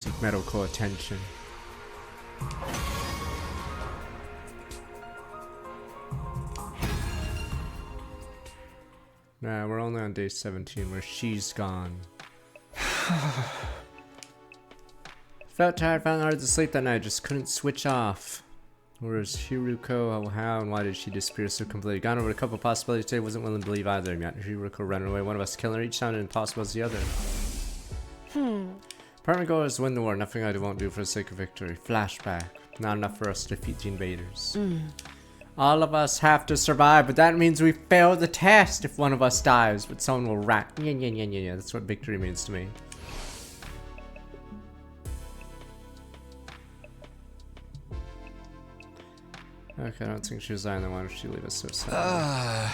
Seek medical attention. Nah, we're only on day 17 where she's gone. Felt tired, found it hard to sleep that night, just couldn't switch off. Where is Hiruko? How and why did she disappear so completely? Gone over a couple possibilities today, wasn't willing to believe either. Yet Hiruko running away, one of us killing her, each sounded impossible as the other. Apartment goal is to win the war, nothing I won't do for the sake of victory. Flashback. Not enough for us to defeat the invaders. All of us have to survive, but that means we fail the test if one of us dies, but someone will rat. Yeah, that's what victory means to me. Okay, I don't think she was lying. Then why did she leave us so sad?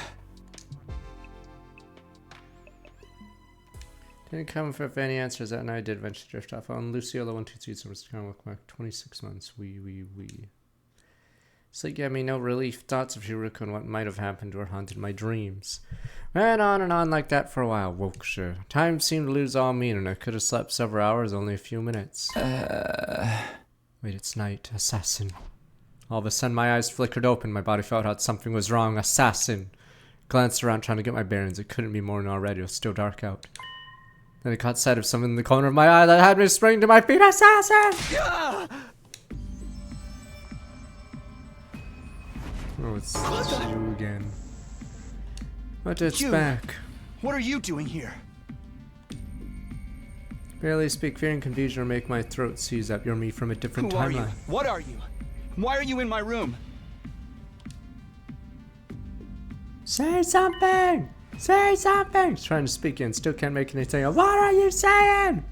Didn't come for any answers that night. I did eventually drift off on Luciola 123. So we're going to look back 26 months. We. Sleep gave me no relief. Thoughts of Hiruko and what might have happened to her haunted my dreams. Ran on and on like that for a while. Woke sure. Time seemed to lose all meaning. I could have slept several hours, only a few minutes. Wait, it's night. Assassin. All of a sudden, my eyes flickered open. My body felt out something was wrong. Assassin. Glanced around trying to get my bearings. It couldn't be morning already. It was still dark out. Then I caught sight of something in the corner of my eye that had me spring to my feet. Assassin! Oh, it's you again. But it's back. What are you doing here? Barely speak. Fear and confusion or make my throat seize up. You're me from a different Who are timeline. you? What are you? Why are you in my room? Say something! Say something! He's trying to speak in, still can't make anything. What are you saying?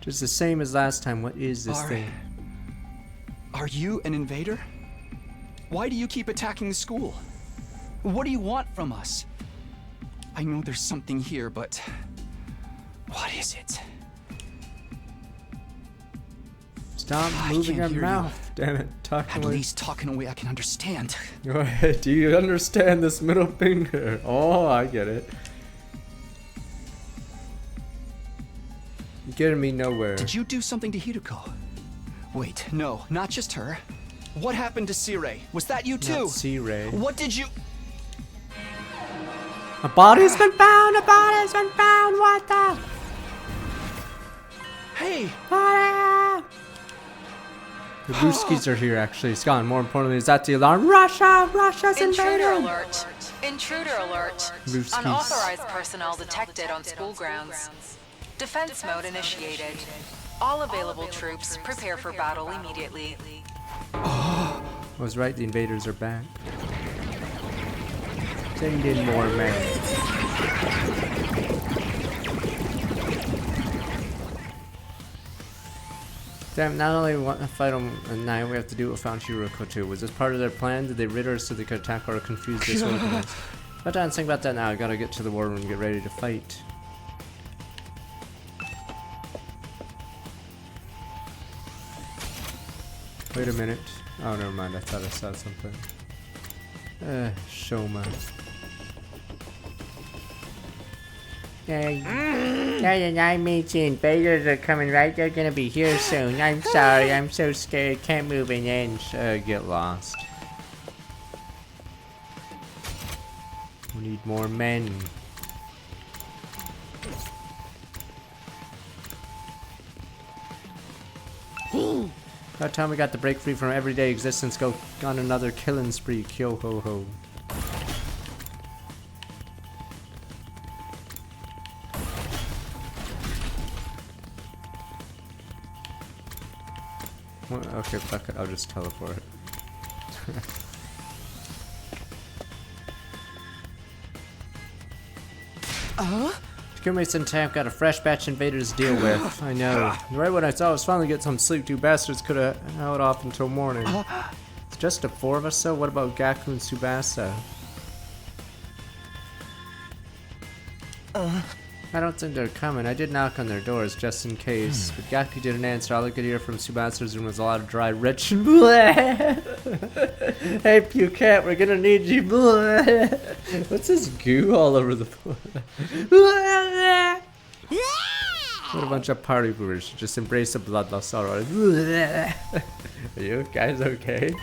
Just the same as last time. What is this thing? Are you an invader? Why do you keep attacking the school? What do you want from us? I know there's something here, but what is it? Stop moving your mouth. Damn it. Talking At least talk in a way I can understand. Do you understand this middle finger? Oh, I get it. You're getting me nowhere. Did you do something to Hiruko? Wait, no, not just her. What happened to Sirei? Was that you too? Not Sirei. What did you... A body's been found! A body's been found! What the? Hey! Body! The Ruskies are here, actually. It's gone. More importantly, is that the alarm? Russia! Russia's Intruder invading! alert! Intruder alert! Ruskies. Unauthorized personnel detected on school grounds. Defense mode initiated. All available troops prepare for battle immediately. I was right, the invaders are back. Send in more men. Damn, not only want to fight them at night, we have to do it without Hiruko too. Was this part of their plan? Did they rid her so they could attack or confuse this wilderness? But I don't think about that now. I gotta get to the war room and get ready to fight. Wait a minute. Oh, never mind. I thought I saw something. Shoma. I mean, the invaders are coming, right? They're gonna be here soon. I'm sorry. I'm so scared. Can't move an inch. Get lost. We need more men. About time we got to break free from everyday existence, go on another killing spree. Kyo ho ho. Well, okay, fuck it. I'll just teleport. Crewmates in Tamp got a fresh batch of invaders to deal with. I know. Right when I thought I was finally getting some sleep, two bastards could have held off until morning. It's just the four of us, though? What about Gaku and Tsubasa? I don't think they're coming. I did knock on their doors just in case, but Gaku didn't answer. All I could hear from Tsubasa's room was a lot of dry, rich bleh. Hey, Pucat, we're gonna need you. Bleh. What's this goo all over the floor? What a bunch of party boomers. Just embrace the bloodlust already. Are you guys okay?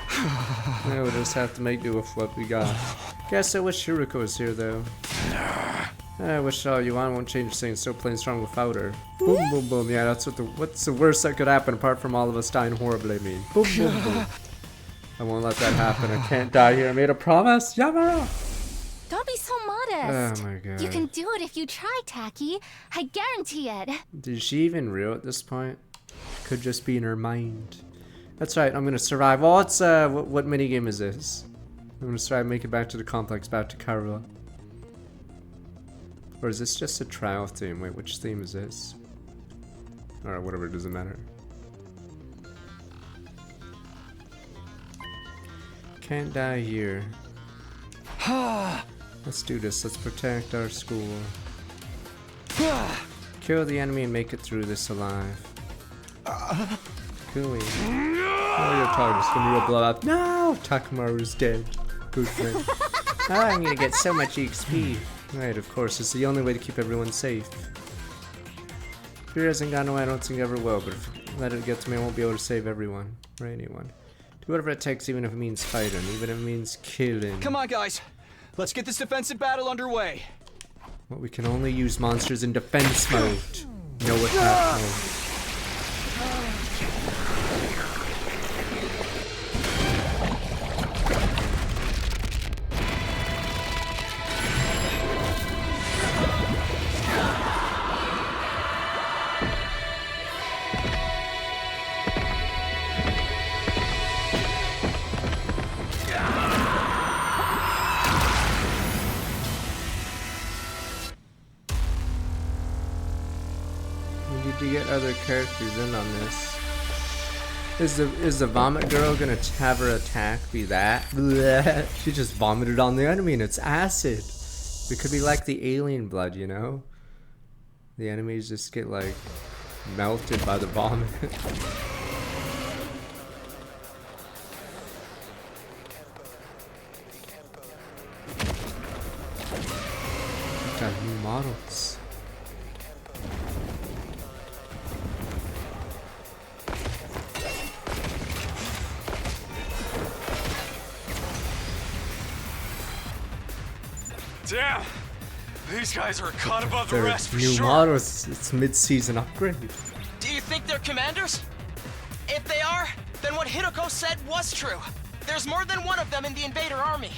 No, we'll just have to make do with what we got. Guess I wish Hiruko was here though. I wish all you want won't change things. So plain strong without her. Boom, boom, boom. Yeah, that's what's the worst that could happen apart from all of us dying horribly. I mean, boom, boom, boom. I won't let that happen. I can't die here. I made a promise. Yamaro. Don't be so modest. Oh my god. You can do it if you try, Taki. I guarantee it. Is she even real at this point? Could just be in her mind. That's right. I'm gonna survive. Oh, it's what minigame is this? I'm gonna survive. Make it back to the complex. Back to Karla. Or is this just a trial theme? Wait, which theme is this? Alright, whatever, it doesn't matter. Can't die here. Let's do this. Let's protect our school. Kill the enemy and make it through this alive. Gooey. Oh, your target's gonna be a blowout. No! Takamaru's dead. Good friend. Oh, I'm gonna get so much XP. Right, of course. It's the only way to keep everyone safe. Fear hasn't gone away, I don't think ever will, but if I let it get to me, I won't be able to save everyone. Or anyone. Do whatever it takes, even if it means fighting, even if it means killing. Come on, guys. Let's get this defensive battle underway. Well, we can only use monsters in defense mode. No attack mode. To get other characters in on this. Is the vomit girl gonna have her attack be that? Blech. She just vomited on the enemy and it's acid. It could be like the alien blood, you know? The enemies just get like melted by the vomit. Got new models. Damn! These guys are caught above the They're rest for new sure. models. It's mid-season upgrade. Do you think they're commanders? If they are, then what Hideko said was true. There's more than one of them in the invader army.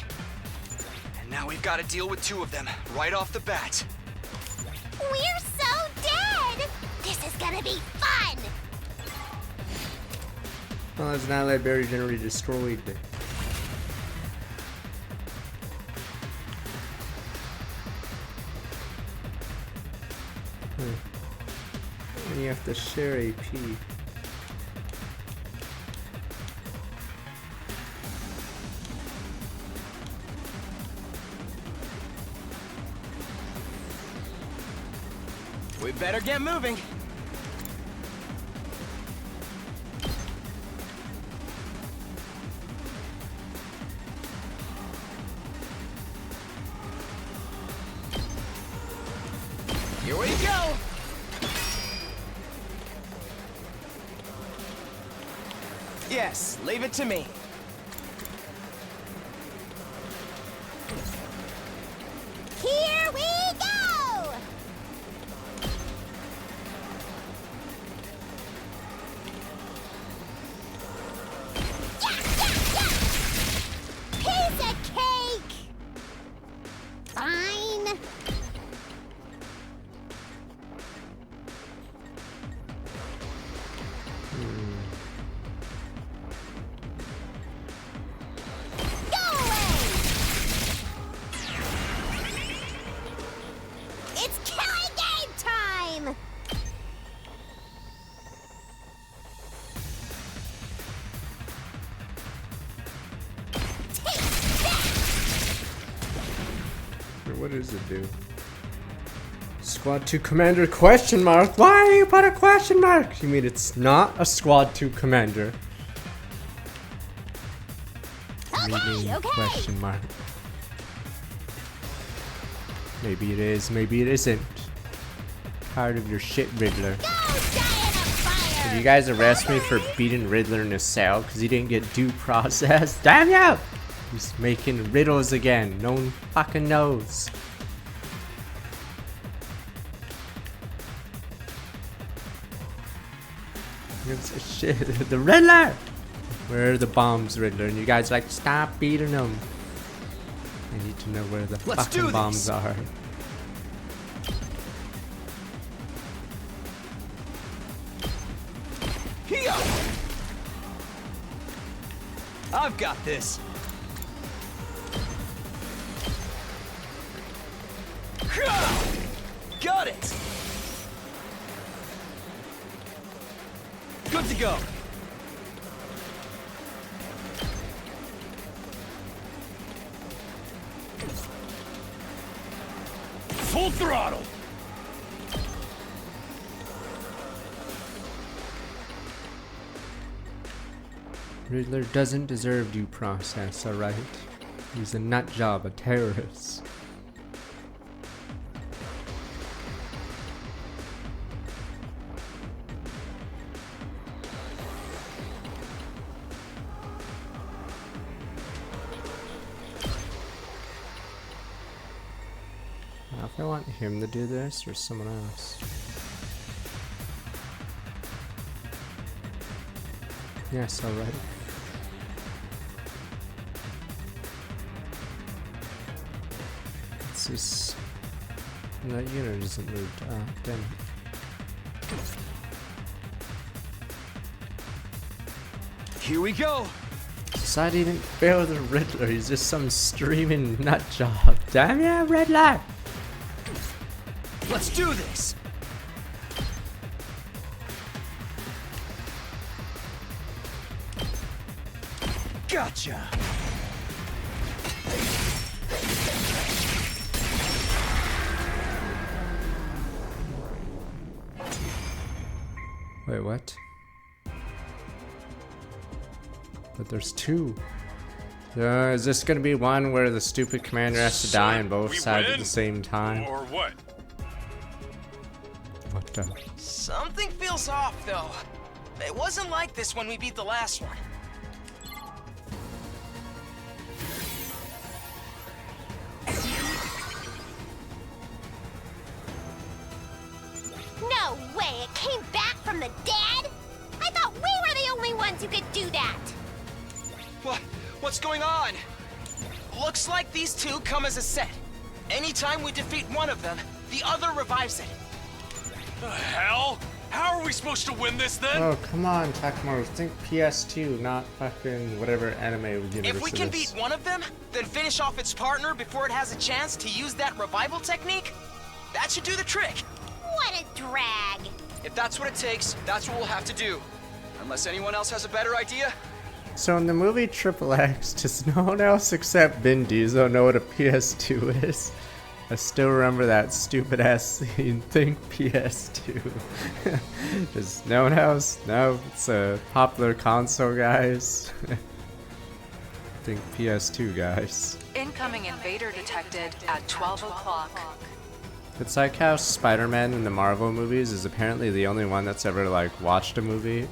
And now we've got to deal with two of them right off the bat. We're so dead! This is gonna be fun! Well, it's not like Barry generally destroyed. And you have to share AP. We better get moving. Here we go. Yes, leave it to me. Here we go! Piece of cake! Fine. Go away! It's killing game time! Take that! Or what does it do? Squad 2 Commander question mark? Why you put a question mark? You mean it's not a Squad 2 Commander? Okay, okay. Question mark. Maybe it is, maybe it isn't. Tired of your shit, Riddler. Go die in a fire! Did you guys arrest me for beating Riddler in a cell because he didn't get due process? Damn you! He's making riddles again. No one fucking knows. Gives a shit. The Riddler! Where are the bombs, Riddler? And you guys like, stop beating them. I need to know where the Let's do fucking this. bombs are. Here! I've got this. Got it. Good to go. Full throttle! Riddler doesn't deserve due process, alright? He's a nut job, a terrorist. Now, if I want him to do this or someone else. Yes, alright. It's just... that unit isn't moved. Ah, damn it. Here we go. Society didn't fail the Riddler, he's just some streaming nut job. Damn ya, Riddler! Let's do this. Gotcha. Wait, what? But there's two. Is this gonna be one where the stupid commander has to die on both we sides at win? the same time? Or what? What the? Something feels off, though. It wasn't like this when we beat the last one. No way! It came back from the dead? I thought we were the only ones who could do that! What's going on? Looks like these two come as a set. Anytime we defeat one of them, the other revives it. The hell? How are we supposed to win this then? Oh, come on, Takamaru. Think PS2, not fucking whatever anime universe If we can it is. beat one of them, then finish off its partner before it has a chance to use that revival technique, that should do the trick. What a drag! If that's what it takes, that's what we'll have to do. Unless anyone else has a better idea. So in the movie Triple X, does no one else except Vin Diesel know what a PS2 is? I still remember that stupid ass scene. Think PS2. Does no one else? No, it's a popular console, guys. Think PS2, guys. Incoming invader detected at 12 o'clock. It's like how Spider-Man in the Marvel movies is apparently the only one that's ever like watched a movie.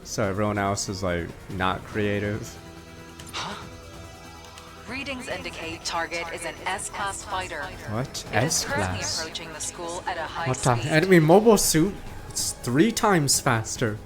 So everyone else is like not creative. Readings indicate target is an S-class fighter. What? It is currently S-class? approaching the school at a high What the speed. enemy mobile suit? It's 3 times faster.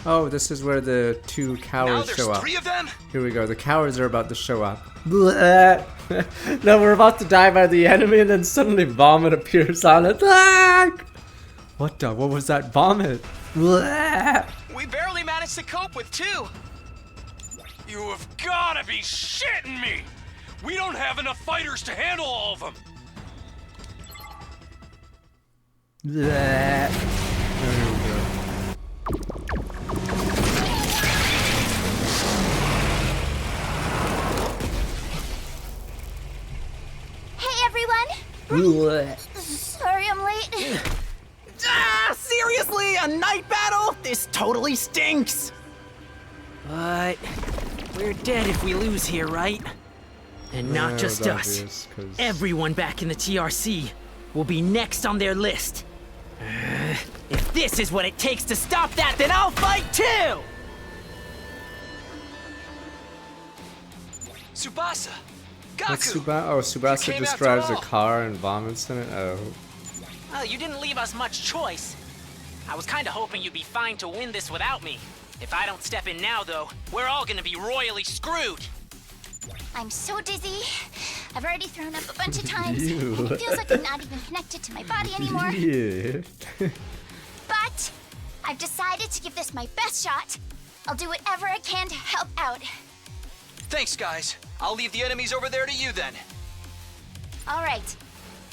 Oh, this is where the 2 Now cowards there's show up. 3 of them? Here we go. The cowards are about to show up. Bleh. No, we're about to die by the enemy, and then suddenly vomit appears on it. Ah! What the? What was that vomit? Bleh. We barely managed to cope with two. You have gotta be shitting me! We don't have enough fighters to handle all of them! Bleh. There we go. Hey everyone! Bleh. Sorry I'm late. Seriously? A night battle? This totally stinks! But we're dead if we lose here, right? And not Yeah, just it was us. obvious, 'cause- Everyone back in the TRC will be next on their list. If this is what it takes to stop that, then I'll fight too! Tsubasa! What's Gaku! Tsubasa came just after drives a all. car and vomits in it? Oh. Well, you didn't leave us much choice. I was kinda hoping you'd be fine to win this without me. If I don't step in now, though, we're all gonna be royally screwed. I'm so dizzy. I've already thrown up a bunch of times, Ew. and it feels like I'm not even connected to my body anymore. Yeah. But I've decided to give this my best shot. I'll do whatever I can to help out. Thanks, guys. I'll leave the enemies over there to you then. All right.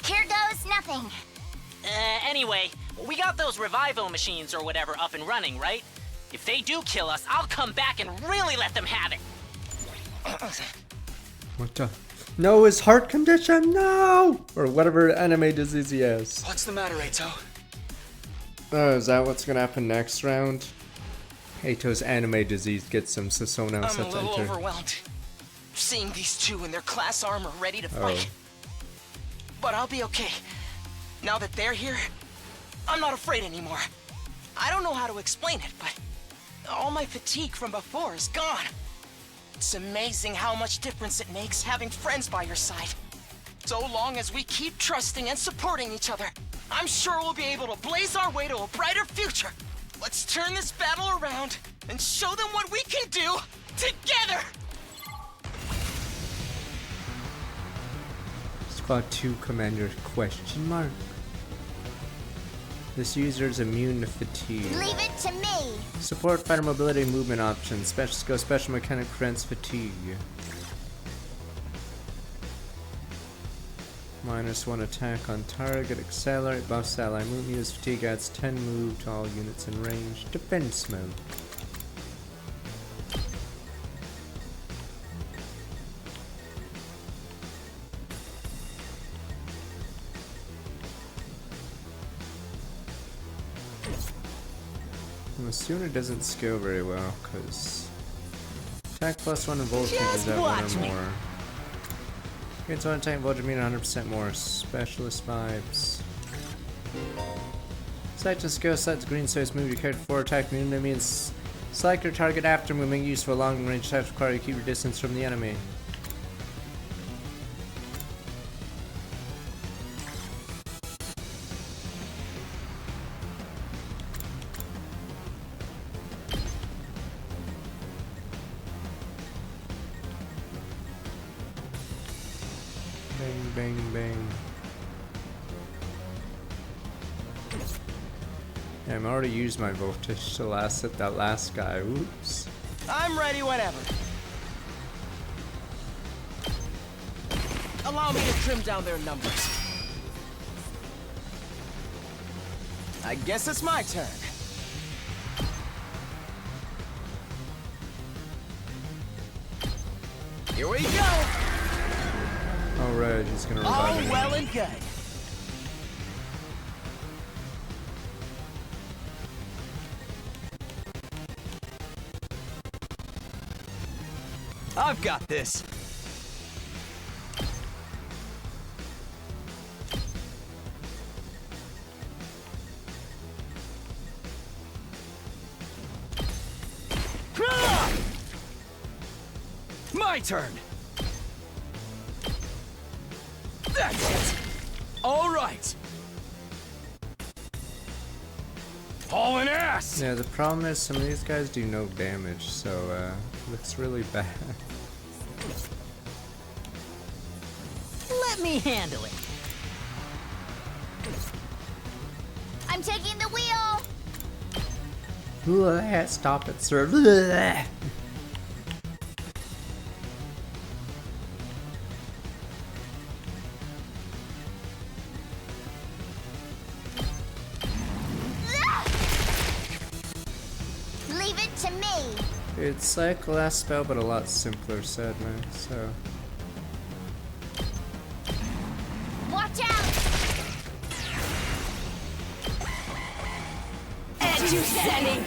Here goes nothing. Anyway, we got those revival machines or whatever up and running, right? If they do kill us, I'll come back and really let them have it. What the? No, his heart condition, no! Or whatever anime disease he has. What's the matter, Eito? Oh, is that what's gonna happen next round? Eito's anime disease gets him, so someone else I'm a has to little enter. overwhelmed. Seeing these two in their class armor ready to fight. But I'll be okay. Now that they're here, I'm not afraid anymore. I don't know how to explain it, but all my fatigue from before is gone. It's amazing how much difference it makes having friends by your side. So long as we keep trusting and supporting each other, I'm sure we'll be able to blaze our way to a brighter future. Let's turn this battle around and show them what we can do together! Squad 2 Commander question mark. This user is immune to fatigue. Leave it to me. Support fighter mobility and movement options. Special skill, special mechanic prevents fatigue. -1 attack on target. Accelerate buffs ally movement. Use fatigue adds 10 move to all units in range. Defense mode. I'm assuming it doesn't scale very well, because attack +1 and voltage is at 1 or more. Gains 1 attack, voltage mean 100% more. Specialist vibes. Select a skill, select the green space, move your character forward, attack the enemy, and select your target after moving. Used for long range attacks require you to keep your distance from the enemy. Bang, bang, bang. Yeah, I'm already used my voltage to last hit that last guy. Oops. I'm ready whenever. Allow me to trim down their numbers. I guess it's my turn. Here we go! Alright, he's gonna All revive me. well and good. I've got this. My turn. That's it. All right. Hauling ass. Yeah, the problem is some of these guys do no damage, so looks really bad. Let me handle it. I'm taking the wheel. Stop it, sir. Leave it to me. It's like the last spell, but a lot simpler, sadly, so... Watch out. you sending?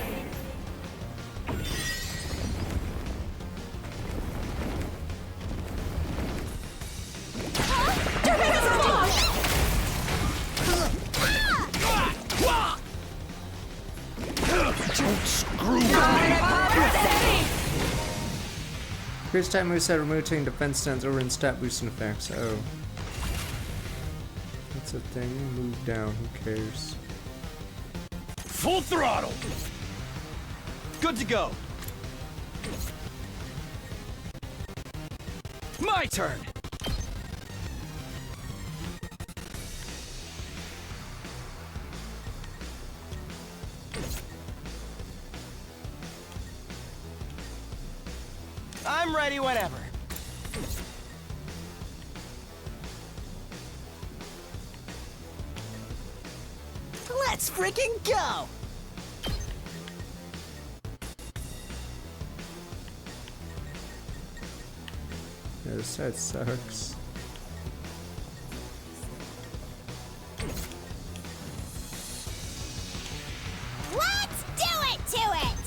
Increase time moveset, removing defense stands over and stat boosting effects. Oh. That's a thing. Move down, who cares? Full throttle! Good to go. My turn. I'm ready whenever. Let's freaking go! Yeah, this side sucks. Let's do it to it!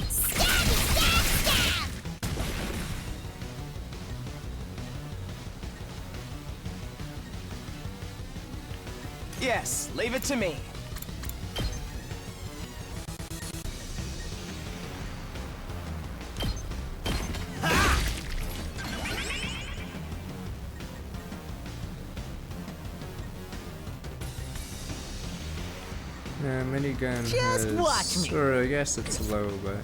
Stab, stab, stab! Yes, leave it to me. Yeah, minigun Just has, watch me. or I guess it's low, but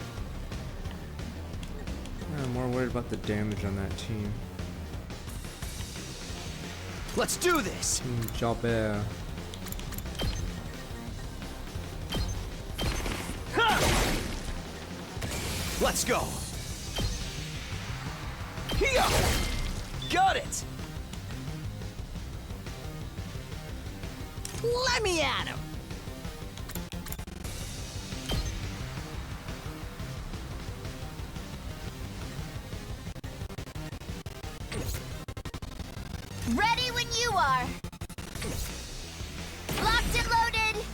I'm more worried about the damage on that team. Let's do this. Team Jobber. Let's go. Here. Got it. Let me at him! Ready when you are. Locked and loaded.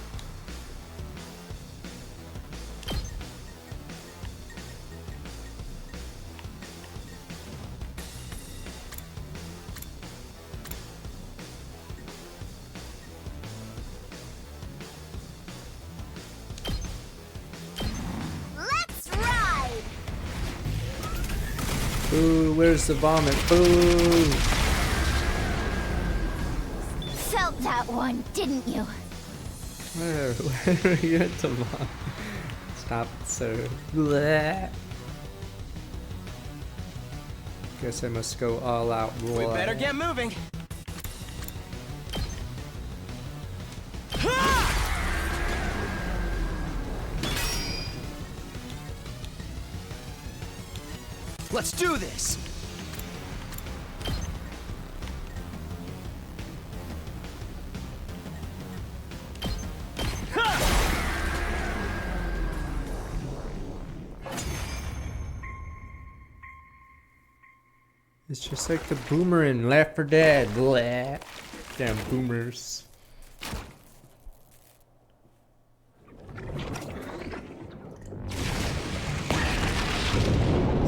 Let's ride. Ooh, where's the vomit? Ooh. Felt that one, didn't you? Where are you at the vomit? Stop, sir. Bleh. Guess I must go all out. We better get moving. Let's do this. It's just like the boomer in Left 4 Dead. Bleh. Damn boomers.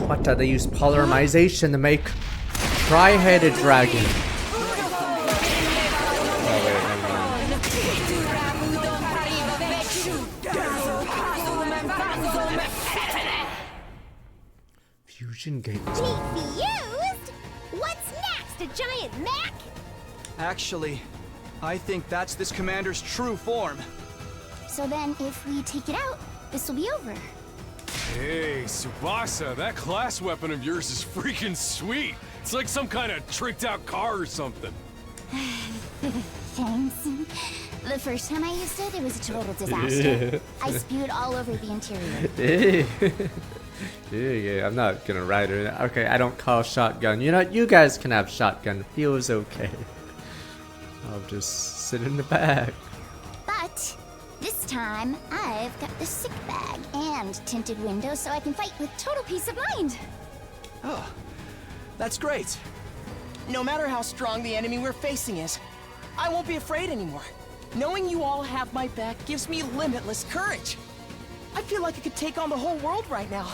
What do they use polymerization to make tri-headed dragon? Oh, wait, never mind. Fusion games. Defused? What's next? A giant mech? Actually, I think that's this commander's true form. So then, if we take it out, this will be over. Hey, Tsubasa, that class weapon of yours is freaking sweet. It's like some kind of tricked out car or something. Thanks. The first time I used it, it was a total disaster. I spewed all over the interior. Yeah, I'm not gonna ride her. Okay, I don't call shotgun. You know, you guys can have shotgun. Feels okay. I'll just sit in the back. But this time, I've got the sick bag and tinted windows so I can fight with total peace of mind. Oh, that's great. No matter how strong the enemy we're facing is, I won't be afraid anymore. Knowing you all have my back gives me limitless courage. I feel like I could take on the whole world right now.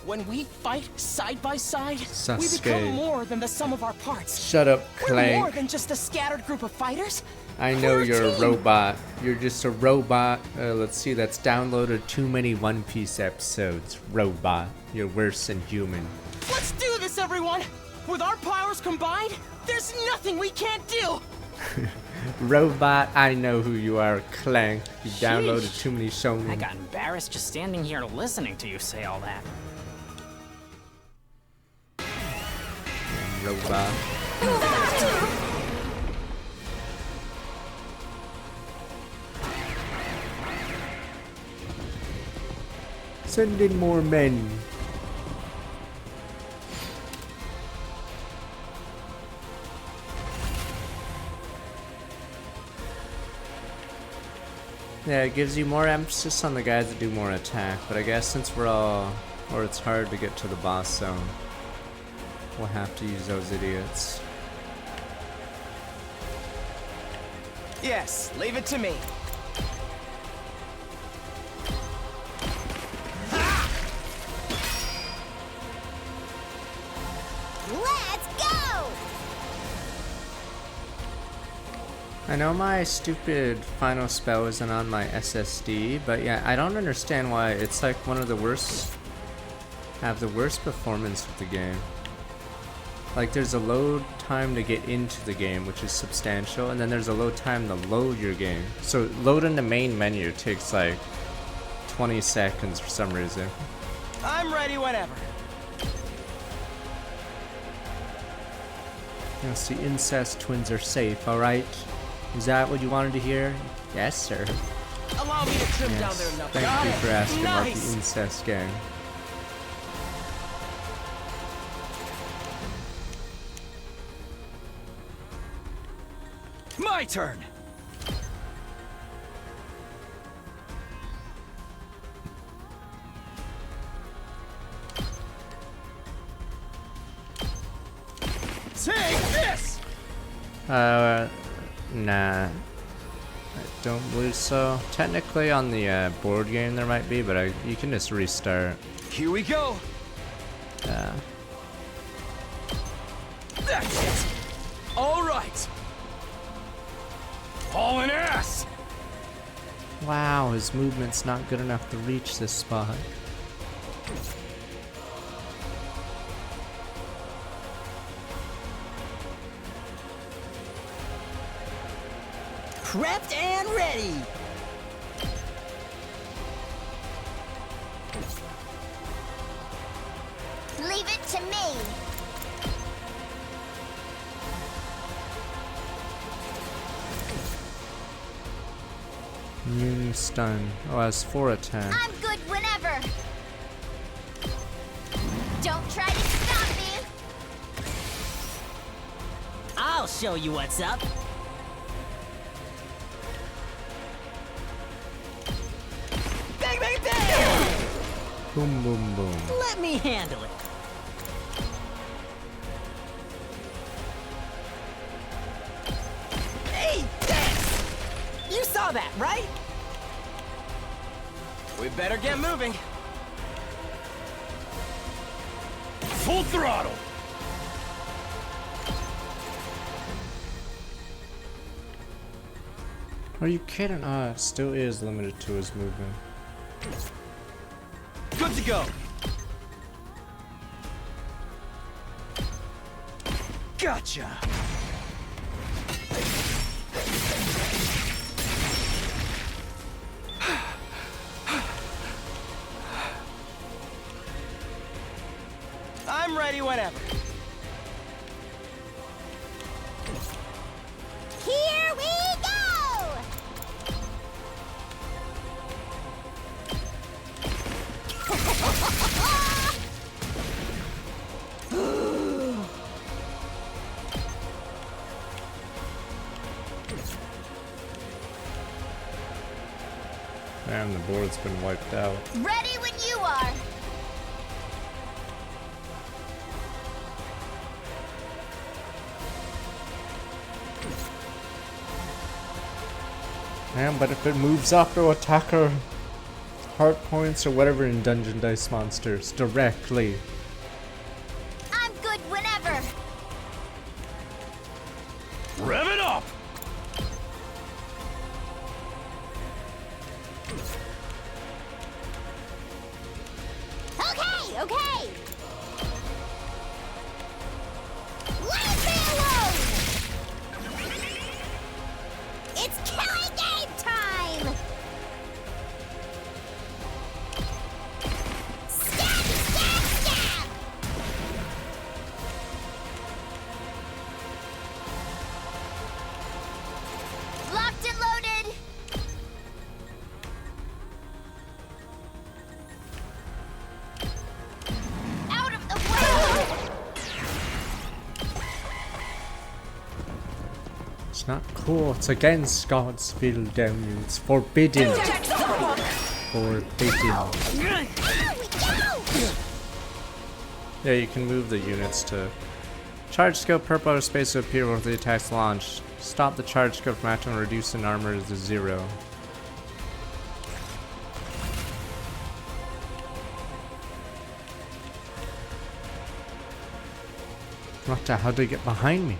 When we fight side by side, we Sasuke. become more than the sum of our parts. Shut up, We're more Clank. than just a scattered group of fighters. I know We're a you're a team. robot. You're just a robot. Let's see, that's downloaded too many One Piece episodes. Robot. You're worse than human. Let's do this, everyone! With our powers combined, there's nothing we can't do! Robot, I know who you are, Clank. You downloaded Sheesh. too many I shonen. got embarrassed just standing here listening to you say all that. Robot. Send in more men. Yeah, it gives you more emphasis on the guys that do more attack, but I guess since we're all, or it's hard to get to the boss zone, we'll have to use those idiots. Yes, leave it to me. Let's go! I know my stupid final spell isn't on my SSD, but yeah, I don't understand why it's like one of the worst, have the worst performance of the game. Like there's a load time to get into the game, which is substantial, and then there's a load time to load your game. So loading the main menu takes like 20 seconds for some reason. I'm ready whenever. Yes, the incest twins are safe, alright? Is that what you wanted to hear? Yes, sir. Allow me to trim down their Yes. knuckles. Thank you for asking about the Nice. incest gang. My turn! Take this! Nah. I don't believe so. Technically on the board game there might be, but you can just restart. Here we go! That's it! Alright! Hauling ass! Wow, his movement's not good enough to reach this spot. Prepped and ready! Leave it to me. Immune stun. Oh, has 4 attack. I'm good whenever. Don't try to stop me. I'll show you what's up. Bang, bang, bang! Boom, boom, boom. Let me handle it. Hey, this! You saw that, right? We better get moving. Full throttle! Are you kidding? Ah, it still is limited to his movement. Good to go! Gotcha! I'm ready whenever. Here we go. Damn, the board's been wiped out. Ready when you are. Yeah, but if it moves up to attack her heart points or whatever in Dungeon Dice Monsters directly. I'm good whenever. Rev it up! Okay, okay. Leave me alone. It's killing game time. Stab, stab, stab. Locked and loaded. Out of the way! It's not cool. It's against God's will down you. It's forbidden. Forbidden. Out we go! Yeah, you can move the units to charge scope purple outer space to appear when the attack's launched. Stop the charge scope from acting and reduce an armor to 0. What the hell did they get behind me?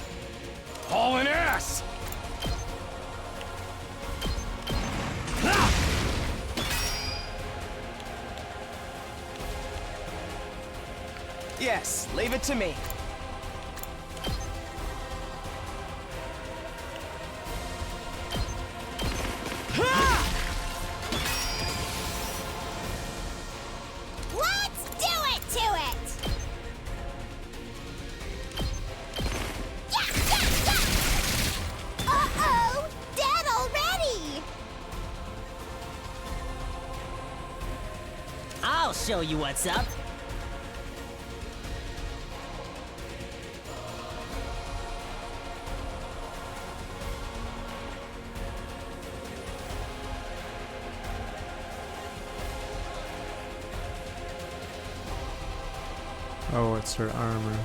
Hauling ass! Yes, leave it to me. Let's do it to it! Yeah, yeah, yeah! Uh-oh! Dead already! I'll show you what's up. Oh, it's her armor.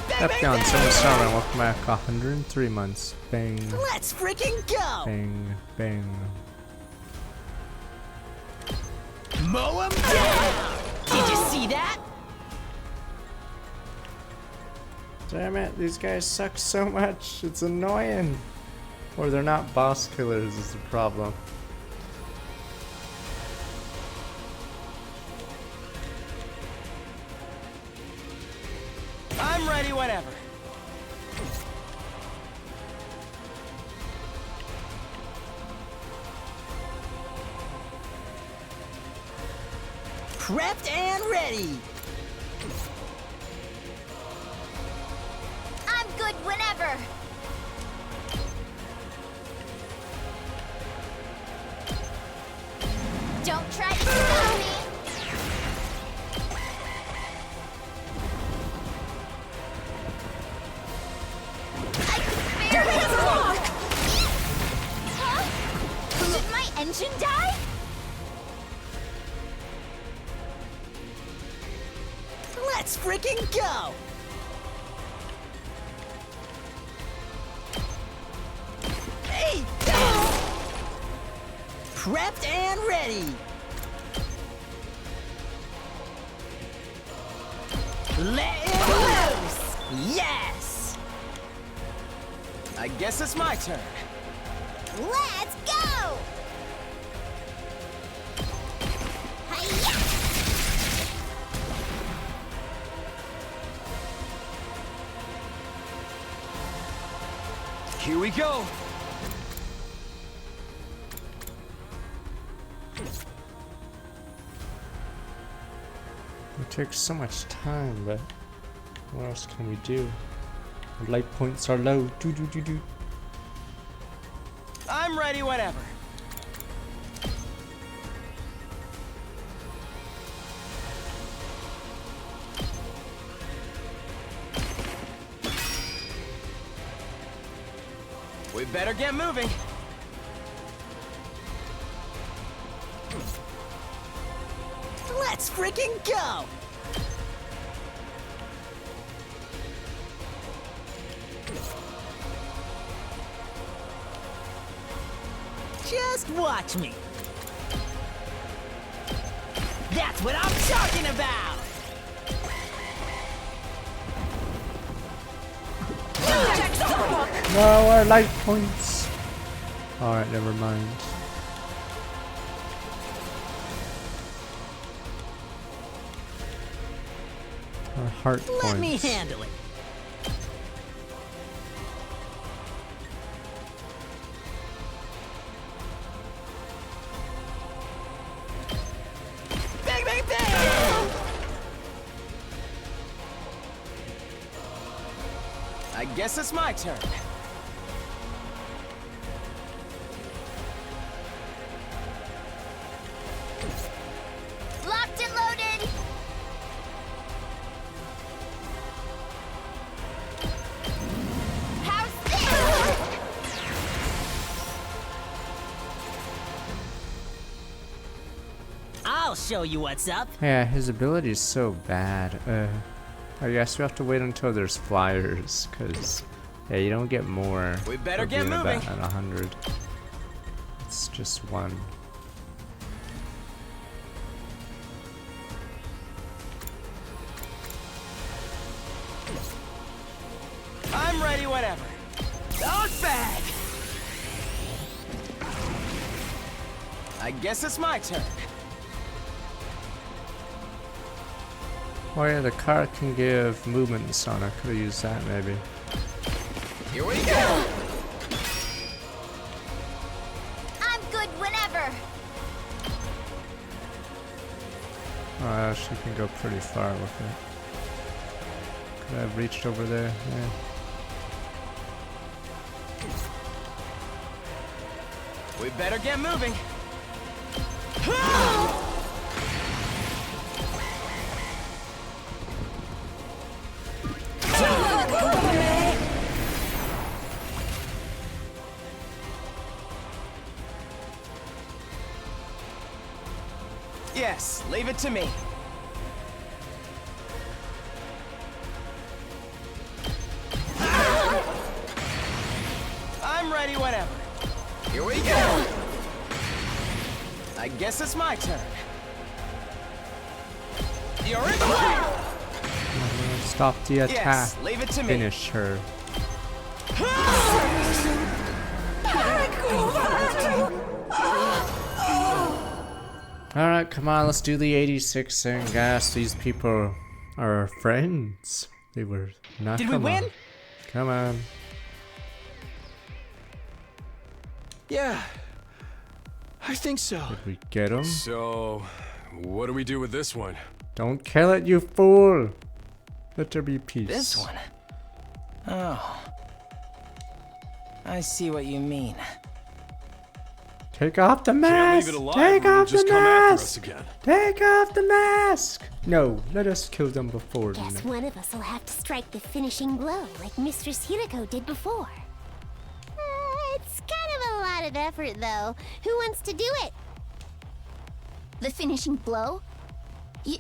Epicon, 7-star, and welcome back. 103 months. Bang, Let's freaking go! bang, bang. Mow 'em down! Did you see that? Damn it, these guys suck so much. It's annoying. Or they're not boss killers is the problem. I'm ready whenever. Prepped and ready! I'm good whenever! Don't try to stop me! I can barely walk! Huh? Did my engine die? Let's freaking go! Hey! Prepped and ready! Let it loose! Yes! I guess it's my turn. Let's go! Hi-ya! Here we go. It takes so much time, but what else can we do? Our light points are low. Do do do do. I'm ready whenever. We better get moving. Let's freaking go! Just watch me. That's what I'm talking about! No, our life points. Alright, never mind. Our heart points. Let me handle it. Bang, bang, bang! I guess it's my turn. Locked and loaded! How's this? I'll show you what's up. Yeah, his ability is so bad. I guess we have to wait until there's flyers, cause yeah, you don't get more. We better for get being moving. At 100. It's just one. I'm ready, whatever. Dog bag! I guess it's my turn. Oh yeah, the car can give movement and Sonic. Could have used that maybe. Here we go! I'm good whenever. Oh, she can go pretty far with it. Could I have reached over there? Yeah. We better get moving. Yes, leave it to me. I'm ready whenever. Here we go. I guess it's my turn. You're in the way. Stop the attack. Yes, leave it to me. Finish her. Alright, come on, let's do the 86 thing, guys. These people are our friends. They were not. Did we win? Come on. Yeah, I think so. Did we get them? So, what do we do with this one? Don't kill it, you fool! Let there be peace. This one? Oh. I see what you mean. Take off the Can't mask! leave it alive. Take or it'll off the just come after us mask! again. Take off the mask! No, let us kill them before. Guess one of us will have to strike the finishing blow like Mistress Hirako did before. It's kind of a lot of effort, though. Who wants to do it? The finishing blow? You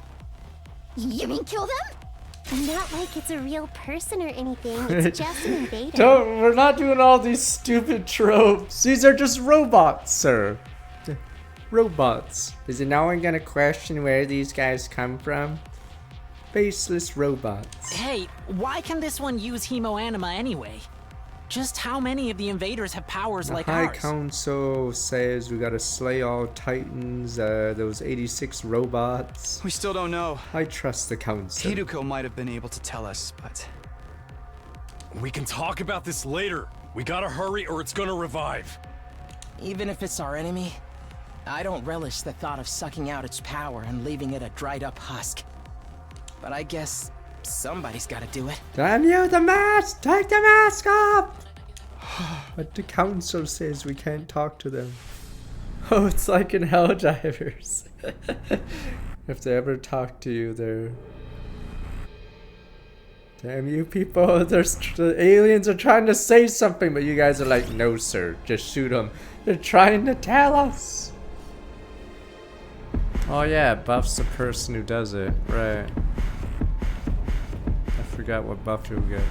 mean kill them? Not like it's a real person or anything. It's just an invader. We're not doing all these stupid tropes. These are just robots, sir. Robots. Is it no one gonna question where these guys come from? Faceless robots. Hey, why can this one use Hemoanima anyway? Just how many of the invaders have powers The like High ours? Council says we gotta slay all Titans, those 86 robots. We still don't know. I trust the Council. Hiruko might have been able to tell us, but We can talk about this later. We gotta hurry or it's gonna revive. Even if it's our enemy, I don't relish the thought of sucking out its power and leaving it a dried up husk. But I guess somebody's gotta do it. Damn you, the mask! Take the mask off! But the Council says we can't talk to them. Oh, it's like in Helldivers. If they ever talk to you, they're... Damn you people, the aliens are trying to say something, but you guys are like, no sir, just shoot them. They're trying to tell us. Oh yeah, Buff's the person who does it, right. I forgot what buff you get.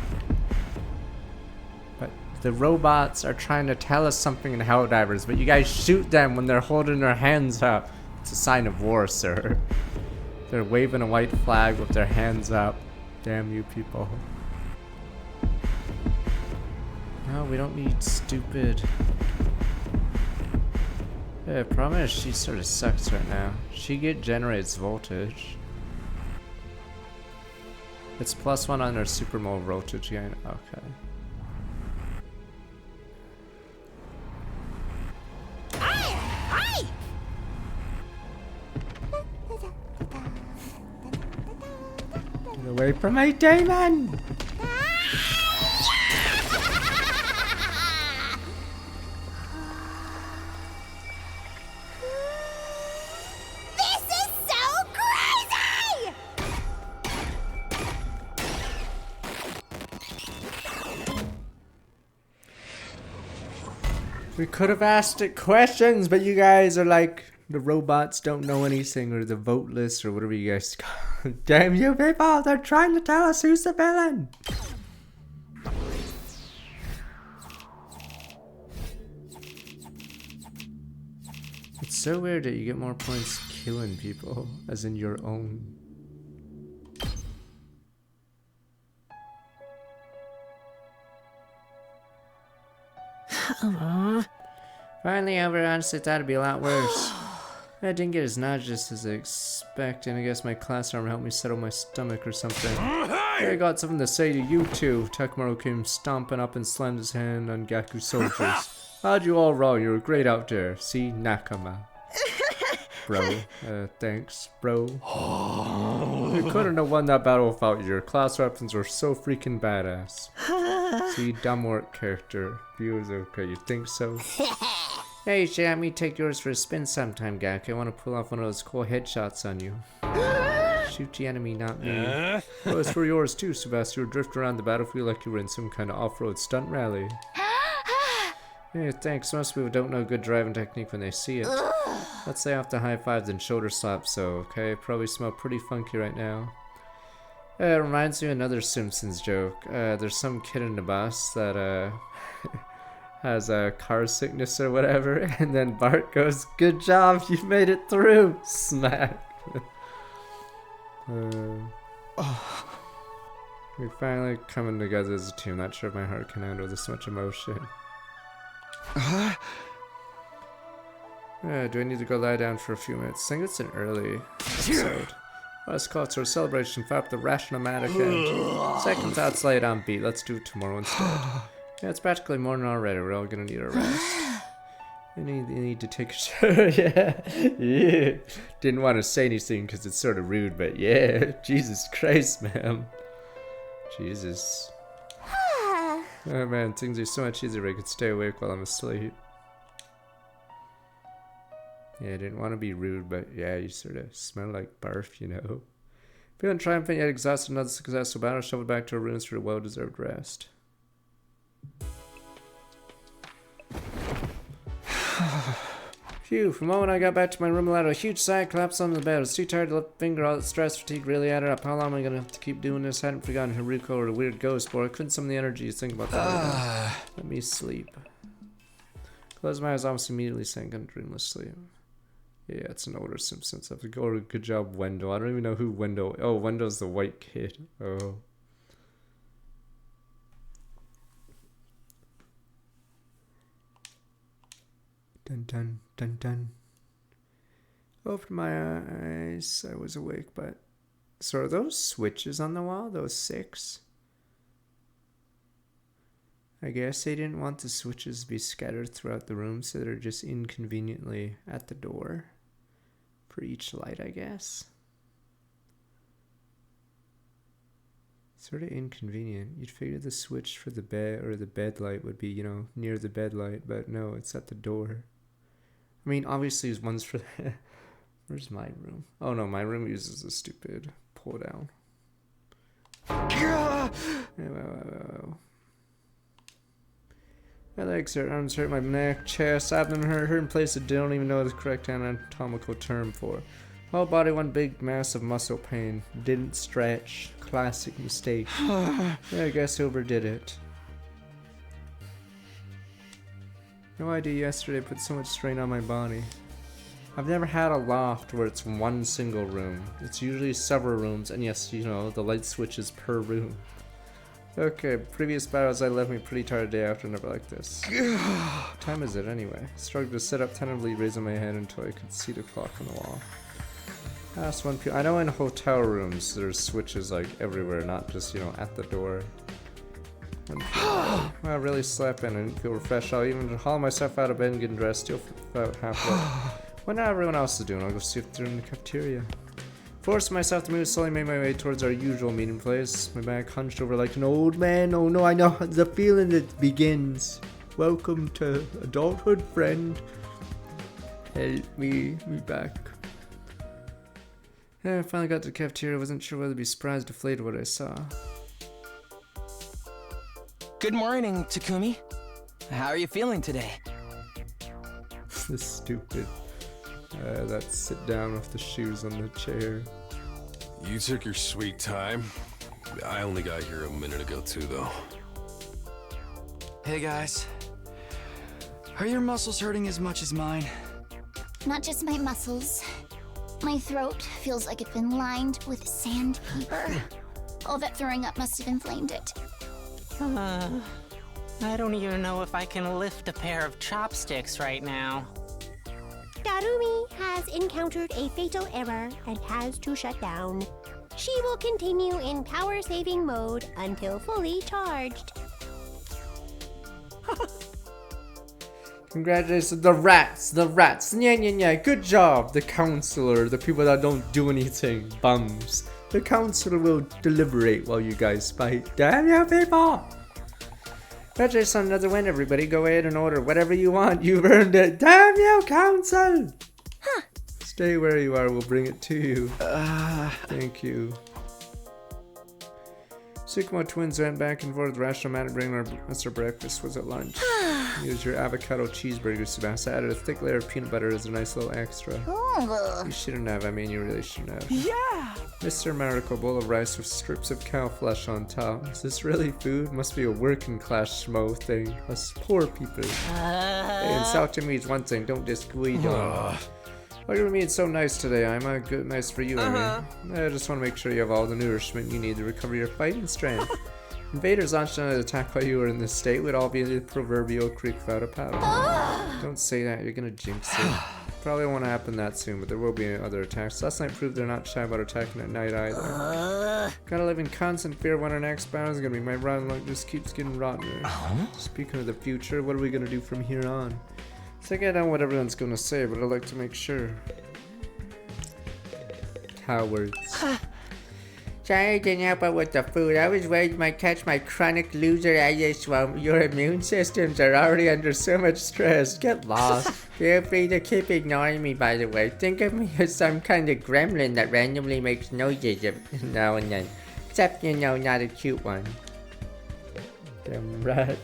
But The robots are trying to tell us something in Helldivers, but you guys shoot them when they're holding their hands up. It's a sign of war, sir. They're waving a white flag with their hands up. Damn you people. No, we don't need stupid. Yeah, the problem is she sort of sucks right now. She generates voltage. It's +1 on her super mole voltage gain. Okay. Get away from my demon! This is so crazy! We could have asked it questions, but you guys are like, the robots don't know anything, or the voteless, or whatever you guys call it. Damn you people, they're trying to tell us who's the villain! It's so weird that you get more points killing people, as in your own. Finally over, honestly thought it'd be a lot worse. I didn't get as nauseous as I expected. I guess my class armor helped me settle my stomach or something. Hey, I got something to say to you two. Takamaru came stomping up and slammed his hand on Gaku's soldiers. How'd you all roll? You were great out there. See, Nakama. Bro. Thanks, bro. You couldn't have won that battle without your class weapons were so freaking badass. See, dumb work character. Viewers, okay, you think so? Hey, should let me take yours for a spin sometime, Gaku. I want to pull off one of those cool headshots on you. Shoot the enemy, not me. Oh, it's for yours too, Sebastian. You drift around the battlefield like you were in some kind of off-road stunt rally. Hey, thanks. Most people don't know good driving technique when they see it. Let's say off the high fives and shoulder slaps, so, okay? Probably smell pretty funky right now. It reminds me of another Simpsons joke. There's some kid in the bus that, has a car sickness or whatever, and then Bart goes, "Good job, you made it through!" Smack. We're finally coming together as a team. Not sure if my heart can handle this much emotion. Do I need to go lie down for a few minutes? I think it's an early episode. Let's call it to a celebration. Fire up the Rationomatic engine. Second thought's laid on beat. Let's do it tomorrow instead. Yeah, it's practically morning already. We're all gonna need a rest. You need to take a shower. Yeah. Didn't want to say anything because it's sort of rude, but yeah. Jesus Christ, man. Jesus. Oh man, things are so much easier if I could stay awake while I'm asleep. Yeah, I didn't want to be rude, but yeah, you sort of smell like barf, you know. Feeling triumphant yet exhausted, another successful battle, shoveled back to our rooms for a well-deserved rest. Phew, from the moment I got back to my room, I let a huge sigh and collapsed on the bed. I was too tired to lift a finger. All that stress fatigue really added up. How long am I gonna have to keep doing this? I hadn't forgotten Haruko or the weird ghost, boy. I couldn't summon the energy to think about that. Let me sleep. Close my eyes, almost immediately sank into dreamless sleep. Yeah, it's an older Simpsons episode. Good job, Wendell. I don't even know who Wendell. Oh, Wendell's the white kid. Oh. Dun dun dun dun. Opened my eyes. I was awake, but so are those switches on the wall? Those 6? I guess they didn't want the switches to be scattered throughout the room, so they're just inconveniently at the door for each light, I guess. Sort of inconvenient. You'd figure the switch for the bed or the bed light would be, you know, near the bed light, but no, it's at the door. I mean, obviously there's ones for the... Where's my room? Oh no, my room uses a stupid pull down. Whoa. My legs hurt, arms hurt, my neck, chest, abdomen hurt in places I don't even know the correct anatomical term for. Whole body one big massive muscle pain. Didn't stretch. Classic mistake. Yeah, I guess I overdid it. No idea yesterday put so much strain on my body. I've never had a loft where it's one single room. It's usually several rooms, and yes, you know, the light switches per room. Okay, previous battles I left me pretty tired day after, never like this. What time is it anyway? Struggled to sit up, tentatively raising my head until I could see the clock on the wall. Past 1 p.m. I know in hotel rooms there's switches like everywhere, not just, you know, at the door. Well, I really slept in and didn't feel refreshed. I'll even haul myself out of bed and get dressed, still about halfway. When everyone else is doing, I'll go see if they're in the cafeteria. Forced myself to move, slowly made my way towards our usual meeting place. My back hunched over like an old man. Oh no, I know the feeling that begins. Welcome to adulthood, friend. Help me back. Yeah, I finally got to the cafeteria. Wasn't sure whether to be surprised or deflated what I saw. Good morning, Takumi. How are you feeling today? This stupid. That sit down with the shoes on the chair. You took your sweet time. I only got here a minute ago too, though. Hey guys. Are your muscles hurting as much as mine? Not just my muscles. My throat feels like it's been lined with sandpaper. All that throwing up must have inflamed it. I don't even know if I can lift a pair of chopsticks right now. Darumi has encountered a fatal error and has to shut down. She will continue in power saving mode until fully charged. Congratulations, the rats, yeah, good job, the counselor, the people that don't do anything, bums. The counselor will deliberate while you guys fight. Damn you people! Congratulations on another win, everybody. Go ahead and order whatever you want. You've earned it. Damn you, council! Huh. Stay where you are. We'll bring it to you. Thank you. Sycamore twins went back and forth with the restaurant man to bring us our breakfast. Was at lunch. Use your avocado cheeseburger, Tsubasa. Added a thick layer of peanut butter as a nice little extra. You shouldn't have. I mean, you really shouldn't have. Yeah! Mr. Miracle, bowl of rice with strips of cow flesh on top. Is this really food? Must be a working class schmo thing. Us poor people. Hey, insulting me is one thing. Don't just squeeze on. Look at me, it's so nice today. I'm good, nice for you, I mean. I just want to make sure you have all the nourishment you need to recover your fighting strength. Invaders launched another attack while you were in this state. We'd all be in the proverbial creek without a paddle. Don't say that, you're gonna jinx it. Probably won't happen that soon, but there will be other attacks. Last night proved they're not shy about attacking at night either. Gotta live in constant fear when our next battle is gonna be. My run luck just keeps getting rottener. Speaking of the future, what are we gonna do from here on? I think I know what everyone's gonna say, but I'd like to make sure. Cowards. Sorry I didn't help out with the food. I was worried you might catch my chronic loser IS1. Your immune systems are already under so much stress. Get lost. Feel free to keep ignoring me, by the way. Think of me as some kind of gremlin that randomly makes noises now and then. Except, you know, not a cute one. Damn rat.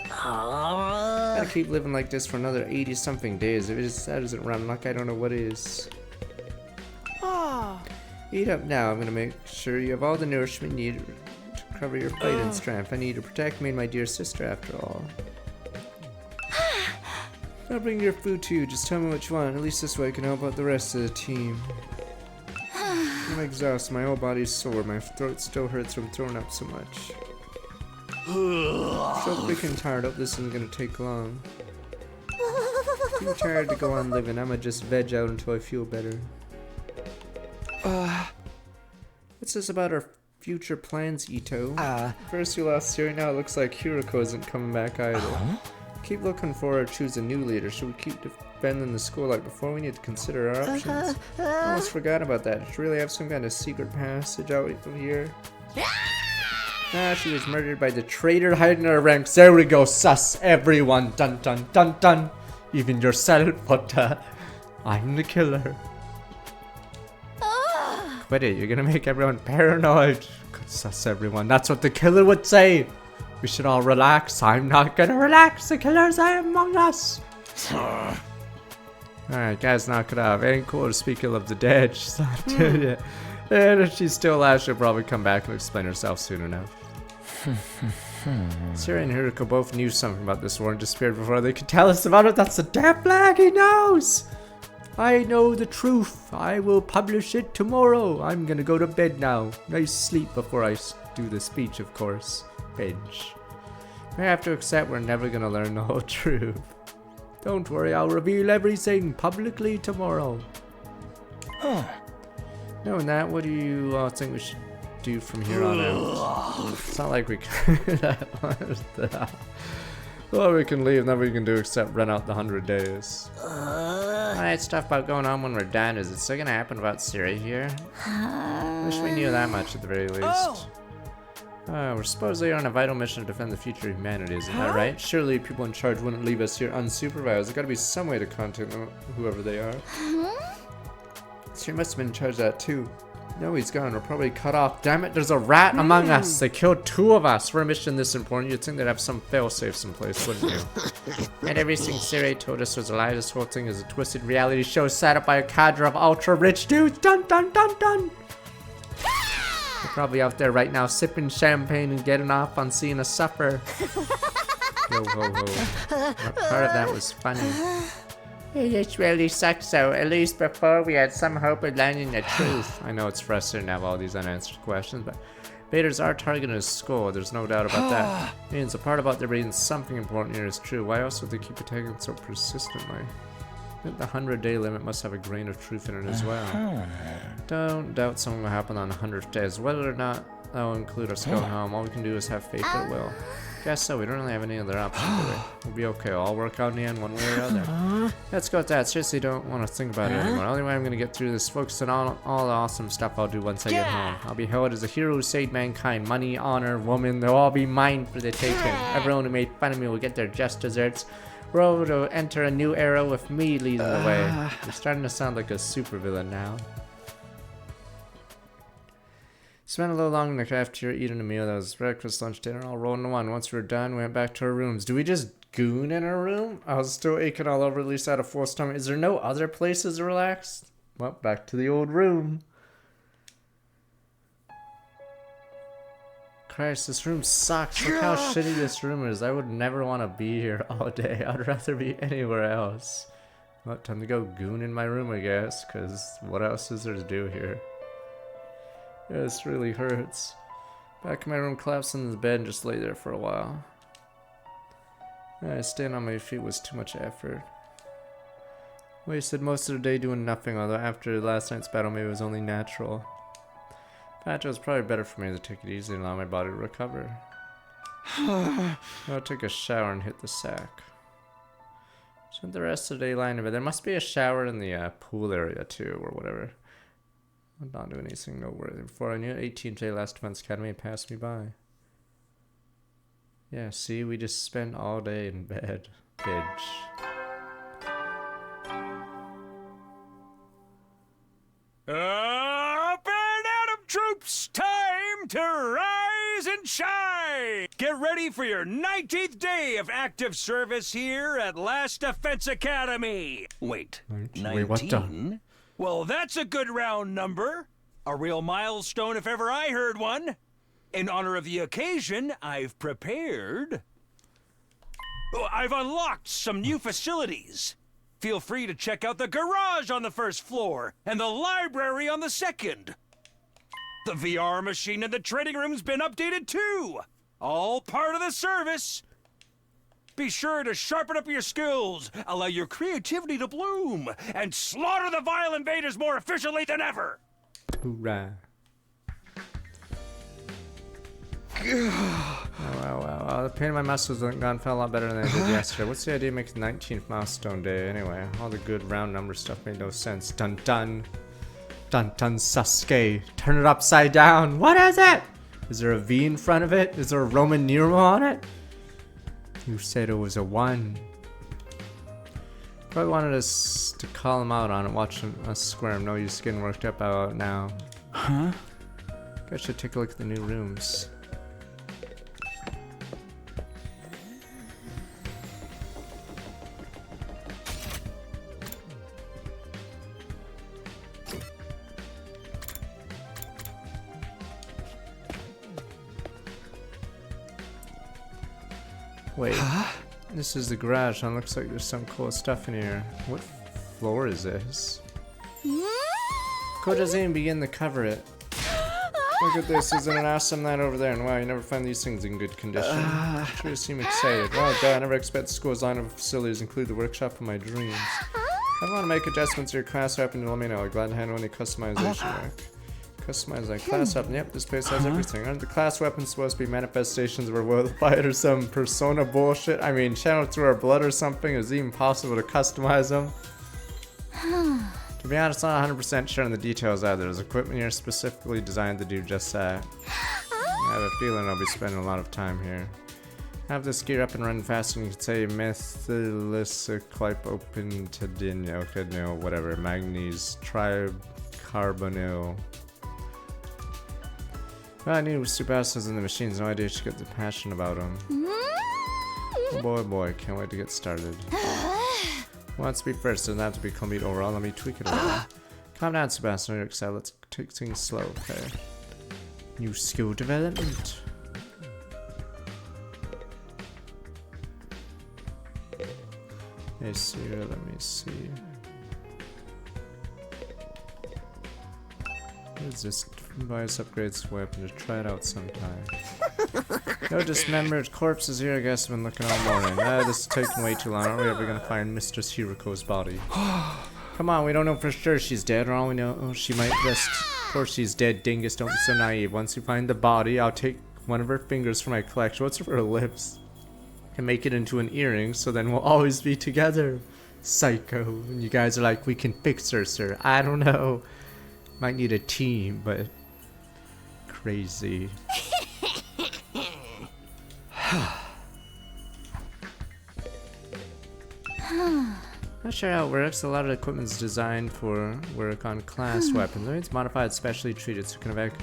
Gotta keep living like this for another 80-something days. If that doesn't run luck, I don't know what is. Eat up now. I'm gonna make sure you have all the nourishment needed to cover your fighting strength. I need to protect me and my dear sister after all. I'll bring your food to you. Just tell me what you want. At least this way I can help out the rest of the team. I'm exhausted. My whole body's sore. My throat still hurts from throwing up so much. So freaking tired. Hope this isn't gonna take long. Too tired to go on living. I'ma just veg out until I feel better. What's this about our future plans, Ito? First you lost Siri, now it looks like Hiroko isn't coming back either. Keep looking for or choose a new leader. Should we keep defending the school like before? We need to consider our options. Almost forgot about that. Did you really have some kind of secret passage out of here? She was murdered by the traitor hiding in our ranks. There we go, sus everyone. Dun dun dun dun. Even yourself, but I'm the killer. Quit it, you're gonna make everyone paranoid. Good sus everyone, that's what the killer would say. We should all relax. I'm not gonna relax, the killer's among us. Alright guys, knock it off. Ain't cool to speak ill of the dead, she's not dead yet. And if she's still alive, she'll probably come back and explain herself soon enough. Siri and Hiruko both knew something about this war and disappeared before they could tell us about it. That's the damn flag he knows! I know the truth. I will publish it tomorrow. I'm gonna go to bed now. Nice sleep before I do the speech, of course. Bench. I have to accept we're never gonna learn the whole truth. Don't worry, I'll reveal everything publicly tomorrow. Knowing that, what do you think we should do from here on out? It's not like we can... Well, we can leave, nothing we can do except rent out the 100 days. Alright, stuff about going on when we're done. Is it still gonna happen about Siri here? Wish we knew that much at the very least. We're supposedly on a vital mission to defend the future of humanity, isn't that right? Surely people in charge wouldn't leave us here unsupervised. There's gotta be some way to contact them, whoever they are. Siri must have been in charge of that too. No, he's gone. We're probably cut off. Damn it, there's a rat among us. They killed 2 of us for a mission this important. You'd think they'd have some fail-safes in place, wouldn't you? And everything Siri told us was a lie. This whole thing is a twisted reality show set up by a cadre of ultra-rich dudes. Dun dun dun dun! They're probably out there right now sipping champagne and getting off on seeing us suffer. Yo ho ho. Part of that was funny. It really sucks though. At least before we had some hope of learning the truth. I know it's frustrating to have all these unanswered questions, but Vader's our target in his skull. There's no doubt about that. Means the part about there being something important here is true. Why else would they keep attacking so persistently? The 100-day limit must have a grain of truth in it as well. Don't doubt something will happen on the 100th day. Whether or not that will include us going home, all we can do is have faith it will. Guess so, we don't really have any other option, do we? We'll be okay, I'll work out in the end one way or other. Let's go with that. Seriously, don't want to think about it anymore. The only way I'm going to get through this, focus on all the awesome stuff I'll do once I get home. I'll be hailed as a hero who saved mankind. Money, honor, woman, they'll all be mine for the taking. Everyone who made fun of me will get their just desserts. We're over to enter a new era with me leading the way. You're starting to sound like a supervillain now. Spent a little long in the cafeteria eating a meal. That was breakfast, lunch, dinner, all rolled into one. Once we were done, we went back to our rooms. Do we just goon in our room? I was still aching all over, at least out of full stomach. Is there no other places to relax? Well, back to the old room. Christ, this room sucks. Look how shitty this room is. I would never want to be here all day. I'd rather be anywhere else. Well, time to go goon in my room, I guess, because what else is there to do here? Yeah, this really hurts. Back in my room, collapsed into the bed and just lay there for a while. Yeah, staying on my feet was too much effort. Wasted most of the day doing nothing, although after last night's battle maybe it was only natural. In fact, it was probably better for me to take it easy and allow my body to recover. I'll take a shower and hit the sack. Spent the rest of the day lying in bed. There must be a shower in the pool area too, or whatever. I'm not doing anything noteworthy. Before I knew it, 18th day Last Defense Academy had passed me by. Yeah, see, we just spent all day in bed. Bitch. Up and Adam troops, time to rise and shine! Get ready for your 19th day of active service here at Last Defense Academy. Wait, 19? What the? Well, that's a good round number. A real milestone if ever I heard one. In honor of the occasion, I've prepared... I've unlocked some new facilities. Feel free to check out the garage on the first floor and the library on the second. The VR machine in the training room's been updated too. All part of the service. Be sure to sharpen up your skills, allow your creativity to bloom, and slaughter the vile invaders more efficiently than ever! Hoorah. Wow. The pain in my muscles felt a lot better than I did yesterday. What's the idea of making 19th milestone day anyway? All the good round number stuff made no sense. Dun dun. Dun dun Sasuke. Turn it upside down. What is it? Is there a V in front of it? Is there a Roman numeral on it? You said it was a 1. Probably wanted us to call him out on it, watching us squirm. No use getting worked up about it now. Huh? Guys should take a look at the new rooms. Wait. This is the garage, and it looks like there's some cool stuff in here. What floor is this? Code doesn't even begin to cover it. Look at this, isn't it awesome that over there? And wow, you never find these things in good condition. Sure seem excited. Wow, God, I never expect school's line of facilities include the workshop of my dreams. If I want to make adjustments to your class weapon, let me know. I'm glad to handle any customization work. Customize that class weapon. Yep, this place has everything. Aren't the class weapons supposed to be manifestations of our will to fight or some persona bullshit? I mean, channeled through our blood or something? Is it even possible to customize them? To be honest, I'm not 100% sure on the details either. There's equipment here specifically designed to do just that. I have a feeling I'll be spending a lot of time here. Have this gear up and running fast, and you can say methylisoclype open to din. Okay, no, whatever. Manganese tricarbonyl. Well, I knew Subasa's in the machines. No idea she got the passion about them. Oh boy, can't wait to get started. Wants to be first, doesn't have to be complete overall. Let me tweak it a little. Calm down, Sebastian. You're excited. Let's take things slow, okay? New skill development. Let's see here, let me see. What is this? Device upgrades weapon to try it out sometime. No dismembered corpses here, I guess I've been looking all morning. This is taking way too long. Aren't we ever gonna find Mistress Hiruko's body? Come on, we don't know for sure she's dead, or all we know, she might just... Of course she's dead, dingus, don't be so naive. Once we find the body, I'll take one of her fingers from my collection. What's for her lips? And make it into an earring, so then we'll always be together. Psycho. And you guys are like, we can fix her, sir. I don't know. Might need a team, but... Crazy. Not sure how it works. A lot of equipment's designed for work on class weapons. I mean, it's modified, specially treated, so it can evac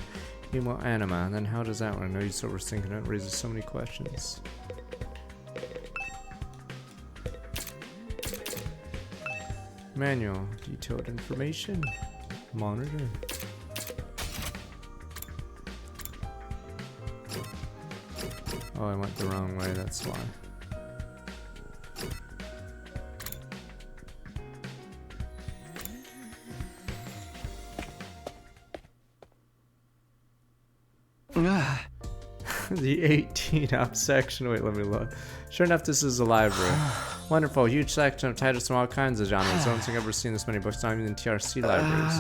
emo anima. And then how does that work? I know you sort of thinking it raises so many questions. Manual, detailed information, monitor. Oh, I went the wrong way, that's why. The 18 up section. Wait, let me look. Sure enough, this is a library. Wonderful, huge section of titles from all kinds of genres. I don't think I've ever seen this many books, not even in TRC libraries.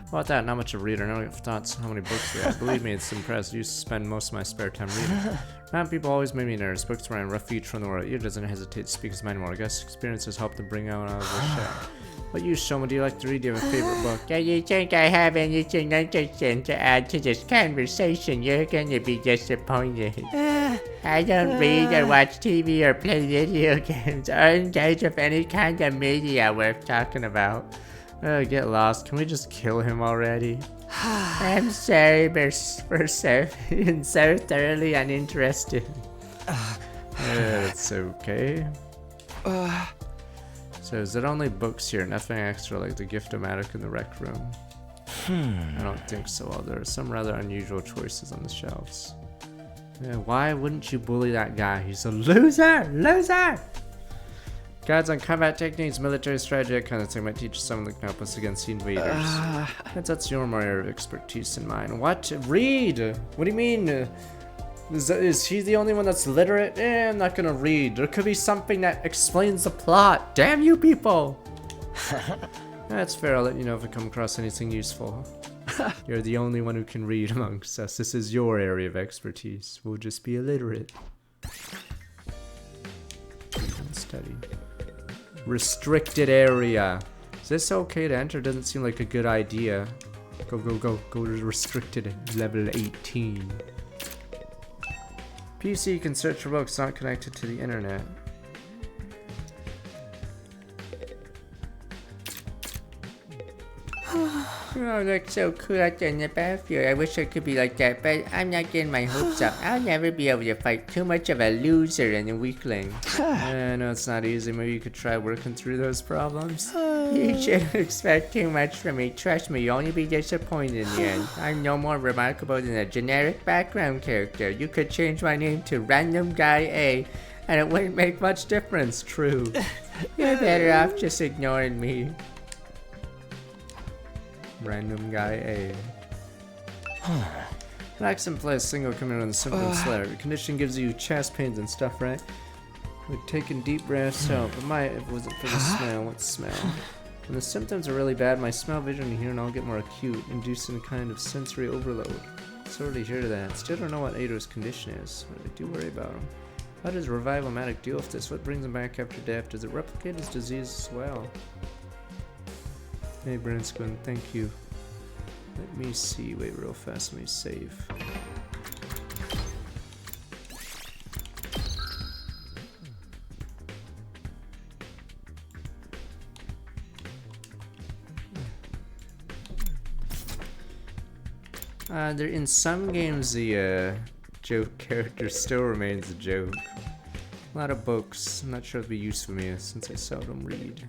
About that, not much of a reader. I don't have thoughts how many books we have. Believe me, it's impressive. I used to spend most of my spare time reading. Man, people always made me nervous. Books were a refuge from the world. Ear doesn't hesitate to speak his mind anymore. I guess experiences help to bring out of the shell. What you, Shoma, do you like to read? Do you have a favorite book? Do you think I have anything interesting to add to this conversation? You're gonna be disappointed. I don't read or watch TV or play video games or engage with any kind of media worth talking about. Get lost. Can we just kill him already? I'm sorry for being so thoroughly uninterested. It's okay. So is it only books here? Nothing extra like the Gift-O-Matic in the rec room? I don't think so. Well, there are some rather unusual choices on the shelves. Yeah, why wouldn't you bully that guy? He's a loser! Loser! Guides on combat techniques, military strategy, that kind of thing might teach you something that can help us against the invaders. That's your more area of expertise than mine. What? Read! What do you mean? Is he the only one that's literate? I'm not gonna read. There could be something that explains the plot. Damn you people! That's fair, I'll let you know if I come across anything useful. You're the only one who can read amongst us. This is your area of expertise. We'll just be illiterate. Study. Restricted area. Is this okay to enter? Doesn't seem like a good idea. Go, go, go. Go to restricted level 18. PC can search for books not connected to the internet. Oh, looks so cool out there in the battlefield. I wish I could be like that, but I'm not getting my hopes up. I'll never be able to fight too much of a loser and a weakling. No, it's not easy. Maybe you could try working through those problems. You shouldn't expect too much from me. Trust me, you'll only be disappointed in the end. I'm no more remarkable than a generic background character. You could change my name to Random Guy A, and it wouldn't make much difference, true. You're better off just ignoring me. Random guy A. Relax and play a single command on the symptom slayer. The condition gives you chest pains and stuff, right? We're taking deep breaths out, but if it wasn't for the smell, what smell? When the symptoms are really bad, my smell, vision, and hearing all get more acute, inducing a kind of sensory overload. Sorry to hear that. Still don't know what Eido's condition is, but I do worry about him. How does Revival-Matic deal with this? What brings him back after death? Does it replicate his disease as well? Hey, Brinsquin, thank you. Let me see. Wait real fast. Let me save. There in some games the joke character still remains a joke. A lot of books. I'm not sure it'll be useful for me since I seldom read.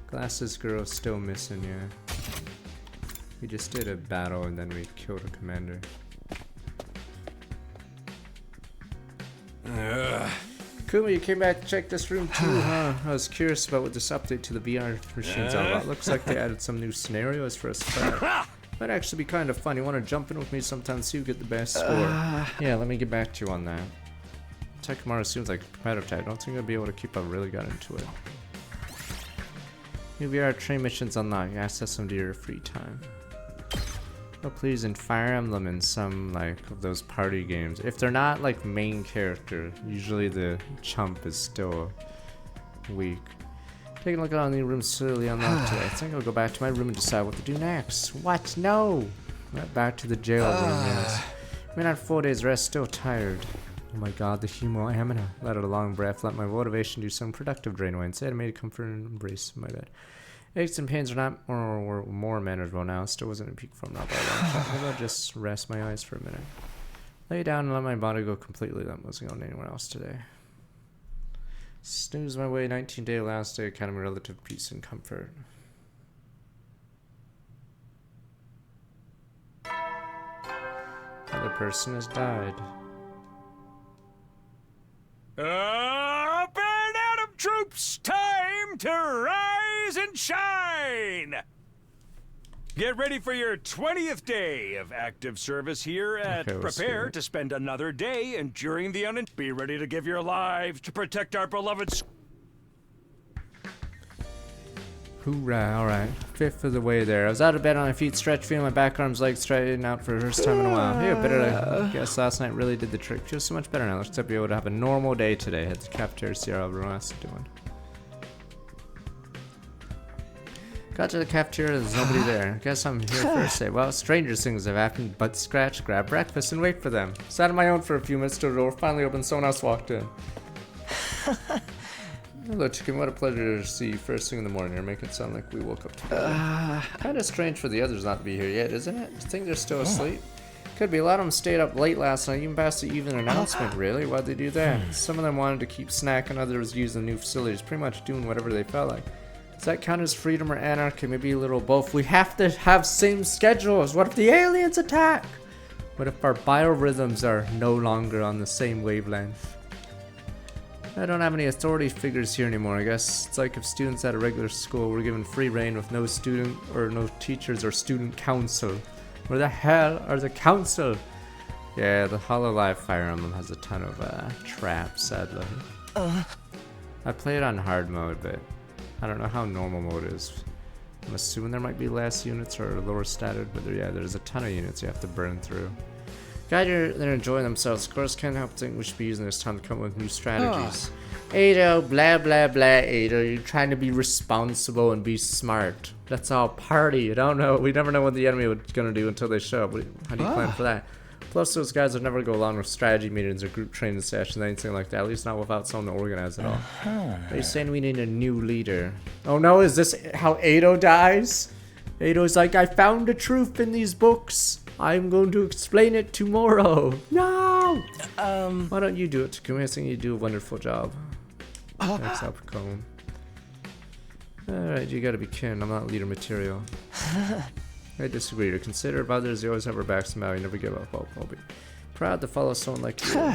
Glasses girl still missing, yeah. We just did a battle and then we killed a commander. Kuma, you came back to check this room too, huh? I was curious about what this update to the VR machine's all about. Looks like they added some new scenarios for us to try. Might actually be kind of fun. You want to jump in with me sometime, see who get the best score. Yeah, let me get back to you on that. Tekamaru seems like a competitive type. I don't think I'll be able to keep up. Really got into it. New VR train missions unlocked. Access them to your free time. Oh, please, in Fire Emblem and some like of those party games, if they're not like main character, usually the chump is still weak. Taking a look at all the new rooms slowly unlocked today. I think I'll go back to my room and decide what to do next. What? No! Right back to the jail room, yes. I've been on 4 days rest, still tired. Oh my god, the humo amina. Let out a long breath, let my motivation do some productive drain away. Instead, I made a comfort and embrace my bed. Aches and pains are not more manageable now. Still wasn't in peak form now by a long shot. Maybe I'll just rest my eyes for a minute. Lay down and let my body go completely. That wasn't going anywhere else today. Snooze my way, 19-day last day, kind of relative peace and comfort. Other person has died. Up and Adam troops, time to rise and shine! Get ready for your 20th day of active service here at Prepare to spend another day enduring the Be ready to give your lives to protect our beloved Hoorah, alright. Fifth of the way there. I was out of bed on my feet, stretched, feeling my back arms, legs straightened out for the first time in a while. Yeah, better I guess last night really did the trick. Feels so much better now. Looks like I'll be able to have a normal day today. Head to the cafeteria to see how everyone else is doing. Got to the cafeteria, there's nobody there. I guess I'm here first. Say, well, stranger things have happened, but scratch, grab breakfast, and wait for them. Sat on my own for a few minutes till the door finally opened, someone else walked in. Hello, Chicken. What a pleasure to see you first thing in the morning. You're making it sound like we woke up together. Kind of strange for the others not to be here yet, isn't it? You think they're still asleep? Could be. A lot of them stayed up late last night, even past the evening announcement, really. Why'd they do that? Some of them wanted to keep snacking, others using new facilities, pretty much doing whatever they felt like. Does that count as freedom or anarchy? Maybe a little both. We have to have same schedules. What if the aliens attack? What if our biorhythms are no longer on the same wavelength? I don't have any authority figures here anymore. I guess it's like if students at a regular school were given free reign with no student or no teachers or student council. Where the hell are the council? Yeah, the Hololive Fire Emblem has a ton of traps, sadly. I play it on hard mode, but I don't know how normal mode is. I'm assuming there might be less units or lower status, but there's a ton of units you have to burn through. Guys, they're enjoying themselves. Of course, can't help think we should be using this time to come up with new strategies. Eido, blah blah blah, Eido. You're trying to be responsible and be smart. Let's all party. You don't know. We never know what the enemy is gonna do until they show up. How do you plan for that? Plus, those guys would never go along with strategy meetings or group training sessions, anything like that. At least not without someone to organize it all. They're saying we need a new leader. Oh no, is this how Eido dies? Eido's like, I found the truth in these books. I'm going to explain it tomorrow. No! Why don't you do it, Takumi? I think you do a wonderful job. Thanks, Alpacone. Alright, you gotta be kidding. I'm not leader material. I disagree. You're considerate of others. You always have our backs and you never give up hope. I'll be proud to follow someone like you.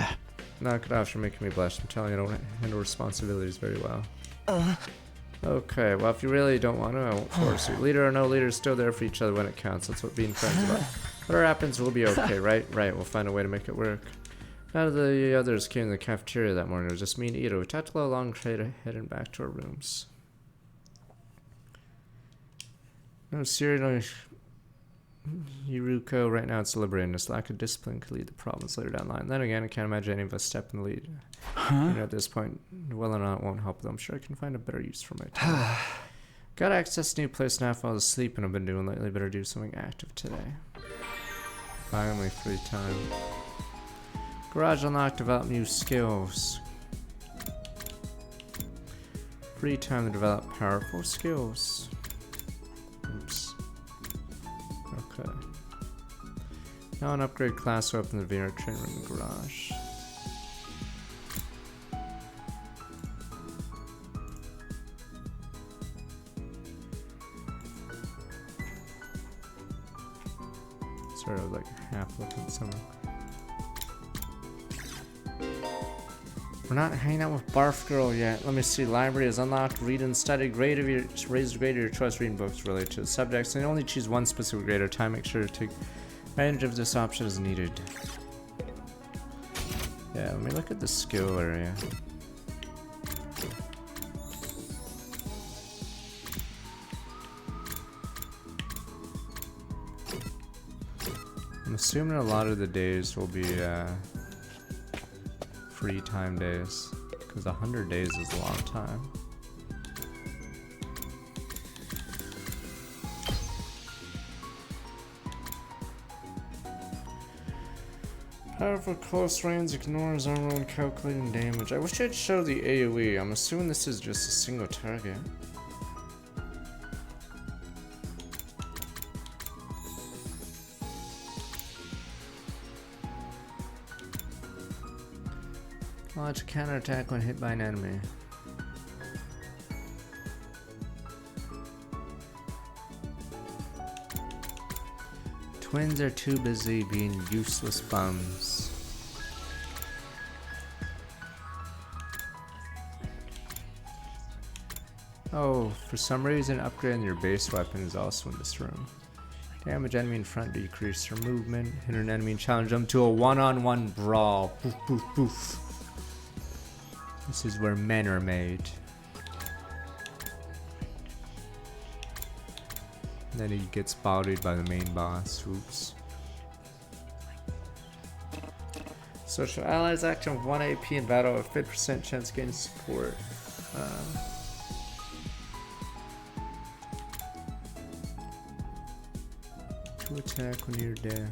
knock it off. You're making me blush. I'm telling you, I don't handle responsibilities very well. Okay, well, if you really don't want to, I won't force you. Leader or no leader, still there for each other when it counts. That's what being friends is about. Whatever happens, we'll be okay, right? Right, we'll find a way to make it work. None of the others came to the cafeteria that morning. It was just me and Ito. We talked a little long, heading back to our rooms. No, seriously, Yuruko, right now it's deliberating. This lack of discipline could lead to problems later down the line. Then again, I can't imagine any of us step in the lead. You know, at this point, well or not, it won't help, though. I'm sure I can find a better use for my time. Got access to a new place now. Fall asleep and I've been doing lately. Better do something active today. Finally, free time. Garage unlocked. Develop new skills. Free time to develop powerful skills. Oops. Okay. Now an upgrade class weapon in the VR training room in the garage. Sort of like half looking somewhere. We're not hanging out with Barf Girl yet. Let me see. Library is unlocked. Read and study. Grade of your raised grade of your choice. Reading books related to the subjects. And only choose one specific grade at a time. Make sure to take advantage of this option as needed. Yeah, let me look at the skill area. I'm assuming a lot of the days will be free time days, because 100 days is a long time. Powerful close range ignores armor when calculating damage. I wish I'd show the AoE. I'm assuming this is just a single target. Launch a counterattack when hit by an enemy. Twins are too busy being useless bums. Oh, for some reason upgrading your base weapon is also in this room. Damage enemy in front, decrease their movement. Hit an enemy and challenge them to a one-on-one brawl. Poof, poof, poof. This is where men are made. Then he gets bodied by the main boss. Oops. Social allies action with 1 AP in battle with 50% chance of getting support. To attack when you're deaf.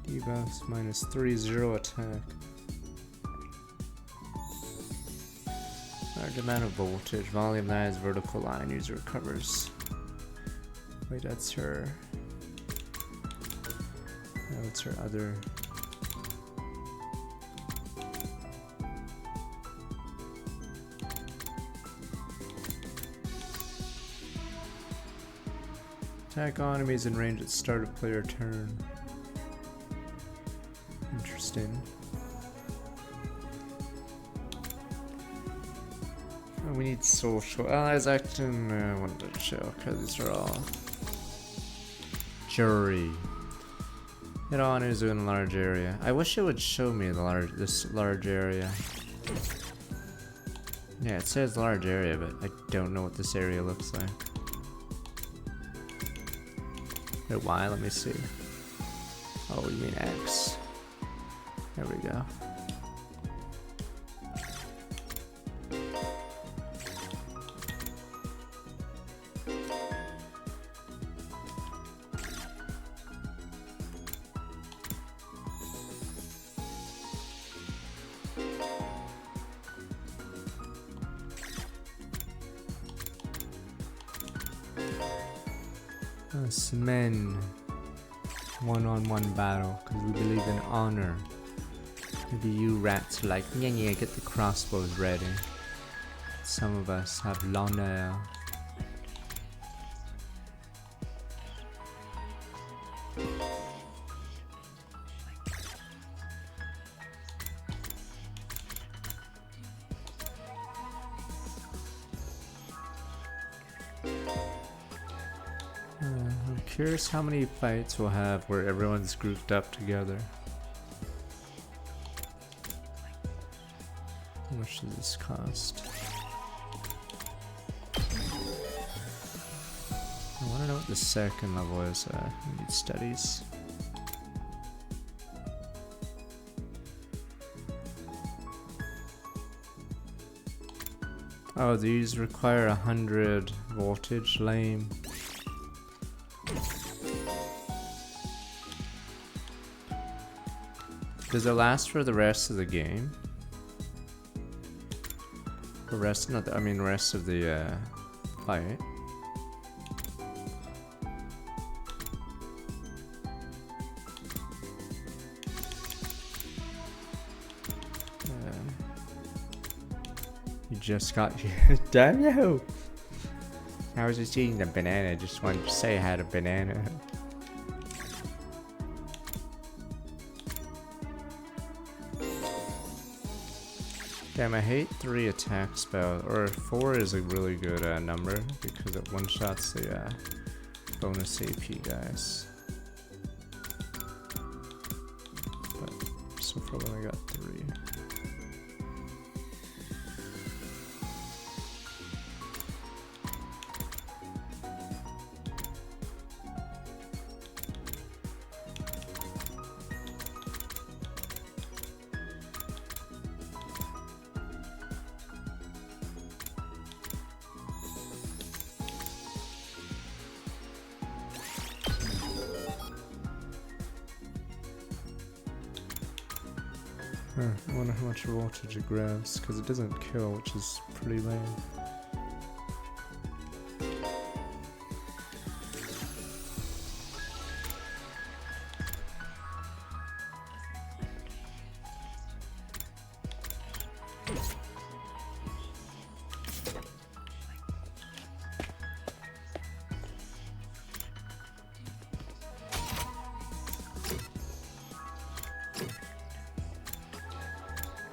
Debuffs -3, attack. Large amount of voltage. Volume that is vertical line. User recovers. Wait, that's her. No, it's her other. Attack all enemies in range at start of player turn. Interesting. Oh, we need social allies action. I wanted to show because these are all jury. Hit all enemies in a large area. I wish it would show me the this large area. Yeah, it says large area, but I don't know what this area looks like. Wait, why? Let me see. Oh, you mean X? There we go. Us men. One-on-one battle, because we believe in honor. Maybe you rats are like, yeah, get the crossbows ready. Some of us have l'honneur. curious how many fights we'll have where everyone's grouped up together. How much does this cost? I want to know what the second level is. We need studies. Oh, these require 100 voltage. Lame. Does it last for the rest of the game? The rest, not the, I mean, rest of the fight. You just got here. Damn you! I was just eating a banana. Just wanted to say I had a banana. Damn, I hate 3 attack spell, or 4 is a really good number because it one-shots the bonus AP guys. But so far we only got 3. I wonder how much voltage it grabs, because it doesn't kill, which is pretty lame.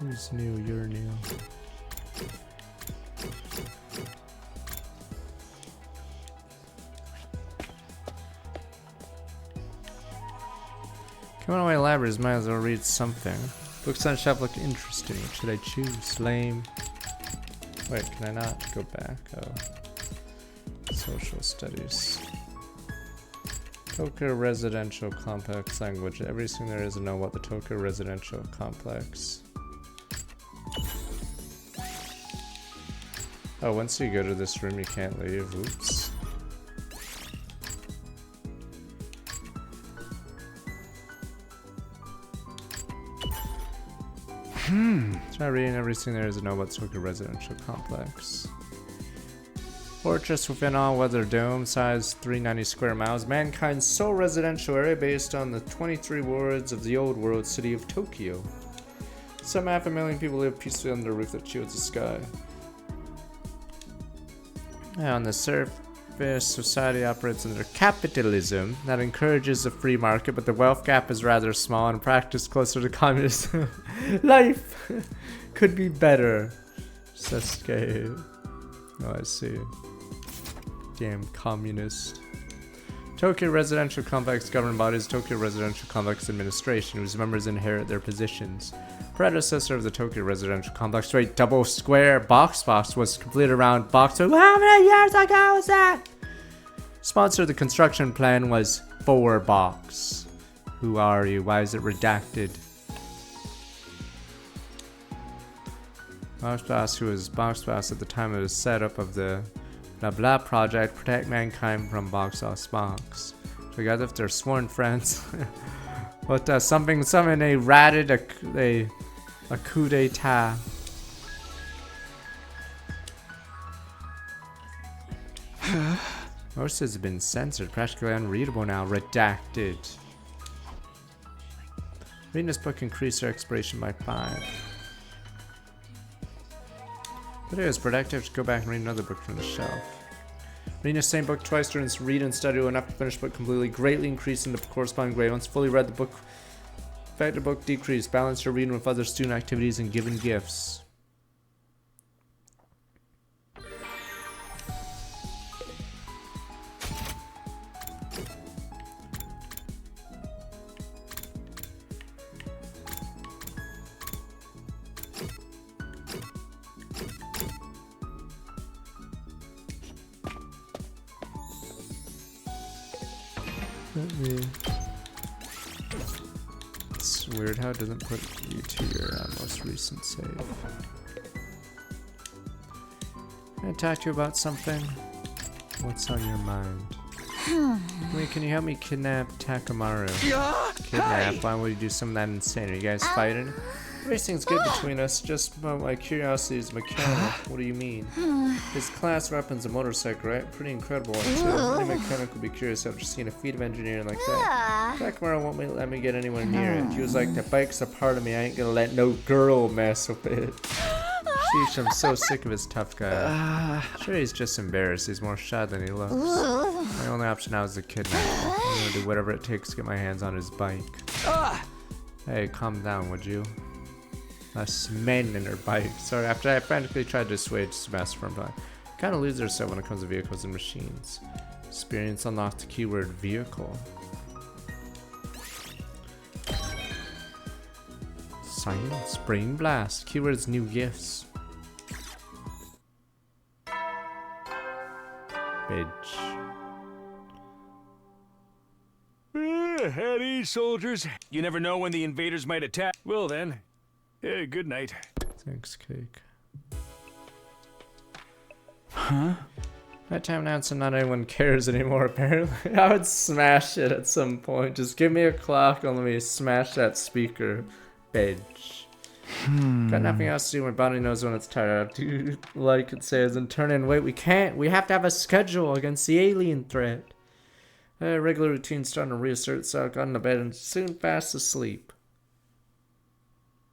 Who's new? You're new. Come on away, libraries. Might as well read something. Books on shelf look interesting. What should I choose? Lame. Wait, can I not go back? Oh. Social studies. Toka Residential Complex Language. Everything there is to know about the Toka Residential Complex. Oh, once you go to this room, you can't leave. Oops. Try reading everything there is to know about Toka Residential Complex. Fortress within all-weather dome, size 390 square miles. Mankind's sole residential area based on the 23 wards of the old world city of Tokyo. Some 500,000 people live peacefully under a roof that shields the sky. On the surface, society operates under capitalism that encourages the free market, but the wealth gap is rather small and practice closer to communism. Life could be better. Sasuke. Oh, I see. Damn communist. Tokyo Residential Complex governing bodies Tokyo Residential Complex Administration, whose members inherit their positions. Predecessor of the Tokyo Residential Complex. Wait, double square box was completed around box. How many years ago was that? Sponsor of the construction plan was 4 box. Who are you? Why is it redacted? Box, who was Box at the time of the setup of the blah blah project, protect mankind from box. Together with their sworn friends. But something they ratted a coup d'etat. Most has been censored, practically unreadable now. Redacted. Reading this book increased their expiration by 5. But it is productive to go back and read another book from the shelf. Reading the same book twice during read and study will enough to finish the book completely, greatly increasing the corresponding grade. Once fully read the book, effect the book decrease. Balance your reading with other student activities and given gifts. Weird how it doesn't put you to your most recent save. Can I talk to you about something? What's on your mind? Wait, can you help me kidnap Takamaru? Kidnap? Why would you do some of that insane? Are you guys fighting? Everything's good between us, just my curiosity is mechanical. What do you mean? His class weapon's a motorcycle, right? Pretty incredible one too. Any mechanic would be curious after seeing a feat of engineering like that. Takamaru won't let me get anywhere near it. He was like, the bike's a part of me, I ain't gonna let no girl mess with it. Sheesh, I'm so sick of his tough guy. Sure, he's just embarrassed. He's more shy than he looks. My only option now is to kidnap him. I'm gonna do whatever it takes to get my hands on his bike. Hey, calm down, would you? Us men in her bike. Sorry, after I frantically tried to dissuade Sebastian from flying. Kinda lose herself when it comes to vehicles and machines. Experience unlocked keyword vehicle. Science, brain blast. Keywords new gifts. Bitch. At ease, soldiers. You never know when the invaders might attack. Well then, good night. Thanks, cake. Huh? That time now, so not anyone cares anymore, apparently. I would smash it at some point. Just give me a clock and let me smash that speaker. Bitch. Got nothing else to do. My body knows when it's tired. Dude, like it says, and turn in. Wait, we can't. We have to have a schedule against the alien threat. Regular routine starting to reassert itself. Got into bed and soon fast asleep.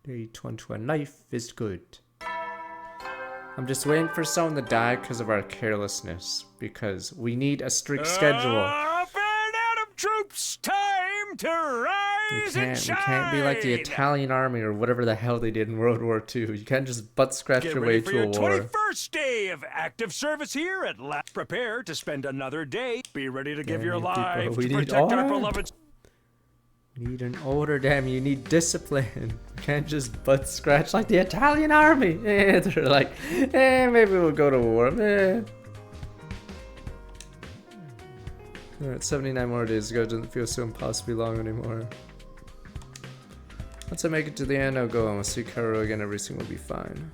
Day 22. A knife is good. I'm just waiting for someone to die because of our carelessness. Because we need a strict schedule. Up and Adam troops, time to rise and shine. We can't be like the Italian army or whatever the hell they did in World War II. You can't just butt scratch your way to a war. 21st day of active service here at last. Prepare to spend another day. Be ready to give your life to protect our beloved. Need an order, damn you. Need discipline. You can't just butt scratch like the Italian army. They're like, maybe we'll go to war. Alright, 79 more days ago. Doesn't feel so impossibly long anymore. Once I make it to the end, I'll go and we'll see Kaoru again. Everything will be fine.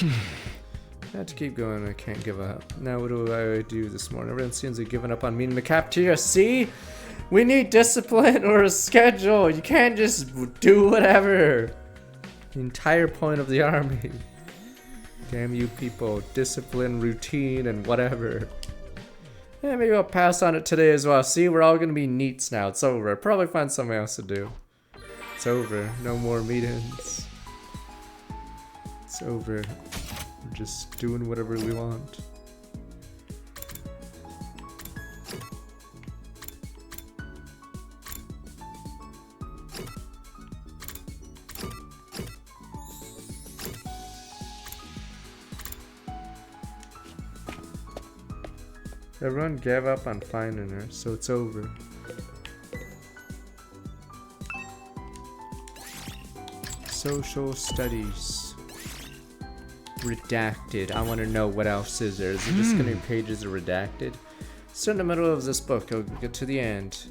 I have to keep going. I can't give up. Now what do I do this morning? Everyone seems to have given up on me in the cafeteria. See? We need discipline or a schedule. You can't just do whatever. The entire point of the army. Damn you people. Discipline, routine, and whatever. Yeah, maybe I'll pass on it today as well. See, we're all gonna be neats now. It's over. I'll probably find something else to do. It's over. No more meetings. It's over. We're just doing whatever we want. Everyone gave up on finding her, so it's over. Social studies. Redacted. I want to know what else is there. Is it just gonna be pages of redacted? Still in the middle of this book. I'll get to the end.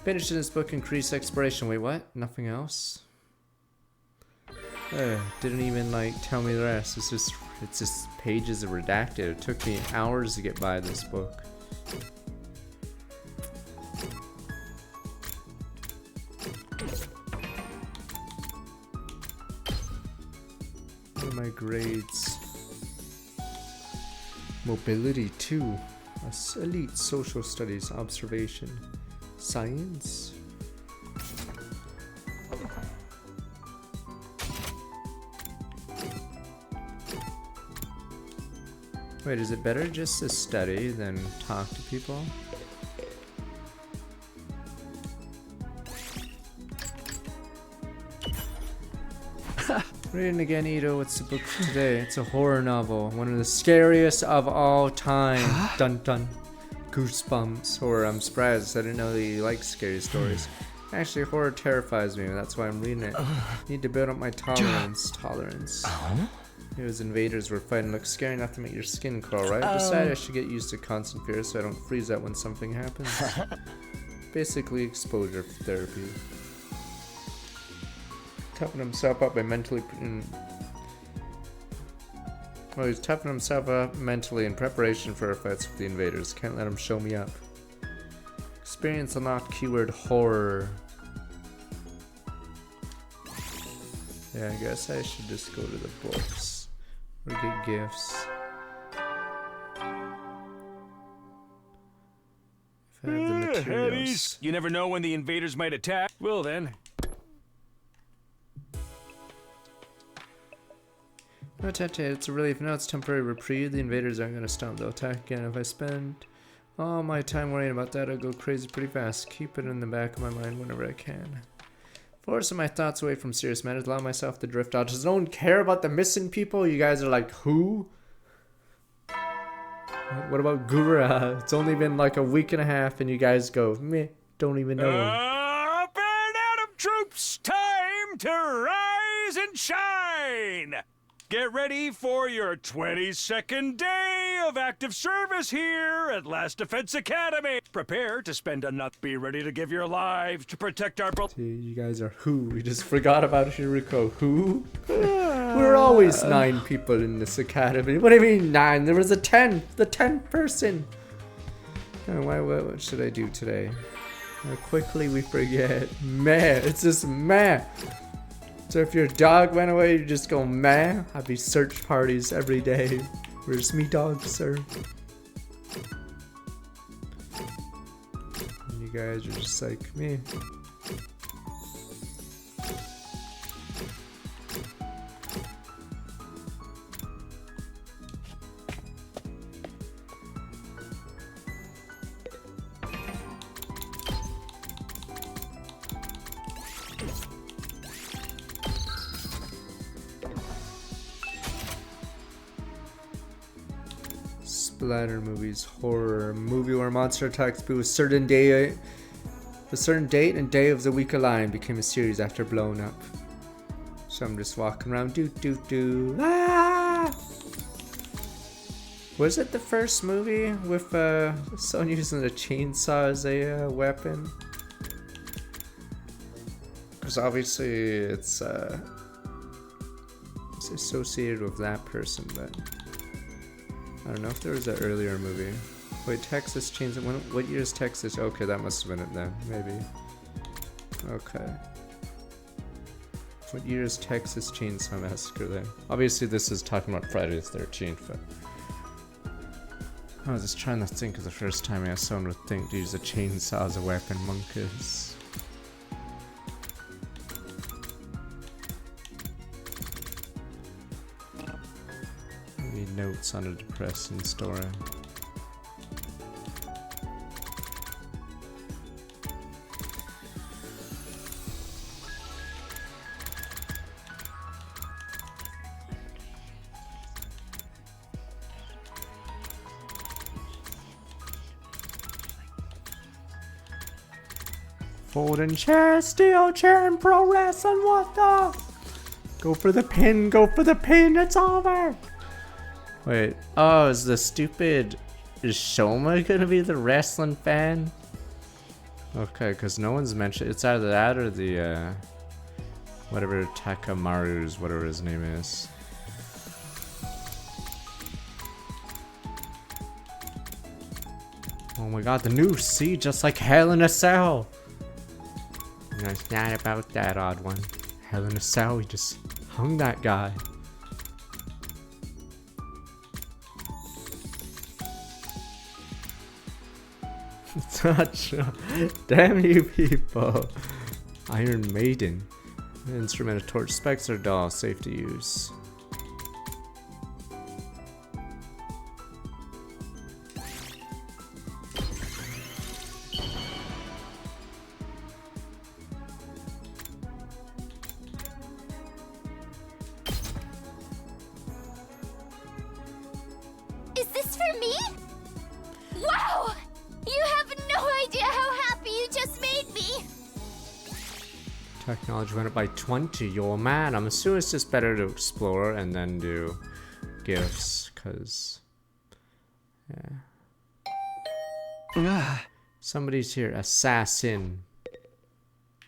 Finishing this book, increase exploration. Wait, what? Nothing else? Didn't even like tell me the rest. It's just pages of redacted. It took me hours to get by this book. What are my grades? Mobility 2. Elite social studies observation. Science. Wait, is it better just to study than talk to people? Reading again, Ito. What's the book for today? It's a horror novel. One of the scariest of all time. Dun dun. Goosebumps. Horror. I'm surprised. I didn't know that you like scary stories. Actually, horror terrifies me. That's why I'm reading it. Need to build up my tolerance. Those invaders were fighting. Looks scary enough to make your skin crawl, right? I decided I should get used to constant fear so I don't freeze out when something happens. Basically, exposure therapy. toughen himself up by mentally. Well, he's toughened himself up mentally in preparation for our fights with the invaders. Can't let him show me up. Experience unlocked. Keyword horror. Yeah, I guess I should just go to the books or get gifts. If I have the materials. You never know when the invaders might attack. Well then. No, Tete, it's a relief. No, it's temporary reprieve. The invaders aren't going to stop. They'll attack again. If I spend all my time worrying about that, I'll go crazy pretty fast. Keep it in the back of my mind whenever I can. Forcing my thoughts away from serious matters. Allow myself to drift out. Does no one care about the missing people? You guys are like, who? What about Gura? It's only been like a week and a half and you guys go, meh, don't even know him. Up and out of troops! Time to rise and shine! Get ready for your 22nd day of active service here at Last Defense Academy. Prepare to spend a nut. Be ready to give your lives to protect our... You guys are who? We just forgot about Hiruko. Who? We're always 9 people in this academy. What do you mean 9? There was a 10th. The 10th person. Oh, what should I do today? How quickly we forget. Meh. It's just meh. So if your dog went away, you just go meh. I'd be search parties every day. Where's me dog, sir? And you guys are just like me. Splatter movies, horror, movie where monster attacks people a certain date and day of the week aligned became a series after blown up. So I'm just walking around, do. Ah! Was it the first movie with someone using a chainsaw as a weapon? Because obviously it's associated with that person, but I don't know if there was an earlier movie. Wait, Texas Chainsaw. What year is Texas? Okay, that must have been it then. Maybe. Okay. What year is Texas Chainsaw Massacre then? Obviously, this is talking about Friday the 13th, but I was just trying to think of the first time I someone would think to use a chainsaw as a weapon. Monkeys. Notes on a depressing story. Folding chair, steel chair, and pro wrestling. What the? Go for the pin. Go for the pin. It's over. Wait, oh, is Shoma gonna be the wrestling fan? Okay, because no one's mentioned. It's either that or the, whatever Takamaru's, whatever his name is. Oh my god, the noose, see, just like Hell in a Cell. No, it's not about that, odd one. Hell in a Cell, he just hung that guy. Damn you people. Iron Maiden. Instrument of torch. Specs or doll. Safe to use. Is this for me? Wow! You have no idea how happy you just made me! Technology went up by 20. Yo, man, I'm assuming it's just better to explore and then do gifts, because... Yeah. Somebody's here. Assassin.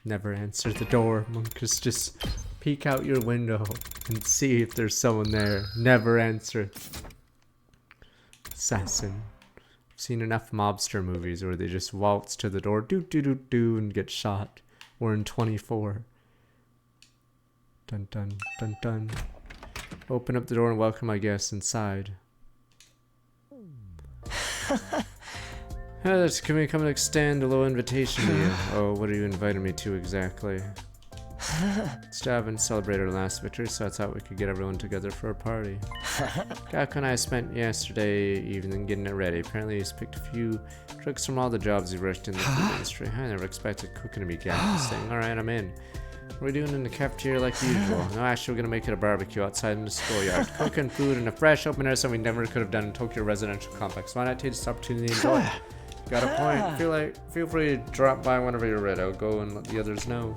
Never answer the door. Monkus just peek out your window and see if there's someone there. Never answer. Assassin. I've seen enough mobster movies where they just waltz to the door, do, and get shot. We're in 24. Dun dun dun dun. Open up the door and welcome my guests inside. Can we come and extend a little invitation to you? Oh, what are you inviting me to exactly? Stav and celebrate our last victory, so I thought we could get everyone together for a party. Gakko and I spent yesterday evening getting it ready. Apparently he's picked a few tricks from all the jobs he worked in the food industry. I never expected cooking to be Gakko's thing. Alright, I'm in. What are we doing in the cafeteria like usual? No, actually we're gonna make it a barbecue outside in the schoolyard. Cooking food in a fresh open air, something we never could have done in Tokyo Residential Complex. Why not take this opportunity to enjoy it? Got a point. Feel free to drop by whenever you're ready. I'll go and let the others know.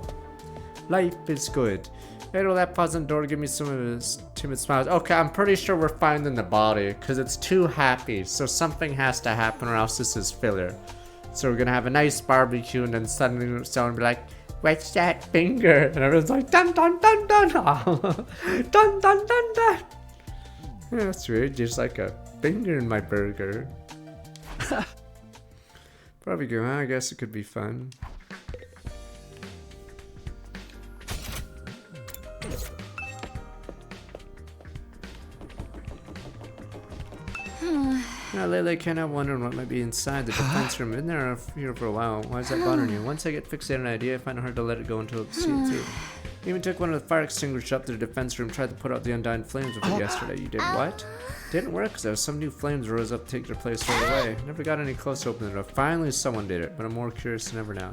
Life is good. Hey, will that pleasant door give me some of his timid smiles? Okay, I'm pretty sure we're finding the body because it's too happy. So something has to happen or else this is filler. So we're gonna have a nice barbecue and then suddenly someone will be like, what's that finger? And everyone's like, dun dun dun dun. Dun dun dun dun. Yeah, that's weird. There's like a finger in my burger. Probably good, huh? I guess it could be fun. Now, lately, I can't help wondering what might be inside the defense room. Been there here for a while. Why is that bothering you? Once I get fixated on an idea, I find it hard to let it go until it's seen through. Even took one of the fire extinguishers up to the defense room, tried to put out the undying flames with it yesterday. You did what? Didn't work because there was some new flames rose up to take their place right away. Never got any close to opening the door. Finally, someone did it, but I'm more curious than ever now.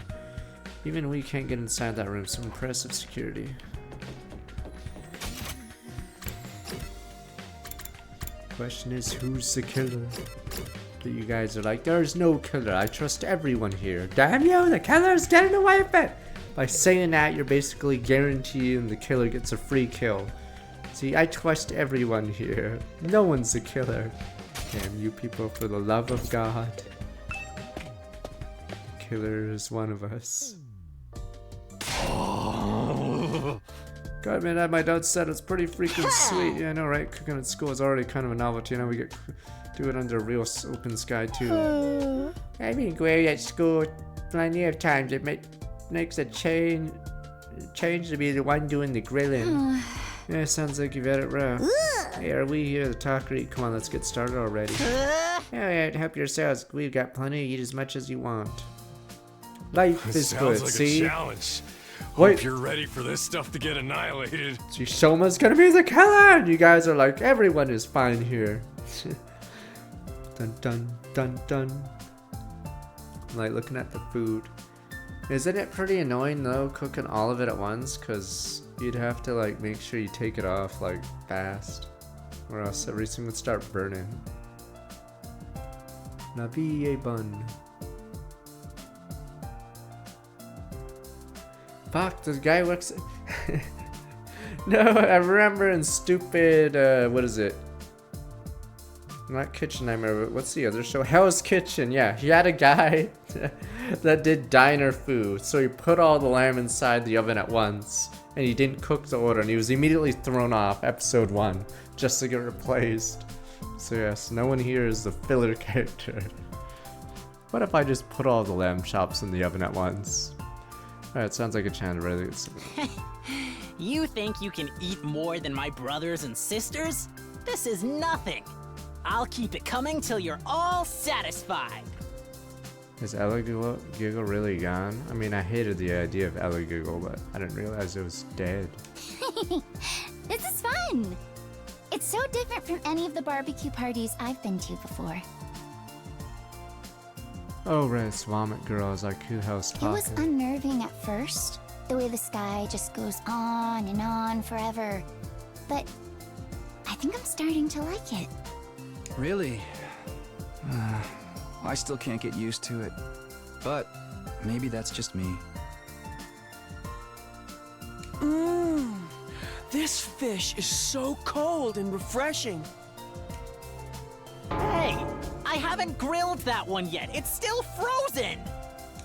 Even we can't get inside that room. Some impressive security. Question is, who's the killer? That you guys are like, there's no killer. I trust everyone here. Damn you, the killer's getting away with it. By saying that, you're basically guaranteeing the killer gets a free kill. See, I trust everyone here. No one's a killer. Damn you people, for the love of God. Killer is one of us. God, man, my dad said it's pretty freaking sweet. Yeah, I know, right? Cooking at school is already kind of a novelty. You know, we do it under real open sky, too. I mean, going at school plenty of times. It makes a change to be the one doing the grilling. Yeah, sounds like you've had it rough. Hey, are we here to talk or eat? Come on, let's get started already. Alright, help yourselves. We've got plenty. Eat as much as you want. Life is good, like see? A challenge. Wait. Hope you're ready for this stuff to get annihilated. See, Shoma's gonna be the killer! And you guys are like, everyone is fine here. Dun dun dun dun. Like, looking at the food. Isn't it pretty annoying, though, cooking all of it at once? Because you'd have to, like, make sure you take it off, like, fast. Or else everything would start burning. Nabi a bun. Fuck, this guy works. No, I remember in stupid, what is it? Not Kitchen Nightmare, but what's the other show? Hell's Kitchen, yeah. He had a guy that did diner food. So he put all the lamb inside the oven at once. And he didn't cook the order. And he was immediately thrown off episode 1 just to get replaced. So yes, no one here is the filler character. What if I just put all the lamb chops in the oven at once? Alright, sounds like a chance to really get some. You think you can eat more than my brothers and sisters? This is nothing. I'll keep it coming till you're all satisfied. Is Ella Giggle really gone? I mean, I hated the idea of Ella Giggle, but I didn't realize it was dead. This is fun. It's so different from any of the barbecue parties I've been to before. Oh, right, it's Vomit Girls, our cool house talking. It was unnerving at first, the way the sky just goes on and on forever. But I think I'm starting to like it. Really? I still can't get used to it. But maybe that's just me. This fish is so cold and refreshing. Hey, I haven't grilled that one yet. It's still frozen.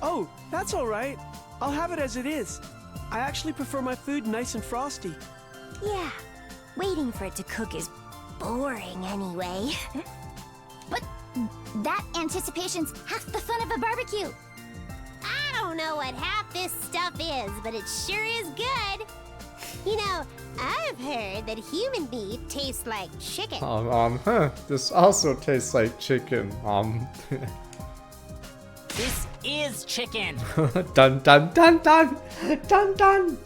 Oh, that's all right. I'll have it as it is. I actually prefer my food nice and frosty. Yeah, waiting for it to cook is boring anyway. But that anticipation's half the fun of a barbecue. I don't know what half this stuff is, but it sure is good. You know, I've heard that human meat tastes like chicken. This also tastes like chicken. This is chicken. Dun dun dun dun dun dun.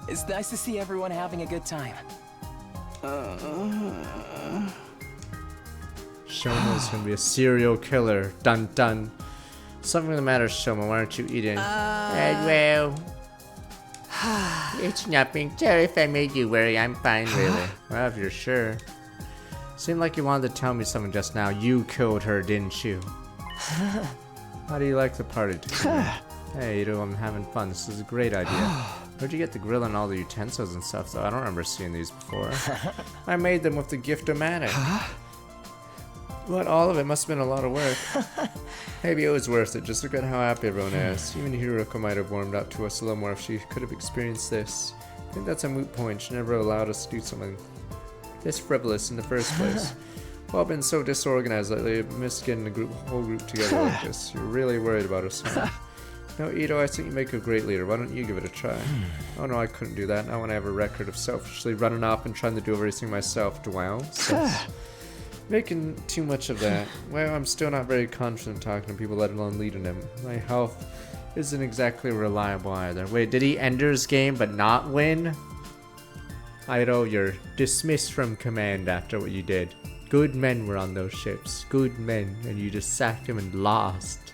It's nice to see everyone having a good time. Shoma's gonna be a serial killer. Dun dun. Something the matter, Shoma. Why aren't you eating? Well, it's nothing. Sorry if I made you worry. I'm fine, really. Well, if you're sure. Seemed like you wanted to tell me something just now. You killed her, didn't you? How do you like the party tonight? Hey, Ito, I'm having fun. This is a great idea. Where'd you get the grill and all the utensils and stuff, though? I don't remember seeing these before. I made them with the Gift-O-Matic. What? All of it must have been a lot of work. Maybe it was worth it. Just look at how happy everyone is. Even Hiruko might have warmed up to us a little more if she could have experienced this. I think that's a moot point. She never allowed us to do something this frivolous in the first place. Well, I've been so disorganized lately. I missed getting the whole group together like this. You're really worried about us, huh? No, Ito, I think you make a great leader. Why don't you give it a try? Oh no, I couldn't do that. Not when I have a record of selfishly running off and trying to do everything myself. Wow. Making too much of that. Well, I'm still not very confident talking to people, let alone leading them. My health isn't exactly reliable either. Wait, did he Ender's Game but not win? Ito, you're dismissed from command after what you did. Good men were on those ships. Good men. And you just sacked them and lost.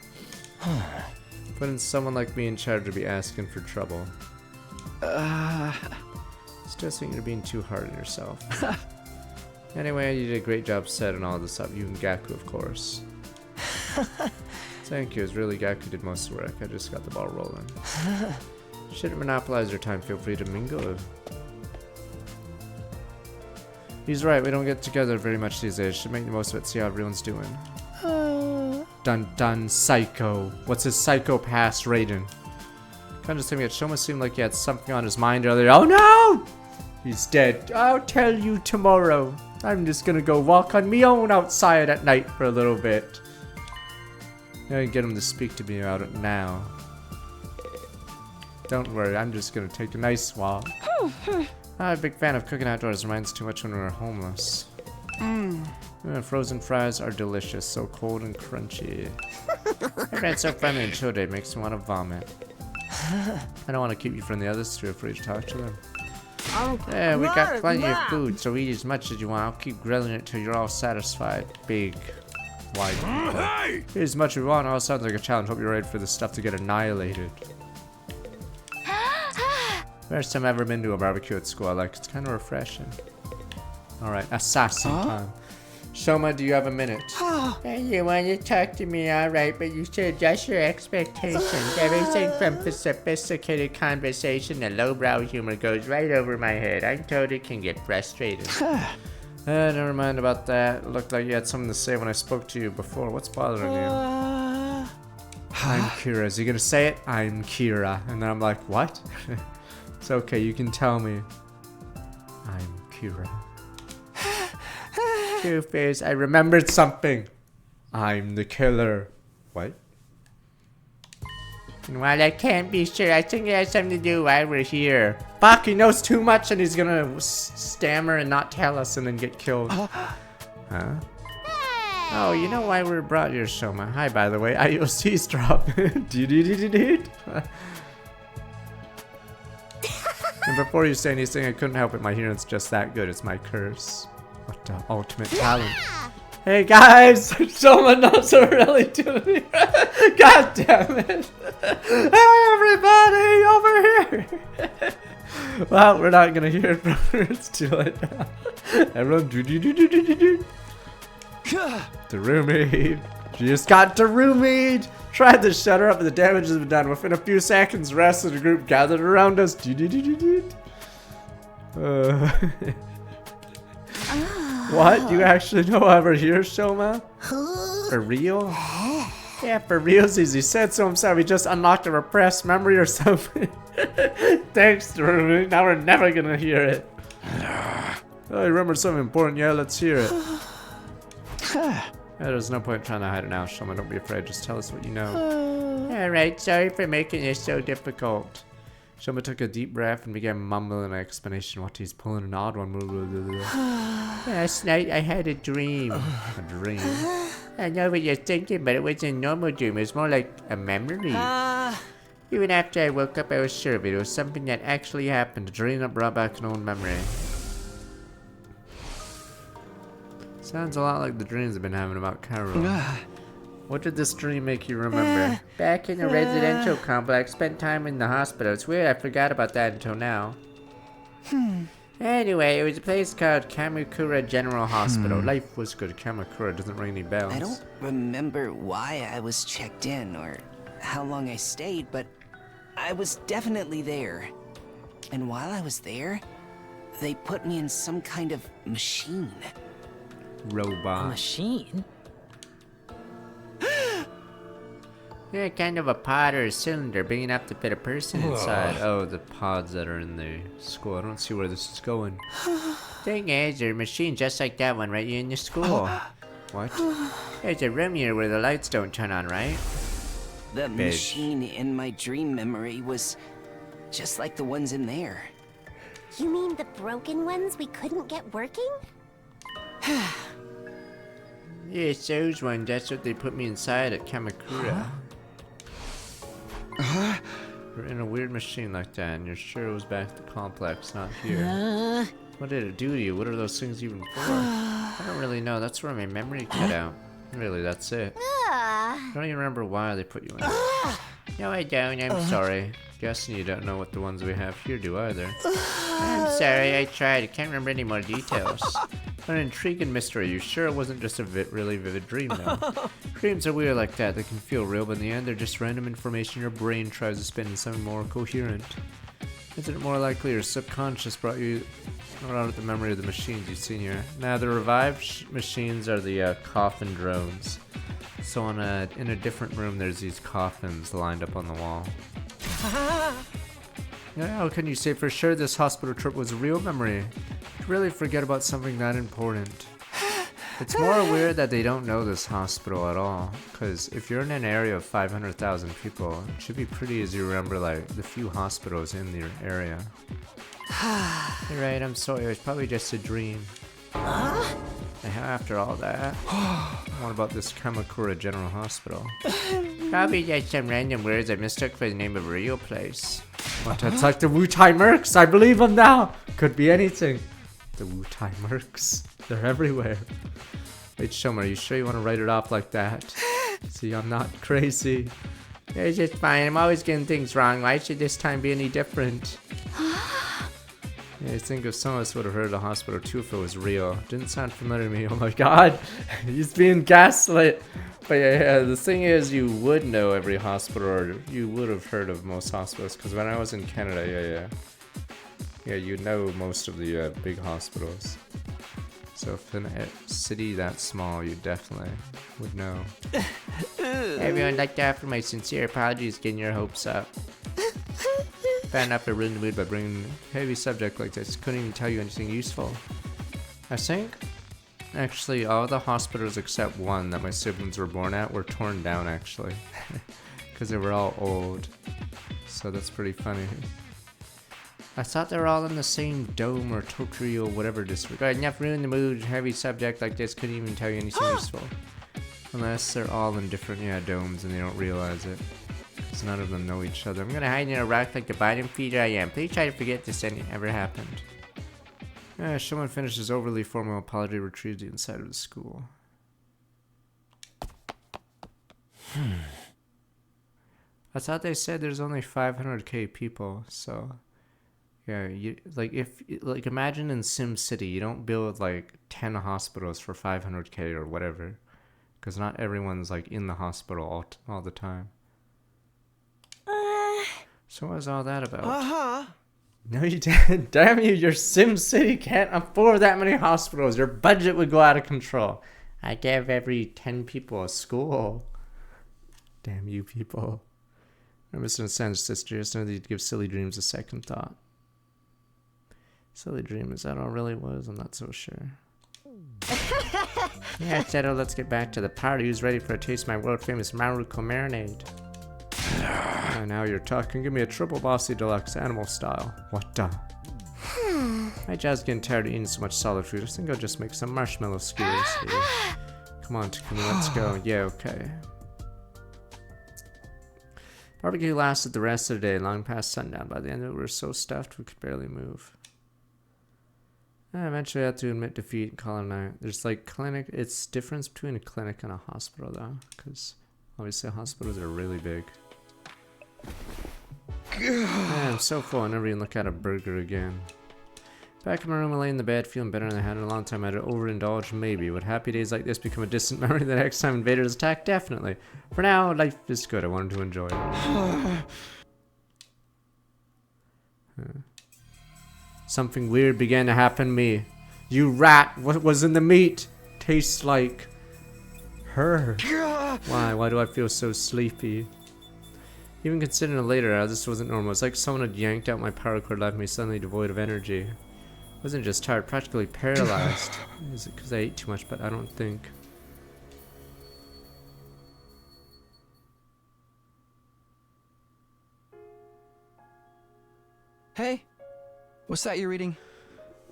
Putting someone like me in charge would be asking for trouble. Still think you're being too hard on yourself. Anyway, you did a great job setting all this up. You and Gaku, of course. Thank you. It was really Gaku did most of the work. I just got the ball rolling. Shouldn't monopolize your time. Feel free to mingle. He's right. We don't get together very much these days. Should make the most of it. See how everyone's doing. Dun dun. Psycho. What's his psycho past, Raiden? Kind of saying that Shoma seemed like he had something on his mind earlier. Oh no! He's dead. I'll tell you tomorrow. I'm just gonna go walk on me own outside at night for a little bit. I can get him to speak to me about it now. Don't worry, I'm just gonna take a nice walk. I'm a big fan of cooking outdoors. Reminds too much when we were homeless. Frozen fries are delicious, so cold and crunchy. I've had so friendly and chill day, makes me want to vomit. I don't want to keep you from the others. Feel free to talk to them. Yeah, we got plenty of food, so eat as much as you want. I'll keep grilling it till you're all satisfied. Big, wide. Eat as much as you want. All sounds like a challenge. Hope you're ready for this stuff to get annihilated. First time I've ever been to a barbecue at school. It's kind of refreshing. All right, assassin time. Shoma, do you have a minute? You want to talk to me, alright, but you should adjust your expectations. Everything from the sophisticated conversation to lowbrow humor goes right over my head. I'm told it can get frustrating. Never mind about that. It looked like you had something to say when I spoke to you before. What's bothering you? I'm Kira. Is he gonna say it? I'm Kira. And then I'm like, what? It's okay, you can tell me. I'm Kira. Two-Face, I remembered something. I'm the killer. What? Well, I can't be sure. I think it has something to do while we're here. Fuck, he knows too much and he's gonna stammer and not tell us and then get killed. Huh? Oh, you know why we're brought here, Shoma. Hi, by the way. IOC's drop. And before you say anything, I couldn't help it. My hearing's just that good. It's my curse. What the ultimate talent. Hey guys! Shoma knows so really to me. God damn it! Hey everybody! Over here! Well, we're not gonna hear it from her. It's too late now. Everyone Darumi. She just got Darumi. Tried to shut her up, but the damage has been done. Within a few seconds, the rest of the group gathered around us. What? You actually know over here, Shoma? For real? Yeah, for realsies, he said so himself. He just unlocked a repressed memory or something. Thanks, Drew. Now we're never gonna hear it. Oh, you remember something important? Yeah, let's hear it. Yeah, there's no point trying to hide it now, Shoma. Don't be afraid. Just tell us what you know. Alright, sorry for making this so difficult. Shoma took a deep breath and began mumbling an explanation. What he's pulling an odd one. Last night I had a dream. A dream? I know what you're thinking, but it wasn't a normal dream. It was more like a memory. Even after I woke up, I was sure of it. It was something that actually happened. A dream that brought back an old memory. Sounds a lot like the dreams I've been having about Carol. What did this dream make you remember? Back in the residential complex, spent time in the hospital. It's weird, I forgot about that until now. Anyway, it was a place called Kamakura General Hospital. Life was good. Kamakura doesn't ring any bells. I don't remember why I was checked in or how long I stayed, but I was definitely there. And while I was there, they put me in some kind of machine. Robot. A machine? Yeah, kind of a pod or a cylinder big enough to fit a person inside. Oh, the pods that are in the school. I don't see where this is going. Thing is, there's a machine just like that one right here in the school. What? There's a room here where the lights don't turn on, right? The machine in my dream memory was just like the ones in there. You mean the broken ones we couldn't get working? Yes, those ones. That's what they put me inside at Kamakura. You're in a weird machine like that, and you're sure it was back at the complex, not here. What did it do to you? What are those things even for? I don't really know. That's where my memory cut out. Really, that's it. I don't even remember why they put you in. No, I don't. I'm Sorry. Guessing you don't know what the ones we have here do either. I'm sorry. I tried. I can't remember any more details. An intriguing mystery. You sure it wasn't just a really vivid dream, though? Dreams are weird like that. They can feel real, but in the end, they're just random information your brain tries to spin in something more coherent. Isn't it more likely your subconscious brought out the memory of the machines you've seen here? Now, the revived machines are the coffin drones. So in a different room, there's these coffins lined up on the wall. Yeah, how can you say for sure this hospital trip was a real memory? To really forget about something that important. It's more weird that they don't know this hospital at all. Because if you're in an area of 500,000 people, it should be pretty easy to remember like the few hospitals in your area. You're right, I'm sorry, it was probably just a dream. After all that, what about this Kamakura General Hospital? Probably just some random words I mistook for the name of a real place. What, it's like the Wu-Tai Mercs? I believe them now! Could be anything. The Wu-Tai Mercs. They're everywhere. Wait, Shoma, are you sure you want to write it off like that? See, I'm not crazy. It's just fine. I'm always getting things wrong. Why should this time be any different? Yeah, I think if some of us would have heard of the hospital too if it was real. Didn't sound familiar to me. Oh my god, he's being gaslit. But yeah, the thing is, you would know every hospital, or you would have heard of most hospitals. Because when I was in Canada, yeah, you know most of the big hospitals. So if in a city that small, you definitely would know. Everyone, I'd like to offer my sincere apologies getting your hopes up. Bad enough to ruin the mood by bringing a heavy subject like this. Couldn't even tell you anything useful. I think, actually, all the hospitals except one that my siblings were born at were torn down, actually. Because they were all old. So that's pretty funny. I thought they were all in the same dome or Tokyo, whatever district. Enough ruin the mood. Heavy subject like this couldn't even tell you anything useful. Unless they're all in different, domes and they don't realize it. Because none of them know each other. I'm gonna hide in a rock like the bottom feeder I am. Please try to forget this ever happened. Someone finishes overly formal apology, retrieves the inside of the school. I thought they said there's only 500k people, so yeah, imagine in Sim City, you don't build like 10 hospitals for 500k or whatever, because not everyone's like in the hospital all the time. So what was all that about? No, you didn't. Damn you, your Sim City can't afford that many hospitals. Your budget would go out of control. I gave every 10 people a school. Damn you people. I misunderstand sister. Just know that you'd give silly dreams a second thought. Silly dream, is that all it really was? I'm not so sure. Yeah, Shadow, let's get back to the party. Who's ready for a taste of my world famous Maruko marinade? Oh, now you're talking. Give me a triple bossy deluxe animal style. What the? My jaw's getting tired of eating so much solid food. I think I'll just make some marshmallow skewers here. Come on, Takumi, let's go. Yeah, okay. Barbecue lasted the rest of the day, long past sundown. By the end of it, we were so stuffed we could barely move. Eventually I had to admit defeat and call it a night. There's like clinic, it's difference between a clinic and a hospital though, because obviously hospitals are really big. Man, I'm so full I never even look at a burger again. Back in my room, I lay in the bed, feeling better than I had in a long time. I had to overindulge, maybe. Would happy days like this become a distant memory the next time invaders attack? Definitely. For now, life is good. I wanted to enjoy it. Something weird began to happen to me. You rat! What was in the meat? Tastes like her. Why? Why do I feel so sleepy? Even considering it later, this wasn't normal. It's like someone had yanked out my power cord, left me suddenly devoid of energy. I wasn't just tired, practically paralyzed. Is it because I ate too much? But I don't think. Hey, what's that you're reading?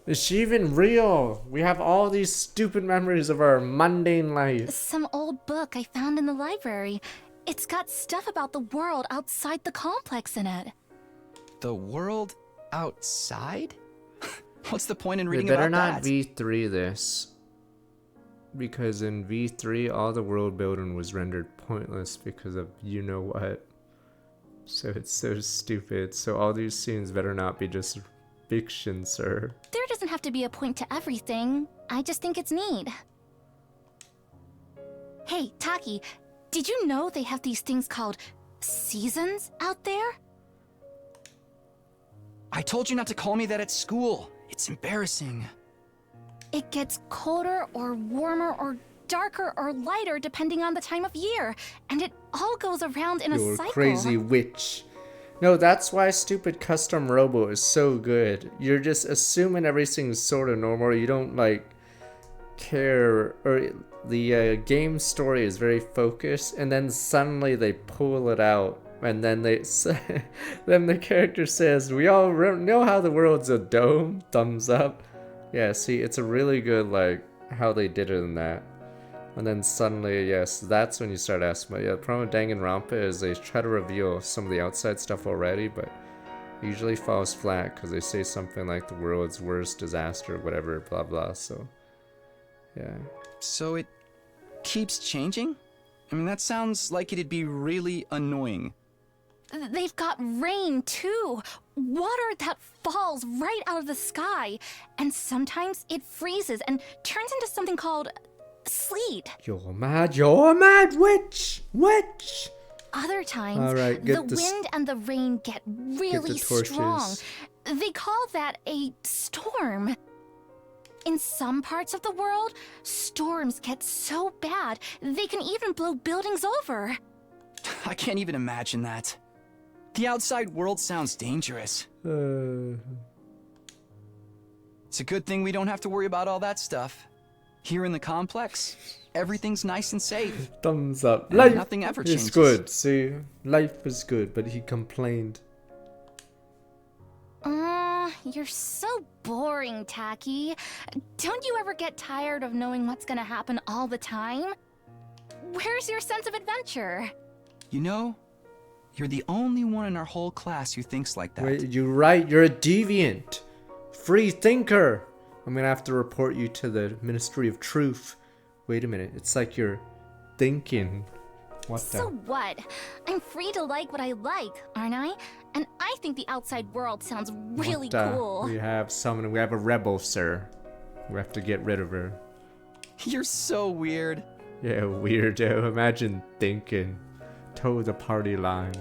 Is she even real? We have all these stupid memories of our mundane life. Some old book I found in the library. It's got stuff about the world outside the complex in it. The world outside? What's the point in reading They better about not that? V3 this. Because in V3, all the world building was rendered pointless because of you know what. So it's so stupid. So all these scenes better not be just fiction, sir. There doesn't have to be a point to everything. I just think it's neat. Hey, Taki, did you know they have these things called seasons out there? I told you not to call me that at school. It's embarrassing. It gets colder or warmer or darker or lighter depending on the time of year, and it all goes around in a You're cycle. crazy witch. No, that's why stupid custom robo is so good. You're just assuming everything's sort of normal. You don't like care, or the game story is very focused, and then suddenly they pull it out, and then they say, then the character says, "We all know how the world's a dome." Thumbs up. Yeah, see, it's a really good like how they did it in that. And then suddenly, yes, that's when you start asking. But yeah, the problem with Danganronpa is they try to reveal some of the outside stuff already, but it usually falls flat because they say something like the world's worst disaster, whatever, blah blah. So, yeah. So it keeps changing? I mean, that sounds like it'd be really annoying. They've got rain too. Water that falls right out of the sky. And sometimes it freezes and turns into something called sleet. You're mad, witch! Witch! Other times, All right, the wind and the rain get really strong. They call that a storm. In some parts of the world, storms get so bad, they can even blow buildings over. I can't even imagine that. The outside world sounds dangerous. It's a good thing we don't have to worry about all that stuff. Here in the complex, everything's nice and safe. Thumbs up. And Life nothing ever is changes. good. See, life is good, but he complained. You're so boring, Taki. Don't you ever get tired of knowing what's gonna happen all the time? Where's your sense of adventure? You know, you're the only one in our whole class who thinks like that. Wait, you're right. You're a deviant. Free thinker. I'm gonna have to report you to the Ministry of Truth. Wait a minute. It's like you're thinking. What the? So what? I'm free to like what I like, aren't I? And I think the outside world sounds really What the? cool. We have someone. We have a rebel, sir. We have to get rid of her. You're so weird. Yeah, weirdo. Imagine thinking. Toe the party line.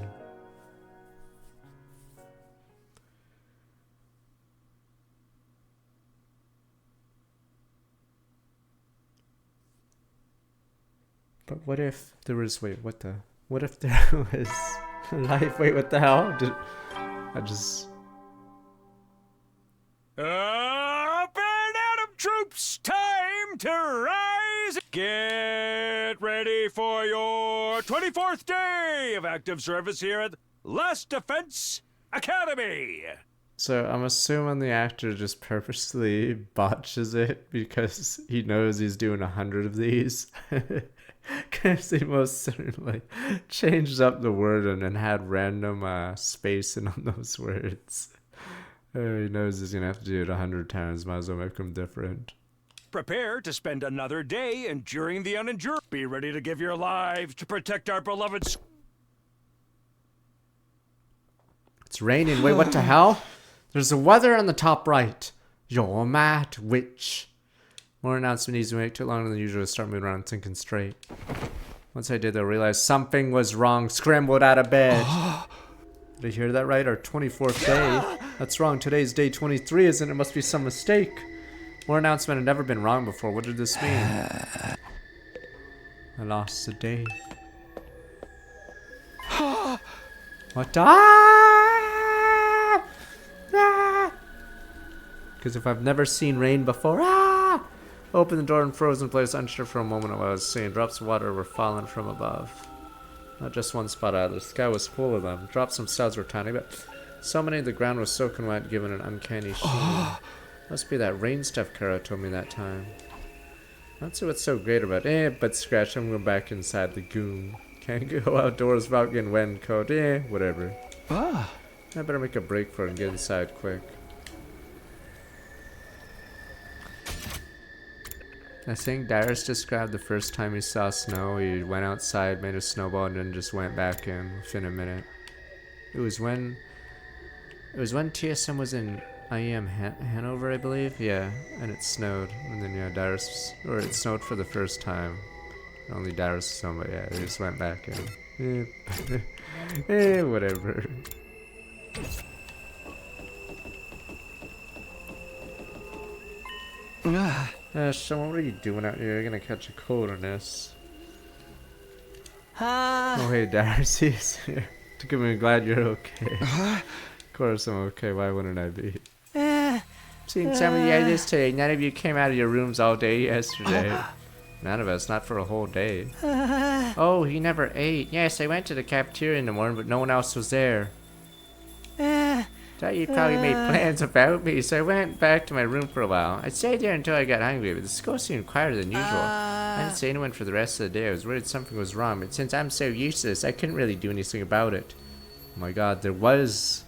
But what if there was, wait, what the? What if there was life? Wait, what the hell? I just... Up and Adam troops, time to rise. Get ready for your 24th day of active service here at Last Defense Academy. So I'm assuming the actor just purposely botches it because he knows he's doing 100 of these. Because he most certainly changed up the word and had random spacing on those words. He knows he's going to have to do it 100 times. Might as well make them different. Prepare to spend another day enduring the unendurable. Be ready to give your lives to protect our beloved school. It's raining. Wait, what the hell? There's the weather on the top right. You're mad witch. More announcement needs to make too long than usual to start moving around thinking straight. Once I did, I realized something was wrong. Scrambled out of bed. Did I hear that right? Our 24th day? That's wrong. Today's day 23, isn't it? It must be some mistake. More announcement had never been wrong before. What did this mean? I lost a day. What? Because if I've never seen rain before, Opened the door in frozen place, unsure for a moment of what I was seeing. Drops of water were falling from above. Not just one spot either. The sky was full of them. Drops themselves were tiny, but so many the ground was soaking wet, giving an uncanny sheen. Must be that rain stuff Kara told me that time. Not see what's so great about it, but scratch, I'm going back inside the goon. Can't go outdoors without getting wet and cold. Whatever. I better make a break for it and get inside quick. I think Darius described the first time he saw snow. He went outside, made a snowball, and then just went back in within a minute. It was when TSM was in IEM Hanover, I believe. Yeah, and it snowed, and then Darius, or it snowed for the first time. Only Darius saw, but yeah, he just went back in. Whatever. So what are you doing out here? You're gonna catch a cold on this. Oh hey, Darius, he's here. I'm glad you're okay. Of course I'm okay, why wouldn't I be? Seen some of the others today. None of you came out of your rooms all day yesterday. None of us, not for a whole day. Oh, he never ate. Yes, I went to the cafeteria in the morning, but no one else was there. Thought you probably made plans about me, so I went back to my room for a while. I stayed there until I got hungry, but the school seemed quieter than usual. I didn't see anyone for the rest of the day. I was worried something was wrong, but since I'm so useless, I couldn't really do anything about it. Oh my god, there was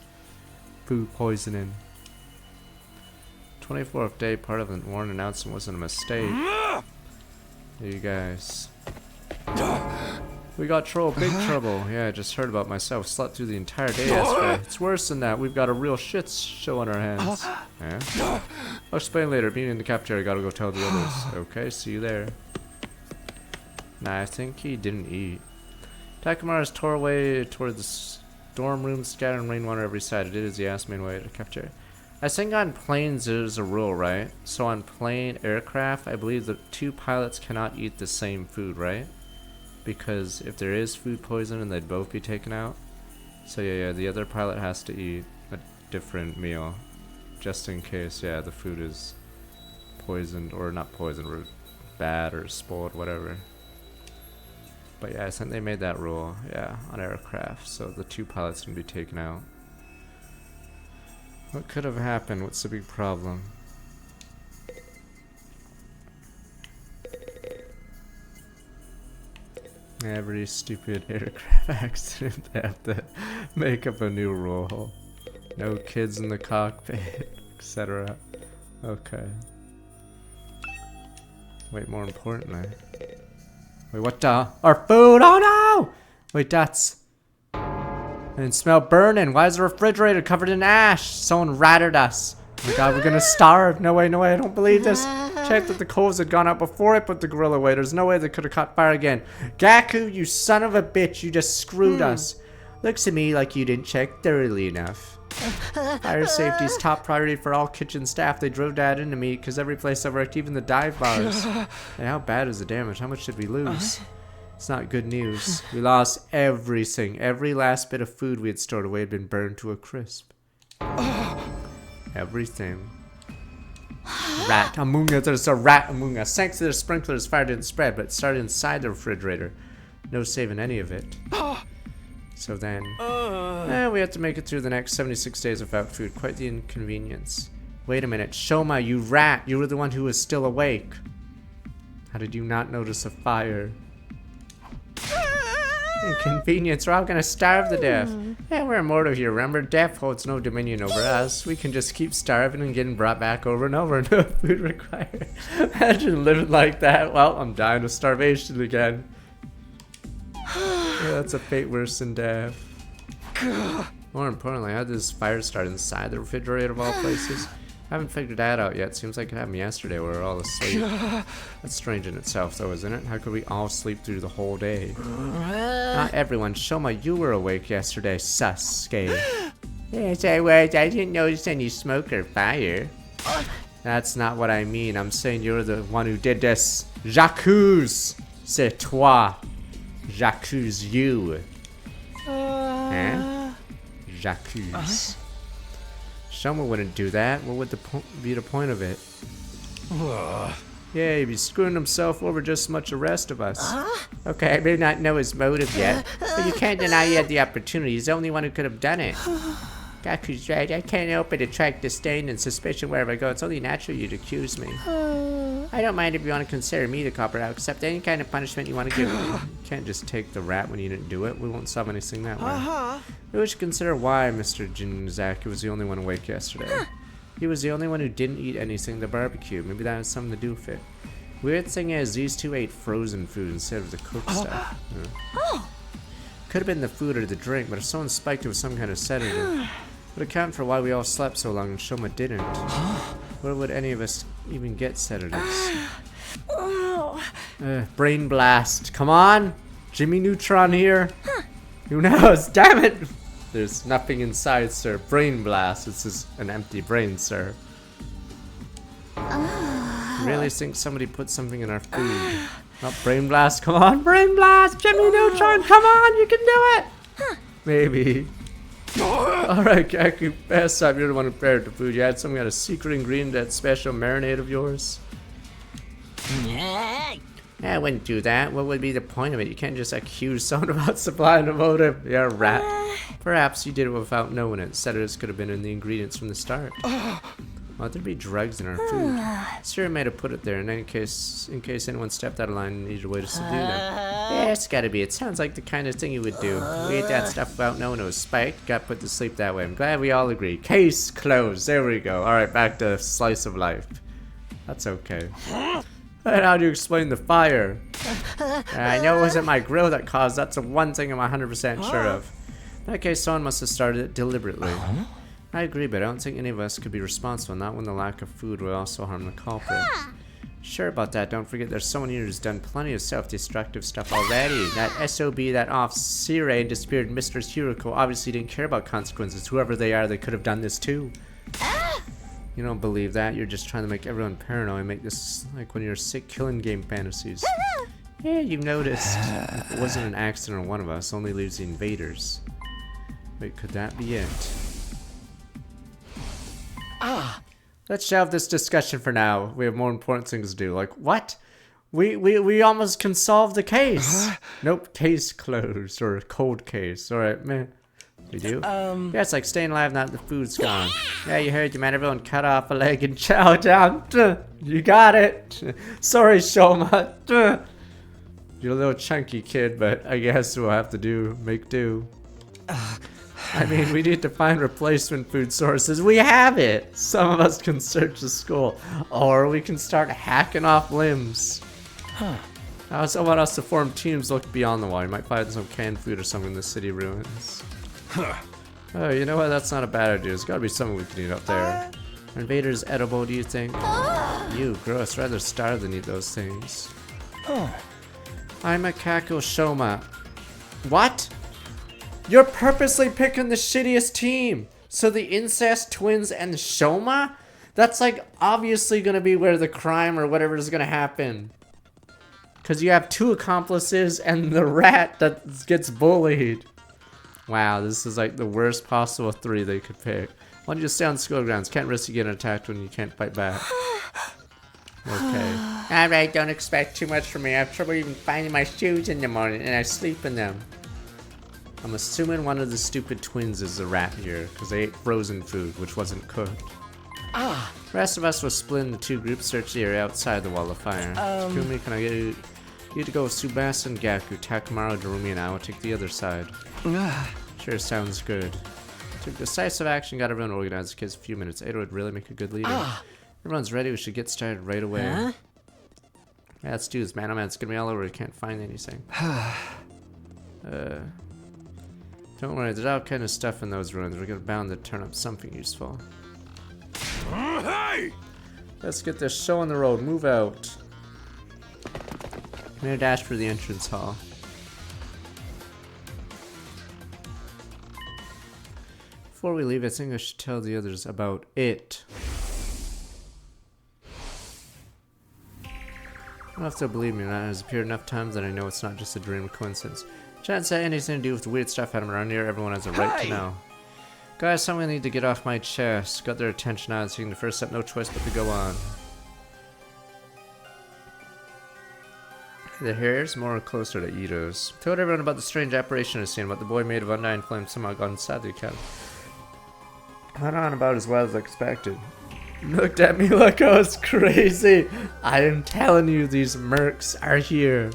food poisoning. 24th day, part of the warning announcement wasn't a mistake. Hey, you guys. We got big trouble. Yeah, I just heard about myself. Slept through the entire day yesterday. It's worse than that. We've got a real shit show on our hands. Yeah? I'll explain later. Being in the cafeteria, gotta go tell the others. Okay, see you there. Nah, I think he didn't eat. Takamaras tore away toward the dorm room, scattering rainwater every side. It did as he asked me in way to the cafeteria. I think on planes there's a rule, right? So on plane aircraft, I believe the two pilots cannot eat the same food, right? Because if there is food poisoning, they'd both be taken out. So yeah, the other pilot has to eat a different meal, just in case, yeah, the food is poisoned, or not poisoned, or bad, or spoiled, whatever. But yeah, I think they made that rule, yeah, on aircraft, so the two pilots can be taken out. What could have happened? What's the big problem? Every stupid aircraft accident, they have to make up a new rule. No kids in the cockpit, etc. Okay. Wait, more importantly. Wait, what the? Our food! Oh no! Wait, that's... I didn't smell burning. Why is the refrigerator covered in ash? Someone ratted us. Oh my god, we're gonna starve. No way, I don't believe this. Checked that the coals had gone out before I put the grill away. There's no way they could have caught fire again. Gaku, you son of a bitch, you just screwed us. Looks to me like you didn't check thoroughly enough. Fire safety is top priority for all kitchen staff. They drove that into me because every place I worked, even the dive bars. And how bad is the damage? How much did we lose? It's not good news. We lost everything. Every last bit of food we had stored away had been burned to a crisp. Everything. Rat among us. There's a rat among us. Thanks to the sprinklers, fire didn't spread, but it started inside the refrigerator. No saving any of it. So then, we had to make it through the next 76 days without food. Quite the inconvenience. Wait a minute. Shoma, you rat. You were the one who was still awake. How did you not notice a fire? Inconvenience. We're all gonna starve to death. Yeah, we're immortal here. Remember, death holds no dominion over us. We can just keep starving and getting brought back over and over. No food required. Imagine living like that. Well, I'm dying of starvation again. Yeah, that's a fate worse than death. More importantly, how did this fire start inside the refrigerator of all places? I haven't figured that out yet. Seems like it happened yesterday. We were all asleep. That's strange in itself, though, isn't it? How could we all sleep through the whole day? Not everyone. Shoma, you were awake yesterday, Sasuke. Yes, I was. I didn't notice any smoke or fire. That's not what I mean. I'm saying you're the one who did this. J'accuse. C'est toi. J'accuse you. Huh? J'accuse. Shoma wouldn't do that. What would be the point of it? Yeah, he'd be screwing himself over just as much as the rest of us. Okay, I may not know his motive yet, but you can't deny he had the opportunity. He's the only one who could have done it. Gaku's right. I can't help but attract disdain and suspicion wherever I go. It's only natural you'd accuse me. I don't mind if you want to consider me the culprit. I'll accept any kind of punishment you want to give me. You can't just take the rat when you didn't do it. We won't solve anything that way. We should consider why Mr. Jinzaki was the only one awake yesterday. He was the only one who didn't eat anything at the barbecue. Maybe that has something to do with it. Weird thing is, these two ate frozen food instead of the cooked stuff. Yeah. Could have been the food or the drink, but if someone spiked it with some kind of sedative, would account for why we all slept so long and Shoma didn't. Where would any of us even get sedatives? Brain blast. Come on! Jimmy Neutron here. Who knows? Damn it! There's nothing inside, sir. Brain blast. This is an empty brain, sir. Really think somebody put something in our food. Not brain blast. Come on, brain blast! Jimmy Neutron, come on! You can do it! Maybe. Alright, Gaku, fast up. You're the one who prepared the food. You had some kind of secret ingredient, that special marinade of yours? I wouldn't do that. What would be the point of it? You can't just accuse someone about supplying a motive. Yeah, rat. Perhaps you did it without knowing it. Sedatives could have been in the ingredients from the start. Well, there'd be drugs in our food. Sure, may have put it there in case anyone stepped out of line and needed a way to subdue them. Yeah, it's gotta be. It sounds like the kind of thing you would do. We ate that stuff without knowing it was spiked. Got put to sleep that way. I'm glad we all agree. Case closed. There we go. Alright, back to slice of life. That's okay. And how do you explain the fire? I know it wasn't my grill that caused. That's the one thing I'm 100% sure of. In that case, someone must have started it deliberately. I agree, but I don't think any of us could be responsible, not when the lack of food would also harm the culprit. Sure about that. Don't forget there's someone here who's done plenty of self-destructive stuff already. That SOB, that off-Sire and disappeared Mistress Hiroko obviously didn't care about consequences. Whoever they are, they could have done this too. You don't believe that? You're just trying to make everyone paranoid and make this like one of your sick killing game fantasies. Yeah, you noticed. If it wasn't an accident on one of us, only leaves the invaders. Wait, could that be it? Let's shelve this discussion for now. We have more important things to do. Like, what? We almost can solve the case. Nope, case closed. Or cold case. Alright, man. We do? Yeah, it's like staying alive now that the food's gone. Yeah, you heard you, man. Everyone cut off a leg and chow down. You got it. Sorry, Shoma. You're a little chunky kid, but I guess we'll have to make do. I mean, we need to find replacement food sources. We have it! Some of us can search the school. Or we can start hacking off limbs. I also want us to form teams look beyond the wall. You might find some canned food or something in the city ruins. Oh, you know what? That's not a bad idea. There's gotta be something we can eat up there. Are invaders edible, do you think? You, gross. Rather starve than eat those things. I'm a Kako Shoma. What? You're purposely picking the shittiest team. So the incest twins and Shoma? That's like obviously gonna be where the crime or whatever is gonna happen. Because you have 2 accomplices and the rat that gets bullied. Wow, this is like the worst possible 3 they could pick. Why don't you just stay on school grounds? Can't risk you getting attacked when you can't fight back. Okay. Alright, don't expect too much from me. I have trouble even finding my shoes in the morning and I sleep in them. I'm assuming one of the stupid twins is the rat here, because they ate frozen food, which wasn't cooked. The rest of us will split into 2 groups, search the area outside the wall of fire. Takumi, can I get you to go with Tsubasa and Gaku, Takamaru, Darumi, and I will take the other side. Sure, sounds good. Took decisive action, got everyone organized. The kids a few minutes. Ada would really make a good leader. Everyone's ready, we should get started right away. Yeah, let's do this, man. Oh man, it's gonna be all over, we can't find anything. Don't worry, there's all kind of stuff in those ruins. We're gonna bound to turn up something useful. Hey! Let's get this show on the road. Move out. I'm gonna dash for the entrance hall. Before we leave, I think I should tell the others about it. I don't have to believe me, that has appeared enough times that I know it's not just a dream or coincidence. Chance had anything to do with the weird stuff happening around here, everyone has a right to know. Guys, something I need to get off my chest. Got their attention on, taking the first step, no choice but to go on. The hairs more closer to Ito's. Told everyone about the strange apparition I've seen, about the boy made of undying flame somehow got inside the cabin. Went on about as well as expected. Looked at me like I was crazy. I am telling you, these mercs are here.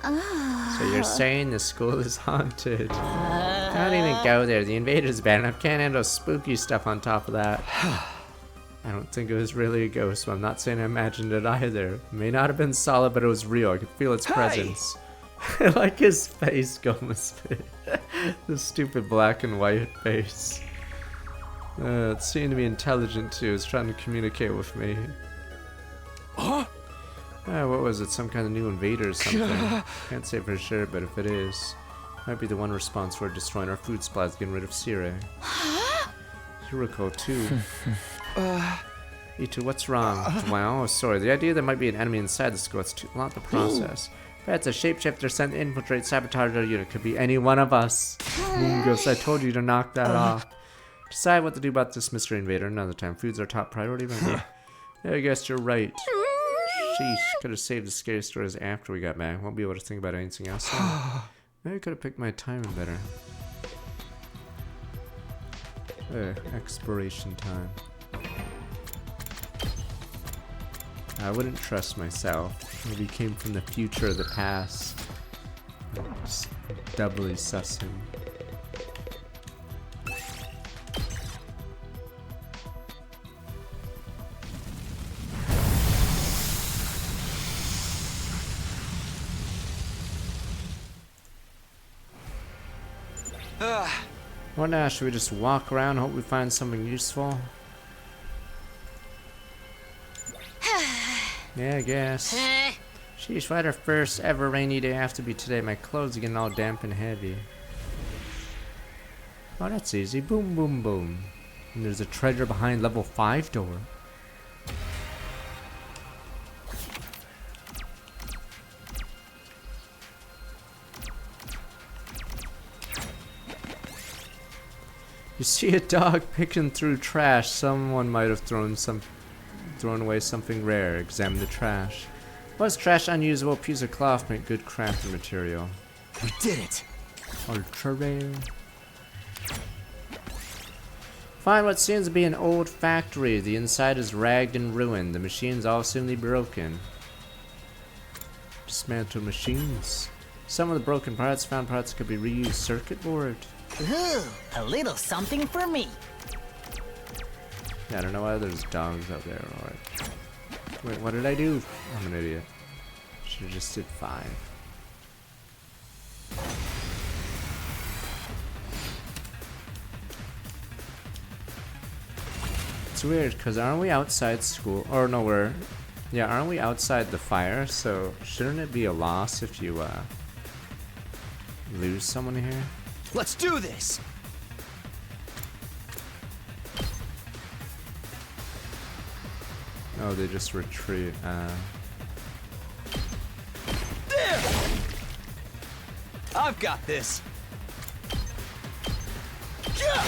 So you're saying the school is haunted? Don't even go there. The invader's bad enough. Can't handle spooky stuff on top of that. I don't think it was really a ghost, but I'm not saying I imagined it either. It may not have been solid, but it was real. I could feel its presence. I like his face, Gomez. The stupid black and white face. It seemed to be intelligent too. It's trying to communicate with me. Huh? What was it? Some kind of new invader or something. Can't say for sure, but if it is, might be the one response for destroying our food supplies, getting rid of Sire. Hiroko too. Ito, what's wrong? Wow, sorry. The idea there might be an enemy inside the school, it's too long to process. Perhaps a shapeshifter sent to infiltrate, sabotage our unit. Could be any one of us. Mungus, I told you to knock that off. Decide what to do about this mystery invader another time. Food's our top priority, but yeah, I guess you're right. Sheesh, could have saved the scary stories after we got back. Won't be able to think about anything else. Maybe I could have picked my timing better. Expiration time. I wouldn't trust myself. Maybe he came from the future or the past. Just doubly sussing. What now? Should we just walk around, hope we find something useful? Yeah, I guess. Sheesh, why'd our first ever rainy day have to be today? My clothes are getting all damp and heavy. Oh, that's easy. Boom, boom, boom. And there's a treasure behind level 5 door. You see a dog picking through trash. Someone might have thrown away something rare. Examine the trash. Was trash unusable? Piece of cloth make good crafting material. We did it. Ultra rare. Find what seems to be an old factory. The inside is ragged and ruined. The machines all seem to be broken. Dismantle machines. Some of the broken parts, found parts could be reused. Circuit board. Ooh, a little something for me. Yeah, I don't know why there's dogs out there. Alright. Wait, what did I do? I'm an idiot. Should've just did 5. It's weird, because aren't we outside school? Or no, aren't we outside the fire? So shouldn't it be a loss if you lose someone here? Let's do this! Oh, they just retreat. I've got this. Yeah!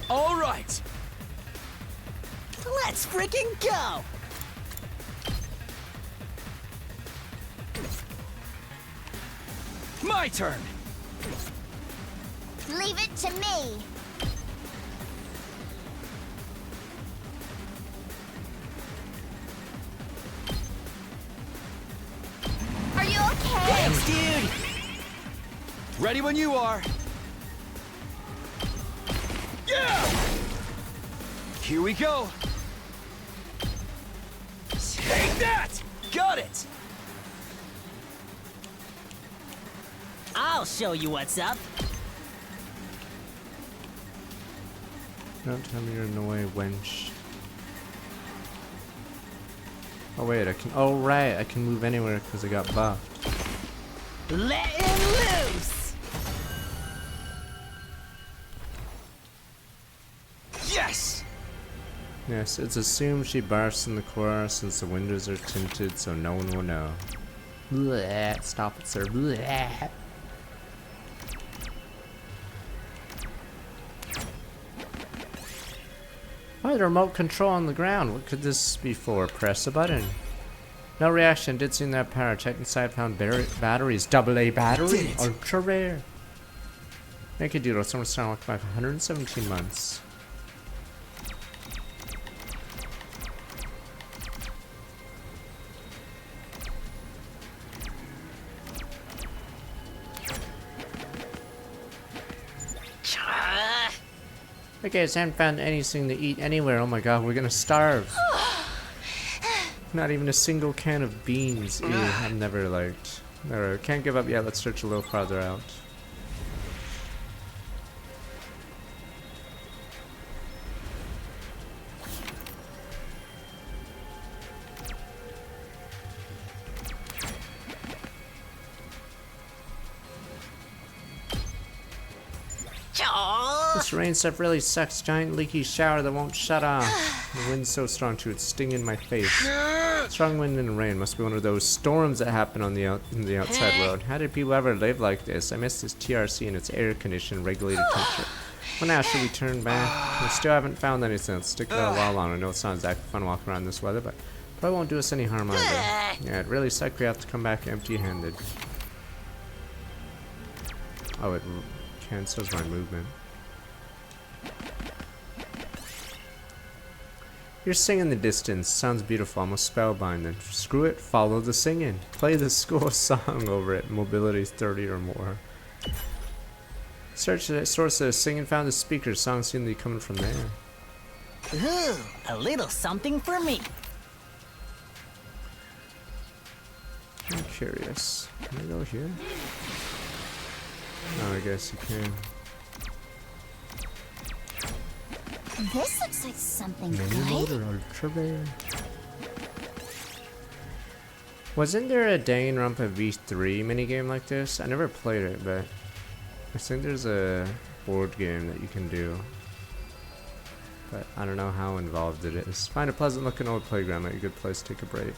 All right. Let's freaking go! My turn. Leave it to me. Are you okay? Thanks, dude! Ready when you are. Yeah! Here we go. Take that! Got it! I'll show you what's up. Don't tell me you're in the way, wench. Oh wait, I can. Oh right, I can move anywhere because I got buffed. Let him loose! Yes! Yes, it's assumed she barfs in the car since the windows are tinted, so no one will know. Blech, stop it, sir. Blech. Why the remote control on the ground? What could this be for? Press a button. No reaction. Did seem that power. Checked inside. Found batteries. AA battery. Ultra rare. Thank you, Doodle. Someone started walking by for 117 months. Okay, so I haven't found anything to eat anywhere. Oh my god, we're gonna starve. Not even a single can of beans. Ew, I've never liked. Never. Can't give up yet. Let's search a little farther out. This rain stuff really sucks. Giant leaky shower that won't shut off. The wind's so strong too, it's stinging my face. Strong wind and rain must be one of those storms that happen on the outside world. How did people ever live like this? I miss this TRC and its air-conditioned regulated temperature. Well, now should we turn back? We still haven't found anything. Let's stick it out a while longer. I know it's not exactly fun walking around this weather, but probably won't do us any harm either. Yeah, it really sucks we have to come back empty-handed. Oh, it cancels my movement. You're singing in the distance. Sounds beautiful, almost spellbinding. Screw it, follow the singing. Play the school song over it. Mobility 30 or more. Search the source of singing, found the speakers. Songs seem to be coming from there. Ooh, a little something for me. I'm curious. Can I go here? Oh, I guess you can. This looks like something Mini good. or ultra rare? Wasn't there a Danganronpa V3 minigame like this? I never played it, but I think there's a board game that you can do. But I don't know how involved it is. Find a pleasant looking old playground, like a good place to take a break.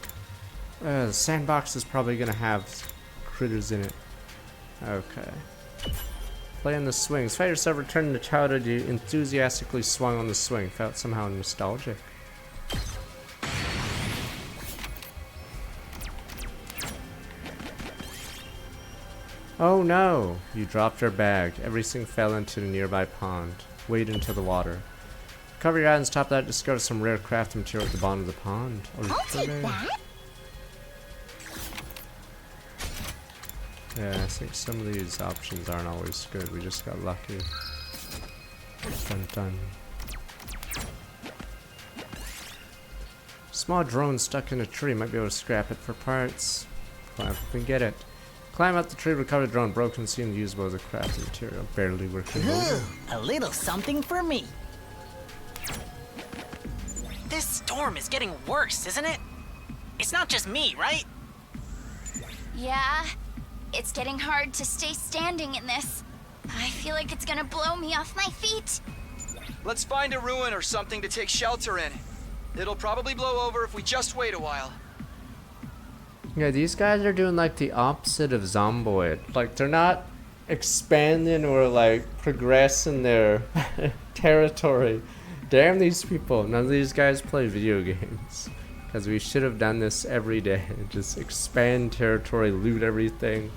The sandbox is probably gonna have critters in it. Okay. Play on the swings. Find yourself returning to childhood. You enthusiastically swung on the swing. Felt somehow nostalgic. Oh no! You dropped your bag. Everything fell into the nearby pond. Wade into the water. Cover your eyes, top that, discover some rare craft material at the bottom of the pond. I'll take that. Yeah, I think some of these options aren't always good. We just got lucky. Dun dun. Small drone stuck in a tree. Might be able to scrap it for parts. Climb up and get it. Climb up the tree, recover the drone. Broken, seemed usable as a crafting material. Barely working. Ooh, a little something for me. This storm is getting worse, isn't it? It's not just me, right? Yeah, it's getting hard to stay standing in this. I feel like it's gonna blow me off my feet. Let's find a ruin or something to take shelter in. It'll probably blow over if we just wait a while. Yeah, these guys are doing like the opposite of Zomboid. Like they're not expanding or like progressing their territory. Damn these people. None of these guys play video games. Because we should have done this every day. Just expand territory, loot everything.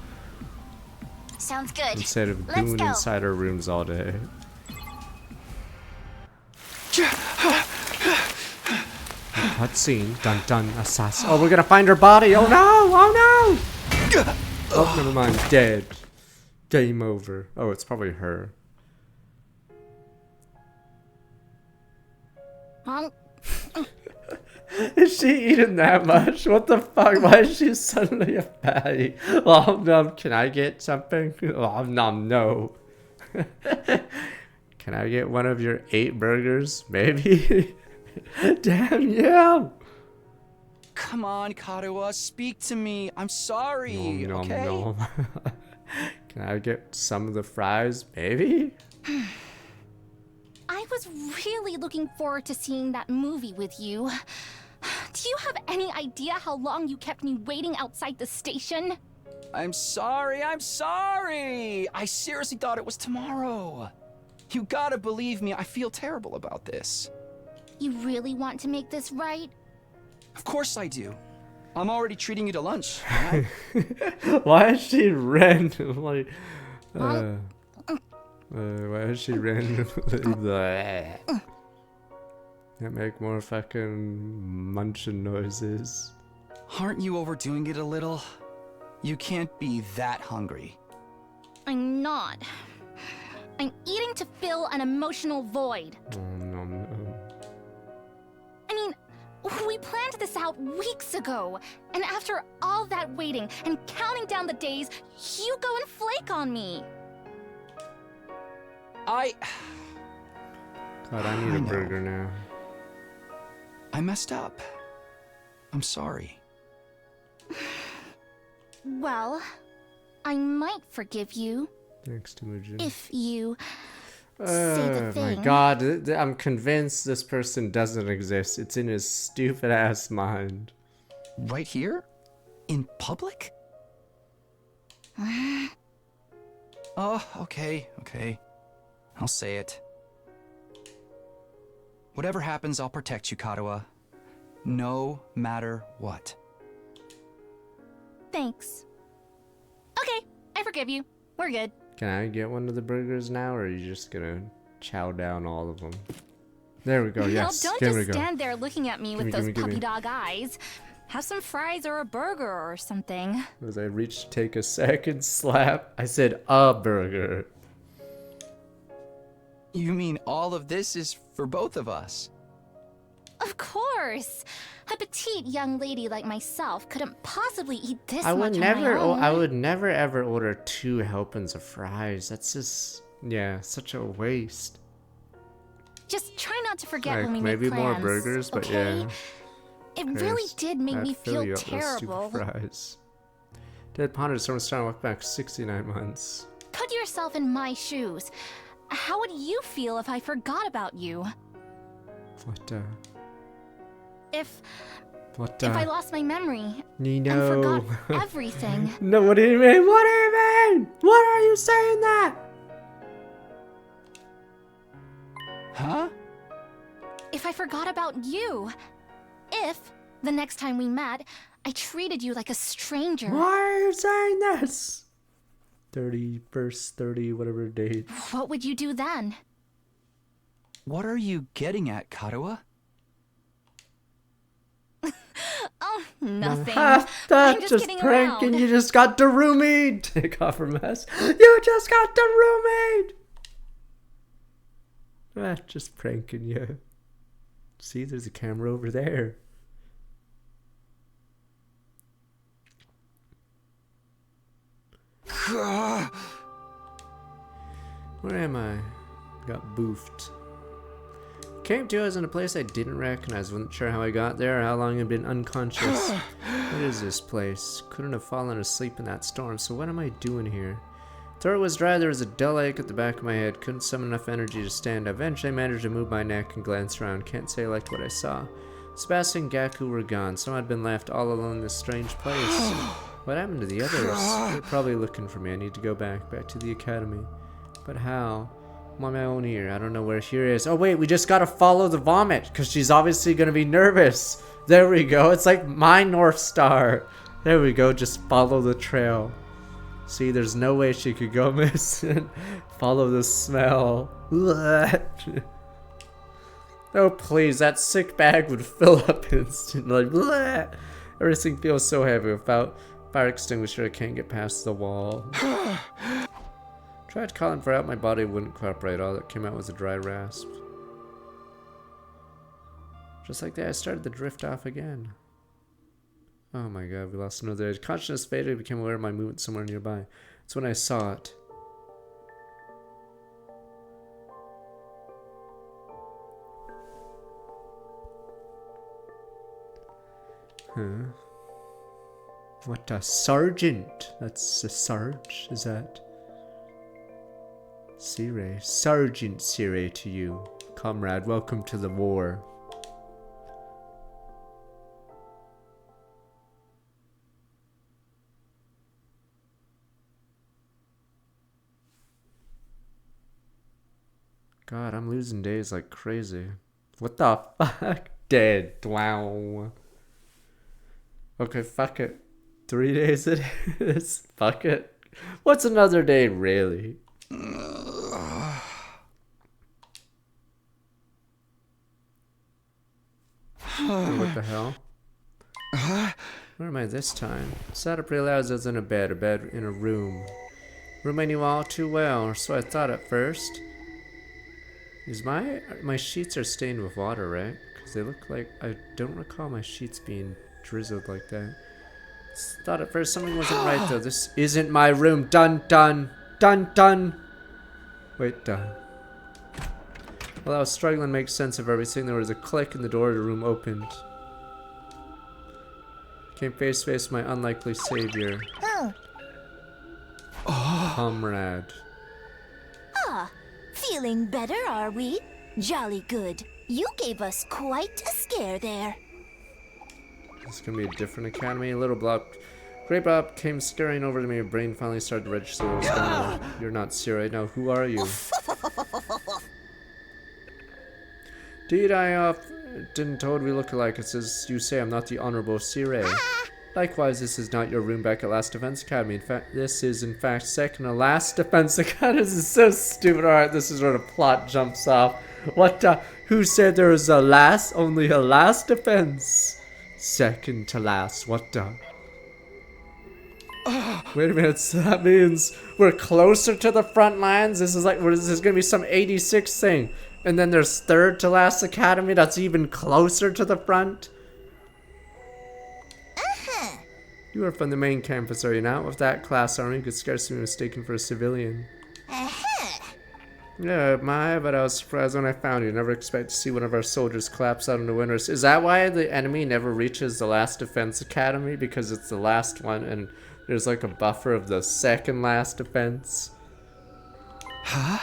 Sounds good. Instead of Let's doing go. inside our rooms all day. Cutscene. Dun dun. Assassin. Oh, we're gonna find her body. Oh no! Oh no! Oh, never mind. Dead. Game over. Oh, it's probably her. Is she eating that much? What the fuck? Why is she suddenly a fatty? Oh no! Can I get something? Oh no! No. Can I get one of your 8 burgers? Maybe. Damn yeah. Come on, Karuha, speak to me. I'm sorry, okay? Nom. Can I get some of the fries, maybe? I was really looking forward to seeing that movie with you. Do you have any idea how long you kept me waiting outside the station? I'm sorry, I'm sorry. I seriously thought it was tomorrow. You gotta believe me, I feel terrible about this. You really want to make this right? Of course I do. I'm already treating you to lunch. Why is she randomly... why is she randomly... Can't make more fucking munching noises. Aren't you overdoing it a little? You can't be that hungry. I'm not. I'm eating to fill an emotional void. Oh, no. I mean, we planned this out weeks ago. And after all that waiting and counting down the days, you go and flake on me. God, I need a burger now. I messed up. I'm sorry. Well, I might forgive you. Thanks, Temujin. If you say the thing. Oh my god, I'm convinced this person doesn't exist. It's in his stupid ass mind. Right here? In public? Oh, okay. I'll say it. Whatever happens, I'll protect you, Karuha. No matter what. Thanks. Okay, I forgive you. We're good. Can I get one of the burgers now, or are you just gonna chow down all of them? There we go, yes. Well, don't Here we just go. stand there looking at me with Gimme, those gimme, gimme. puppy dog eyes. Have some fries or a burger or something. As I reached to take a second slap, I said a burger. You mean all of this is for both of us? Of course. A petite young lady like myself couldn't possibly eat this I much would on my never, own. I would never ever order 2 helpings of fries. That's just, yeah, such a waste. Just try not to forget Like, when we maybe make plans, more burgers, but okay? yeah. It really did make me feel Those terrible. stupid fries. Dead Ponder, someone's trying to walk back 69 months. Put yourself in my shoes. How would you feel if I forgot about you? What, If what, I lost my memory Nino. and forgot everything? No, what do you mean? What do you mean? What are you saying that? Huh? If I forgot about you? If, the next time we met, I treated you like a stranger? Why are you saying this? 31st, 30, whatever date. What would you do then? What are you getting at, Karuha? Oh, nothing. That's I'm just just kidding pranking. around. You just got Darumi. Take off her mask. You just got Darumi. Just pranking you. See, there's a camera over there. Where am I? Got boofed. Came to us in a place I didn't recognize. Wasn't sure how I got there or how long I'd been unconscious. What is this place? Couldn't have fallen asleep in that storm, so what am I doing here? Throat was dry, there was a dull ache at the back of my head. Couldn't summon enough energy to stand up. Eventually I managed to move my neck and glance around. Can't say I liked what I saw. Sebastian and Gaku were gone. Someone had been left all alone in this strange place. What happened to the others? They're probably looking for me. I need to go back to the academy. But how? I'm on my own here. I don't know where here is. Oh wait, we just gotta follow the vomit, because she's obviously gonna be nervous. There we go. It's like my North Star. There we go. Just follow the trail. See, there's no way she could go missing. Follow the smell. Oh please, that sick bag would fill up instantly. Everything feels so heavy. Without fire extinguisher, I can't get past the wall. Tried calling for help, my body wouldn't cooperate. All that came out was a dry rasp. Just like that, I started to drift off again. Oh my god, we lost another edge. Consciousness faded, I became aware of my movement somewhere nearby. That's when I saw it. Huh? What a sergeant! That's a sarge, is that? Sire. Sergeant Sire to you. Comrade, welcome to the war. God, I'm losing days like crazy. What the fuck? Dead. Wow. Okay, fuck it. 3 days it is. Fuck it. What's another day, really? What the hell? Where am I this time? Sat up realized I was in a bed in a room. Room I knew all too well, or so I thought at first. Is my sheets are stained with water, right? Because they look like, I don't recall my sheets being drizzled like that. Thought at first something wasn't right though. This isn't my room. Dun dun dun dun. Wait, dun. While I was struggling to make sense of everything, there was a click and the door of the room opened. Came face to face with my unlikely savior. Comrade. Ah, feeling better, are we? Jolly good. You gave us quite a scare there. This is gonna be a different academy. A little blob. Great Bob came scurrying over to me. Your brain finally started to register what was going on. You're not Sire. Now, who are you? Indeed, I didn't totally look alike. It says you say I'm not the Honorable Sire. Likewise, this is not your room back at Last Defense Academy. In fact, this is in fact second to Last Defense Academy. This is so stupid. Alright, this is where the plot jumps off. What the? Who said there was only a last defense? Second to last. What the? Wait a minute, so that means we're closer to the front lines? This is like, this is gonna be some 86 thing. And then there's third to last academy that's even closer to the front? You are from the main campus, are you not? With that class armor, you could scarcely be mistaken for a civilian. Yeah, but I was surprised when I found you. Never expect to see one of our soldiers collapse out in the winters. Is that why the enemy never reaches the last defense academy? Because it's the last one and there's like a buffer of the second last defense? Huh?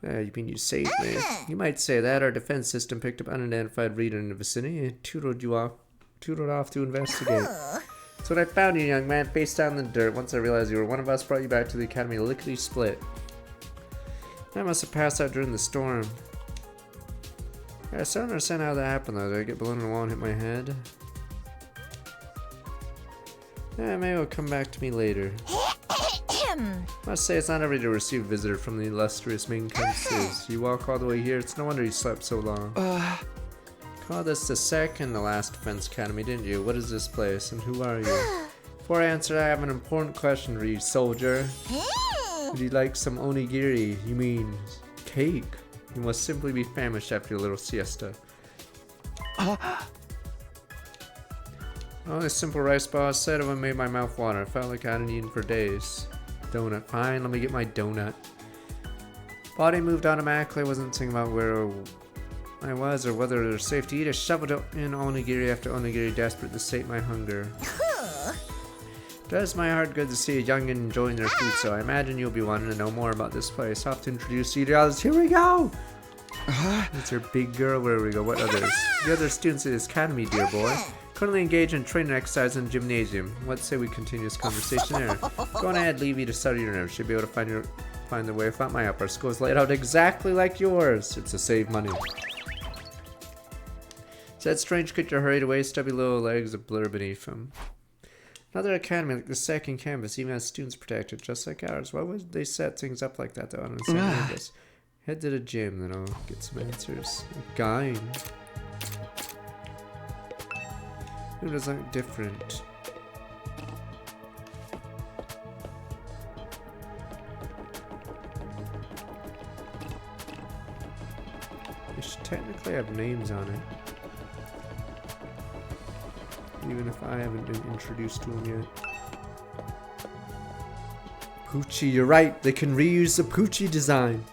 You mean you saved me? You might say that. Our defense system picked up unidentified reader in the vicinity and tutored off to investigate. So when I found you, young man, face down in the dirt. Once I realized you were one of us, brought you back to the academy lickety-split. I must have passed out during the storm. I still don't understand how that happened though. Did I get blown in the wall and hit my head? Yeah, maybe it'll come back to me later. Must say it's not every day to receive a visitor from the illustrious main campus. You walk all the way here, it's no wonder you slept so long. Call this the second to last defense academy, didn't you? What is this place and who are you? Before I answer, I have an important question for you, soldier. Would you like some onigiri? You mean cake? You must simply be famished after your little siesta. Oh, this simple rice ball said it made my mouth water. I felt like I hadn't eaten for days. Donut. Fine, let me get my donut. Body moved automatically. I wasn't thinking about where I was or whether it was safe to eat. I shoveled in onigiri after onigiri, desperate to sate my hunger. Does my heart good to see a youngin' enjoying their food, so I imagine you'll be wanting to know more about this place. I'll have to introduce you to others. Here we go! It's your big girl. Where we go? What others? The other students at this academy, dear boy. Currently engaged in training exercise in the gymnasium. Let's say we continue this conversation there. Go on ahead, Levy, to study your nerves. Should be able to find the way. If not my help, our school is laid out exactly like yours. It's to save money. Said strange creature hurried away, stubby little legs a blur beneath him. Another academy like the second campus even has students protected, just like ours. Why would they set things up like that though? I don't understand this. Head to the gym, then I'll get some answers. Guy. Who does look different? They should technically have names on it. Even if I haven't been introduced to them yet. Poochie, you're right. They can reuse the Poochie design.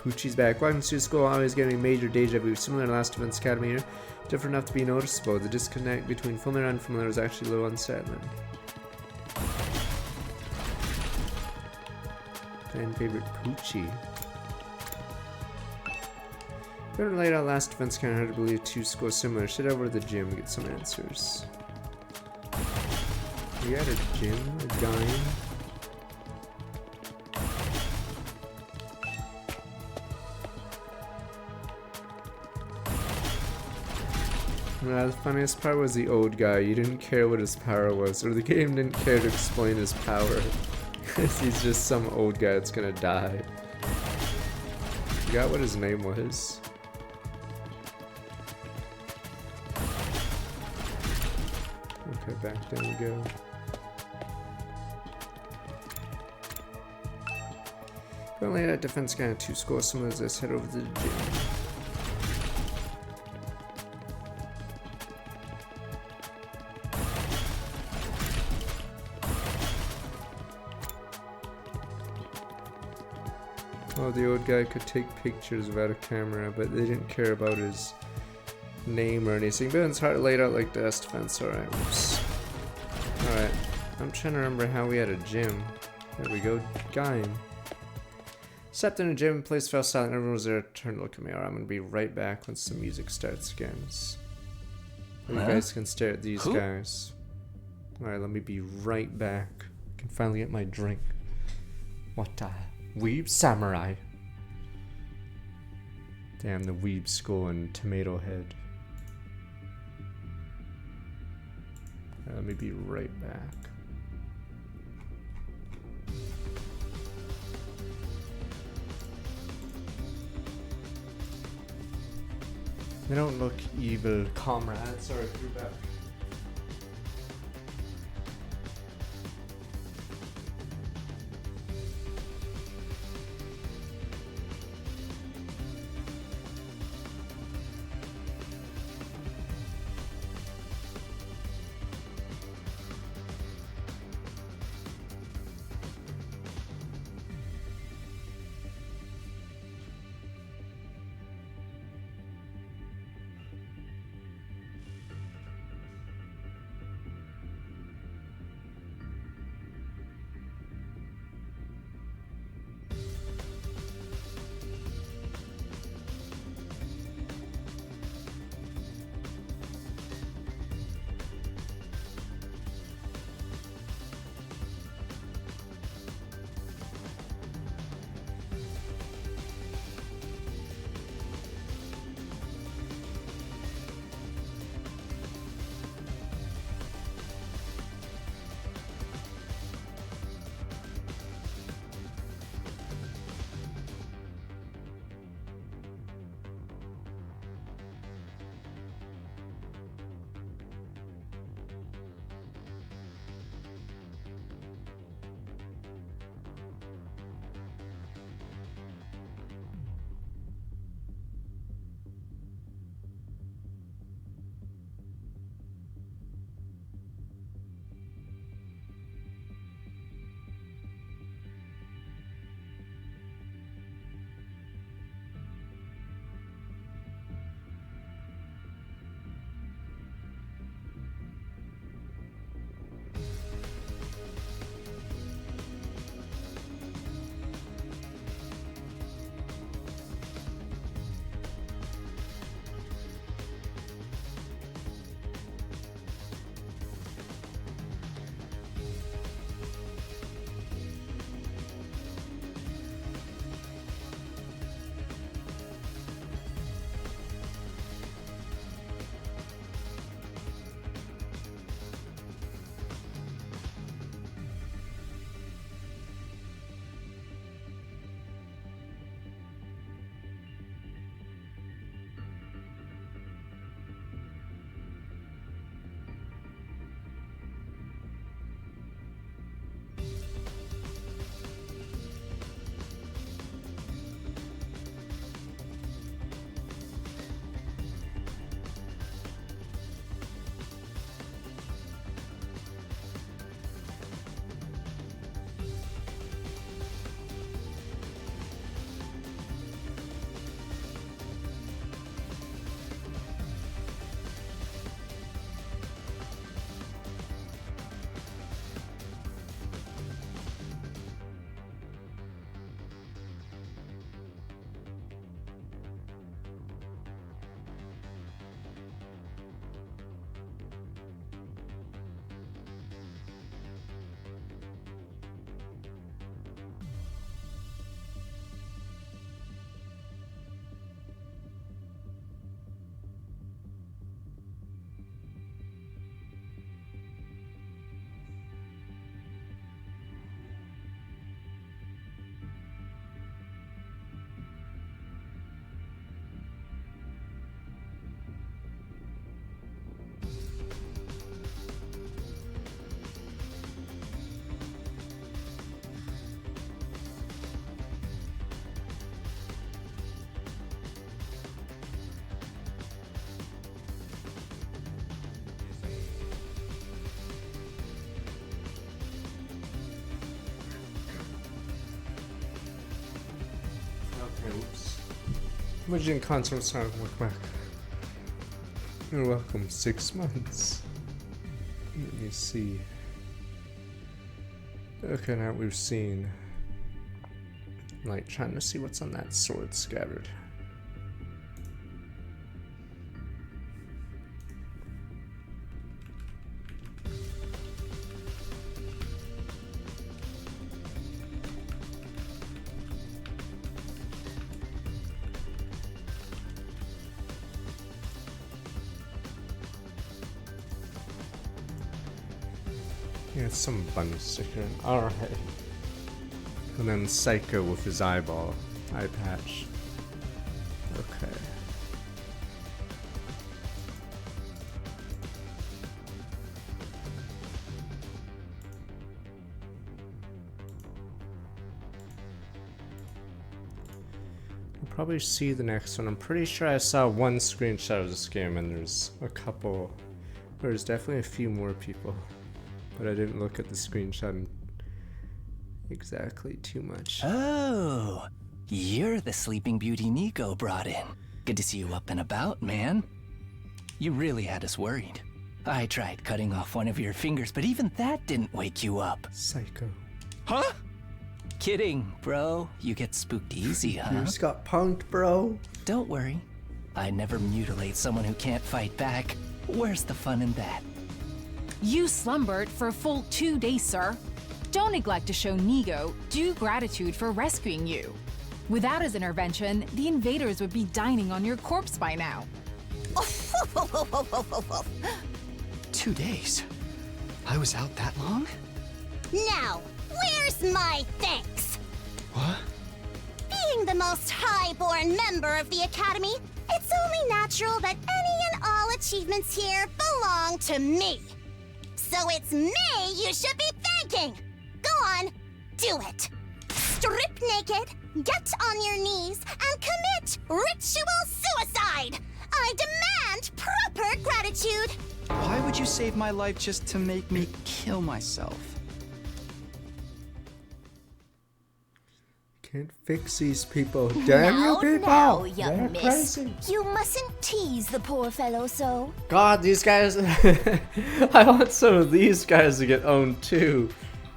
Poochie's back. Welcome to school. Always getting a major deja vu. Similar to last Defense Academy here. Different enough to be noticeable. The disconnect between familiar and unfamiliar is actually a little unsettling. Fan favorite Poochie. Better laid out last Defense Academy. Hard to believe two schools similar. Should head over to the gym and get some answers. We had a gym, a guy. The funniest part was the old guy. You didn't care what his power was, or the game didn't care to explain his power. He's just some old guy that's gonna die. Forgot what his name was. Okay, back down we go. Currently at Defense Academy 2 school, some of this head over to the gym. Oh, the old guy could take pictures without a camera, but they didn't care about his name or anything. But it's hard laid out like this. Defense, alright. Alright. I'm trying to remember how we had a gym. There we go. Game. Stepped in a gym, place fell silent, everyone was there, turned to look at me. Alright, I'm gonna be right back once the music starts again. You guys can stare at these guys. Alright, let me be right back. I can finally get my drink. What the? Weeb Samurai. Damn, the Weeb Skull and Tomato Head. Let me be right back. They don't look evil, comrades. Sorry, you're back. Imagine console sound back. You're welcome. 6 months. Let me see. Okay, now we've seen. Like trying to see what's on that sword scabbard. Yeah, it's some bummy sticker. Alright. And then Psycho with his eye patch. Okay. We'll probably see the next one. I'm pretty sure I saw one screenshot of this game and there's a couple. There's definitely a few more people. But I didn't look at the screenshot exactly too much. Oh, you're the Sleeping Beauty Nico brought in. Good to see you up and about, man. You really had us worried. I tried cutting off one of your fingers, but even that didn't wake you up. Psycho. Huh? Kidding, bro. You get spooked easy, huh? You just got punked, bro. Don't worry. I never mutilate someone who can't fight back. Where's the fun in that? You slumbered for a full 2 days, sir. Don't neglect to show Nigo due gratitude for rescuing you. Without his intervention, the invaders would be dining on your corpse by now. 2 days? I was out that long? Now, where's my thanks? What? Being the most high-born member of the Academy, it's only natural that any and all achievements here belong to me. So it's me you should be thanking! Go on, do it! Strip naked, get on your knees, and commit ritual suicide! I demand proper gratitude! Why would you save my life just to make me kill myself? Can't fix these people. Damn you people! Now, young They're miss. crazy. You mustn't tease the poor fellow so. God, these guys. I want some of these guys to get owned too.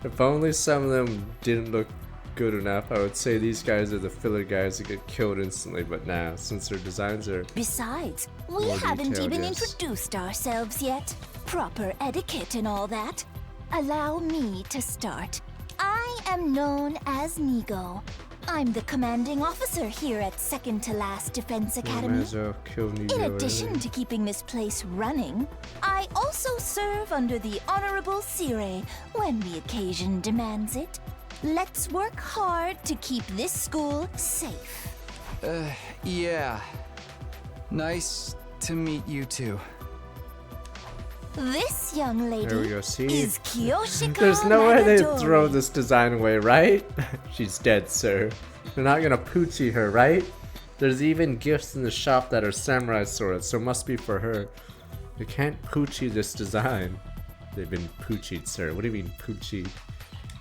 If only some of them didn't look good enough, I would say these guys are the filler guys that get killed instantly, but now, since their designs are. Besides, we more haven't detailed, even yes. introduced ourselves yet. Proper etiquette and all that. Allow me to start. I am known as Nigo. I'm the commanding officer here at Second to Last Defense Academy. Might as well kill Nigo In addition early. to keeping this place running, I also serve under the Honorable Sire when the occasion demands it. Let's work hard to keep this school safe. Yeah. Nice to meet you too. This young lady There we go, see? is Kiyoshika There's no way they'd Magadori. throw this design away, right? She's dead, sir. They're not gonna poochie her, right? There's even gifts in the shop that are samurai swords, so it must be for her. They can't poochie this design. They've been poochied, sir. What do you mean, poochied?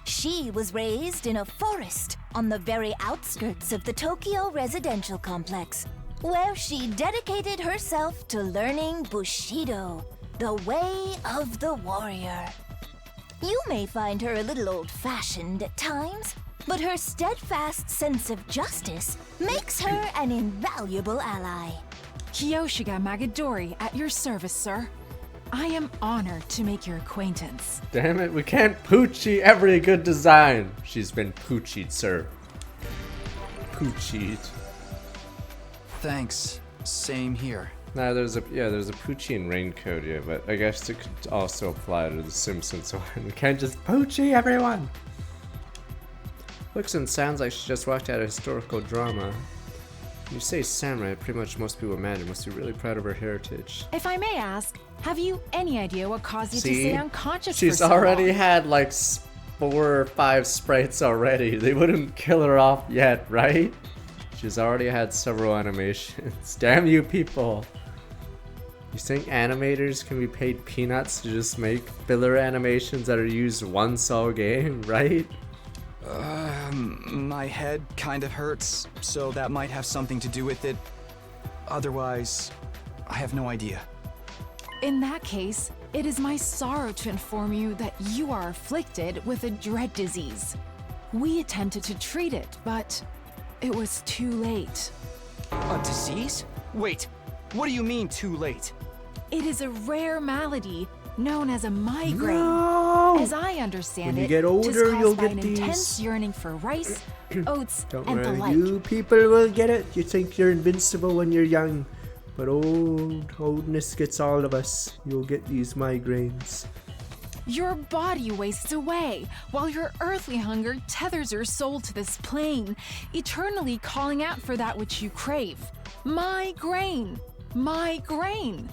She was raised in a forest on the very outskirts of the Tokyo residential complex, where she dedicated herself to learning Bushido, the way of the warrior. You may find her a little old-fashioned at times, but her steadfast sense of justice makes her an invaluable ally. Kiyoshika Magadori at your service, sir. I am honored to make your acquaintance. Damn it, we can't poochie every good design. She's been poochied, sir. Poochied. Thanks. Same here. Now there's a Poochie and Raincoat, yeah, but I guess it could also apply to the Simpsons one. We can't just Poochie everyone. Looks and sounds like she just walked out of historical drama. When you say samurai, pretty much most people imagine must be really proud of her heritage. If I may ask, have you any idea what caused you to See? stay unconscious for She's so already long? had like 4 or 5 sprites already. They wouldn't kill her off yet, right? She's already had several animations. Damn you people. You think animators can be paid peanuts to just make filler animations that are used once all game, right? My head kind of hurts, so that might have something to do with it. Otherwise, I have no idea. In that case, it is my sorrow to inform you that you are afflicted with a dread disease. We attempted to treat it, but it was too late. A disease? Wait, what do you mean too late? It is a rare malady known as a migraine. No! As I understand When you it, get older, it is caused you'll by get an these. intense yearning for rice, oats, Don't and the worry, like. you people will get it. You think you're invincible when you're young, but oldness gets all of us. You'll get these migraines. Your body wastes away, while your earthly hunger tethers your soul to this plane, eternally calling out for that which you crave. Migraine! Migraine!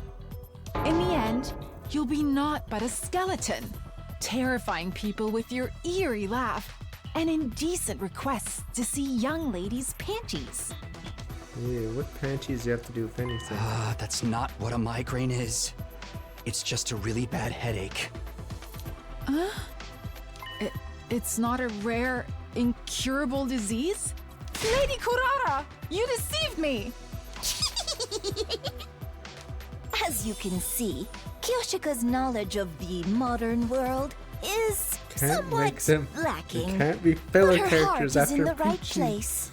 In the end, you'll be naught but a skeleton, terrifying people with your eerie laugh and indecent requests to see young ladies' panties. Yeah, what panties do you have to do with anything? That's not what a migraine is. It's just a really bad headache. It's not a rare, incurable disease? Lady Kurara, you deceived me! As you can see, Kyoshika's knowledge of the modern world is somewhat lacking. Can't be filler but her heart characters is after in the right Peachy. place.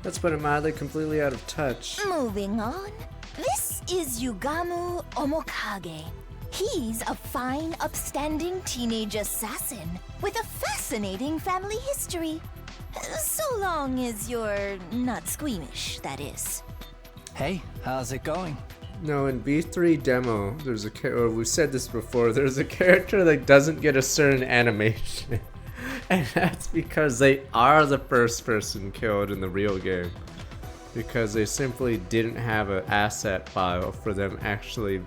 That's put him oddly completely out of touch. Moving on, this is Yugamu Omokage. He's a fine, upstanding teenage assassin with a fascinating family history. So long as you're not squeamish, that is. Hey, how's it going? No, in B3 demo, there's or we've said this before, there's a character that doesn't get a certain animation. And that's because they are the first person killed in the real game. Because they simply didn't have an asset file for them actually,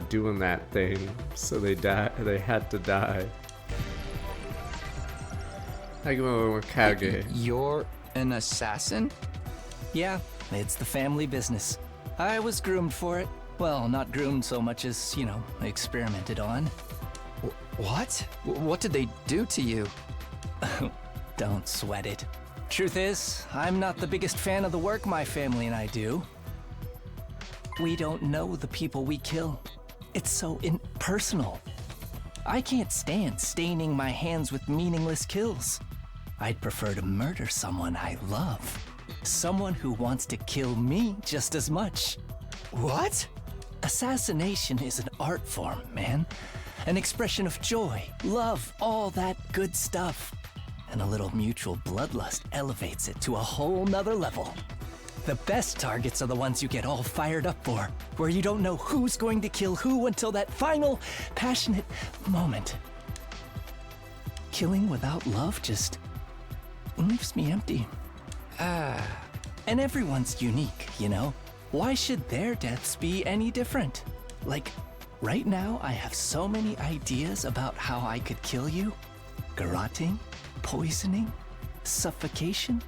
doing that thing. So they had to die. Hagimo Kage. You're an assassin? Yeah, it's the family business. I was groomed for it. Well, not groomed so much as, experimented on. What? What did they do to you? Don't sweat it. Truth is, I'm not the biggest fan of the work my family and I do. We don't know the people we kill. It's so impersonal. I can't stand staining my hands with meaningless kills. I'd prefer to murder someone I love. Someone who wants to kill me just as much. What? Assassination is an art form, man. An expression of joy, love, all that good stuff. And a little mutual bloodlust elevates it to a whole nother level. The best targets are the ones you get all fired up for, where you don't know who's going to kill who until that final, passionate moment. Killing without love just leaves me empty. And everyone's unique, Why should their deaths be any different? Like, right now I have so many ideas about how I could kill you. Garroting, poisoning, suffocation.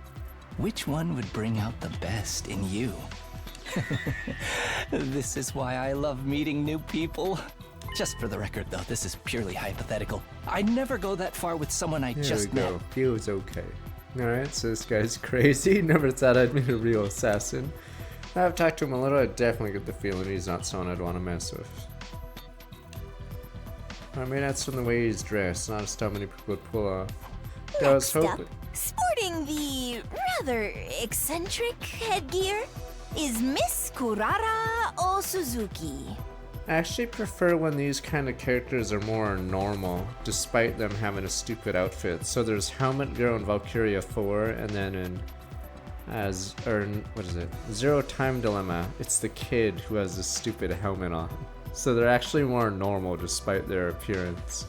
Which one would bring out the best in you? This is why I love meeting new people. Just for the record, though, this is purely hypothetical. I never go that far with someone I just met. He was okay. Alright, so this guy's crazy. Never thought I'd meet a real assassin. I've talked to him a little. I definitely get the feeling he's not someone I'd want to mess with. I mean, that's from the way he's dressed. Not a stuff many people would pull off. I was hoping. Sporting the rather eccentric headgear is Miss Kurara Osuzuki. I actually prefer when these kind of characters are more normal, despite them having a stupid outfit. So there's Helmet Girl in Valkyria 4, and then in Zero Time Dilemma, it's the kid who has this stupid helmet on. So they're actually more normal despite their appearance.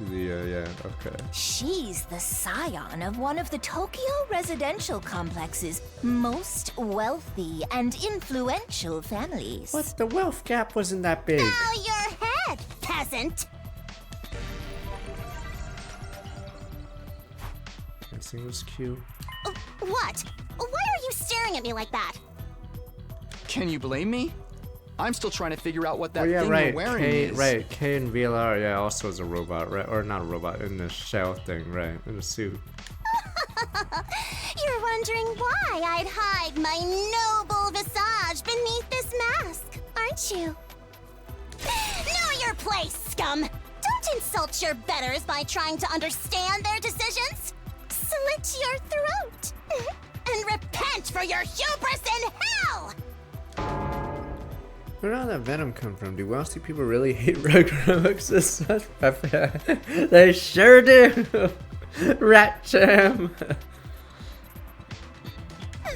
Okay. She's the scion of one of the Tokyo residential complex's most wealthy and influential families. What? The wealth gap wasn't that big. Bow your head, peasant! This thing was cute. What? Why are you staring at me like that? Can you blame me? I'm still trying to figure out what that thing right. you're wearing is. Right, K in VLR, also is a robot, right? Or not a robot, in the shell thing, right? In a suit. You're one wondering why I'd hide my noble visage beneath this mask, aren't you? Know your place, scum! Don't insult your betters by trying to understand their decisions! Slit your throat! And repent for your hubris in hell! Where did all that venom come from? Do Wealthy people really hate Ragnarok as much? They sure do! Rat Jam!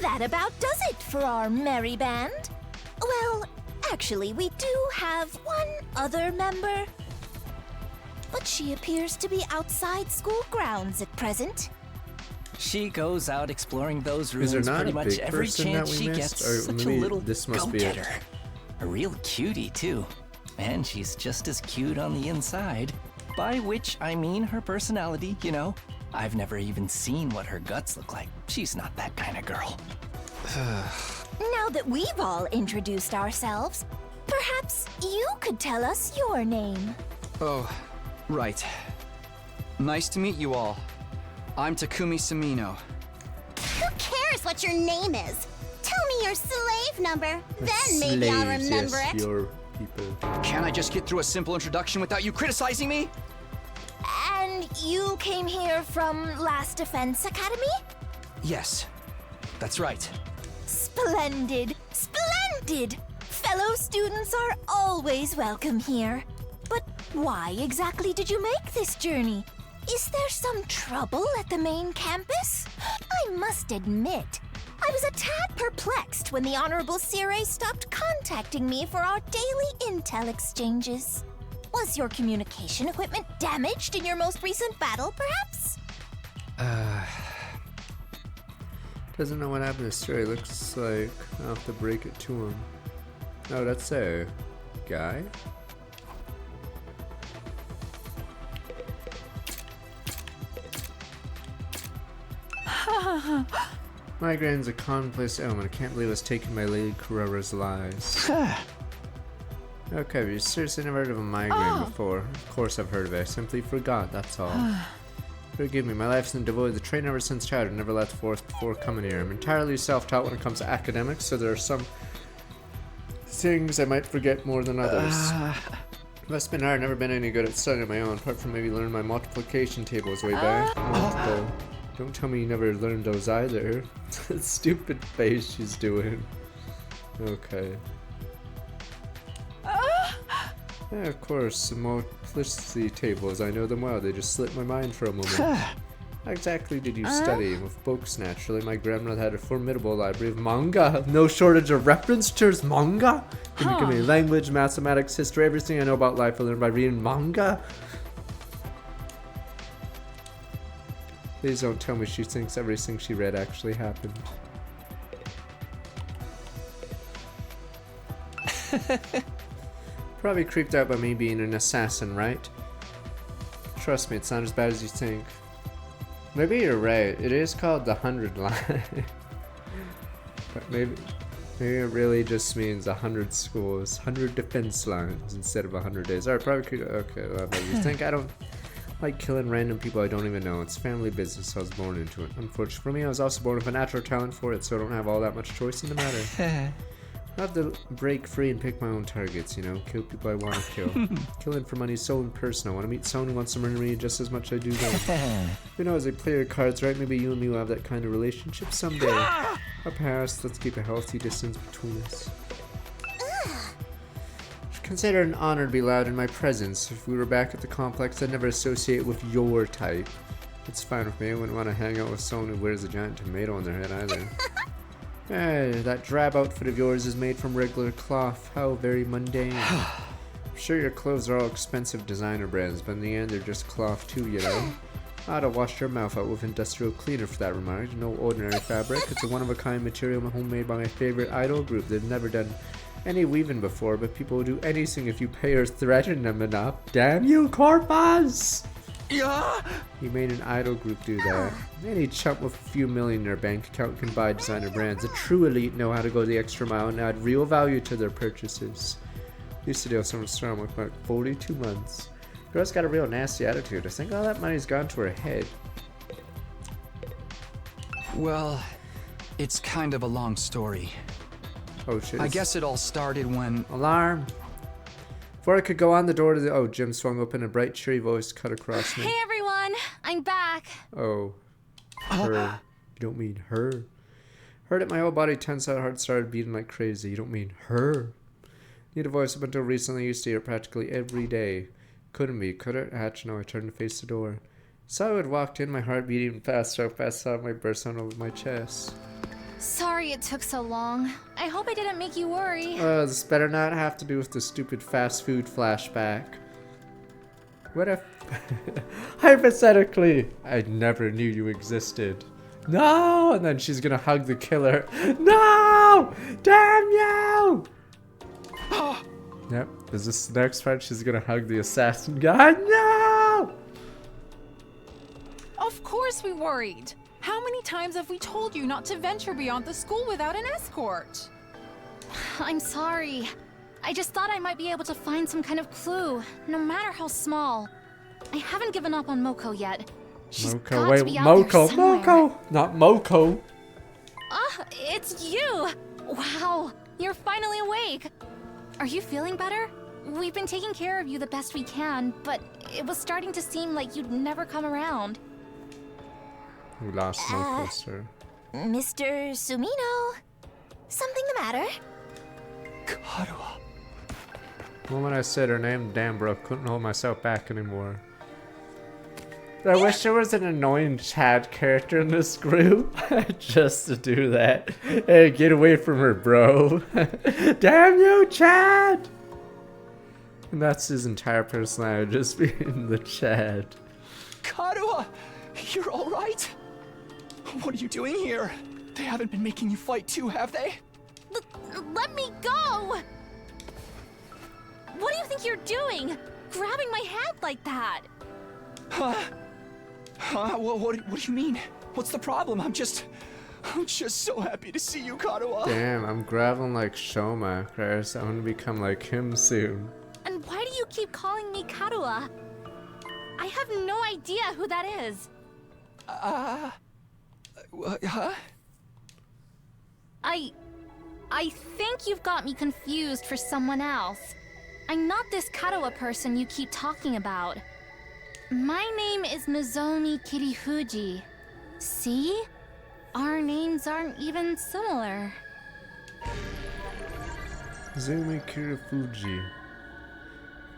That about does it for our merry band. Well, actually, we do have one other member. But she appears to be outside school grounds at present. She goes out exploring those Is there ruins not pretty a much big every person that chance we she missed? gets. Or Such a maybe little this must be it. go-getter. A real cutie, too. And she's just as cute on the inside. By which I mean her personality, you know. I've never even seen what her guts look like. She's not that kind of girl. Now that we've all introduced ourselves, perhaps you could tell us your name. Oh, right. Nice to meet you all. I'm Takumi Samino. Who cares what your name is? Tell me your slave number, then maybe I'll remember yes, it. your people. Can't I just get through a simple introduction without you criticizing me? And you came here from Last Defense Academy? Yes, that's right. Splendid! Splendid! Fellow students are always welcome here. But why exactly did you make this journey? Is there some trouble at the main campus? I must admit, I was a tad perplexed when the Honorable Circe stopped contacting me for our daily intel exchanges. Was your communication equipment damaged in your most recent battle, perhaps? Doesn't know what happened to Siri. Looks like I'll have to break it to him. Oh, that's a guy? Migraine's a commonplace ailment. I can't believe I was taking my Lady Carrera's lies. Okay, but you seriously never heard of a migraine before. Of course I've heard of it. I simply forgot, that's all. Forgive me, my life's been devoid of the train ever since childhood. Never left forth before coming here. I'm entirely self-taught when it comes to academics, so there are some things I might forget more than others. Must have been hard. Never been any good at studying on my own, apart from maybe learning my multiplication tables way back. Multiple. Don't tell me you never learned those either. Stupid face she's doing. Okay. Yeah, of course, the multiplicity tables, I know them well. They just slipped my mind for a moment. How exactly did you study? With books, naturally. My grandmother had a formidable library of manga. No shortage of reference to manga. Give me language, mathematics, history, everything I know about life I learned by reading manga. Please don't tell me she thinks everything she read actually happened. Probably creeped out by me being an assassin, right? Trust me, it's not as bad as you think. Maybe you're right. It is called the 100 line. But maybe it really just means 100 schools, 100 defense lines instead of 100 days. Alright, probably okay. But you think I don't like killing random people I don't even know. It's family business. I was born into it. Unfortunately for me, I was also born with a natural talent for it, so I don't have all that much choice in the matter. I have to break free and pick my own targets, you know, kill people I want to kill. Killing for money is so impersonal. I want to meet someone who wants to murder me just as much as I do them. Who knows, they play your cards right, maybe you and me will have that kind of relationship someday. Our past, let's keep a healthy distance between us. Consider it an honor to be allowed in my presence. If we were back at the complex, I'd never associate with your type. It's fine with me, I wouldn't want to hang out with someone who wears a giant tomato on their head either. Hey, that drab outfit of yours is made from regular cloth. How very mundane. I'm sure your clothes are all expensive designer brands, but in the end they're just cloth too, you know. I'd have washed your mouth out with industrial cleaner for that remark. No ordinary fabric. It's a one-of-a-kind material homemade by my favorite idol group. They've never done any weaving before, but people will do anything if you pay or threaten them enough. Damn you, Corpus! Yeah. He made an idol group do that. Any chump with a few million in their bank account can buy designer brands. The true elite know how to go the extra mile and add real value to their purchases. Used to deal with someone strong with about 42 months. Girl's got a real nasty attitude. I think all that money's gone to her head. Well, It's kind of a long story. Oh shit. I guess it all started when... Alarm! Before I could go on, the door to the... Oh, Jim swung open, a bright, cheery voice cut across me. Hey everyone, I'm back. Oh. Her. You don't mean her. Heard it, my whole body tensed out, heart started beating like crazy. You don't mean her. Need a voice up until recently used to hear it practically every day. Couldn't be, could it? Hatch, no, I turned to face the door. Saw who had walked in, my heart beating fast, so fast saw my burst on over my chest. Sorry it took so long. I hope I didn't make you worry. This better not have to do with the stupid fast food flashback. What if... Hypothetically, I never knew you existed. No! And then she's gonna hug the killer. No! Damn you! Yep, is this the next part? She's gonna hug the assassin guy. No! Of course we worried. How many times have we told you not to venture beyond the school without an escort? I'm sorry. I just thought I might be able to find some kind of clue, no matter how small. I haven't given up on Moko yet. She's got to be out there somewhere. Moko! Not Moko! It's you! Wow, you're finally awake. Are you feeling better? We've been taking care of you the best we can, but it was starting to seem like you'd never come around. We lost Moko, sir. Mr. Sumino? Something the matter? Karuha. The moment I said her name, damn bro, couldn't hold myself back anymore. I wish there was an annoying Chad character in this group, just to do that. Hey, get away from her, bro. Damn you, Chad! And that's his entire personality, just being the Chad. Karuha, you're all right? What are you doing here? They haven't been making you fight too, have they? Let me go! What do you think you're doing? Grabbing my hand like that? What do you mean? What's the problem? I'm just so happy to see you, Karuha. Damn, I'm graveling like Shoma, Chris. I'm gonna become like him soon. And why do you keep calling me Karuha? I have no idea who that is. Huh? I think you've got me confused for someone else. I'm not this Karuha person you keep talking about. My name is Nozomi Kirifuji. See? Our names aren't even similar. Nozomi Kirifuji.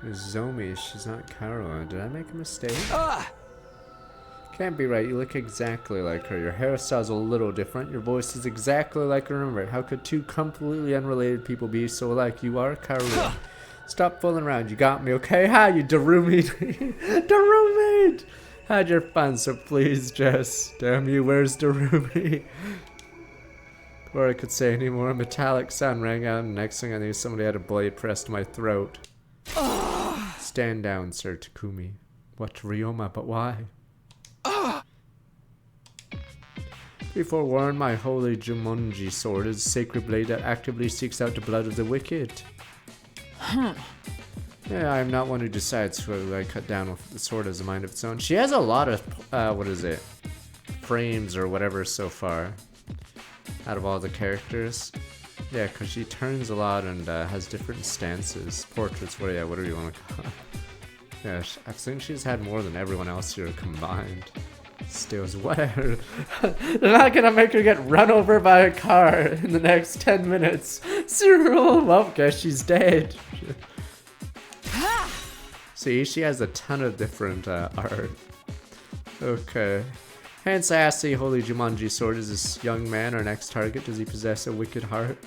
Nozomi, she's not Karuha. Did I make a mistake? Can't be right, you look exactly like her. Your hairstyle's a little different. Your voice is exactly like her. Remember, how could two completely unrelated people be so alike? You are Karuha. Stop fooling around, you got me, okay? Hi, you Darumi. Darumi! Had your fun, so please just... Damn you, where's Darumi? Before I could say any more, a metallic sound rang out, and next thing I knew, somebody had a blade pressed to my throat. Stand down, Sir Takumi. What, Ryoma, but why? Be forewarned, my holy Jumonji sword is a sacred blade that actively seeks out the blood of the wicked. Yeah, I'm not one who decides who I cut down with the sword as a mind of its own. She has a lot of, frames or whatever so far. Out of all the characters. Yeah, because she turns a lot and has different stances. Portraits, whatever you want to call it. Yeah, I think she's had more than everyone else here combined. Stills, whatever. They're not gonna make her get run over by a car in the next 10 minutes. Cyril, well, guess she's dead. See, she has a ton of different art. Okay. Hence, I asked the Holy Jumanji sword. Is this young man our next target? Does he possess a wicked heart?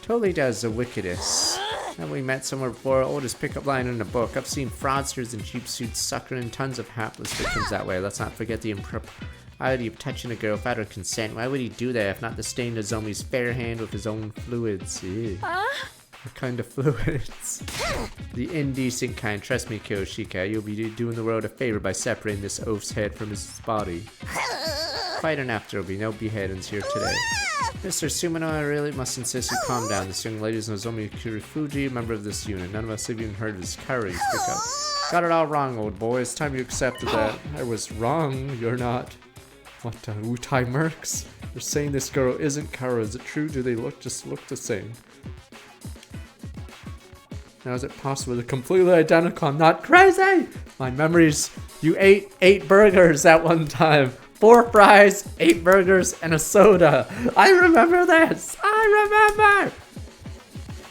Totally does, the wickedest. Have we met somewhere before? Oldest pickup line in the book. I've seen fraudsters in cheap suits suckering tons of hapless victims that way. Let's not forget the impropriety of touching a girl without her consent. Why would he do that if not to stain Nozomi's fair hand with his own fluids? Ew. What kind of fluids? The indecent kind. Trust me, Kiyoshika. You'll be doing the world a favor by separating this oaf's head from his body. Quite enough, there'll be no beheadings here today. Mr. Sumino, I really must insist you calm down. This young lady is Nozomi Kirifuji, member of this unit. None of us have even heard of his Kari. Speak up. Got it all wrong, old boy. It's time you accepted that. I was wrong. You're not. What the Wutai Mercs? They're saying this girl isn't Kara. Is it true? Do they just look the same? Now is it possible they're completely identical? I'm not crazy! My memories, you ate 8 burgers at one time. 4 fries, 8 burgers, and a soda. I remember this! I remember!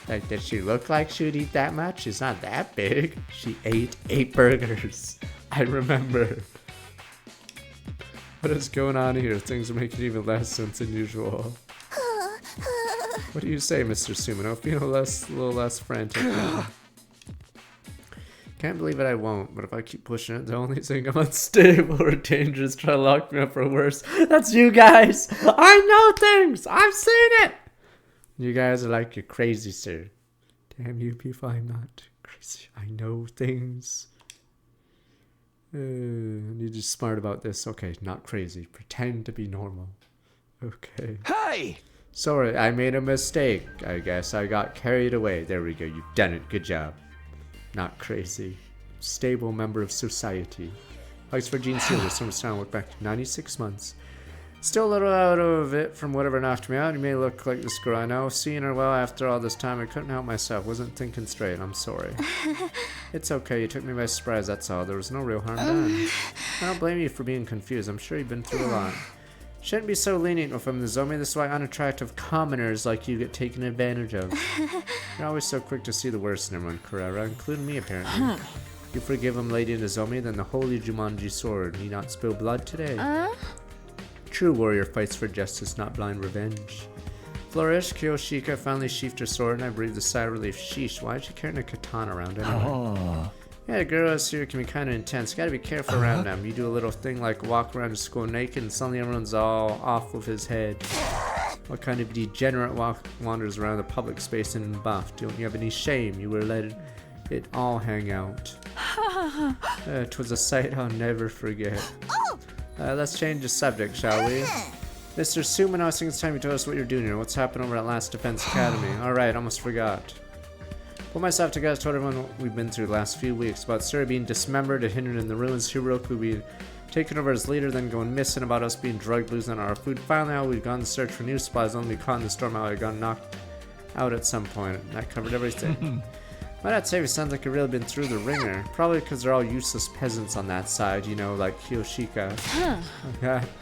Like, did she look like she would eat that much? She's not that big. She ate 8 burgers. I remember. What is going on here? Things are making even less sense than usual. What do you say, Mr. Sumino? Feel a little less frantic. Can't believe it, I won't. But if I keep pushing it, the only thing I'm unstable or dangerous try to lock me up or worse. That's you guys! I know things! I've seen it! You guys are like, you're crazy, sir. Damn you people, I'm not crazy. I know things. I need to be smart about this. Okay, not crazy. Pretend to be normal. Okay. Hey! Sorry, I made a mistake. I guess I got carried away. There we go. You've done it. Good job. Not crazy. Stable member of society. Thanks for Gene Silver. Someone's trying to look back. 96 months. Still a little out of it from whatever knocked me out. You may look like this girl I know. Seeing her well after all this time, I couldn't help myself. Wasn't thinking straight. I'm sorry. It's okay. You took me by surprise, that's all. There was no real harm done. I don't blame you for being confused. I'm sure you've been through a lot. Shouldn't be so lenient with them, Nozomi. This is why unattractive commoners like you get taken advantage of. You're always so quick to see the worst in everyone, Carrera, including me, apparently. You forgive him, Lady Nozomi, then the holy Jumanji sword. Need not spill blood today. True warrior fights for justice, not blind revenge. Flourish, Kiyoshika finally sheathed her sword, and I breathed a sigh of relief. Sheesh, why is she carrying a katana around anyway? Yeah, the girls here can be kind of intense. Gotta be careful around them. You do a little thing like walk around to school naked, and suddenly everyone's all off with his head. What kind of degenerate wanders around the public space in buff? Don't you have any shame? You were let it all hang out. 'Twas a sight I'll never forget. Let's change the subject, shall we? Mr. Sumino, I think it's time you tell us what you're doing here. What's happened over at Last Defense Academy? Alright, almost forgot. Pull myself together, told everyone what we've been through the last few weeks. About Suri being dismembered and hidden in the ruins, Hiroku being taken over as leader, then going missing, about us being drugged, losing our food. Finally, how we'd gone to search for new supplies, only caught in the storm, how I got knocked out at some point. That covered everything. Might not say we sound like we've really been through the ringer. Probably because they're all useless peasants on that side, you know, like Kiyoshika.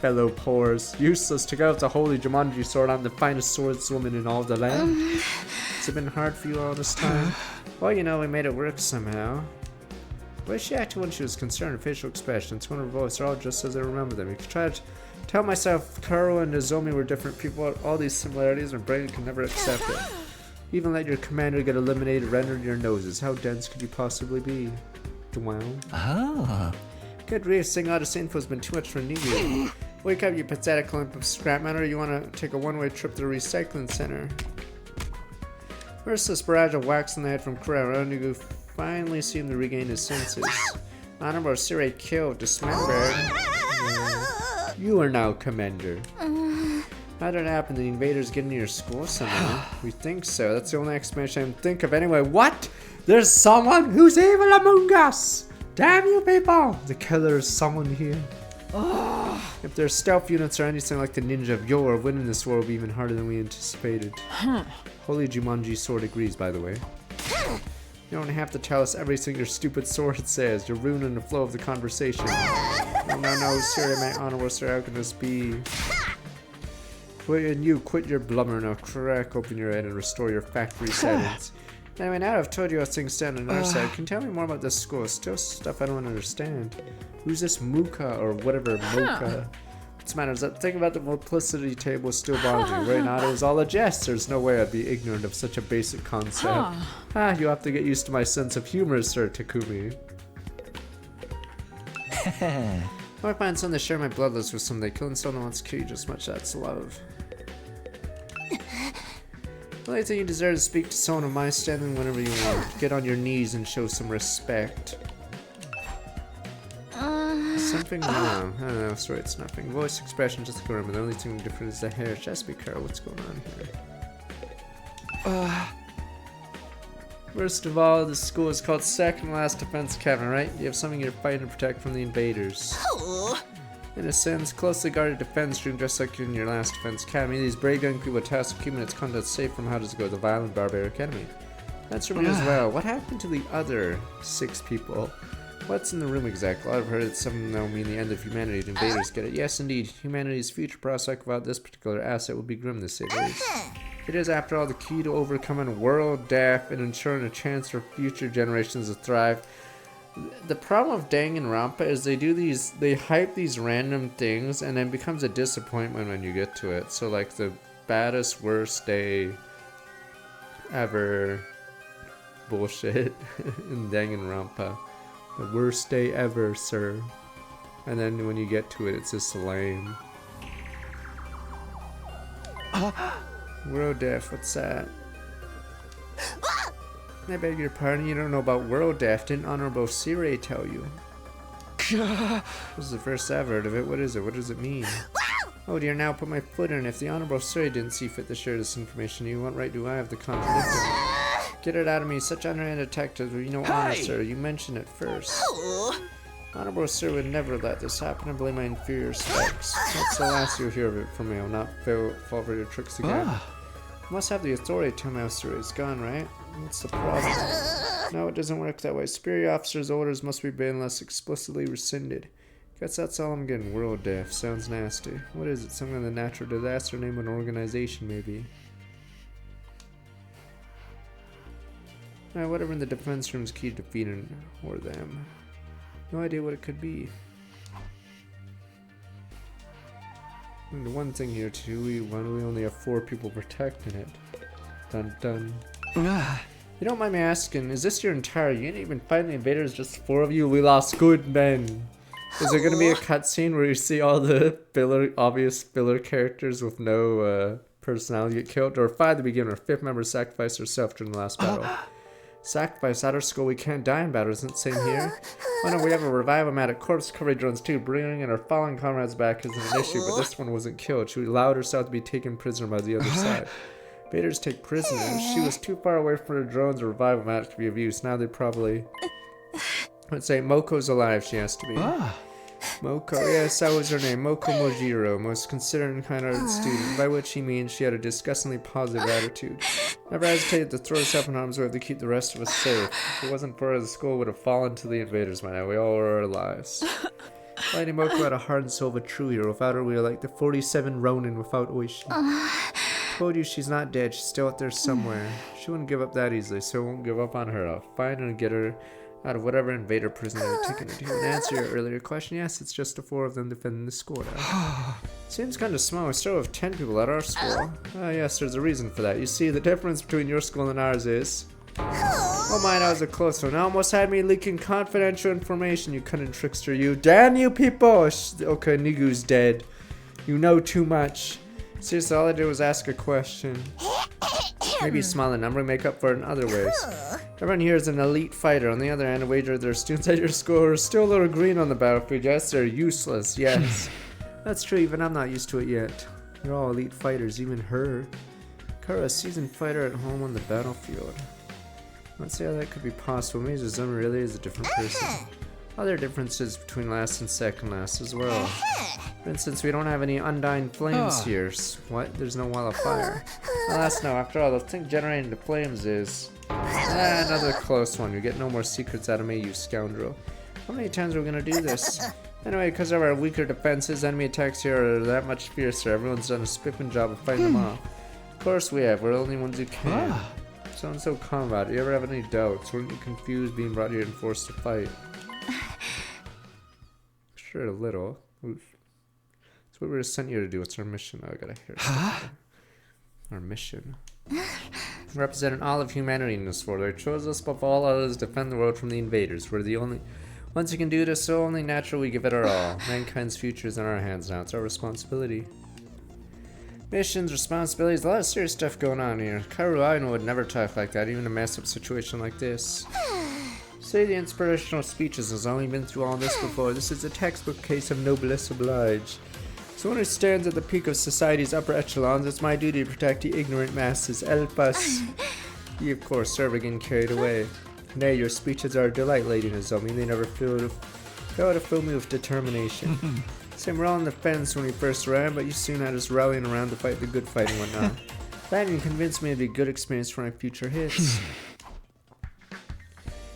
Fellow pores. Useless to go with the holy Jumanji sword. I'm the finest swordswoman in all the land. Has it been hard for you all this time? Well, you know, we made it work somehow. The way she acted when she was concerned, her facial expressions, tone of her voice are all just as I remember them. You could try to tell myself Karo and Nozomi were different people. All these similarities, my brain can never accept it. Even let your commander get eliminated, rendered your noses. How dense could you possibly be? Wow. Good grief, seeing all this info has been too much for Nigu. Wake up, you pathetic lump of scrap matter. You want to take a one-way trip to the recycling center. Merciless barrage of wax on the head from Carrera. Nigu finally seemed to regain his senses. Honorable Siri killed, dismembered. You are now commander. How did it happen? The invaders get into your school somehow? We think so. That's the only explanation I can think of anyway. What? There's someone who's evil among us! Damn you people! The killer is someone here. If their stealth units are anything like the ninja of yore, winning this war will be even harder than we anticipated. Holy Jumanji sword agrees, by the way. You don't have to tell us everything your stupid sword says. You're ruining the flow of the conversation. No, Siri, my honorable sir, how can this be? Quit your blubber now. Crack open your head and restore your factory settings. Anyway, now I've told you how things stand on our side. Can you tell me more about this school? Still stuff I don't understand. Who's this Muka or whatever Mocha? What's the matter is that thing about the multiplicity table still bothers you. Right now it was all a jest. There's no way I'd be ignorant of such a basic concept. You have to get used to my sense of humor, Sir Takumi. I find someone to share my bloodlust with someday. Killing someone wants to kill you just much. That's love. The only thing you deserve is to speak to someone of my standing whenever you want. Get on your knees and show some respect. Something wrong. I don't know, sorry, it's nothing. Voice expression, just go remember. The only thing different is the hair. Just be careful what's going on here. First of all, this school is called Second Last Defense Academy, right? You have something you're fighting to protect from the invaders. In a sense, closely guarded defense room just like in your last defense academy. These brave young people tasked with keeping its content safe from how does it go, the violent barbaric enemy. That's from it as well. What happened to the other 6 people? What's in the room exactly? I've heard that some now mean the end of humanity. The invaders get it. Yes, indeed. Humanity's future prospect without this particular asset will be grim, to say the least. It is, after all, the key to overcoming world death and ensuring a chance for future generations to thrive. The problem of Danganronpa is they hype these random things and then it becomes a disappointment when you get to it. So like the baddest, worst day ever bullshit in Danganronpa. The worst day ever, sir. And then when you get to it, it's just lame. World Death, what's that? I beg your pardon, you don't know about World Death. Didn't Honorable Sire tell you? This is the first I've heard of it. What is it? What does it mean? Oh dear, now put my foot in. If the Honorable Sire didn't see fit to share this information, you what right do I have to contradict him? Get it out of me. Such underhand detectives with no honor, sir. You mentioned it first. Honorable Sir would never let this happen. I blame my inferior specs. That's the last you'll hear of it from me. I'll not fall for your tricks again. You must have the authority to tell my officer he's gone, right? What's the problem? No, it doesn't work that way. Superior officer's orders must be obeyed unless explicitly rescinded. Guess that's all I'm getting. World Death. Sounds nasty. What is it? Some kind of natural disaster? Name of an organization, maybe. Whatever in the defense room's key to defeating or them. No idea what it could be. And the one thing here too, we only have 4 people protecting it. Dun dun. You don't mind me asking, is this your entire unit? You've been fighting the invaders, just 4 of you? We lost good men. Is there gonna be a cutscene where you see all the obvious filler characters with no personality get killed? Or 5 to begin, or 5th member sacrificed herself during the last battle? Sacrifice at our school, we can't die in battle, isn't it the same here? Oh no, we have a revive-o-matic corpse recovery drones too. Bringing in our fallen comrades back isn't an issue, but this one wasn't killed. She allowed herself to be taken prisoner by the other side. Invaders take prisoners. She was too far away from her drones or revive-o-matic to be of use. Now they probably... Let's say Moko's alive, she has to be. Moko, yes, that was her name. Moko Mojiro, most considerate and kind-hearted student, by which he means she had a disgustingly positive attitude. Never hesitated to throw herself in harm's way to keep the rest of us safe. If it wasn't for her, the school would have fallen to the invaders by now. We all were our lives. Lady Moko had a heart and soul of a true hero. Without her, we are like the 47 Ronin without Oishi. Told you she's not dead. She's still out there somewhere. She wouldn't give up that easily, so I won't give up on her. I'll find her and get her out of whatever invader prison they're taken into. To answer your earlier question, yes, it's just the 4 of them defending the school now. Seems kind of small. We still have 10 people at our school. Yes, there's a reason for that. You see, the difference between your school and ours is... Oh my, that was a close one. Almost had me leaking confidential information, you cunning trickster, you. Damn you people! Okay, Nigu's dead. You know too much. Seriously, all I did was ask a question. Maybe a smaller number make up for it in other ways. Everyone here is an elite fighter. On the other hand, I wager there are students at your school who are still a little green on the battlefield. Yes, they're useless, yes. That's true, even I'm not used to it yet. You're all elite fighters, even her. Kara, a seasoned fighter at home on the battlefield. Let's see how that could be possible. Maybe Zuzumi really is a different person. Other differences between last and second last as well. For instance, we don't have any undying flames here. What? There's no wall of fire. Alas, no. After all, the thing generating the flames is... another close one. You get no more secrets out of me, you scoundrel. How many times are we gonna do this? Anyway, because of our weaker defenses, enemy attacks here are that much fiercer. Everyone's done a spiffing job of fighting them off. Of course we have. We're the only ones who can. Sounds so calm about it. You ever have any doubts? Weren't you confused being brought here and forced to fight? Sure, a little. Oof. That's what we were sent here to do. What's our mission? Oh, I gotta hear stuff. Our mission. Representing all of humanity in this world. They chose us above all others to defend the world from the invaders. We're the only ones who can do this, so only natural we give it our all. Mankind's future is in our hands now. It's our responsibility. Missions, responsibilities, a lot of serious stuff going on here. Kaoru Aino would never talk like that, even in a messed up situation like this. Say the inspirational speeches has only been through all this before. This is a textbook case of noblesse oblige. So one who stands at the peak of society's upper echelons, it's my duty to protect the ignorant masses. Help us. You, of course, sir, again carried away. Nay, your speeches are a delight, Lady Nozomi. They never fail to fill me with determination. Same, we're all on the fence when we first arrived, but you soon had us rallying around to fight the good fight and whatnot. That didn't convince me it'd be a good experience for my future hits.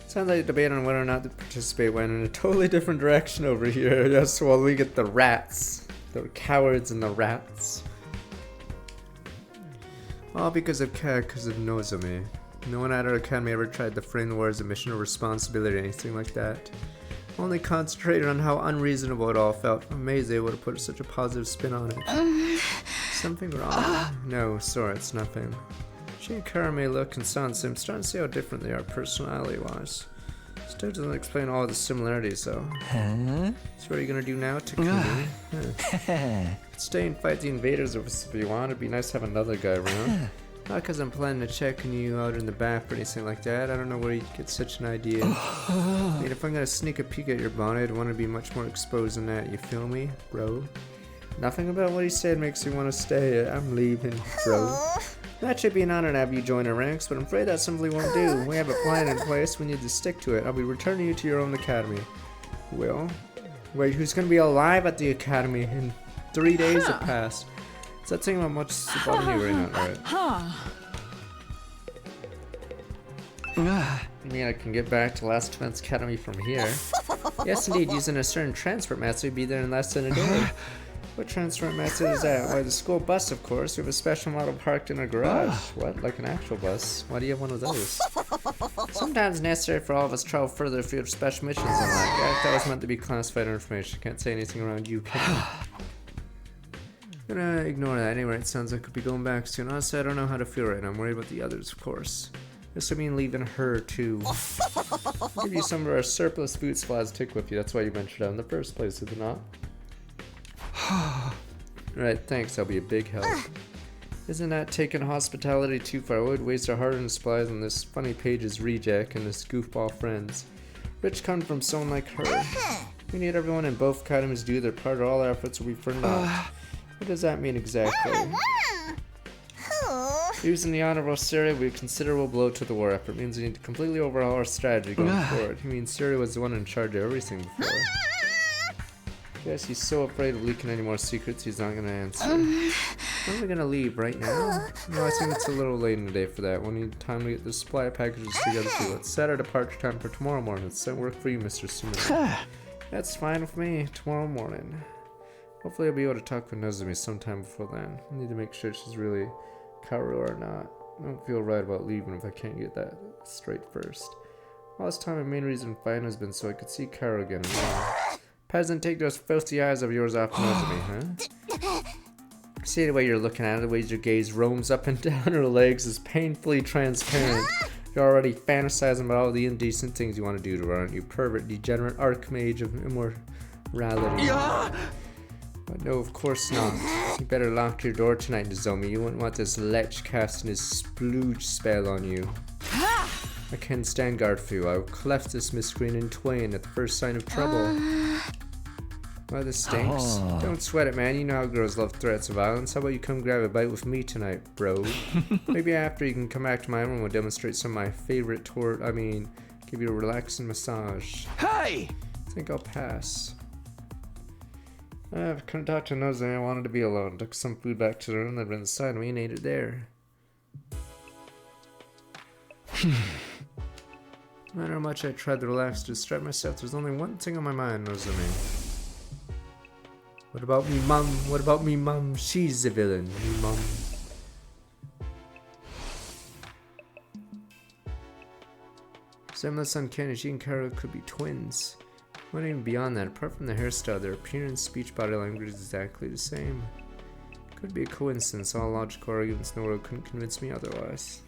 Sounds like the debate on whether or not to participate went in a totally different direction over here. Yes, well, we get the rats. The cowards and the rats. All because of Nozomi. No one at our academy ever tried to frame the war as a mission or responsibility or anything like that. Only concentrated on how unreasonable it all felt. I'm amazed they would have put such a positive spin on it. Something wrong? No, sorry, it's nothing. She and Kara may look and sound the same. I'm starting to see how different they are personality-wise. Still doesn't explain all the similarities, though. Huh? So what are you gonna do now, Takumi? Stay and fight the invaders if you want. It'd be nice to have another guy around. Not because I'm planning to check you out in the back or anything like that. I don't know where you get such an idea. I mean, if I'm gonna sneak a peek at your bonnet, I'd want to be much more exposed than that. You feel me, bro? Nothing about what he said makes me want to stay. I'm leaving, bro. That should be an honor to have you join our ranks, but I'm afraid that simply won't do. We have a plan in place. We need to stick to it. I'll be returning you to your own academy. Will? Wait, who's gonna be alive at the academy in 3 days have passed? Is that saying how much is bothering you right now? Alright. I mean, I can get back to Last Defense Academy from here. Yes, indeed. Using a certain transport method, we'd be there in less than a day. What transport method is that? Why, the school bus, of course. We have a special model parked in our garage. What? Like an actual bus? Why do you have one of those? Sometimes necessary for all of us to travel further if we have special missions and like. That was meant to be classified information. Can't say anything around you, can I? I'm gonna ignore that. Anyway, it sounds like I'll be going back soon. Honestly, I don't know how to feel right now. I'm worried about the others, of course. This would mean leaving her, too. I'll give you some of our surplus food supplies to take with you. That's why you ventured out in the first place, is it not? Right, thanks. That'll be a big help. Isn't that taking hospitality too far? I would waste our hard-earned supplies on this funny page's reject and this goofball friends. Rich come from someone like her. We need everyone in both academies to do their part, or all our efforts will be for naught. What does that mean exactly? Using the honorable Syria would be a considerable blow to the war effort. It means we need to completely overhaul our strategy going forward. He means Syria was the one in charge of everything before. Guess he's so afraid of leaking any more secrets he's not gonna answer. When are we gonna leave? Right now? No, I think it's a little late in the day for that. We'll need time to get the supply packages together too. Let's set our departure time for tomorrow morning. Does that work for you, Mr. Sumida? That's fine with me. Tomorrow morning. Hopefully I'll be able to talk with Nozomi sometime before then. I need to make sure she's really Kaoru or not. I don't feel right about leaving if I can't get that straight first. All this time, my main reason for fighting has been so I could see Kaoru again. Peasant, take those filthy eyes of yours off Nozomi, huh? See the way you're looking at it, the way your gaze roams up and down her legs is painfully transparent. You're already fantasizing about all the indecent things you want to do to her, aren't you? Pervert, degenerate archmage of immorality. But no, of course not. You better lock your door tonight, Nozomi. You wouldn't want this lech casting his splooge spell on you. I can't stand guard for you. I will cleft this miscreant in twain at the first sign of trouble. Well, this stinks. Don't sweat it, man. You know how girls love threats of violence. How about you come grab a bite with me tonight, bro? Maybe after you can come back to my room and we'll demonstrate some of my favorite give you a relaxing massage. Hey! I think I'll pass. I couldn't talk to Nozomi. I wanted to be alone. Took some food back to the room that was inside me and ate it there. No matter how much I tried to relax, to distract myself, there's only one thing on my mind, Nozomi. What about me, mum? What about me, mum? She's the villain, me mum. Seamless uncanny, she and Kaoru could be twins. Not even beyond that, apart from the hairstyle, their appearance, speech, body language is exactly the same. Could be a coincidence, all logical arguments in the world couldn't convince me otherwise.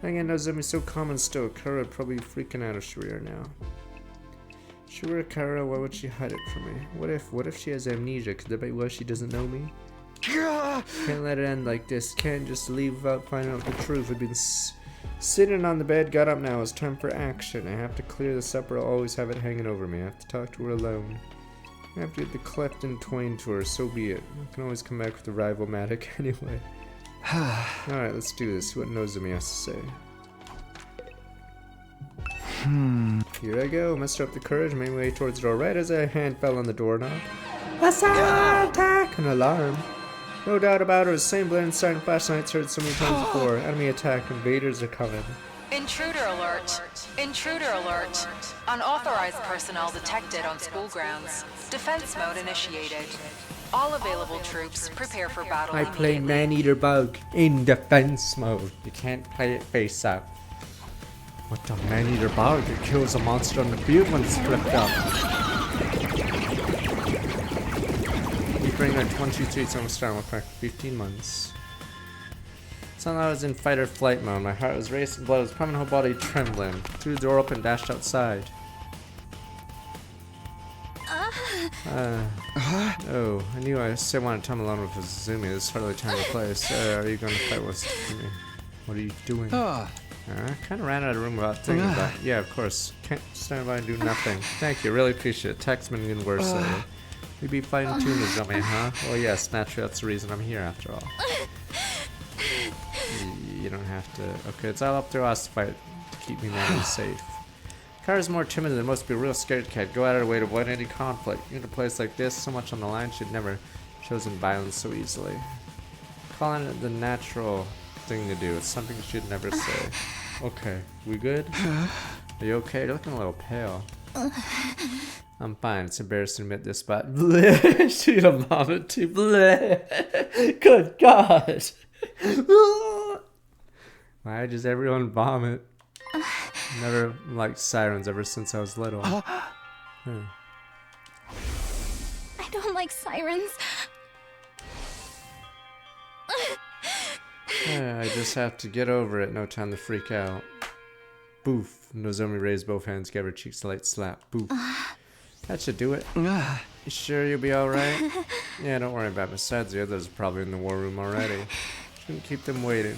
Again, Nozomi's so calm and still. Kaoru would probably be freaking out if she were here now. If she were Kaoru, why would she hide it from me? What if she has amnesia? Could that be why she doesn't know me? Can't let it end like this. Can't just leave without finding out the truth. I've been sitting on the bed, got up now. It's time for action. I have to clear this up or I'll always have it hanging over me. I have to talk to her alone. I have to get the cleft in twain to her, so be it. I can always come back with the rival-matic anyway. Alright, let's do this. See what Nozomi has to say. Here I go, muster up the courage, made my way towards the door right as a hand fell on the doorknob. Attack! An alarm. No doubt about it, the same blaring siren flashlights heard so many times before. Enemy attack, invaders are coming. Intruder alert. Intruder alert. Unauthorized personnel detected on school grounds. Defense mode initiated. All available troops prepare for battle I play immediately. Man-Eater Bug in defense mode. You can't play it face up. What the Man-Eater Bug? It kills a monster on the field when it's flipped up. You bring our 23 summer star with back 15 months. Suddenly I was in fight or flight mode. My heart was racing, blood was pumping, whole body trembling. Threw the door open and dashed outside. Oh, I knew I still wanted time alone with Izumi. This is hardly time or place. Are you going to fight with me? What are you doing? I kind of ran out of the room without thinking about it. Yeah, of course. Can't stand by and do nothing. Thank you, really appreciate it. Text been getting worse lately. We'd be fighting too, Izumi, huh? Well, yes, naturally, that's the reason I'm here after all. You don't have to. Okay, it's all up to us to fight to keep me mentally safe. Kara's more timid than most. Be a real scared cat. Go out of her way to avoid any conflict. In a place like this, so much on the line, she'd never chosen violence so easily. Calling it the natural thing to do. It's something she'd never say. Okay, we good? Are you okay? You're looking a little pale. I'm fine. It's embarrassing to admit this, but she'd have vomit too. Good God. Why does everyone vomit? Never liked sirens ever since I was little. I don't like sirens. I just have to get over it. No time to freak out. Boof. Nozomi raised both hands, gave her cheeks a light slap. Boof. That should do it. You sure you'll be alright? Yeah, don't worry about it. Besides, the others are probably in the war room already. Shouldn't keep them waiting.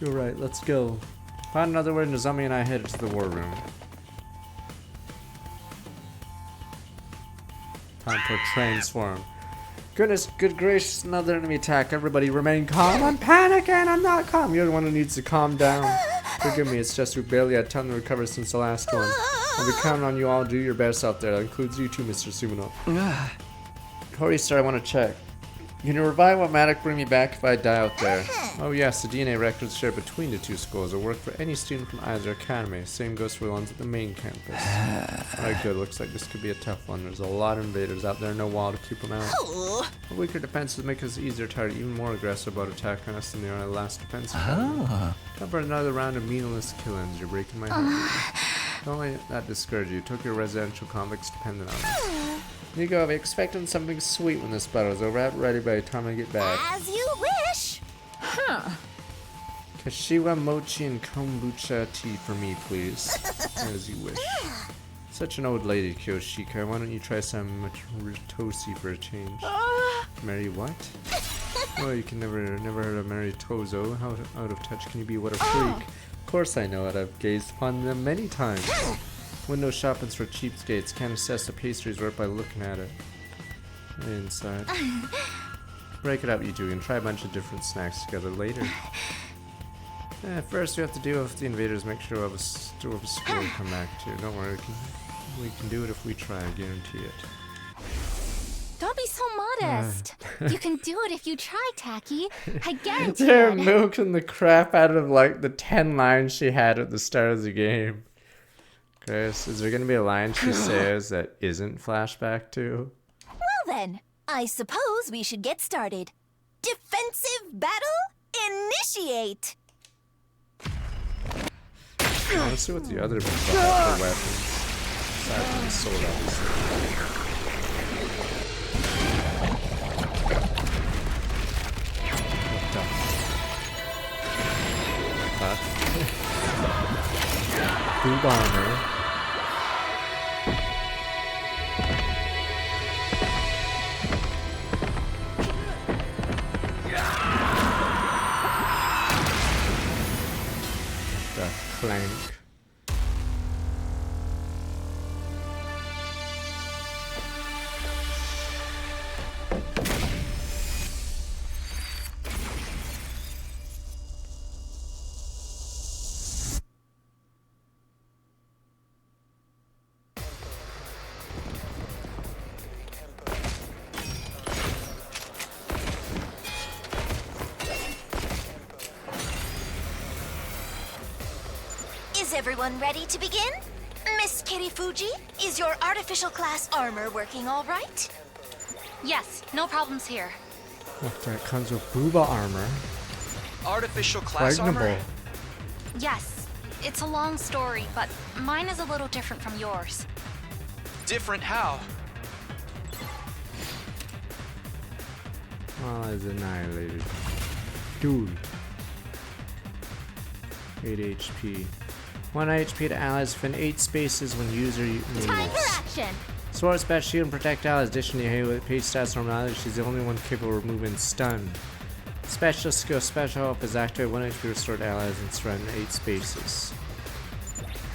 You're right, let's go. Find another word, Nozomi and I headed to the war room. Time to transform. Goodness, good gracious, another enemy attack. Everybody remain calm. I'm panicking, I'm not calm. You're the one who needs to calm down. Forgive me, it's just we barely had time to recover since the last one. I'll be counting on you all to do your best out there. That includes you too, Mr. Sumino. Hori, sir, I want to check. Can you revive automatic bring me back if I die out there? Oh yes, the DNA records shared between the two schools will work for any student from either academy. Same goes for the ones at the main campus. Alright, good. Looks like this could be a tough one. There's a lot of invaders out there, no wall to keep them out. A weaker defense would make us easier to target, even more aggressive about attacking us than they are the last defense. Time for another round of meaningless killings. You're breaking my heart. Don't let that discourage you. Tokyo residential convicts dependent on us. Nigo, I'll be expecting something sweet when this battle's over. Have it ready by the time I get back. As you wish. Kashiwa mochi and kombucha tea for me, please. As you wish. Such an old lady, Kyoshika. Why don't you try some Maritosi for a change? Mary what? Oh, you can never heard of Mary Tozo. How out of touch can you be? What a freak. Of course I know it. I've gazed upon them many times. Window shopping's for cheapskates. Can't assess the pastry's worth by looking at it. Inside. Break it up, you two, and try a bunch of different snacks together later. First, we have to deal with the invaders. Make sure we have a school to come back to. Don't worry, we can do it if we try. I guarantee it. Don't be so modest. You can do it if you try, Taki. I guarantee They're it. milking the crap out of like the 10 lines she had at the start of the game. Chris, is there gonna be a line she says that isn't flashback to? Well then, I suppose we should get started. Defensive battle? Initiate! I want to see what the other ones are for weapons. Aside from the sword, obviously. What the? Boob armor. The clank. Is everyone ready to begin? Miss Kirifuji, is your artificial class armor working all right? Yes, no problems here. What, that comes with booba armor. Artificial class Pregnable. armor? Yes, it's a long story, but mine is a little different from yours. Different how? Allies annihilated. Dude. 8 HP. 1 HP to allies within 8 spaces when user moves. Time for action! Sword Smash Shield and Protect allies. Additionally, Halo Page stats normality. She's the only one capable of removing stun. Special skill Special Help is activated 1 HP restored to allies and surrounded 8 spaces.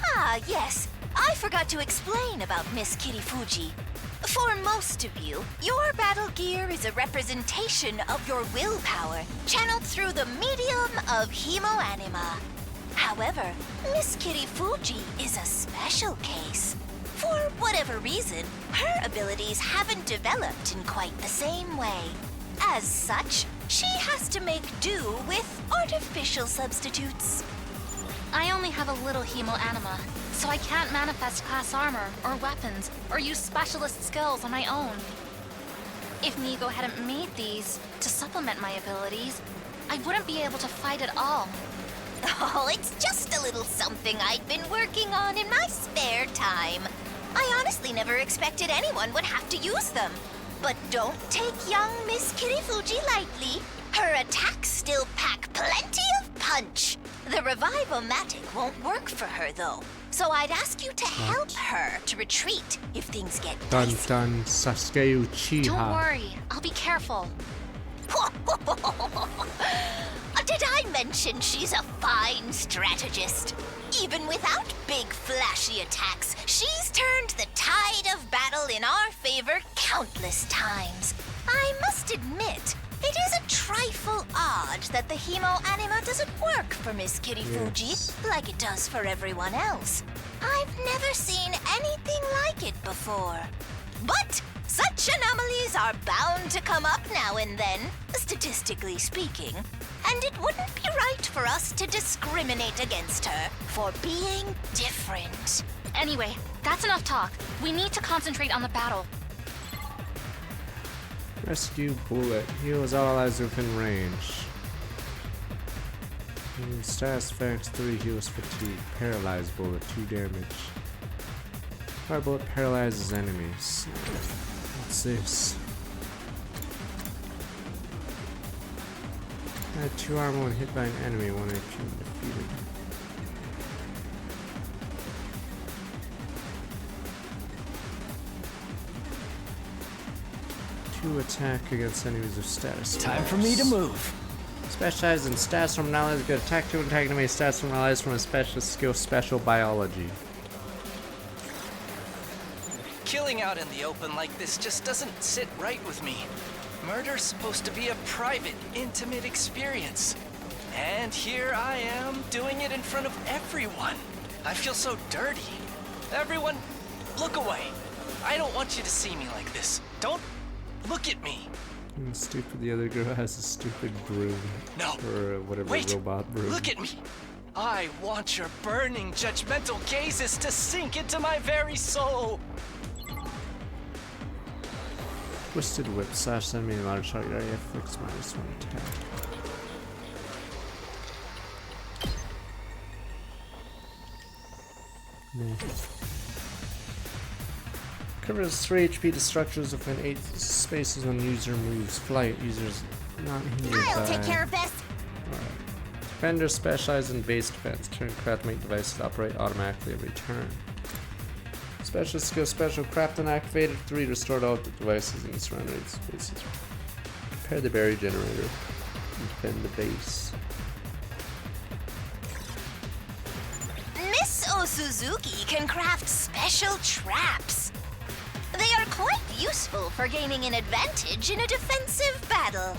Ah, yes. I forgot to explain about Miss Kirifuji. For most of you, your battle gear is a representation of your willpower, channeled through the medium of Hemoanima. However, Miss Kirifuji is a special case. For whatever reason, her abilities haven't developed in quite the same way. As such, she has to make do with artificial substitutes. I only have a little hemoanima, so I can't manifest class armor or weapons or use specialist skills on my own. If Nigo hadn't made these to supplement my abilities, I wouldn't be able to fight at all. Oh, it's just a little something I'd been working on in my spare time. I honestly never expected anyone would have to use them. But don't take young Miss Kirifuji lightly. Her attacks still pack plenty of punch. The Revive-O-Matic won't work for her, though. So I'd ask you to help her to retreat if things get Dun dicey. dun Sasuke Uchiha. Don't worry, I'll be careful. Did I mention she's a fine strategist? Even without big flashy attacks, she's turned the tide of battle in our favor countless times. I must admit, it is a trifle odd that the Hemoanima doesn't work for Miss Kirifuji like it does for everyone else. I've never seen anything like it before. But such anomalies are bound to come up now and then, statistically speaking. And it wouldn't be right for us to discriminate against her for being different. Anyway, that's enough talk. We need to concentrate on the battle. Rescue Bullet. Heals all allies within range. Status Facts 3 heals fatigue. Paralyzed Bullet 2 damage. Fire Bullet paralyzes enemies. What's this? Add 2 armor when hit by an enemy when it can be defeated. To attack against enemies of status. Time for me to move. Specialized in stats from allies. Good attack to attack enemy stats from allies from a specialist skill Special Biology. Killing out in the open like this just doesn't sit right with me. Murder's supposed to be a private, intimate experience. And here I am, doing it in front of everyone. I feel so dirty. Everyone, look away. I don't want you to see me like this. Don't look at me. Stupid, the other girl has a stupid broom. No. Or whatever robot broom. Look at me. I want your burning, judgmental gazes to sink into my very soul. Twisted Whip slash enemy large target area afflicts -1 attack. Covers 3 HP to structures within 8 spaces when user moves. Flight users not hindered I'll by. take care of this. Alright. Defenders specialize in base defense. Turn craft make devices operate automatically every turn. Special skill Special Craft unactivated 3 restored all the devices in the surrounding spaces. Repair the berry generator and defend the base. Miss Osuzuki can craft special traps. They are quite useful for gaining an advantage in a defensive battle.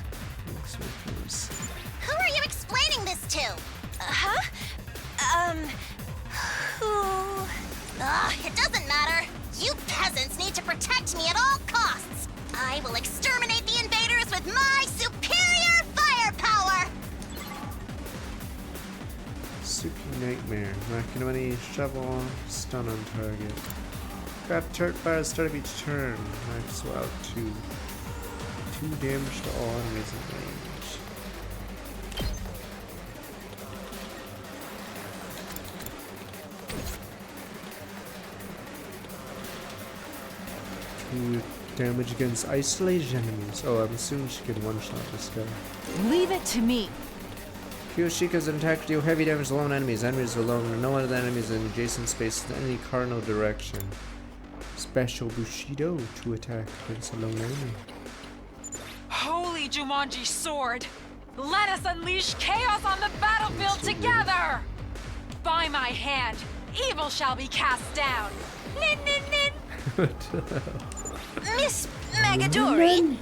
Who are you explaining this to? Who? It doesn't matter. You peasants need to protect me at all costs. I will exterminate the invaders with my superior firepower. Natsuki Nightmare. Knocking money, shovel, stun on target. Grab turret bar at the start of each turn. Max out 2. 2 damage to all enemies in range. Damage against isolated enemies. Oh, I'm assuming she can one-shot this guy. Leave it to me. Kyoshika's attack deal heavy damage to lone enemies. Enemies alone. No other enemies in adjacent space in any cardinal direction. Special Bushido to attack against a lone enemy. Holy Jumanji sword! Let us unleash chaos on the battlefield together! By my hand, evil shall be cast down. Nin nin nin! Miss Magadori,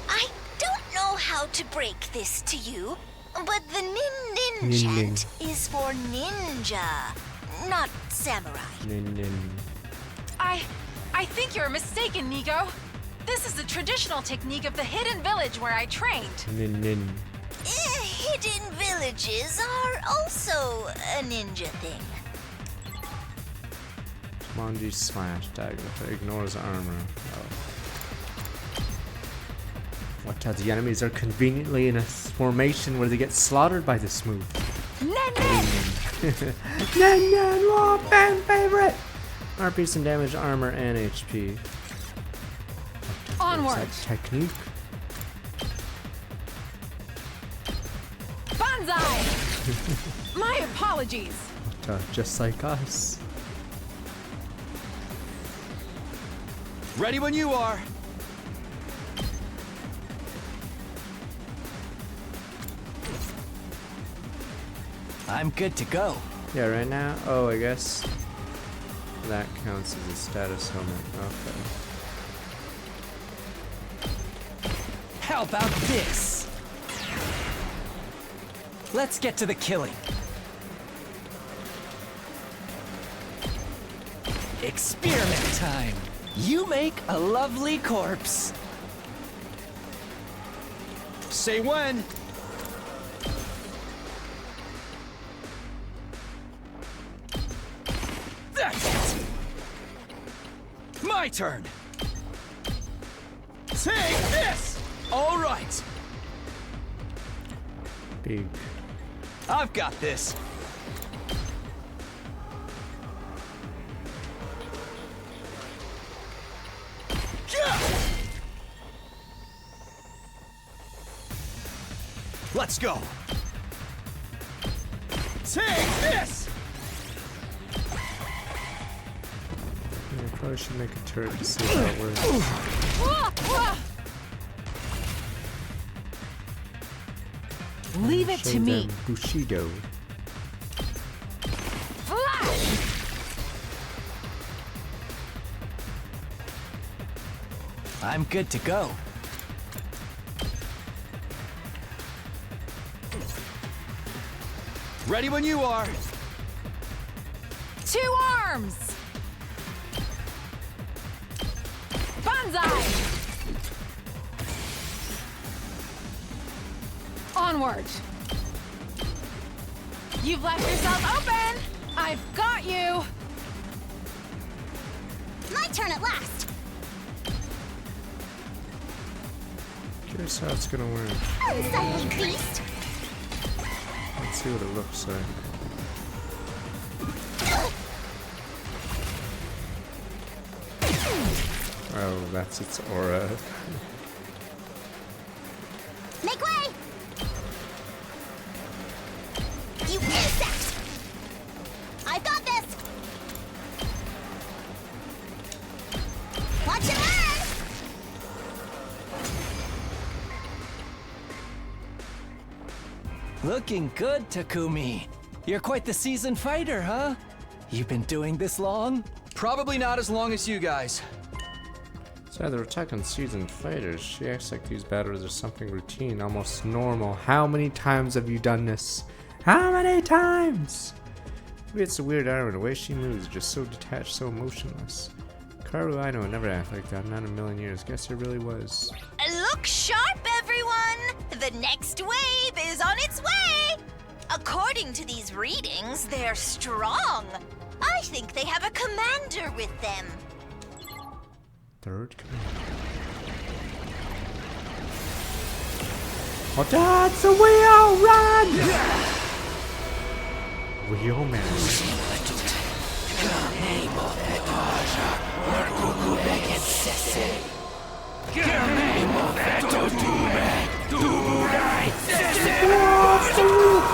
I don't know how to break this to you, but the nin nin chant is for ninja, not samurai. Nin nin. I think you're mistaken, Nigo. This is the traditional technique of the hidden village where I trained. Nin nin. Hidden villages are also a ninja thing. Manji slash dagger ignores armor. Oh. Watch out, the enemies are conveniently in a formation where they get slaughtered by this move. Nen Nen Nen, law fan favorite! RP some damage, armor, and HP. Onward! Technique. Banzai! My apologies. Just like us. Ready when you are. I'm good to go. Yeah, right now? Oh, I guess that counts as a status helmet. Okay. How about this? Let's get to the killing. Experiment time. You make a lovely corpse. Say when. That's it. My turn. Take this. All right. Big. I've got this. Let's go. Take this. I probably should make a turret to see how it works. Leave it to me. Bushido. Flash! I'm good to go. Ready when you are. 2 arms! Banzai! Onward! You've left yourself open! I've got you! My turn at last! Curious how it's gonna work. Unsightly beast! Let's see what it looks like. Oh, that's its aura. Make way! You insect! I've got this! Watch it burn! Looking good, Takumi. You're quite the seasoned fighter, huh? You've been doing this long? Probably not as long as you guys. So they're attacking seasoned fighters. She acts like these battles are something routine, almost normal. How many times have you done this? How many times? Maybe it's a weird armor. The way she moves is just so detached, so emotionless. Kaoru Aino would never act like that, not in a million years. Guess it really was. Look sharp, everyone! The next wave is on its way! According to these readings, they're strong. I think they have a commander with them. Third commander. Oh, that's the wheel! Run! Wheel man.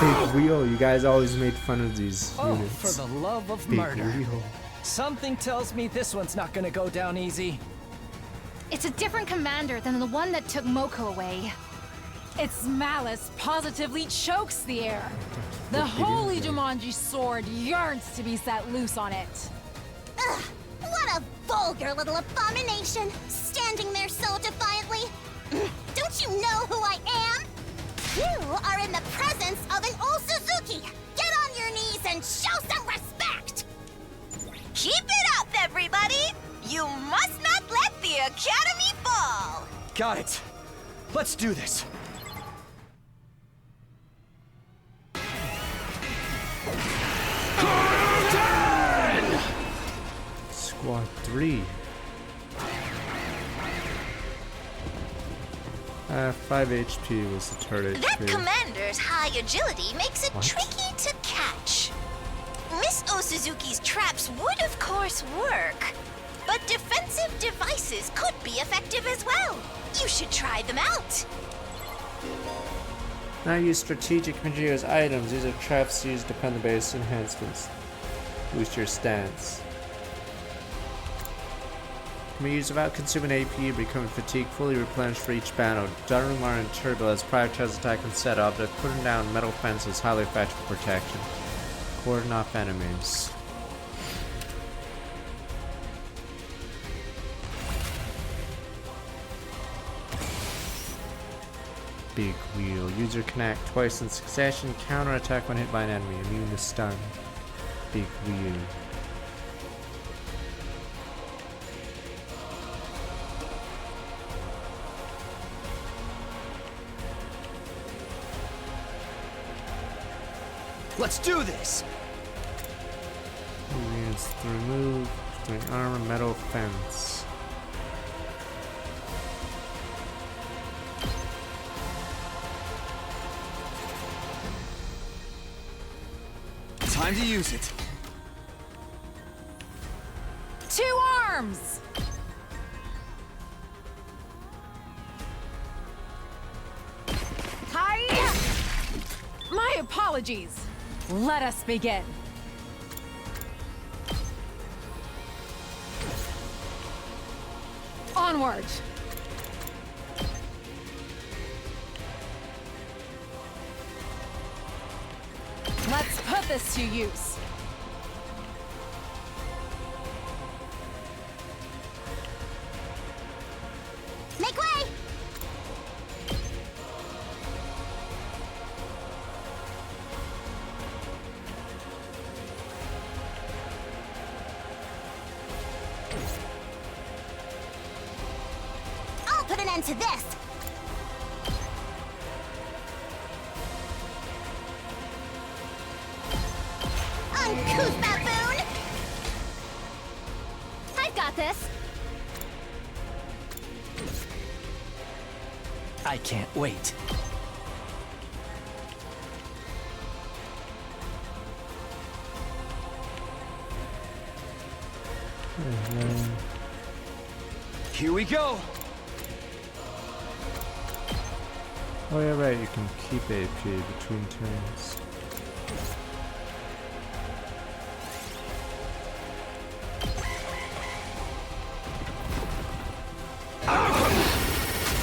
Big wheel. You guys always made fun of these units. For the love of Big murder. wheel. Something tells me this one's not gonna go down easy. It's a different commander than the one that took Moko away. Its malice positively chokes the air. The holy Jumanji sword yearns to be set loose on it. Ugh, what a vulgar little abomination, standing there so defiantly. Don't you know who I am? You are in the presence of an old Suzuki. Get on your knees and show some respect. Keep it up, everybody! You must not let the Academy fall! Got it. Let's do this. Squad 3. 5 HP was the turret That HP. commander's high agility makes it What? tricky to catch. Miss Osuzuki's traps would of course work, but defensive devices could be effective as well. You should try them out. Now use strategic materials items. These are traps used dependent-based enhancements. Boost your stance. Can be used without consuming AP, becoming fatigue fully replenished for each battle. Darumar and Turbo as prioritized attack and set up, but putting down metal fences highly effective for protection. Cordon off enemies. Big wheel. User can act twice in succession. Counter attack when hit by an enemy. Immune to stun. Big wheel. Let's do this! Units to remove. Doing armor, metal fence. Time to use it. 2 arms! Hi! My apologies. Let us begin. Onward! Let's put this to use. Make way! I'll put an end to this. Uncouth baboon! I've got this. I can't wait. Here we go! Oh yeah, right, you can keep AP between turns.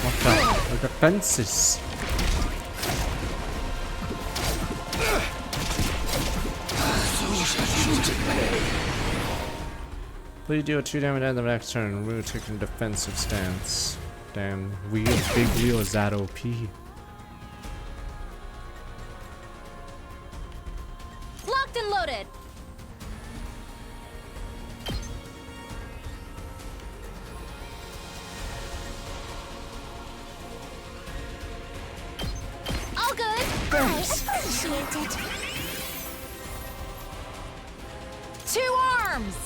What the? Look at fences! Please deal 2 damage at the next turn. We're taking a defensive stance. Damn, big wheel is that OP. Locked and loaded. All good. Thanks. I appreciate it. 2 arms!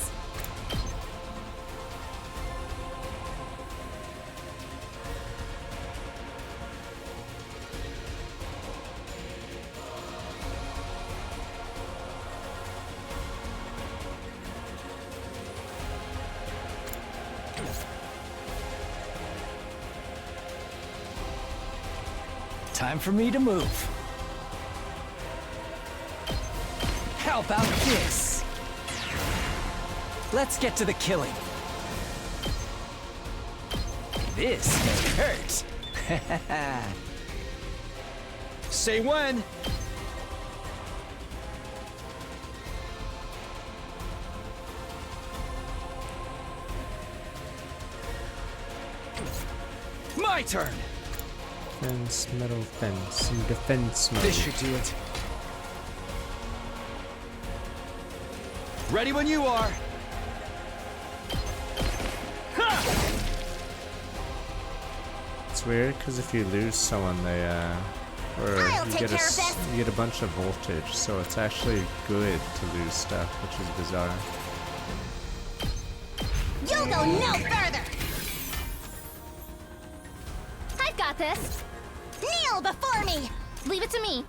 Time for me to move. How about this? Let's get to the killing. This may hurt. Say when. My turn. Fence, metal fence, and defense mode. This should do it. Ready when you are. It's weird because if you lose someone, they or you get a bunch of voltage, so it's actually good to lose stuff, which is bizarre. You'll go no further. I've got this. Kneel before me. Leave it to me.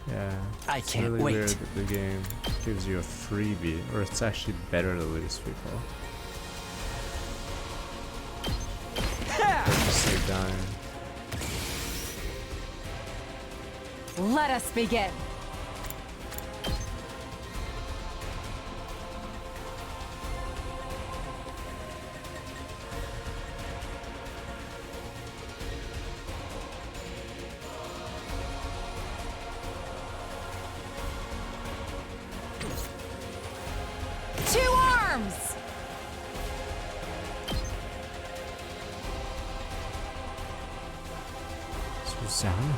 Yeah, I it's can't really wait. weird that the game gives you a freebie, or it's actually better to lose people. Just say dying. Let us begin. Susanna.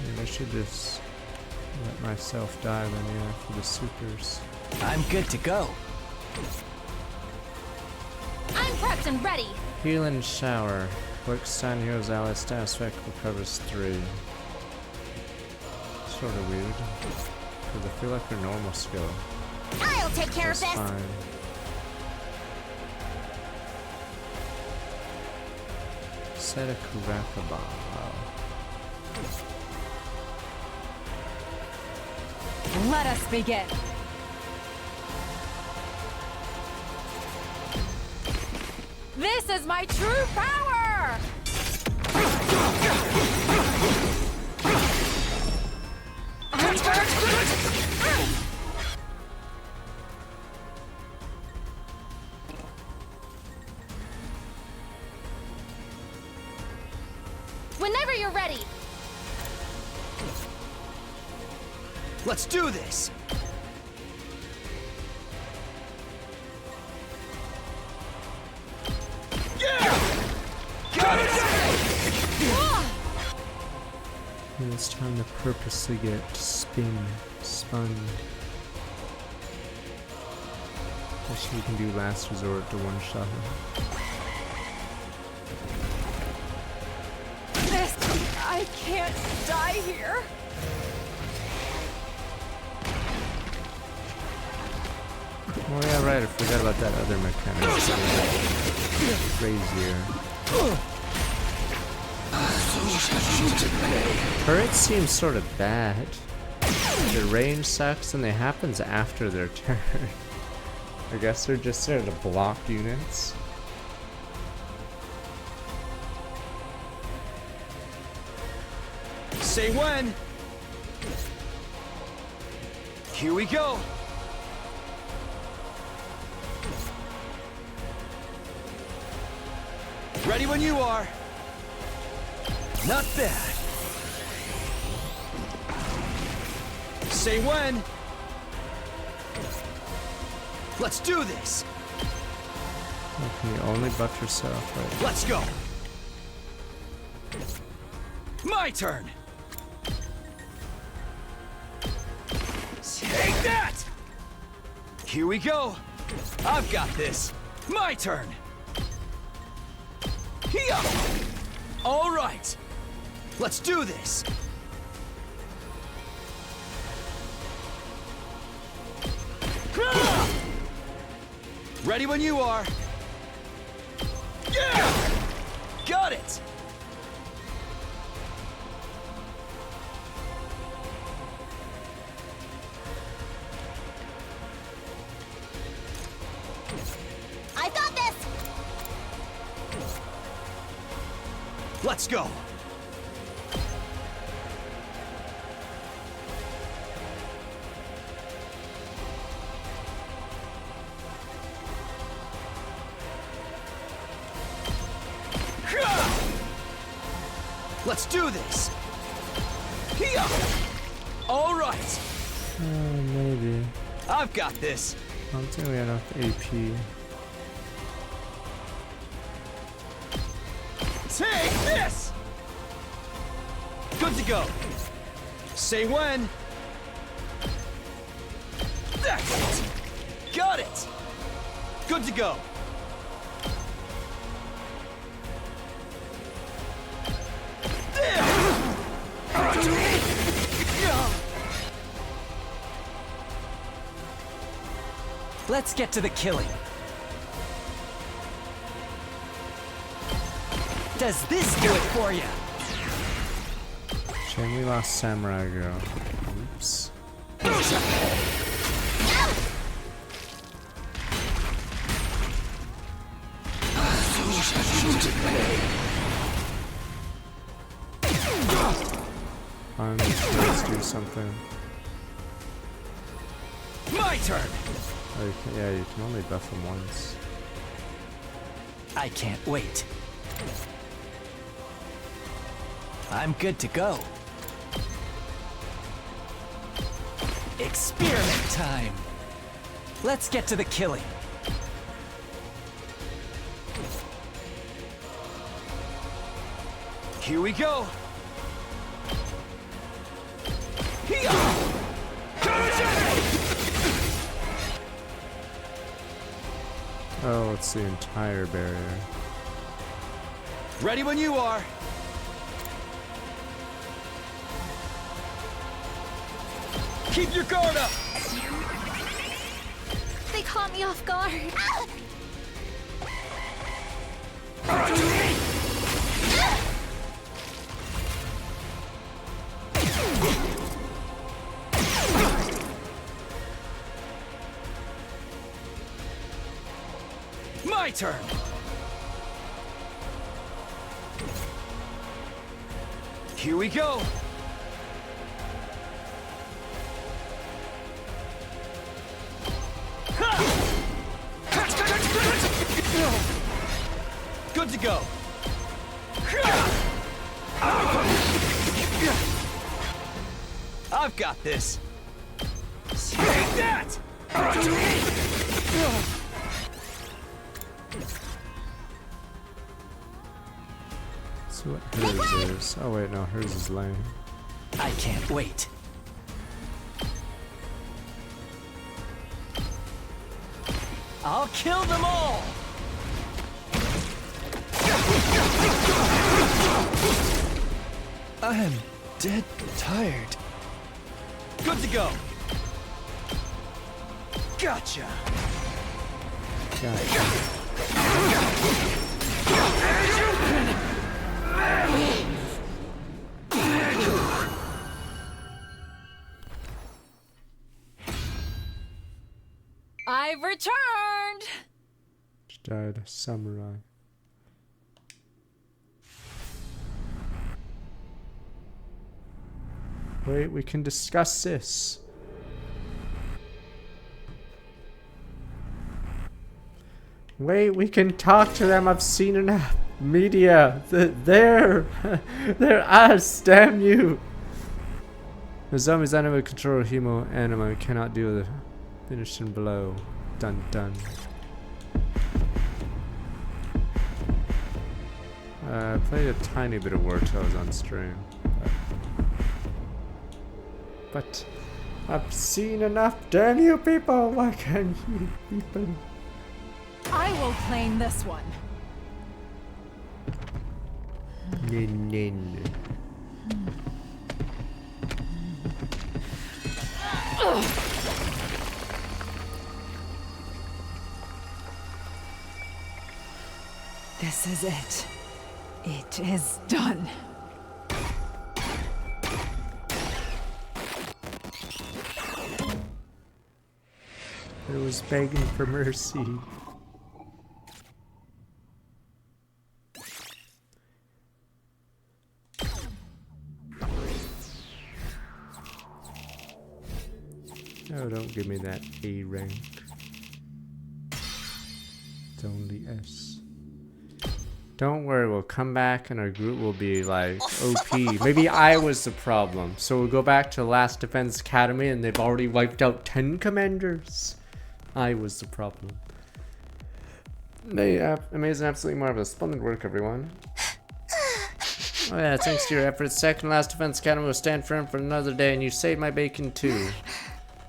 Maybe I should just let myself die then, yeah, for the supers. I'm good to go. I'm prepped and ready. Healing Shower. Quickstone heals ally status effect recovers 3. Sort of weird. Because I feel like her normal skill. I'll take care of this. Fine. Set a Kuraka bomb. Wow. Let us begin. This is my true power! Whenever you're ready. Let's do this. Got it! And it's time to purposely get spun. So you can do last resort to one-shot him. I can't die here. Oh yeah, right, I forgot about that other mechanic. Crazier. Turrets seem sort of bad. Their range sucks and it happens after their turn. I guess they're just there to block units. Say when. Here we go. Ready when you are. Not bad. Say when. Let's do this. Oh, can you only buff yourself? Right? Let's go. My turn. Take that! Here we go. I've got this. My turn. Here. All right. Let's do this. Ready when you are. Yeah! Got it! I got this! Let's go! Let's do this! Here! All right! Maybe. I've got this! I don't think we have enough AP. Take this! Good to go. Say when. That's it! Got it! Good to go. Let's get to the killing. Does this do it for you? Shame we lost Samurai Girl. Oops. Finally, let's do something. My turn! Okay, yeah, you can only buff him once. I can't wait. I'm good to go. Experiment time. Let's get to the killing. Here we go. Here. Oh, it's the entire barrier. Ready when you are. Keep your guard up. They caught me off guard. My turn. Here we go. Good to go. I've got this. Take that! See what hers is. Oh wait, no, hers is lame. I can't wait. I'll kill them all! I'm dead tired. Good to go. Gotcha. I've returned! She died, samurai. Wait, we can discuss this. Wait, we can talk to them. I've seen enough media. They're us, damn you. The zombies animal control humo anima cannot deal with the finishing blow. Dun dun. I played a tiny bit of War till I was on stream. But I've seen enough. Damn you people! Why can't you people? I will claim this one. Nin nin. This is it. It is done. I was begging for mercy. Oh, don't give me that A rank. It's only S. Don't worry, we'll come back and our group will be like OP. Maybe I was the problem. So we'll go back to Last Defense Academy and they've already wiped out 10 commanders. I was the problem. Amazing, absolutely marvelous. Splendid work, everyone. Oh yeah, thanks to your efforts, Second Last Defense Academy will stand firm for another day and you saved my bacon too.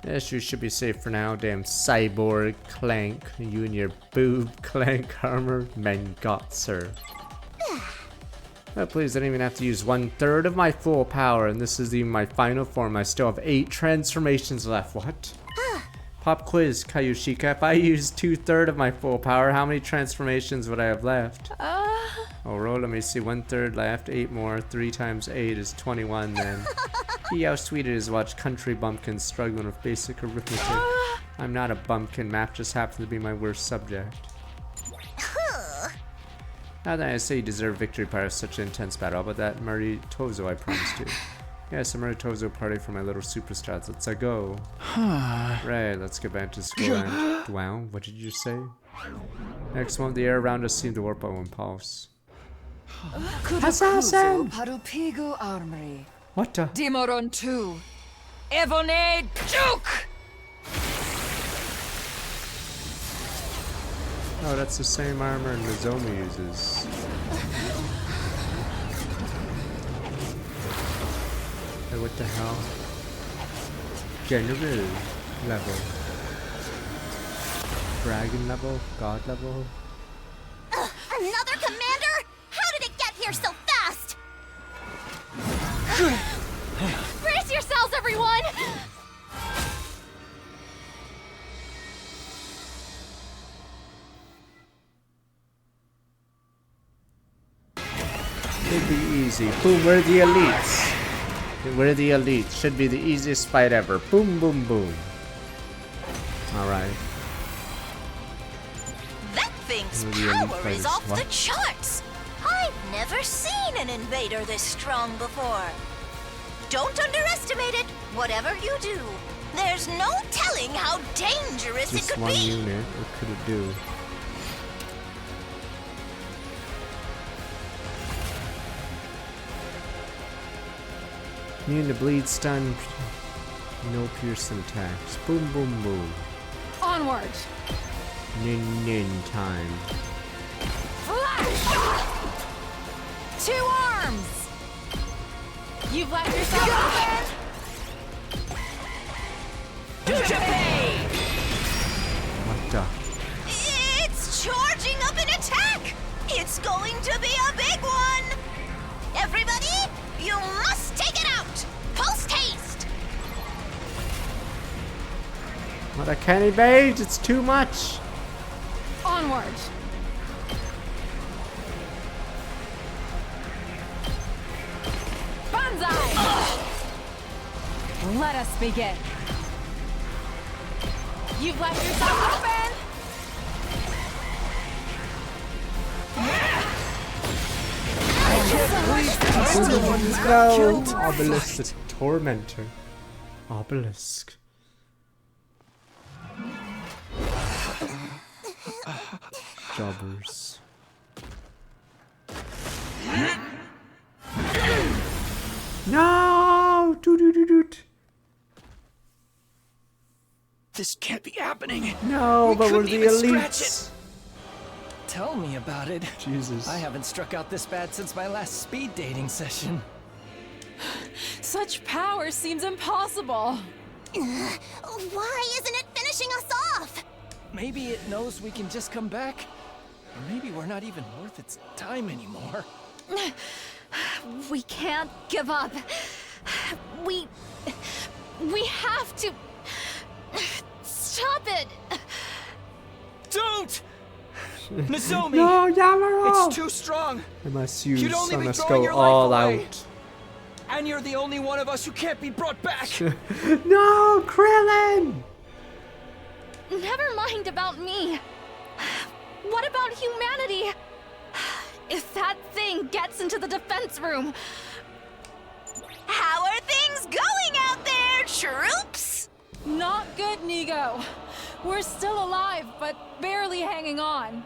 Yes, you should be safe for now, damn cyborg Clank. You and your boob Clank armor. Men got, sir. Oh, please, I don't even have to use 1/3 of my full power, and this is even my final form. I still have 8 transformations left. What? Pop quiz, Kayushika. If I use 2/3 of my full power, how many transformations would I have left? Oh, roll, let me see. 1/3 left, 8 more. 3 times 8 is 21 then. Gee, how sweet it is to watch country bumpkins struggling with basic arithmetic. I'm not a bumpkin, math just happens to be my worst subject. Now that I say you deserve victory part of such an intense battle, but that Maritozo I promised you. Yes, a Maritozo party for my little superstars. Let's go. Right, let's get back to school and... Wow, what did you say? Next month, the air around us seemed to warp our impulse. Assassin! Parupigo Armory. What the? Dimoron 2. Evone Duke! Oh, that's the same armor Nozomi uses. Hey, what the hell? General level. Dragon level? God level? Another commander? How did it get here so fast? Brace yourselves, everyone! It'd be easy. Boom, we're the elites. We're the elites. Should be the easiest fight ever. Boom, boom, boom. Alright. That thing's power is off the charts. I've never seen an invader this strong before. Don't underestimate it, whatever you do. There's no telling how dangerous it could be. Just one unit. What could it do? Immune to bleed, stun, no piercing attacks. Boom, boom, boom. Onward. Nin time. Flash! 2 arms! You've left yourself open! What the? It's charging up an attack! It's going to be a big one! Everybody, you must take it out! Post haste! What, I can't evade! It's too much! Onward! Banzai! Let us begin. You've left yourself open! No! Obelisk the Tormentor. Obelisk. Jobbers. No! Doot. This can't be happening. No, but we're the elites. Tell me about it. Jesus. I haven't struck out this bad since my last speed dating session. Such power seems impossible. Why isn't it finishing us off? Maybe it knows we can just come back. Or maybe we're not even worth its time anymore. We can't give up. We have to stop it. Don't! Nozomi! No, Yamaro! It's too strong. I must use You'd only be must throwing go your all life away. out. And you're the only one of us who can't be brought back. No, Krillin! Never mind about me. What about humanity? If that thing gets into the defense room... How are things going out there, troops? Not good, Nigo. We're still alive, but barely hanging on.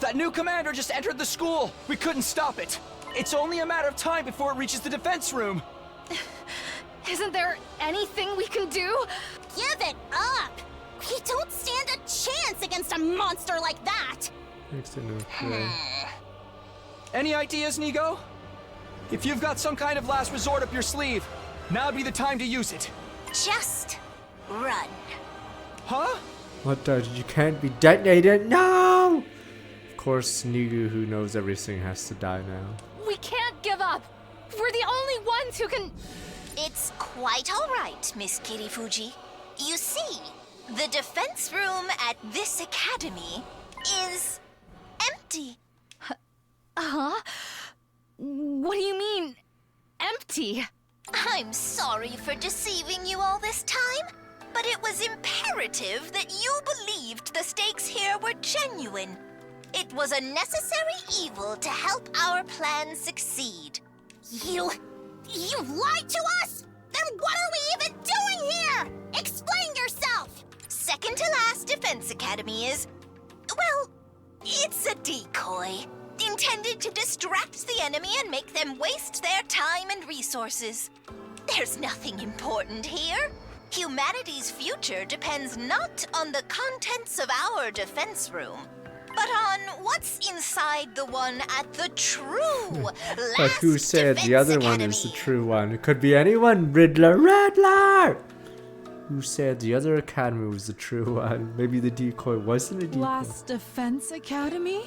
That new commander just entered the school. We couldn't stop it. It's only a matter of time before it reaches the defense room. Isn't there anything we can do? Give it up! We don't stand a chance against a monster like that! Any ideas, Nigo? If you've got some kind of last resort up your sleeve, now'd be the time to use it. Just run. Huh? What you can't be detonated? No! Of course, Nigu, who knows everything, has to die now. We can't give up. We're the only ones who can... It's quite all right, Miss Kirifuji. You see, the defense room at this academy is empty. Huh? What do you mean, empty? I'm sorry for deceiving you all this time, but it was imperative that you believed the stakes here were genuine. It was a necessary evil to help our plan succeed. You lied to us? Then what are we even doing here? Explain yourself! Second to last Defense Academy is, well, it's a decoy. Intended to distract the enemy and make them waste their time and resources. There's nothing important here. Humanity's future depends not on the contents of our defense room, but on what's inside the one at the true last But who said the other Defense one is the Academy. true one? It could be anyone, Riddler. Who said the other academy was the true one? Maybe the decoy wasn't a decoy. Last Defense Academy?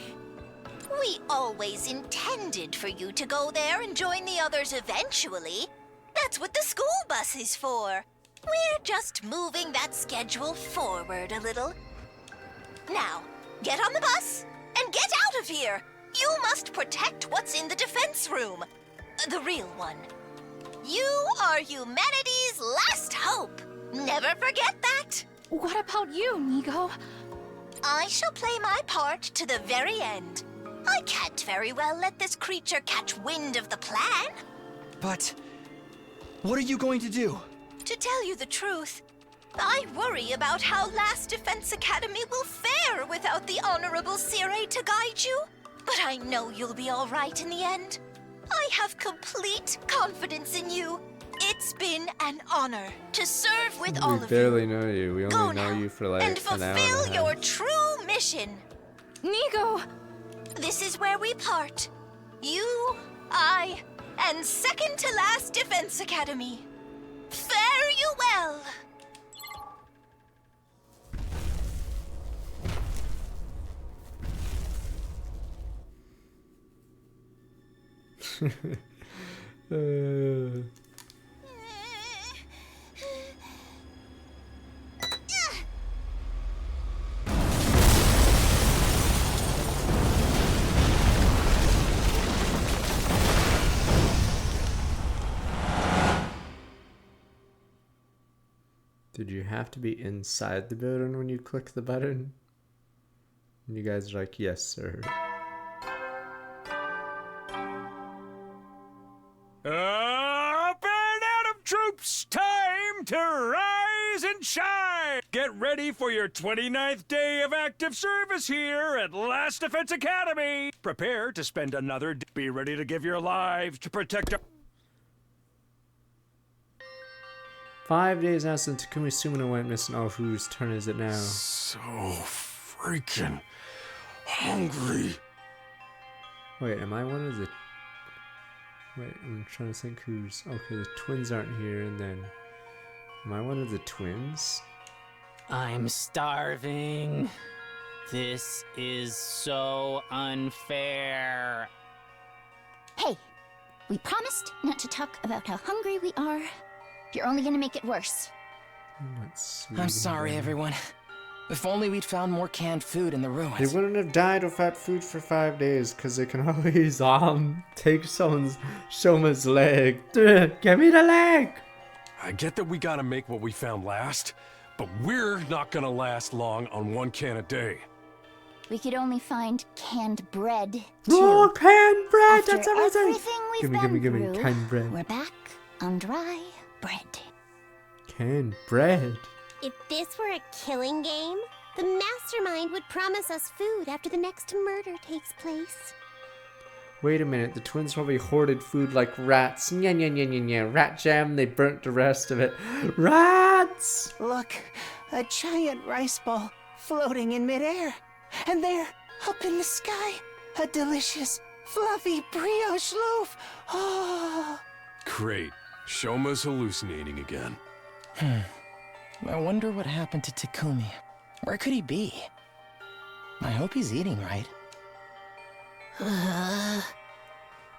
We always intended for you to go there and join the others eventually. That's what the school bus is for. We're just moving that schedule forward a little. Now, get on the bus and get out of here. You must protect what's in the defense room. The real one. You are humanity's last hope. Never forget that. What about you, Nigo? I shall play my part to the very end. I can't very well let this creature catch wind of the plan. But what are you going to do? To tell you the truth, I worry about how Last Defense Academy will fare without the Honorable Sirei to guide you. But I know you'll be all right in the end. I have complete confidence in you. It's been an honor to serve with all We of you. barely know you. We Go only know now you for like and an hour fulfill and a half. your true mission. Nigo! This is where we part. You, I, and second to last Defense Academy. Fare you well. Did you have to be inside the building when you click the button? And you guys are like, yes, sir. Up and out of troops! Time to rise and shine! Get ready for your 29th day of active service here at Last Defense Academy! Prepare to spend another day. Be ready to give your lives to protect our... 5 days now since Takumi Sumino went missing. Oh, whose turn is it now? So freaking hungry. Wait, am I one of the... Wait, I'm trying to think who's... Okay, the twins aren't here, and then... Am I one of the twins? I'm starving. This is so unfair. Hey, we promised not to talk about how hungry we are. You're only gonna make it worse. I'm sorry, everyone. If only we'd found more canned food in the ruins. They wouldn't have died without food for 5 days, because they can always take someone's Shoma's leg. Give me the leg! I get that we gotta make what we found last, but we're not gonna last long on 1 can a day. We could only find canned bread, too. Oh, canned bread! After That's amazing! everything we've been Give me through, canned bread. we're back on dry bread. Canned bread? If this were a killing game, the mastermind would promise us food after the next murder takes place. Wait a minute, the twins probably hoarded food like rats. Nya nya nya nya nya. Rat jam, they burnt the rest of it. Rats! Look, a giant rice ball floating in midair. And there, up in the sky, a delicious, fluffy brioche loaf. Oh. Great. Shoma's hallucinating again. I wonder what happened to Takumi. Where could he be? I hope he's eating right.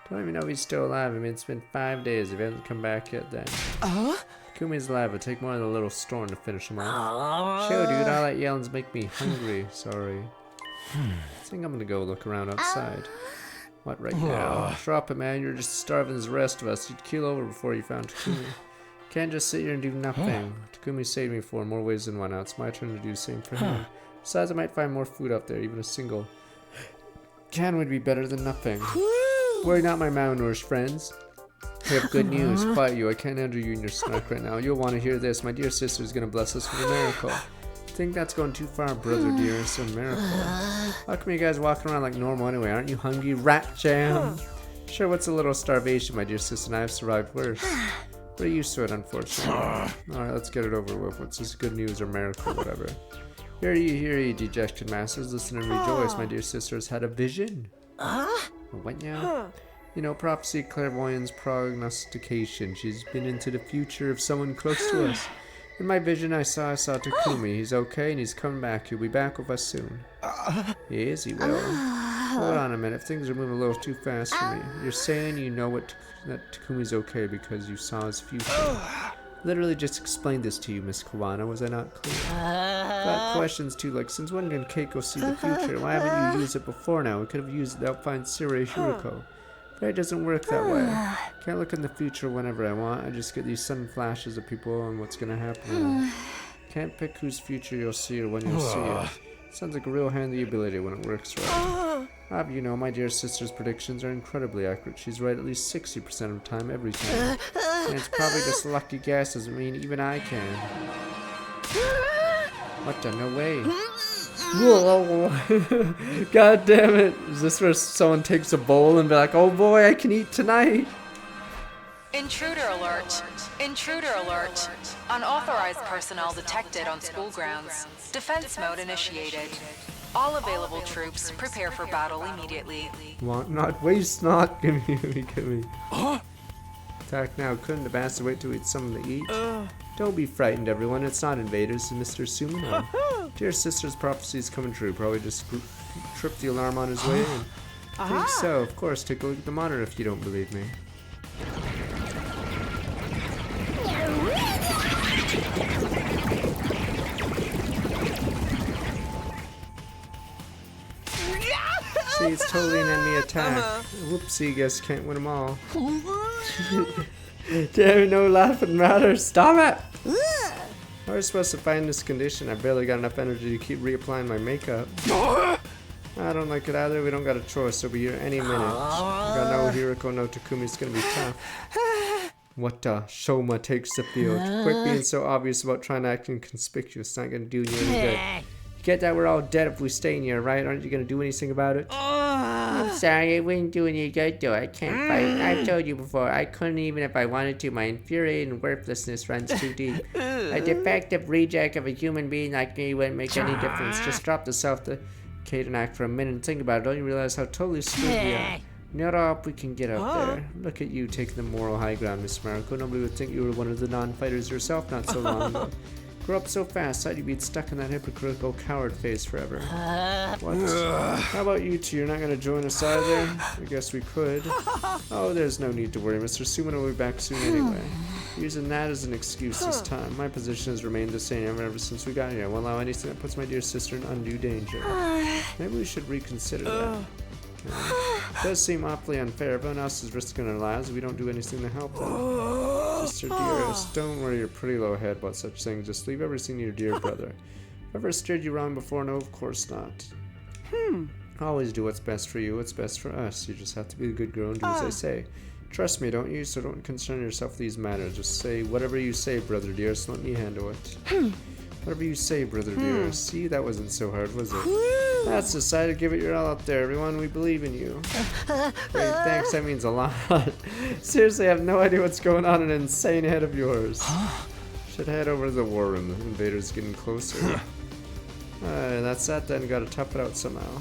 Don't even know if he's still alive. I mean, it's been 5 days. If he hasn't come back yet, then. Takumi's alive. It'll take more than a little storm to finish him off. Chill, dude. All that yelling's make me hungry. Sorry. I think I'm gonna go look around outside. What, right now? Drop it, man. You're just as starving as the rest of us. You'd keel over before you found Takumi. Can't just sit here and do nothing. Takumi saved me for more ways than one. Now it's my turn to do the same for him. Besides, I might find more food out there. Even a single can would be better than nothing. Worry not, my malnourished friends. I have good news. Quiet you. I can't handle you in your snark right now. You'll want to hear this. My dear sister is going to bless us with a miracle. I think that's going too far, brother dear. It's a miracle. How come you guys walking around like normal anyway? Aren't you hungry? Rat jam. Sure, what's a little starvation, my dear sister and I have survived worse. We're used to it, unfortunately. Alright, let's get it over with. What's this good news or miracle, whatever. Hear ye, dejected masters. Listen and rejoice. My dear sister has had a vision. What now? You know, prophecy, clairvoyance, prognostication. She's been into the future of someone close to us. In my vision, I saw Takumi. He's okay and he's coming back. He'll be back with us soon. He is, he will. Hold on a minute. Things are moving a little too fast for me. You're saying you know that Takumi's okay because you saw his future. Literally just explained this to you, Miss Kawana. Was I not clear? Got questions too, like since when can Keiko see the future? Why haven't you used it before now? We could have used it to help find Sirei Shuriko. But it doesn't work that way. Can't look in the future whenever I want. I just get these sudden flashes of people and what's gonna happen. Can't pick whose future you'll see or when you'll see it. Sounds like a real handy ability when it works right. You know, my dear sister's predictions are incredibly accurate. She's right at least 60% of the time every time. And it's probably just a lucky guess, doesn't mean even I can. What the? No way. Whoa. God damn it. Is this where someone takes a bowl and be like, oh boy, I can eat tonight? Intruder alert. Intruder alert. Unauthorized personnel detected on school grounds. Defense mode initiated. All available troops prepare for battle immediately. Want not, waste not. Give me. Attack now. Couldn't the bastard wait till we had something to eat? Don't be frightened, everyone. It's not invaders, it's Mr. Sumino. Dear sister's prophecy is coming true. Probably just tripped the alarm on his way in. Think so. Of course, take a look at the monitor if you don't believe me. See, it's totally an enemy attack. Whoopsie, guess can't win them all. Damn, no laughing matter. Stop it! How are we supposed to find this condition? I barely got enough energy to keep reapplying my makeup. I don't like it either. We don't got a choice. We'll be here any minute. We got no Hiriko, no Takumi. It's gonna be tough. What the? Shoma takes the field. Quit being so obvious about trying to act inconspicuous. It's not gonna do you any good. Get that we're all dead if we stay in here, right? Aren't you gonna do anything about it? I'm sorry, it wouldn't do any good though. I can't fight. I've told you before, I couldn't even if I wanted to. My infuriating worthlessness runs too deep. A defective reject of a human being like me wouldn't make any difference. Just drop the self-decade and act for a minute and think about it. Don't you realize how totally screwed we are? Not up we can get up there. Look at you taking the moral high ground, Miss Mariko. Nobody would think you were one of the non-fighters yourself not so long ago. Grew up so fast, thought you'd be stuck in that hypocritical coward phase forever. What? How about you two? You're not gonna join us either? I guess we could. Oh, there's no need to worry. Mr. Suman will be back soon anyway. Using that as an excuse this time. My position has remained the same ever since we got here. I won't allow anything that puts my dear sister in undue danger. Maybe we should reconsider that. It does seem awfully unfair. Everyone else is risking their lives. We don't do anything to help them. Sister dearest, don't worry your pretty low head about such things. Just leave everything to your dear brother. Have I ever steered you wrong before? No, of course not. Always do what's best for you, what's best for us. You just have to be a good girl and do as I say. Trust me, don't you? So don't concern yourself with these matters. Just say whatever you say, brother dearest. Let me handle it. Whatever you say, brother dearest. See, that wasn't so hard, was it? That's decided. Give it your all out there, everyone. We believe in you. Great, thanks. That means a lot. Seriously, I have no idea what's going on in an insane head of yours. Should head over to the war room. The invader's getting closer. That's that then. Gotta tough it out somehow.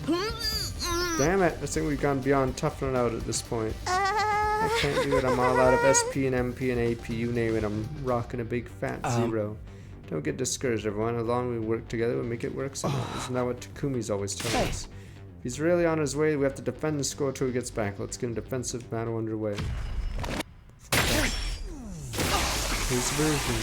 Damn it. I think we've gone beyond toughing it out at this point. I can't do it. I'm all out of SP and MP and AP. You name it. I'm rocking a big fat 0. Don't get discouraged, everyone. As long as we work together, we'll make it work somehow. Isn't that what Takumi's always telling us? If he's really on his way, we have to defend the score till he gets back. Let's get a defensive battle underway. His version.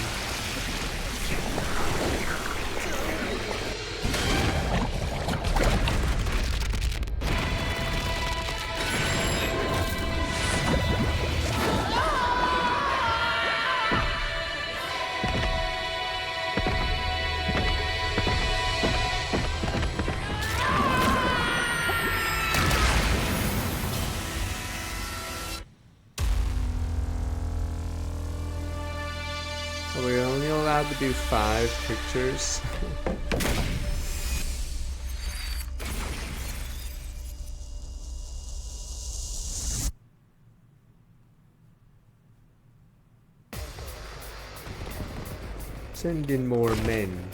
Are we only allowed to do 5 pictures? Send in more men.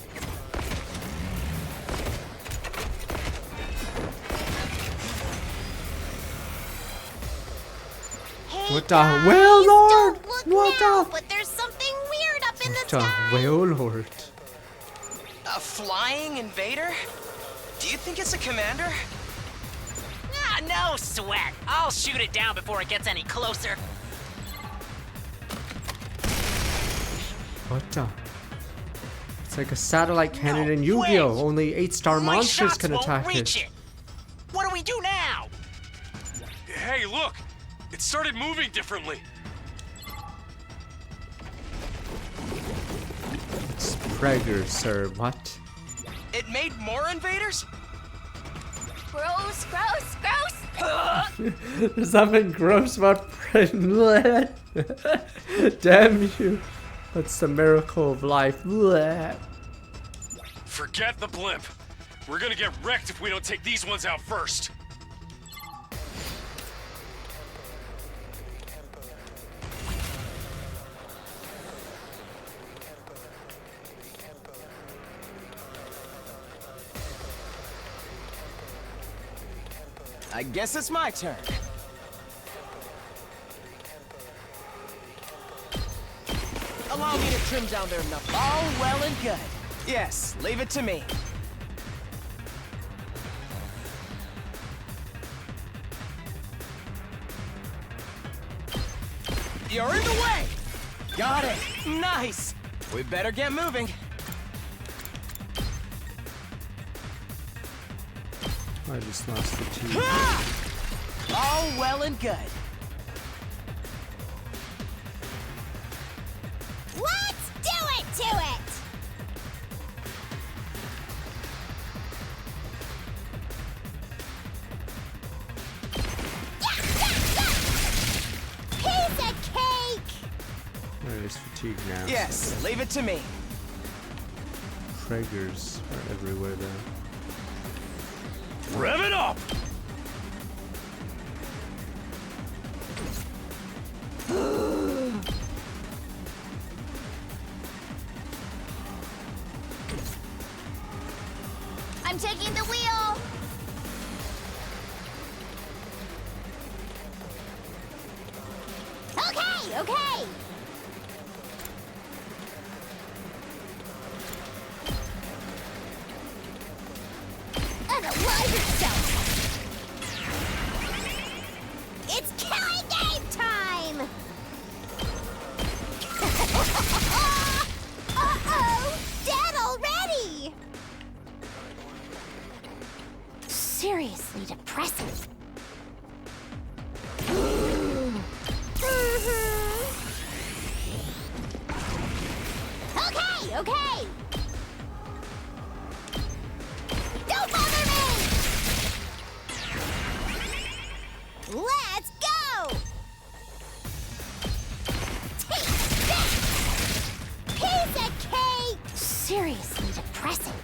Hey What the guys, well, Lord? Don't look What now, the? but there's something weird up in the What the sky. well, Lord? A flying invader? Do you think it's a commander? Ah, no sweat. I'll shoot it down before it gets any closer. What the? It's like a satellite cannon in Yu-Gi-Oh! Only 8-star My monsters shots can won't attack reach it. it. What do we do now? Hey, look! It started moving differently. It's Prager, sir. What? It made more invaders? Gross, gross, gross. There's something gross about Prager. Damn you. That's the miracle of life. Forget the blimp. We're gonna get wrecked if we don't take these ones out first. I guess it's my turn. Allow me to trim down their knuckles. All well and good. Yes, leave it to me. You're in the way! Got it! Nice! We better get moving. I just lost the team. All well and good. Let's do it to it. Piece of cake. I'm just fatigued now. Yes, leave it to me. Praegers are everywhere though. Rev it up! I'm taking the wheel. seriously depressing. Okay. Don't bother me! Let's go! Take that! Piece of cake! Seriously depressing.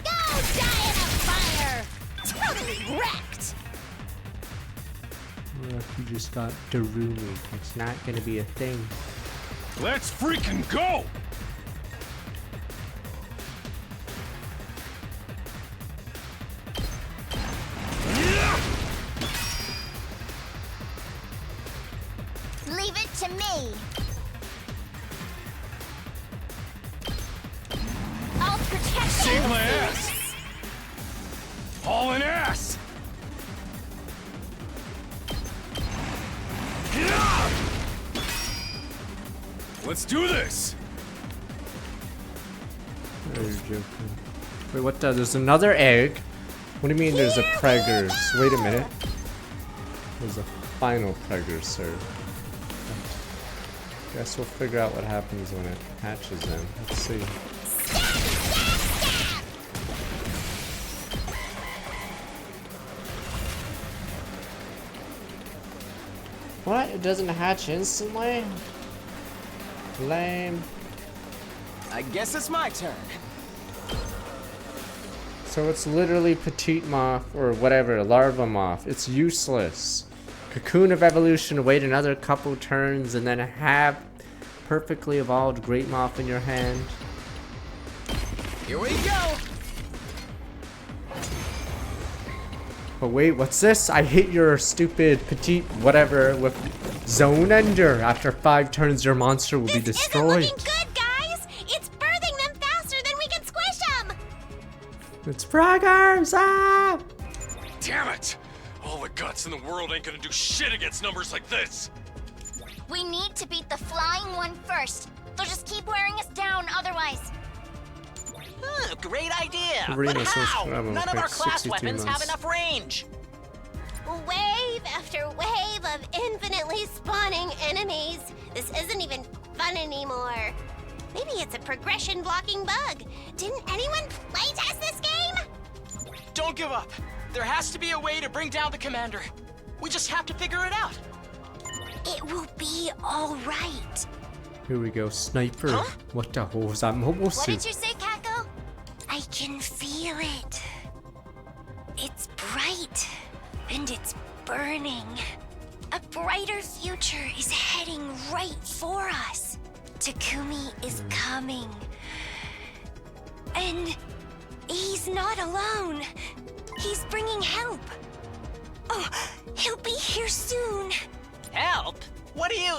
Go die in a fire! Totally wrecked! What if you just got Darumi? It's not gonna be a thing. Let's freaking go! Leave it to me. I'll protect Save you. my ass! Hauling ass! Let's do this! Oh, you're joking. Wait, what the? There's another egg? What do you mean there's a Preggers? Wait a minute. There's a final Preggers, sir. Guess we'll figure out what happens when it hatches then. Let's see. What? It doesn't hatch instantly? Lame. I guess it's my turn. So it's literally petite moth or whatever, larva moth. It's useless. Cocoon of evolution, wait another couple turns and then have perfectly evolved great moth in your hand. Here we go. But wait, what's this? I hit your stupid petite whatever with Zone Ender. After 5 turns, your monster will be destroyed. Isn't looking good, guys! It's birthing them faster than we can squish them! It's Preggers! Ah! Damn it! All the guts in the world ain't gonna do shit against numbers like this! We need to beat the flying one first. They'll just keep wearing us down otherwise. Great idea! Arena But says how? travel None of takes our class 62 weapons have months. enough range! Wave after wave of infinitely spawning enemies. This isn't even fun anymore. Maybe it's a progression blocking bug. Didn't anyone playtest this game? Don't give up. There has to be a way to bring down the commander. We just have to figure it out. It will be all right. Here we go, sniper. Huh? What the hell was that? What did you say, Kako? I can feel it. It's bright and it's burning. A brighter future is heading right for us. Takumi is coming. And he's not alone. He's bringing help. Oh, he'll be here soon. Help? What do you...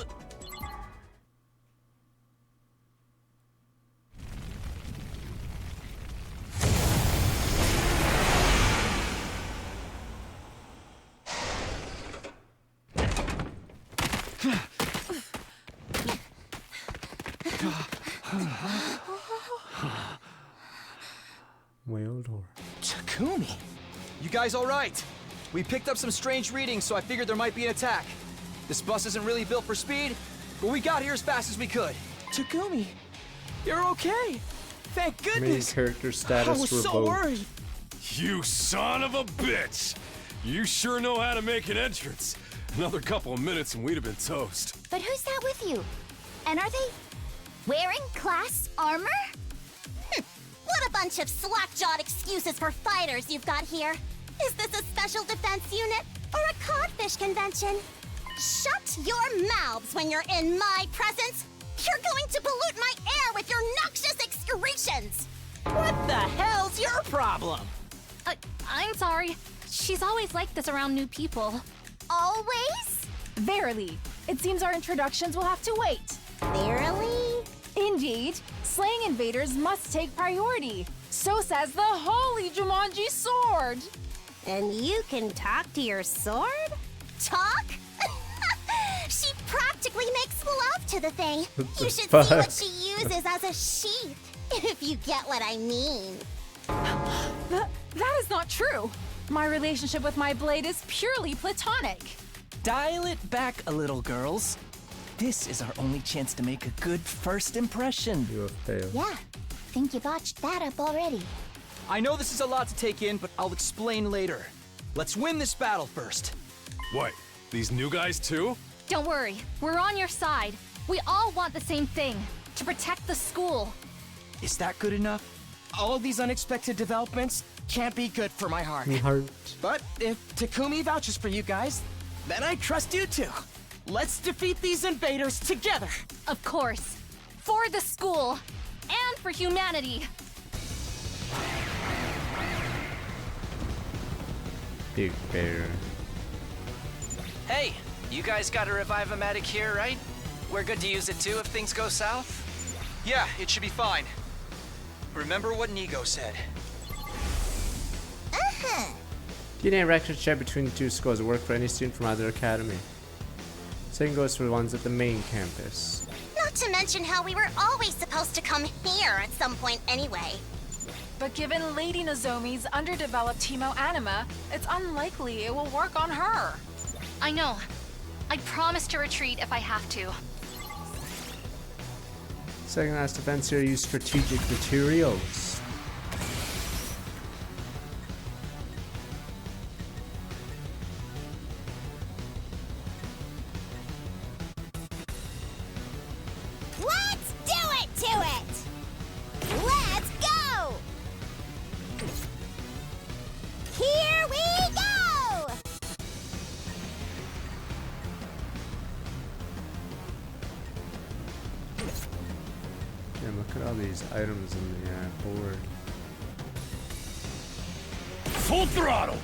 Whale door. Takumi! You guys all right? We picked up some strange readings, so I figured there might be an attack. This bus isn't really built for speed, but we got here as fast as we could. Takumi, you're okay. Thank Main goodness. character I status was so revoked. worried. You son of a bitch! You sure know how to make an entrance. Another couple of minutes and we'd have been toast. But who's that with you? And are they wearing class armor? What a bunch of slack-jawed excuses for fighters you've got here. Is this a special defense unit or a codfish convention? Shut your mouths when you're in my presence. You're going to pollute my air with your noxious excretions. What the hell's your problem? I'm sorry. She's always like this around new people. Always? Verily, it seems our introductions will have to wait. Verily? Indeed, slaying invaders must take priority. So says the holy Jumanji sword. And you can talk to your sword? Talk? She practically practically makes love to the thing. What You the should fuck? see what she uses as a sheath, if you get what I mean. That is not true. My relationship with my blade is purely platonic. Dial it back a little, girls. This is our only chance to make a good first impression. You have failed. Yeah, think you botched that up already. I know this is a lot to take in, but I'll explain later. Let's win this battle first. What? These new guys too? Don't worry, we're on your side. We all want the same thing, to protect the school. Is that good enough? All these unexpected developments can't be good for my heart. But if Takumi vouches for you guys, then I trust you too. Let's defeat these invaders together. Of course. For the school. And for humanity. Big bear. Hey, you guys got a Revive-O-Matic here, right? We're good to use it too if things go south? Yeah, it should be fine. Remember what Nigo said. DNA record shared between the two schools work for any student from either academy. Same goes for the ones at the main campus. Not to mention how we were always supposed to come here at some point anyway. But given Lady Nozomi's underdeveloped hemoanima, it's unlikely it will work on her. I know. I promise to retreat if I have to. Second last defense here, use strategic materials. Let's do it to it! Let's go! Here we go! Damn, look at all these items in the board. Full throttle!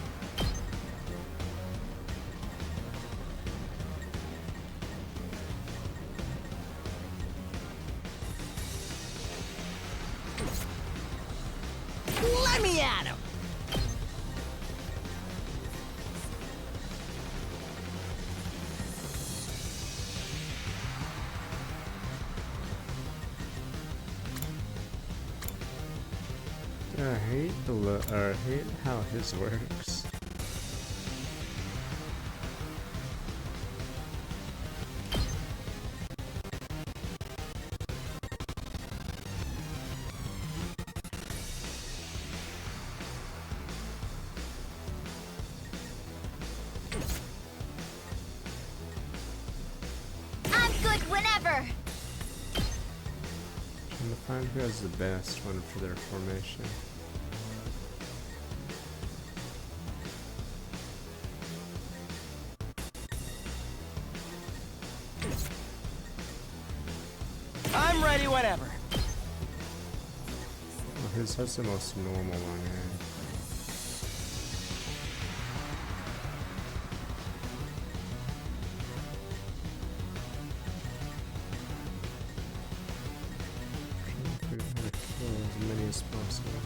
Let me at him! I hate I hate how his works. I'm good whenever! Trying to find who has the best one for their formation. I'm ready whenever. Well, his has the most normal one, Trying to figure out how to kill as many as possible.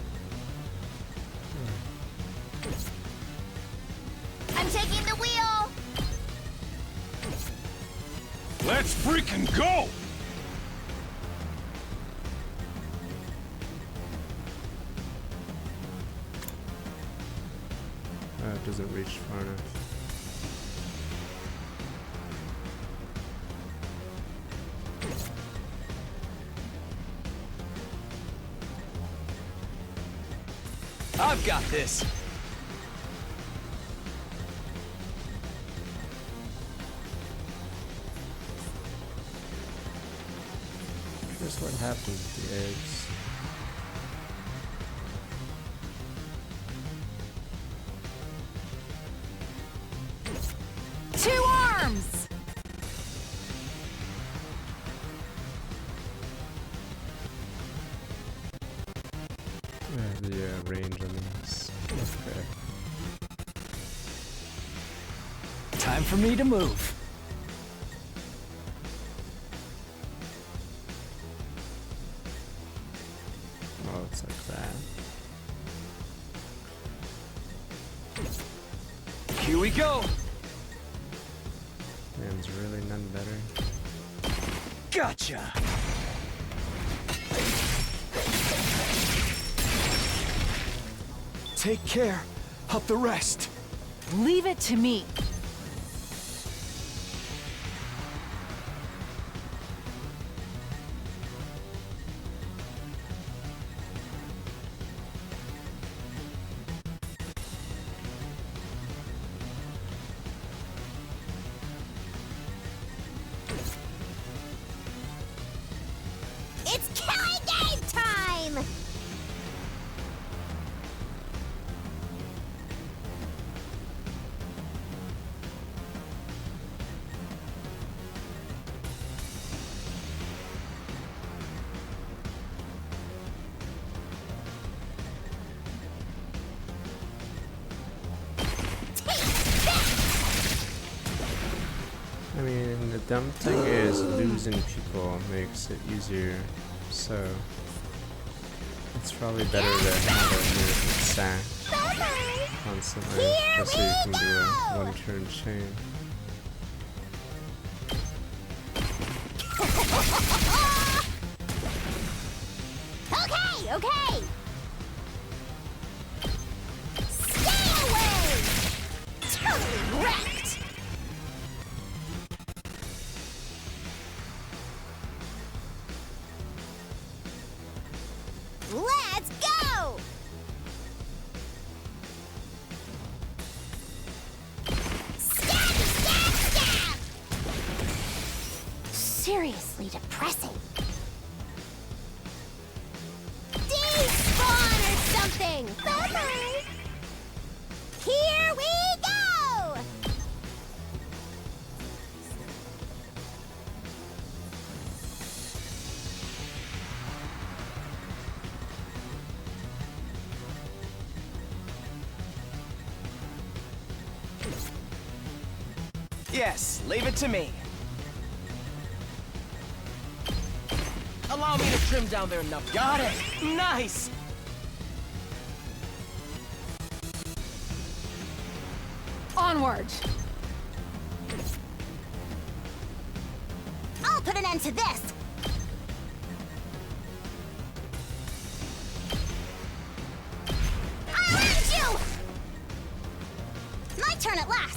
I'm taking the wheel! Let's freaking go! It doesn't reach far enough. I've got this. Here's what happens with the eggs. Two arms! The range on these. Okay. Time for me to move. Oh, it's like that. Here we go. Man's really none better. Gotcha! Take care of the rest. Leave it to me. It's killing game time! I mean, the dumb thing is losing people makes it easier, so it's probably better to have a miracle sack constantly, just so you can do a one-turn chain. Okay, okay! Stay away! Totally wrecked! Let's go! Stab, stab, stab! Seriously depressing. Despawn or something! Bye-bye! Here we go! Yes, leave it to me. Allow me to trim down their knuckles. Got it! Nice! Onward! I'll put an end to this! I learned you! My turn at last!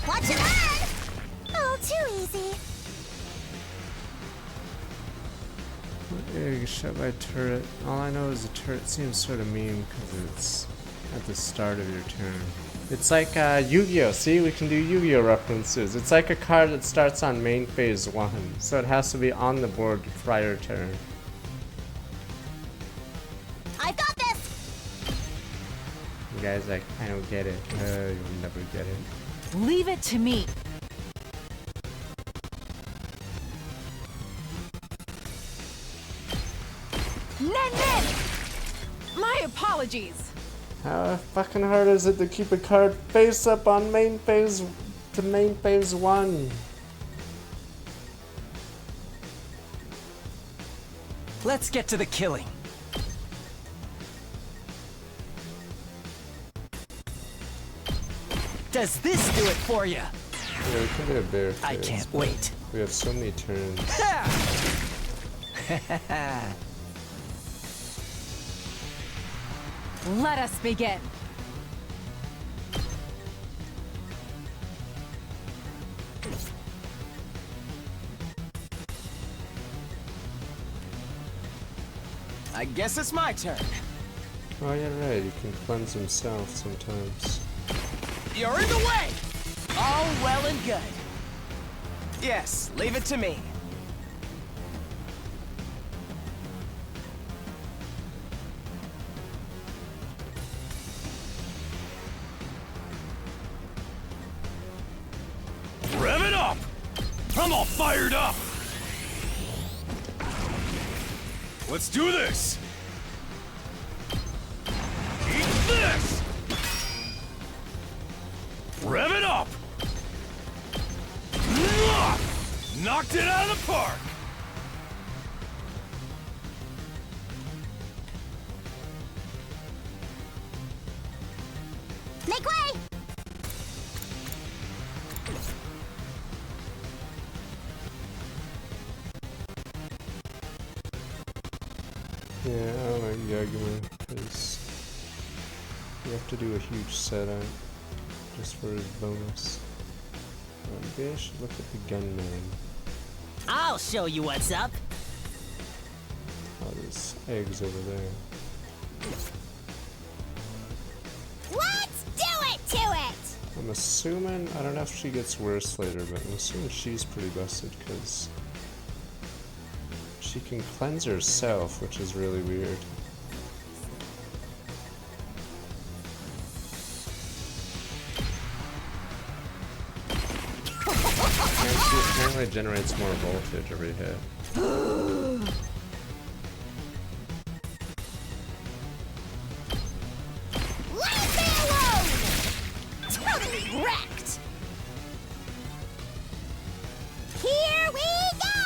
Watch it burn! Oh, too easy. Yeah, shut by turret. All I know is the turret seems sort of mean because it's at the start of your turn. It's like Yu-Gi-Oh! See, we can do Yu-Gi-Oh! References. It's like a card that starts on main phase 1, so it has to be on the board prior turn. I've got this! You guys like, I don't get it. You'll never get it. Leave it to me. Nen! My apologies. How fucking hard is it to keep a card face up on main phase to main phase 1? Let's get to the killing. Does this do it for you? Yeah, we can do a bear phase. I can't wait. We have so many turns. Let us begin. I guess it's my turn. Oh yeah, right. You can cleanse himself sometimes. You're in the way! All well and good. Yes, leave it to me. Rev it up! I'm all fired up! Let's do this! Eat this! Rev it up! Knocked it out of the park! Make way! Yeah, I don't like Yagami because you have to do a huge setup just for his bonus. Maybe I should look at the gunman. I'll show you what's up. Oh, there's eggs over there. Let's do it to it! I'm assuming, I don't know if she gets worse later, but I'm assuming she's pretty busted because she can cleanse herself, which is really weird. And she apparently generates more voltage every hit. Leave me alone! Totally wrecked! Here we go!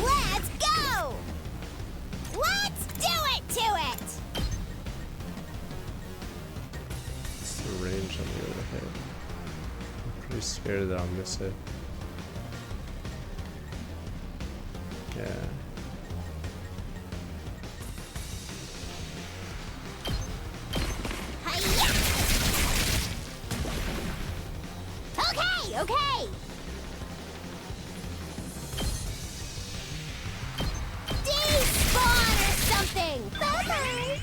Let's go! Let's do it to it! What's the range on the other hit? I'm pretty scared that I'll miss it. Yeah. Okay, okay! Despawn or something! Bye-bye!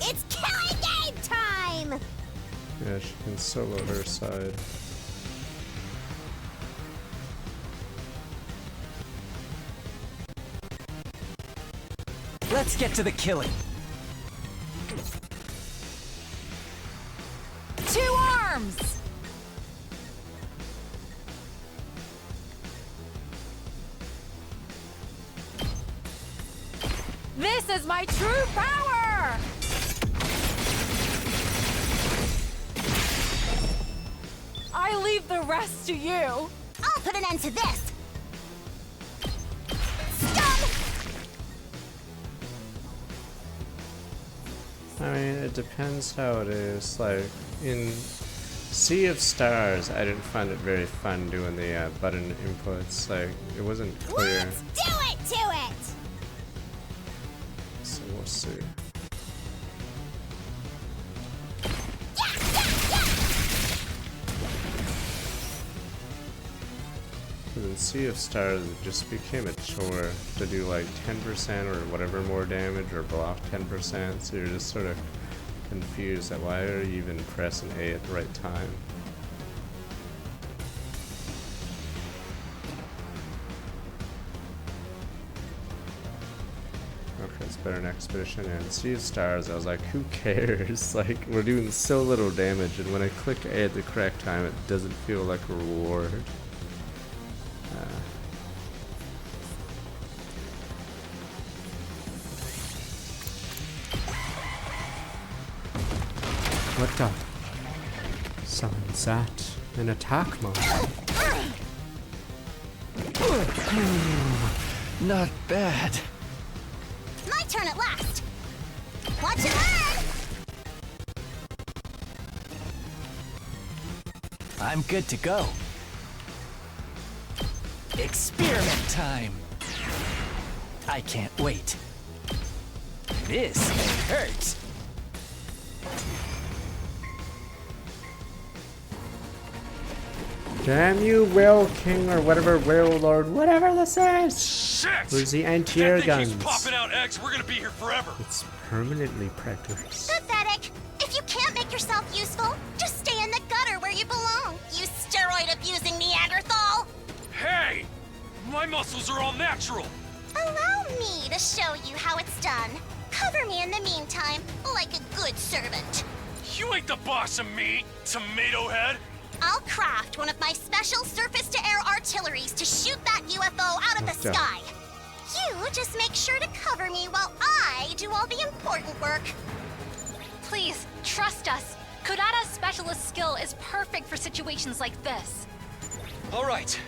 It's killing game time! Yeah, she can solo her side. Let's get to the killing. 2 arms! This is my true power! I leave the rest to you. I'll put an end to this! Stun! I mean, it depends how it is. Like, in Sea of Stars, I didn't find it very fun doing the button inputs. Like, it wasn't clear. Let's do it to it! So we'll see. Because in Sea of Stars, it just became a chore to do like 10% or whatever more damage or block 10%, so you're just sort of confused at why are you even pressing A at the right time. Okay, it's better than Expedition, and Sea of Stars, I was like, who cares? Like, we're doing so little damage, and when I click A at the correct time, it doesn't feel like a reward. What the? Summons that in attack mode. Not bad. My turn at last! Watch and learn! I'm good to go. Experiment time. I can't wait. This may hurt. Damn you, Will King, or whatever, Will Lord, whatever this is! Shit! Where's the anti-air guns? Keeps popping out eggs, we're gonna be here forever! It's permanently practiced. Pathetic! If you can't make yourself useful, just stay in the gutter where you belong, you steroid-abusing Neanderthal! Hey! My muscles are all natural! Allow me to show you how it's done. Cover me in the meantime, like a good servant. You ain't the boss of me, tomato head! I'll craft one of my special surface-to-air artilleries to shoot that UFO out of the sky. You just make sure to cover me while I do all the important work. Please, trust us. Kurata's specialist skill is perfect for situations like this. All right.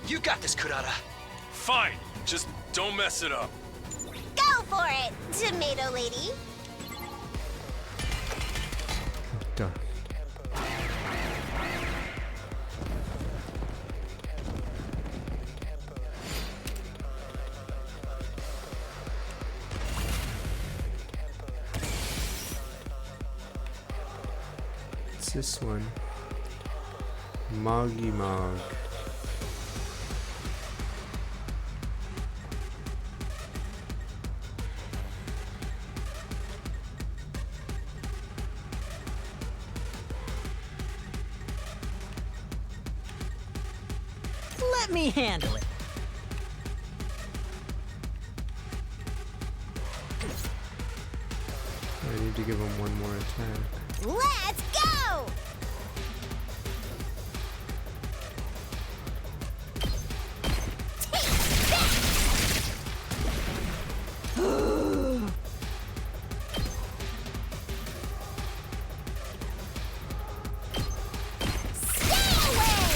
You got this, Kurata. Fine, just don't mess it up. Go for it, Tomato Lady. Done. What's this one? Moggy Mog. Let me handle it. I need to give him one more attack. Let's go! Stay away!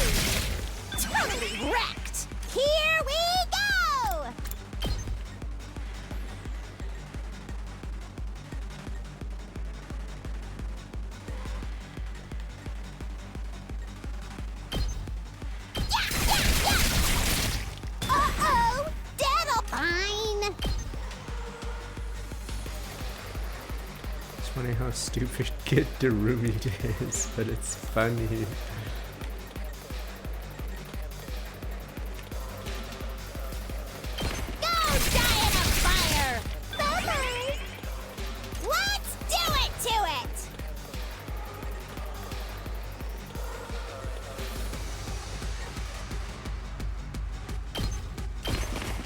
Totally wrecked! Here we go! Uh-oh! That'll fine! It's funny how stupid Kid Darumi is, but it's funny. Go, Giant of Fire! Bye-bye! Let's do it to it!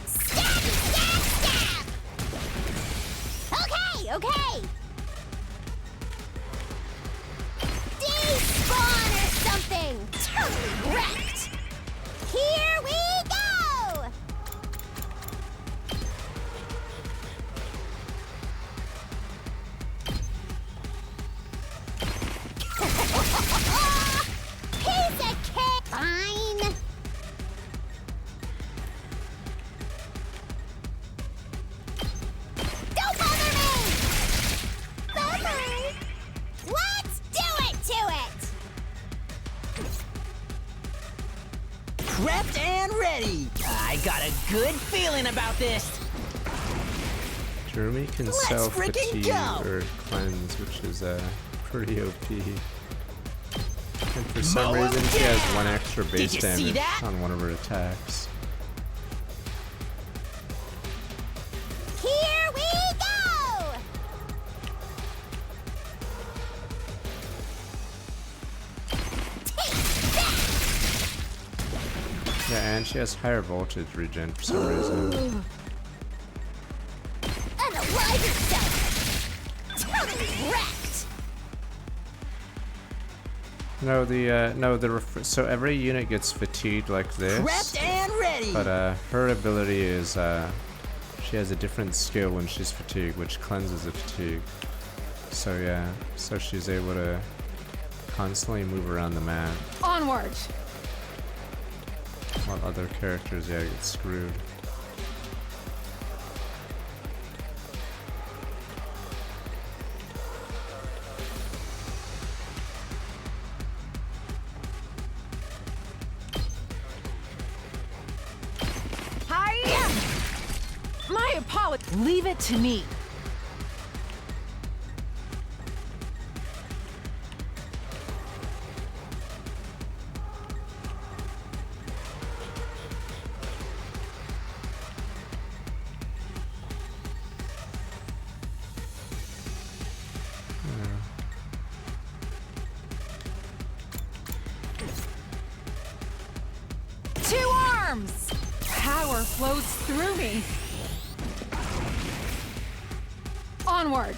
Stab, stab, stab! Okay, okay! Despawn or something! Totally wrecked! Here we go! Piece of cake! Fine! Don't bother me! Bye-bye! Let's do it to it! Prepped and ready. I got a good feeling about this. Jeremy can Let's sell frickin' fatigue go! or cleanse, which is pretty OP. And for some Mow 'em reason, she has down! one extra Did base you see damage that? on one of her attacks. Here we go! Yeah, and she has higher voltage regen for some reason. Unalive yourself! Totally wrecked! No, so every unit gets fatigued like this. Prepped and ready. But her ability is she has a different skill when she's fatigued, which cleanses the fatigue. So yeah, so she's able to constantly move around the map, Onward! while other characters get screwed. Hiya! My apologies. Leave it to me. Two arms! Power flows through me. Onward!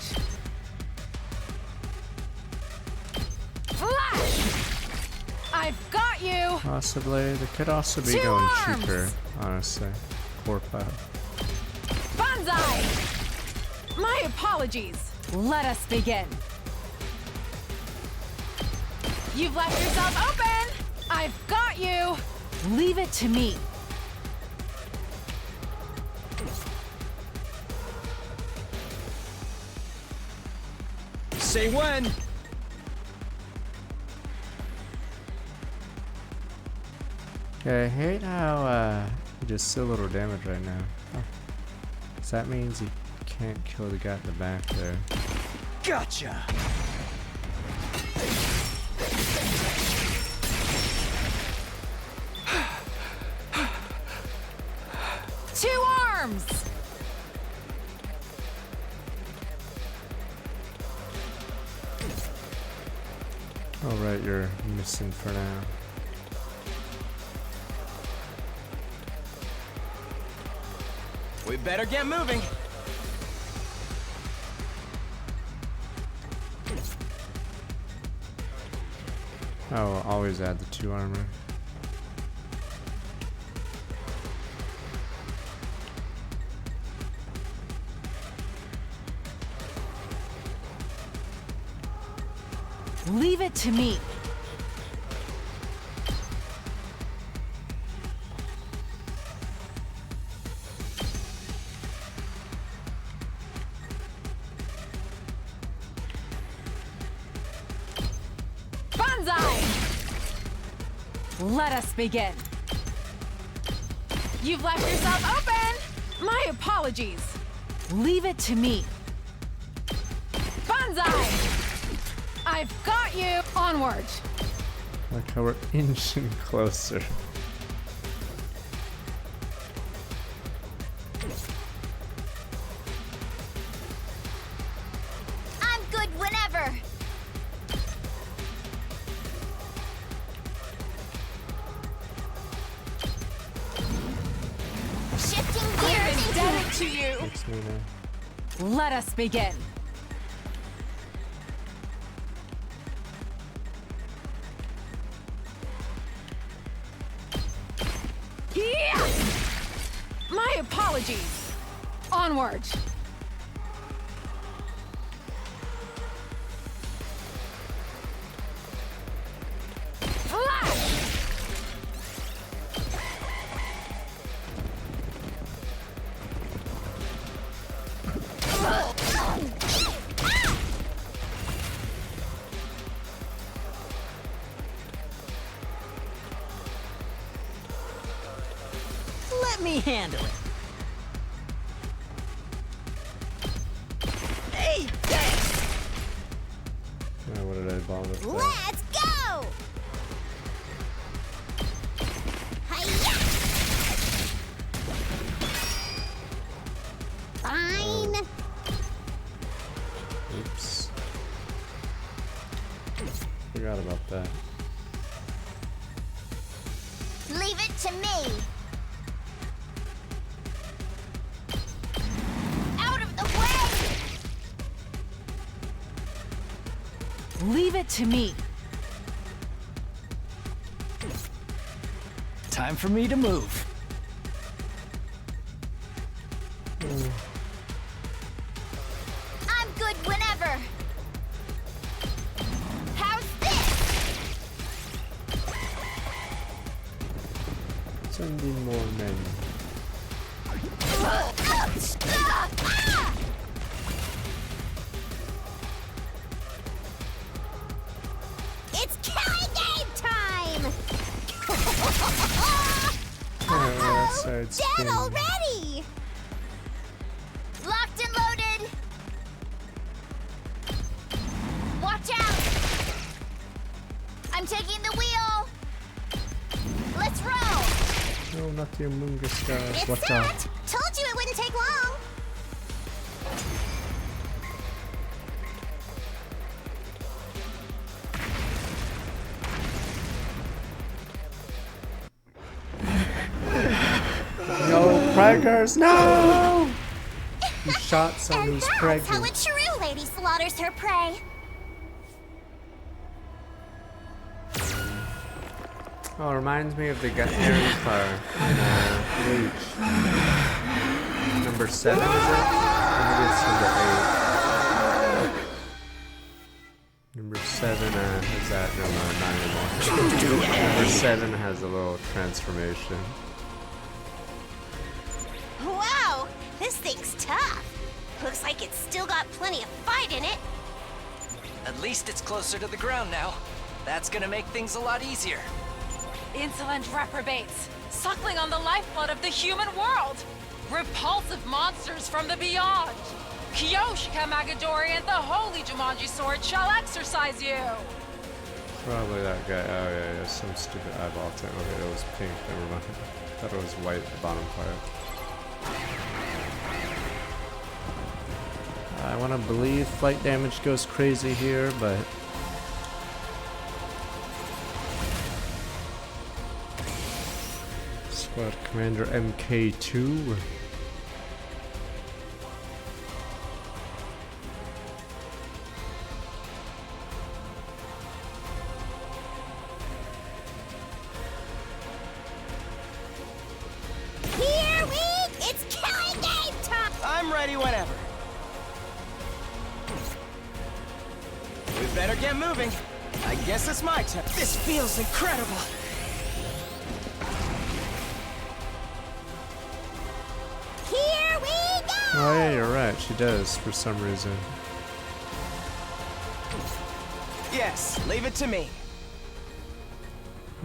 Flash! I've got you! Possibly, they could also be Two going arms! cheaper, honestly. Corpo. Banzai! My apologies. Let us begin. You've left yourself open! I've got you! Leave it to me. Say when. Yeah, I hate how he does so little damage right now. Oh. So that means he can't kill the guy at the back there. Gotcha. Alright, you're missing for now. We better get moving. Oh, always add the 2 armor. Leave it to me. Banzai! Let us begin. You've left yourself open! My apologies. Leave it to me. Banzai! I've got you! Onward! Like how we're inching closer. I'm good whenever. Shifting gears Indebted to you. Makes me know. Let us begin. Yeah! My apologies. Onward. Flash! Let me handle it. Hey, What did I bomb with that? Let's go! Hi-ya! Fine. Oops. Forgot about that. Leave it to me. Out of the way! Leave it to me. Time for me to move. I'm good whenever. How's this? Sending more men. It's killing game time! Oh, Dead already! Locked and loaded! Watch out! I'm taking the wheel! Let's roll! No, not the Among Us guys. It's Watch set! out. Told you it wouldn't take long! No, preggers, no! You shot someone who's That's pregnant. how a true lady slaughters her prey. Oh, it reminds me of the Harry Fire in Bleach. Number 7, is it? Maybe it's number 8. Number 7 has that. No, not anymore. Number 7 has a little transformation. Wow, this thing's tough. Looks like it's still got plenty of fight in it. At least it's closer to the ground now. That's gonna make things a lot easier. Insolent reprobates, suckling on the lifeblood of the human world. Repulsive monsters from the beyond. Kyoshika Magadori and the Holy Jumanji Sword shall exercise you. Probably that guy. Oh, yeah, some stupid eyeball thing. Okay, it was pink. Never mind. I thought it was white, the bottom part. I want to believe flight damage goes crazy here, but Squad Commander MK2. It's killing game time! I'm ready whenever. We better get moving. I guess it's my turn. This feels incredible. Here we go! Oh yeah, you're right. She does for some reason. Yes, leave it to me.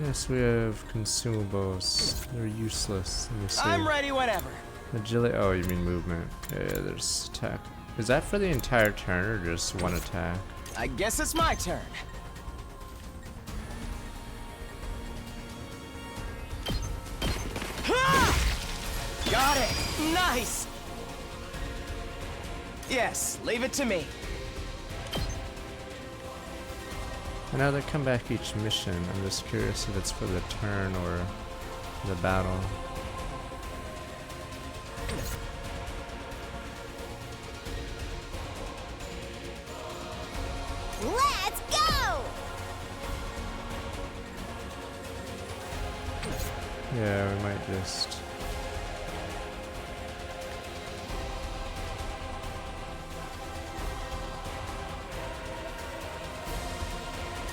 Yes, we have consumables. They're useless. Let me see. I'm ready whenever. Agility. Oh, you mean movement? Yeah, there's attack. Is that for the entire turn or just one attack? I guess it's my turn. Ha! Got it! Nice! Yes, leave it to me. I know they come back each mission. I'm just curious if it's for the turn or the battle. Let's go! Yeah, we might just...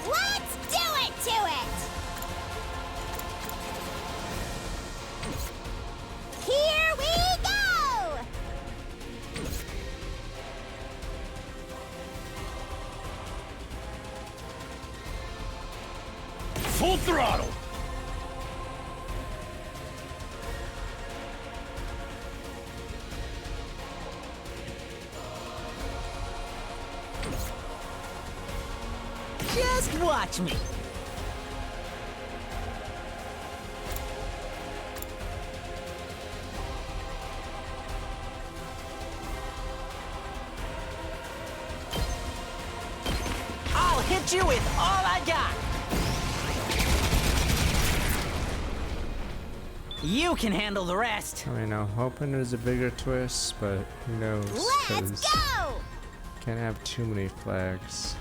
Let's do it to it! Here we go! Full throttle! Just watch me. I'll hit you with all I got. You can handle the rest. I mean, I'm hoping there's a bigger twist, but who knows? Let's 'cause go! can't have too many flags.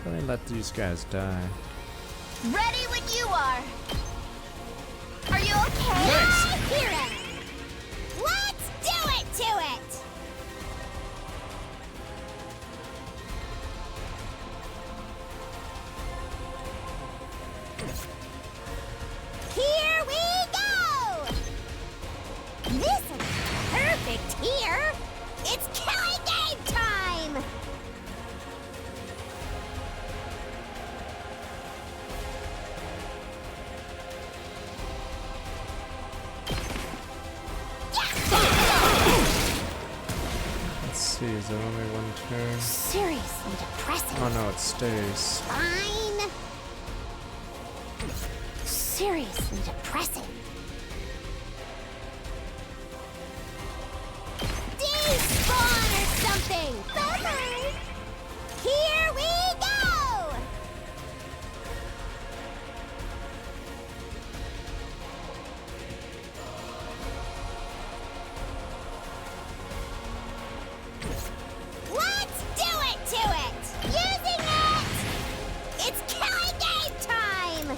Probably let these guys die. Ready when you are. Are you okay? Thanks. Hero! Let's do it to it! Here we go! This is perfect here! It's killing game time! Let's see, is it only one turn? Seriously depressing. Oh no, it stays. Fine. Seriously depressing. Despawn or something! Bye-bye! Here we go! Let's do it to it! Using it! It's killing game time!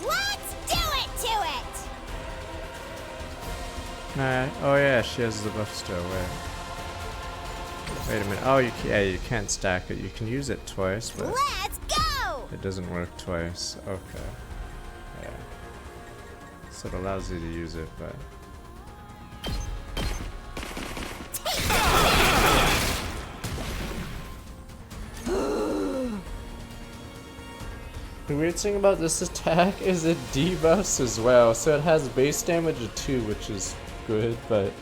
Let's do it to it! Alright. Oh yeah, she has the buff still. Wait a minute. Oh, yeah, you can't stack it. You can use it twice, but Let's go! it doesn't work twice. Okay. Yeah. So it allows you to use it, but... The weird thing about this attack is it debuffs as well, so it has base damage of 2, which is good, but...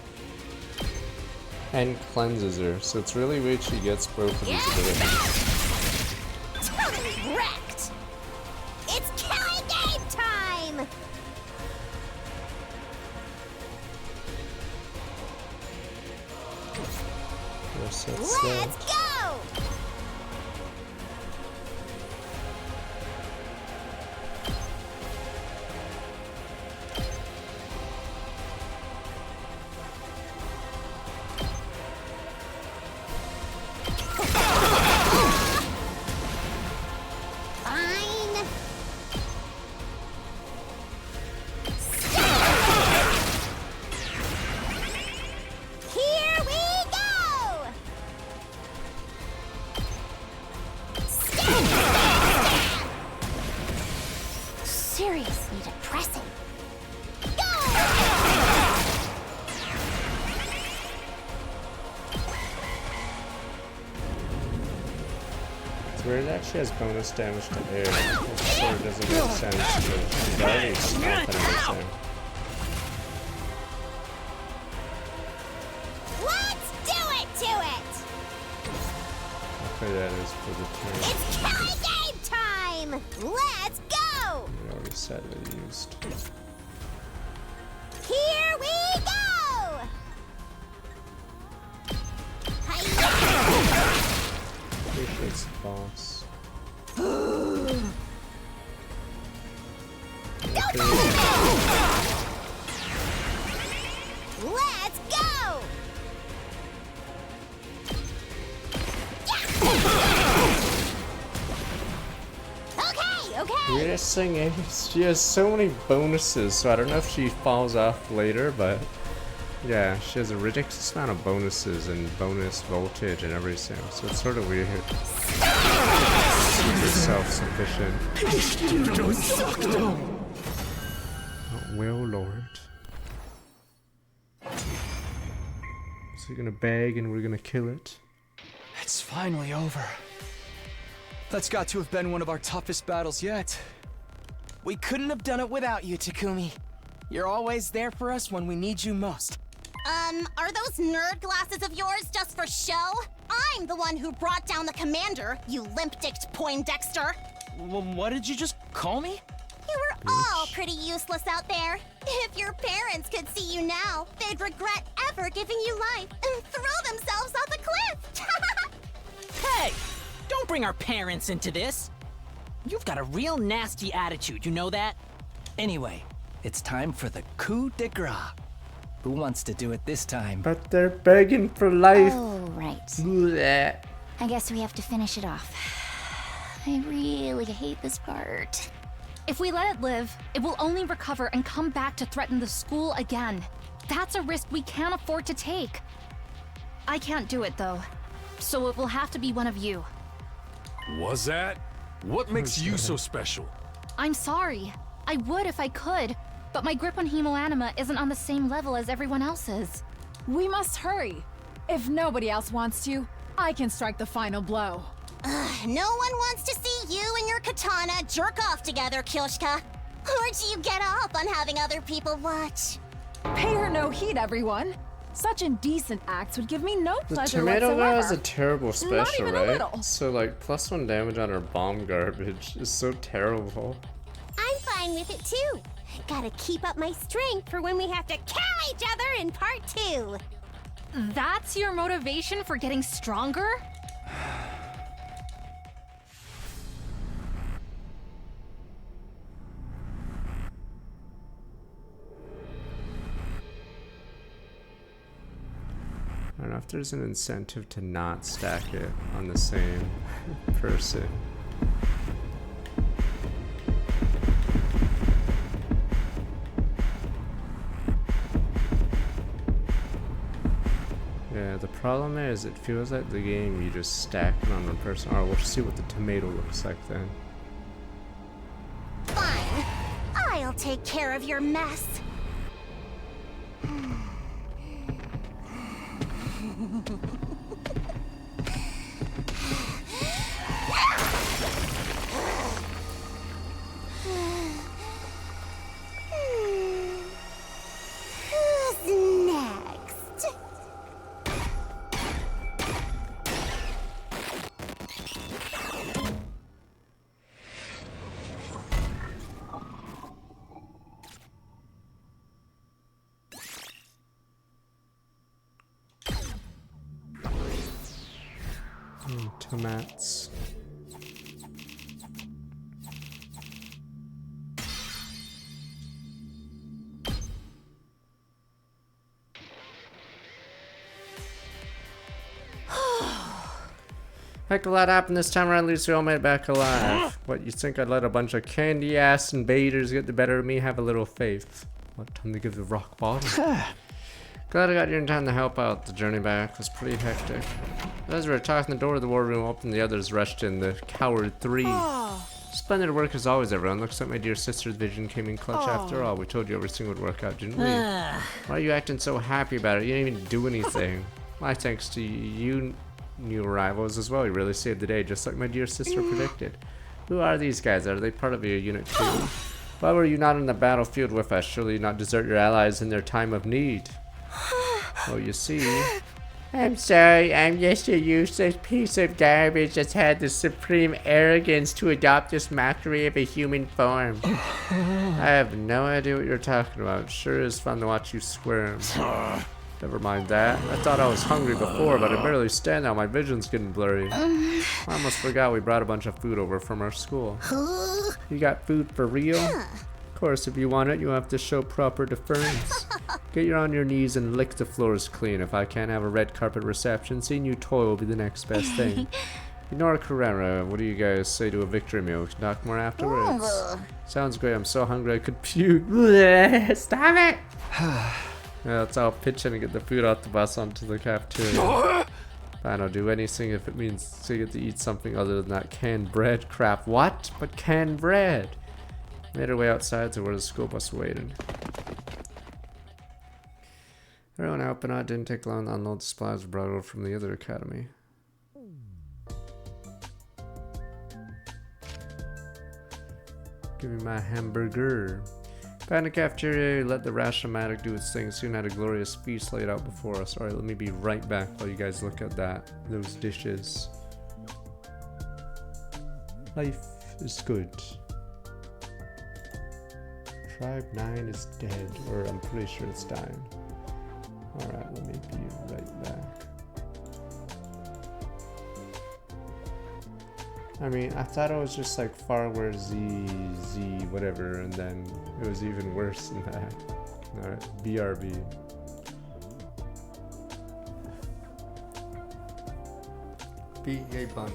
And cleanses her, so it's really weird she gets both of these abilities. Totally wrecked! It's killing game time! Yes, that's Let's go! weird that she has bonus damage to air. It sort of doesn't make sense because she's already stomping everything. Let's do it to it! Okay, that is for the turn. It's killing game time! Let's go! We already said we used. Here we go! Appreciates the boss. Let's go! Okay. Weirdest thing is, she has so many bonuses, so I don't know if she falls off later, but yeah, she has a ridiculous amount of bonuses and bonus voltage and everything, so it's sort of weird. Super self-sufficient. Oh, well, Lord. So you're gonna bag and we're gonna kill it? It's finally over. That's got to have been one of our toughest battles yet. We couldn't have done it without you, Takumi. You're always there for us when we need you most. Are those nerd glasses of yours just for show? I'm the one who brought down the commander, you limp-dicked Poindexter. What did you just call me? You were all pretty useless out there. If your parents could see you now, they'd regret ever giving you life and throw themselves off a cliff. Hey! Don't bring our parents into this! You've got a real nasty attitude, you know that? Anyway, it's time for the coup de grace. Who wants to do it this time? But they're begging for life. Oh, right. Blech. I guess we have to finish it off. I really hate this part. If we let it live, it will only recover and come back to threaten the school again. That's a risk we can't afford to take. I can't do it, though. So it will have to be one of you. Was that? What makes you so special? I'm sorry. I would if I could, but my grip on Hemoanima isn't on the same level as everyone else's. We must hurry. If nobody else wants to, I can strike the final blow. No one wants to see you and your katana jerk off together, Kyoshka. Or do you get off on having other people watch? Pay her no heed, everyone. Such indecent acts would give me no The pleasure tomato whatsoever. guy has a terrible Not special, even a right? little. So like +1 damage on her bomb garbage is so terrible. I'm fine with it too. Gotta keep up my strength for when we have to kill each other in part 2. That's your motivation for getting stronger? I don't know if there's an incentive to not stack it on the same person. Yeah, the problem is it feels like the game you just stack it on one person. Alright, we'll see what the tomato looks like then. Fine. I'll take care of your mess. Who's next? Tomats. Heck, a lot happened this time around. Lucio made it back alive. What, you think I'd let a bunch of candy ass invaders get the better of me? Have a little faith. What, time to give the rock bottom? Glad I got here in time to help out. The journey back was pretty hectic. As we were talking, the door of the war room opened, the others rushed in. The coward 3. Splendid work as always, everyone. Looks like my dear sister's vision came in clutch after all. We told you everything would work out, didn't we? Why are you acting so happy about it? You didn't even do anything. My thanks to you. new arrivals as well. You really saved the day, just like my dear sister predicted. Who are these guys? Are they part of your unit too? Why were you not on the battlefield with us? Surely not desert your allies in their time of need. Oh, you see. I'm sorry, I'm just a useless piece of garbage that's had the supreme arrogance to adopt this mockery of a human form. I have no idea what you're talking about. Sure is fun to watch you squirm. Never mind that. I thought I was hungry before, but I barely stand now. My vision's getting blurry. I almost forgot we brought a bunch of food over from our school. You got food for real? Of course, if you want it, you have to show proper deference. Get on your knees and lick the floors clean. If I can't have a red carpet reception, seeing you toil will be the next best thing. Ignore Carrera. What do you guys say to a victory meal? Knock more afterwards. Sounds great. I'm so hungry I could puke. Stop it! Yeah, let's all pitch in and get the food off the bus onto the cafeteria. Fine, I'll do anything if it means to get to eat something other than that canned bread crap. What? But canned bread? Made our way outside to where the school bus waited. Everyone out, but it didn't take long to unload the supplies brought over from the other academy. Give me my hamburger. Back in the cafeteria, let the Rashomanic do its thing. Soon had a glorious feast laid out before us. Alright, let me be right back while you guys look at that. Those dishes. Life is good. Tribe 9 is dead, or I'm pretty sure it's dying. Alright, let me be right back. I mean, I thought it was just like Farware Z, whatever, and then it was even worse than that. Alright, BRB. B.A. Bun.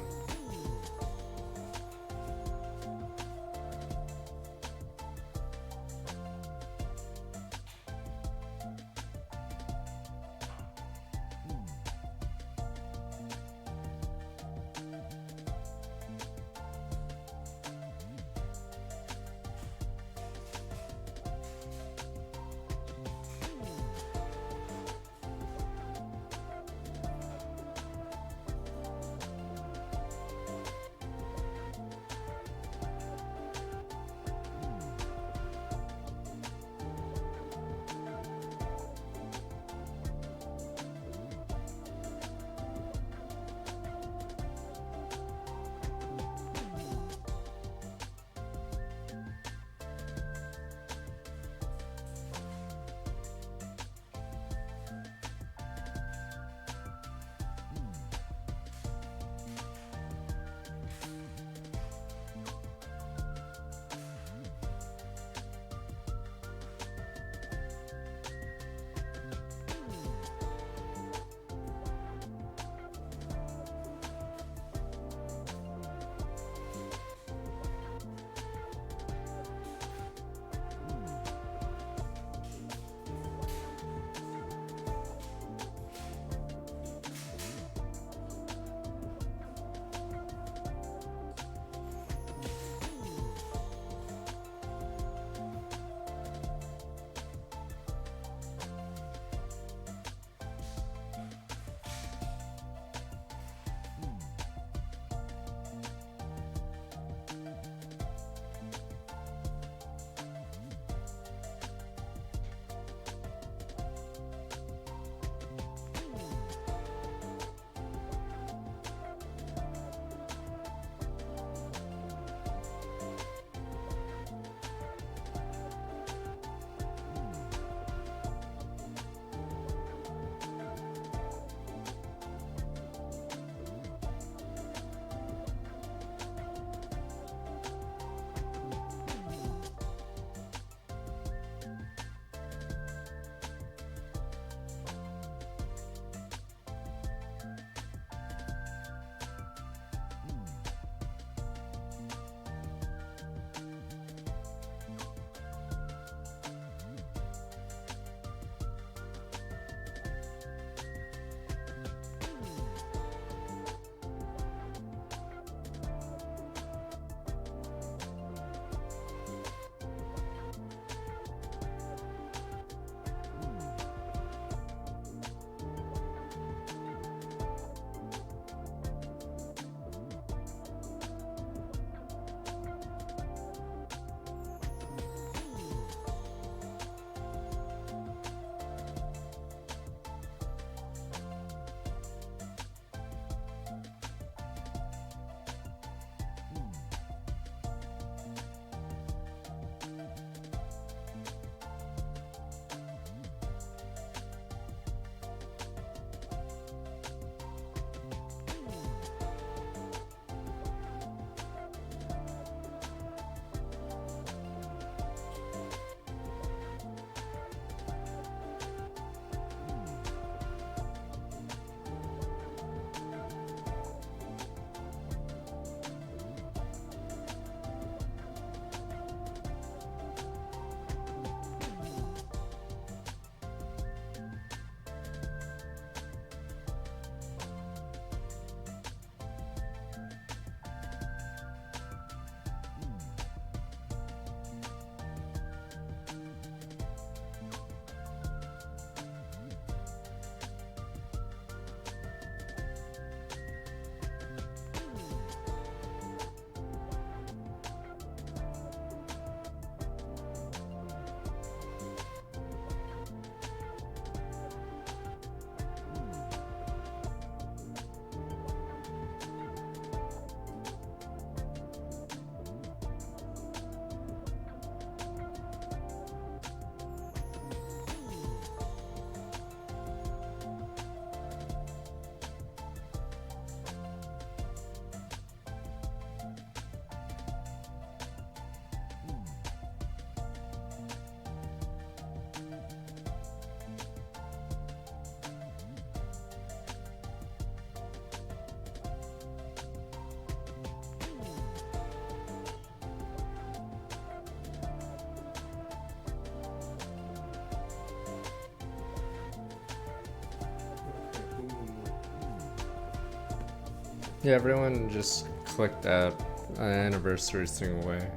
Yeah, everyone just click that anniversary thing away.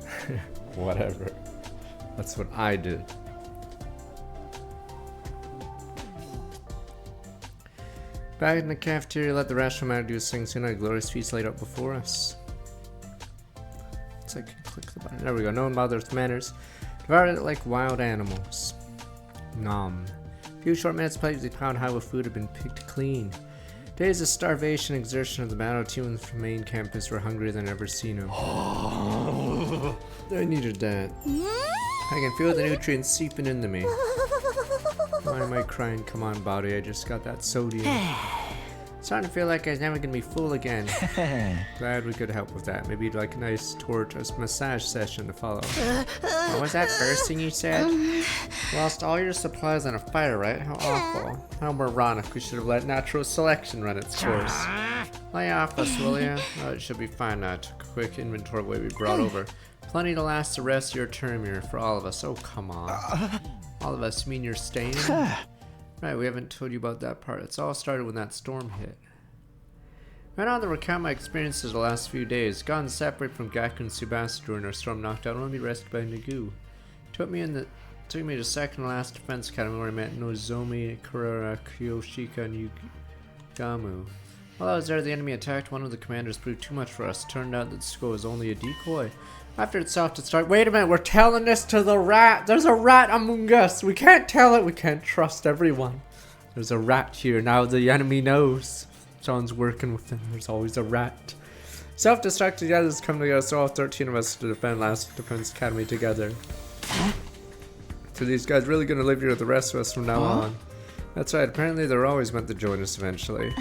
Whatever. That's what I did. Back in the cafeteria, let the rational matter do its thing. Soon a glorious feast laid out before us. Looks like I click the button. There we go. No one bothers with manners. Devour it like wild animals. Nom. A few short minutes played, the pound high with food had been picked clean. Days of starvation, exertion of the battle team from the main campus were hungrier than ever seen them. I needed that. I can feel the nutrients seeping into me. Why am I crying? Come on, body. I just got that sodium. Starting to feel like I was never gonna be full again. Glad we could help with that. Maybe like a nice torturous massage session to follow. What was that first thing you said? Lost all your supplies on a fire, right? How awful. How moronic. We should have let natural selection run its course. Lay off us, will ya? Oh, it should be fine now. Took a quick inventory of what we brought over. Plenty to last the rest of your term here for all of us. Oh, come on. All of us mean you're staying? Right, we haven't told you about that part. It's all started when that storm hit. Right on to recount my experiences the last few days. Gotten separated from Gaku and Tsubasa during our storm knockdown, only be rescued by Nagu. Took me to second to last defense academy where I met Nozomi, Kurara, Kyoshika, and Yugamu. While I was there, the enemy attacked. One of the commanders proved too much for us. Turned out that Tsuko was only a decoy. After itself to start. Wait a minute, we're telling this to the rat. There's a rat among us. We can't tell it. We can't trust everyone. There's a rat here. Now the enemy knows. John's working with them. There's always a rat. Self-destruct together has come together, so all 13 of us to defend Last Defense Academy together. So these guys really gonna live here with the rest of us from now on. That's right, apparently they're always meant to join us eventually.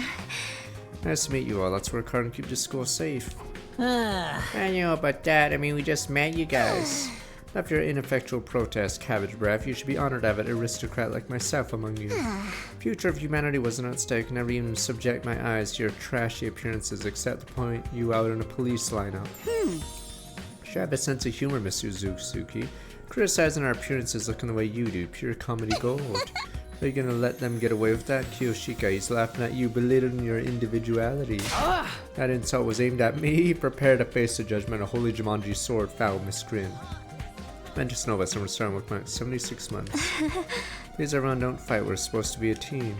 Nice to meet you all. Let's work hard and keep this school safe. I know about that. I mean, we just met you guys. After your ineffectual protest, Cabbage Breath, you should be honored to have an aristocrat like myself among you. Future of humanity wasn't at stake. Never even subject my eyes to your trashy appearances except to point you out in a police lineup. Should have a sense of humor, Mr. Zuzuki. Criticizing our appearances looking the way you do. Pure comedy gold. Are you gonna let them get away with that? Kyoshika, he's laughing at you, belittling your individuality. That insult was aimed at me. Prepare to face the judgment of Holy Jumanji Sword, foul miscreant. Ventus Nova, and we're starting with my 76 months. Please everyone, don't fight. We're supposed to be a team.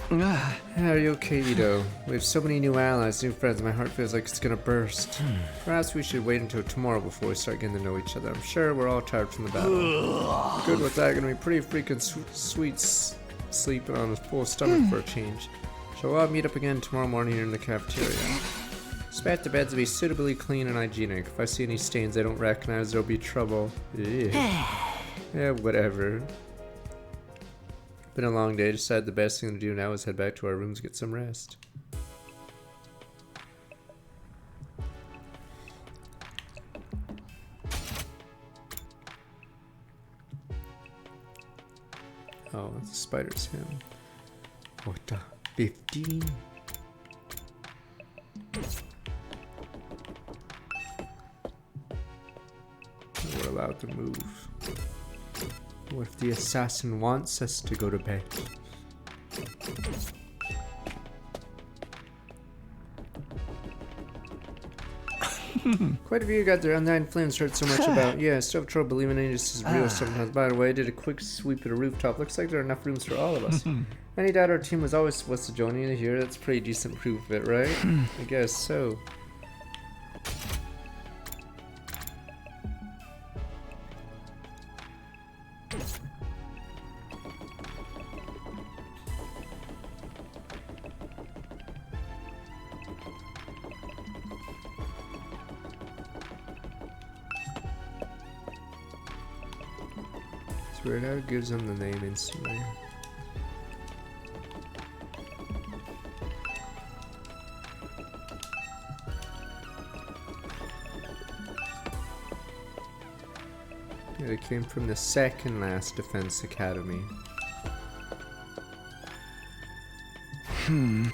Are you okay, Ito? We have so many new allies, new friends, my heart feels like it's gonna burst. Perhaps we should wait until tomorrow before we start getting to know each other. I'm sure we're all tired from the battle. Good with that, gonna be pretty freaking sweet sleeping on a full stomach for a change. Shall we all meet up again tomorrow morning here in the cafeteria? Expect the beds to be suitably clean and hygienic. If I see any stains I don't recognize, there'll be trouble. Yeah, whatever. Been a long day. Decided the best thing to do now is head back to our rooms, get some rest. Oh, the spider's him. What the? 15? We're allowed to move. What if the assassin wants us to go to bed? Quite a few got their undying flames heard so much about. Yeah, still have trouble believing Aegis is real sometimes. By the way, I did a quick sweep at a rooftop. Looks like there are enough rooms for all of us. Any doubt our team was always supposed to join you here? That's pretty decent proof of it, right? I guess so. It's weird how it gives them the name instantly. Yeah, they came from the second last Defense Academy. Alone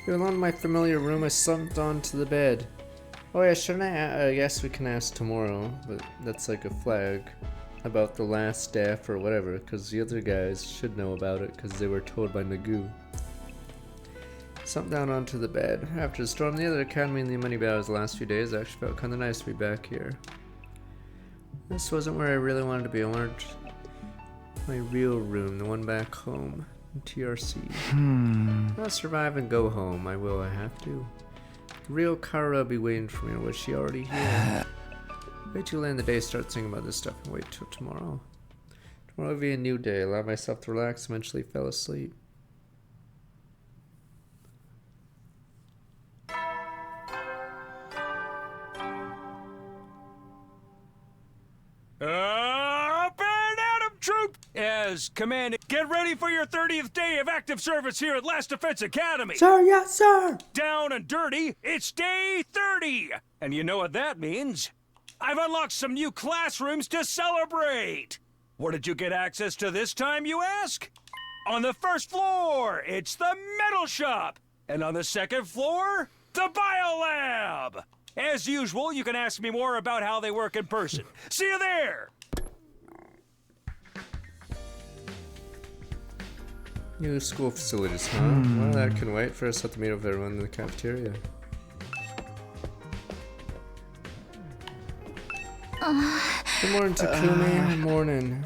in my familiar room, I slumped onto the bed. Oh yeah, shouldn't I guess we can ask tomorrow, but that's like a flag about the last staff or whatever, because the other guys should know about it because they were told by Nagu. Slump down onto the bed. After the storm, the other academy and the many battles the last few days, I actually felt kind of nice to be back here. This wasn't where I really wanted to be. I wanted my real room, the one back home in TRC. I'll survive and go home. I will. I have to. The real Kara will be waiting for me, or was she already here? Wait till the end of the day, start thinking about this stuff, and wait till tomorrow. Tomorrow will be a new day. Allow myself to relax, eventually fell asleep. Up and at 'em, troop! As commanded, get ready for your 30th day of active service here at Last Defense Academy. Sir, yes, sir. Down and dirty, it's day 30. And you know what that means? I've unlocked some new classrooms to celebrate. Where did you get access to this time, you ask? On the first floor, it's the metal shop. And on the second floor, the biolab. As usual, you can ask me more about how they work in person. See you there! New school facilities, huh? Well, that can wait. First, I have to meet up with everyone in the cafeteria. Good morning, Takumi. Good morning.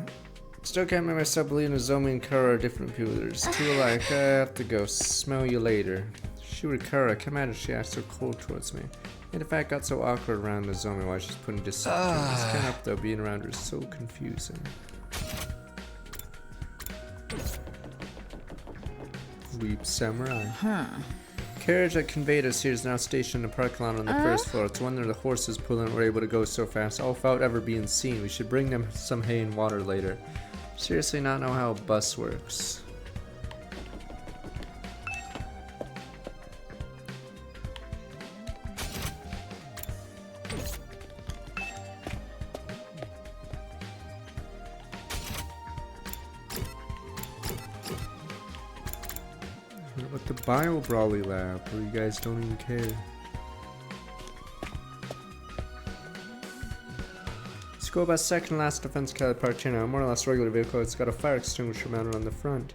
Still can't make myself believe Nozomi and Kara are different people. There's two alike. I have to go. Smell you later. Shoot, Kara. I can't imagine she acts so cold towards me. And if I got so awkward around Nozomi while she's putting distance between us. Can't help though, being around her is so confusing. Weep Samurai. Carriage that conveyed us here is now stationed in the parking lot on the first floor. It's wonder the horses pulling were able to go so fast, all without ever being seen. We should bring them some hay and water later. Seriously not know how a bus works. What about the Bio Brawly Lab, where you guys don't even care? Let's go about second last defense Cali Part 2 now. More or less regular vehicle. It's got a fire extinguisher mounted on the front.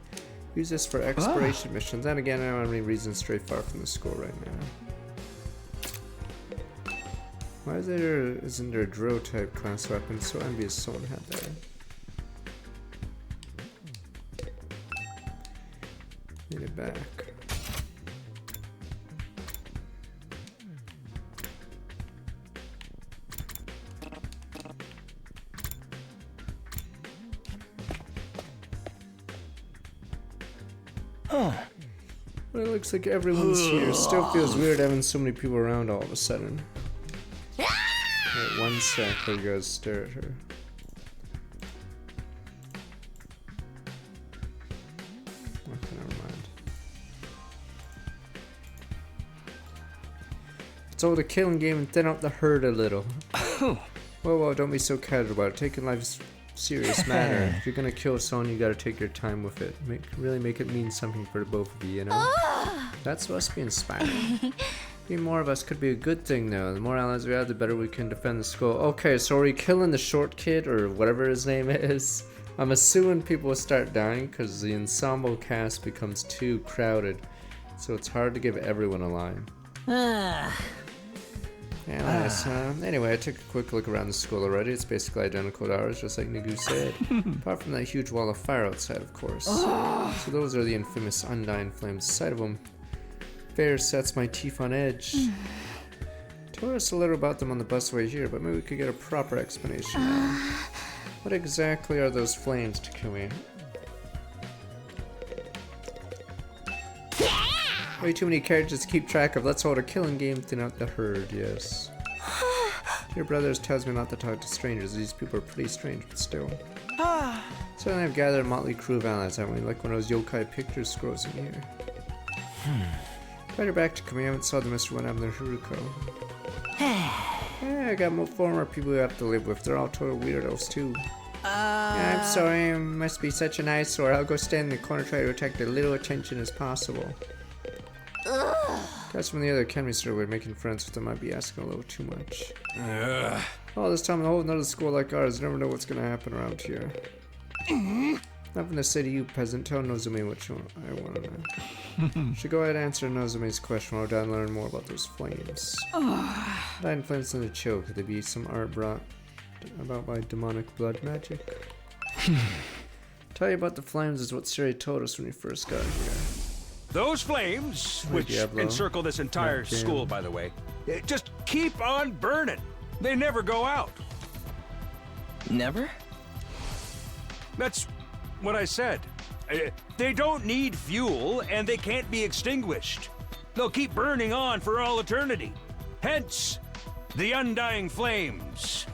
Use this for exploration missions. And again, I don't have any reason to stray far from the school right now. Why isn't there a drill type class weapon? So envious someone had that. Need it back. Well, it looks like everyone's here. Still feels weird having so many people around all of a sudden. Wait, one sec, there you guys stare at her. Okay, never mind. It's all the killing game and thin out the herd a little. Whoa, don't be so casual about it. Taking life's serious matter. If you're gonna kill someone, you gotta take your time with it. Really make it mean something for both of you, you know? That's supposed to be inspiring. Being more of us could be a good thing, though. The more allies we have, the better we can defend the school. Okay, so are we killing the short kid, or whatever his name is? I'm assuming people will start dying, because the ensemble cast becomes too crowded. So it's hard to give everyone a line. Yeah, nice, huh? Anyway, I took a quick look around the school already. It's basically identical to ours, just like Nagu said. Apart from that huge wall of fire outside, of course. So those are the infamous undying flames. The sight of them fair sets my teeth on edge. Told us a little about them on the busway here, but maybe we could get a proper explanation now. What exactly are those flames, Takumi? Way too many characters to keep track of. Let's hold a killing game, thin out the herd, yes. Your brothers tells me not to talk to strangers. These people are pretty strange, but still. Certainly I've gathered a motley crew of allies, haven't we? Like one of those yokai picture scrolls in here. Better back to Takumi. I haven't saw the Mr. One Abner Haruko. Yeah, I got four more people we have to live with. They're all total weirdos, too. Yeah, I'm sorry. I must be such an eyesore. I'll go stand in the corner, try to attract as little attention as possible. Guys from the other academy sort of making friends with them might be asking a little too much. All this time in a whole another school like ours, you never know what's gonna happen around here. Nothing to say to you, peasant. Tell Nozomi what I want to know. Should go ahead and answer Nozomi's question while we're down and learn more about those flames. Dying flames in the chill. Could there be some art brought about by demonic blood magic? Tell you about the flames is what Siri told us when we first got here. Those flames, which encircle this entire school, by the way, just keep on burning. They never go out. Never? That's what I said. They don't need fuel, and they can't be extinguished. They'll keep burning on for all eternity. Hence, the undying flames.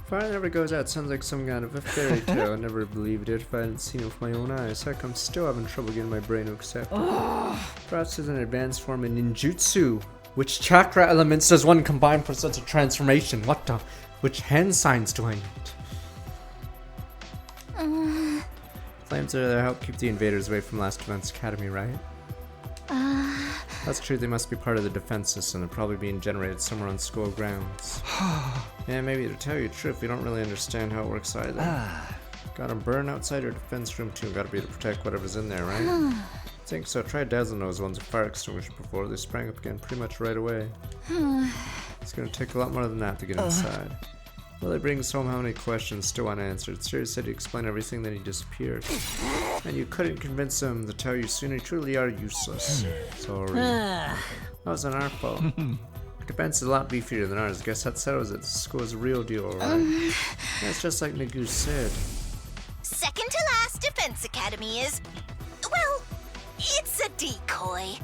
Fire never goes out sounds like some kind of a fairy tale. I never believed it if I hadn't seen it with my own eyes. Heck, I'm still having trouble getting my brain to accept it. Perhaps there's an advanced form of ninjutsu. Which chakra elements does one combine for such a transformation? What the? Which hand signs do I need? Flames are there to help keep the invaders away from Last Defense Academy, right? That's true, they must be part of the defense system. They're probably being generated somewhere on school grounds. Yeah, maybe to tell you the truth, we don't really understand how it works either. Gotta burn outside your defense room too. Gotta be able to protect whatever's in there, right? I think so. Try dazzling those ones with fire extinguisher before. They sprang up again pretty much right away. It's gonna take a lot more than that to get inside. Well, it brings home how many questions still unanswered. Siri said he explained everything, then he disappeared. And you couldn't convince him to tell you soon. You truly are useless. Sorry. That wasn't our fault. Our defense is a lot beefier than ours. Guess that settles it. The school is a real deal, right? That's just like Nagu said. Second to last Defense Academy is, well, it's a decoy.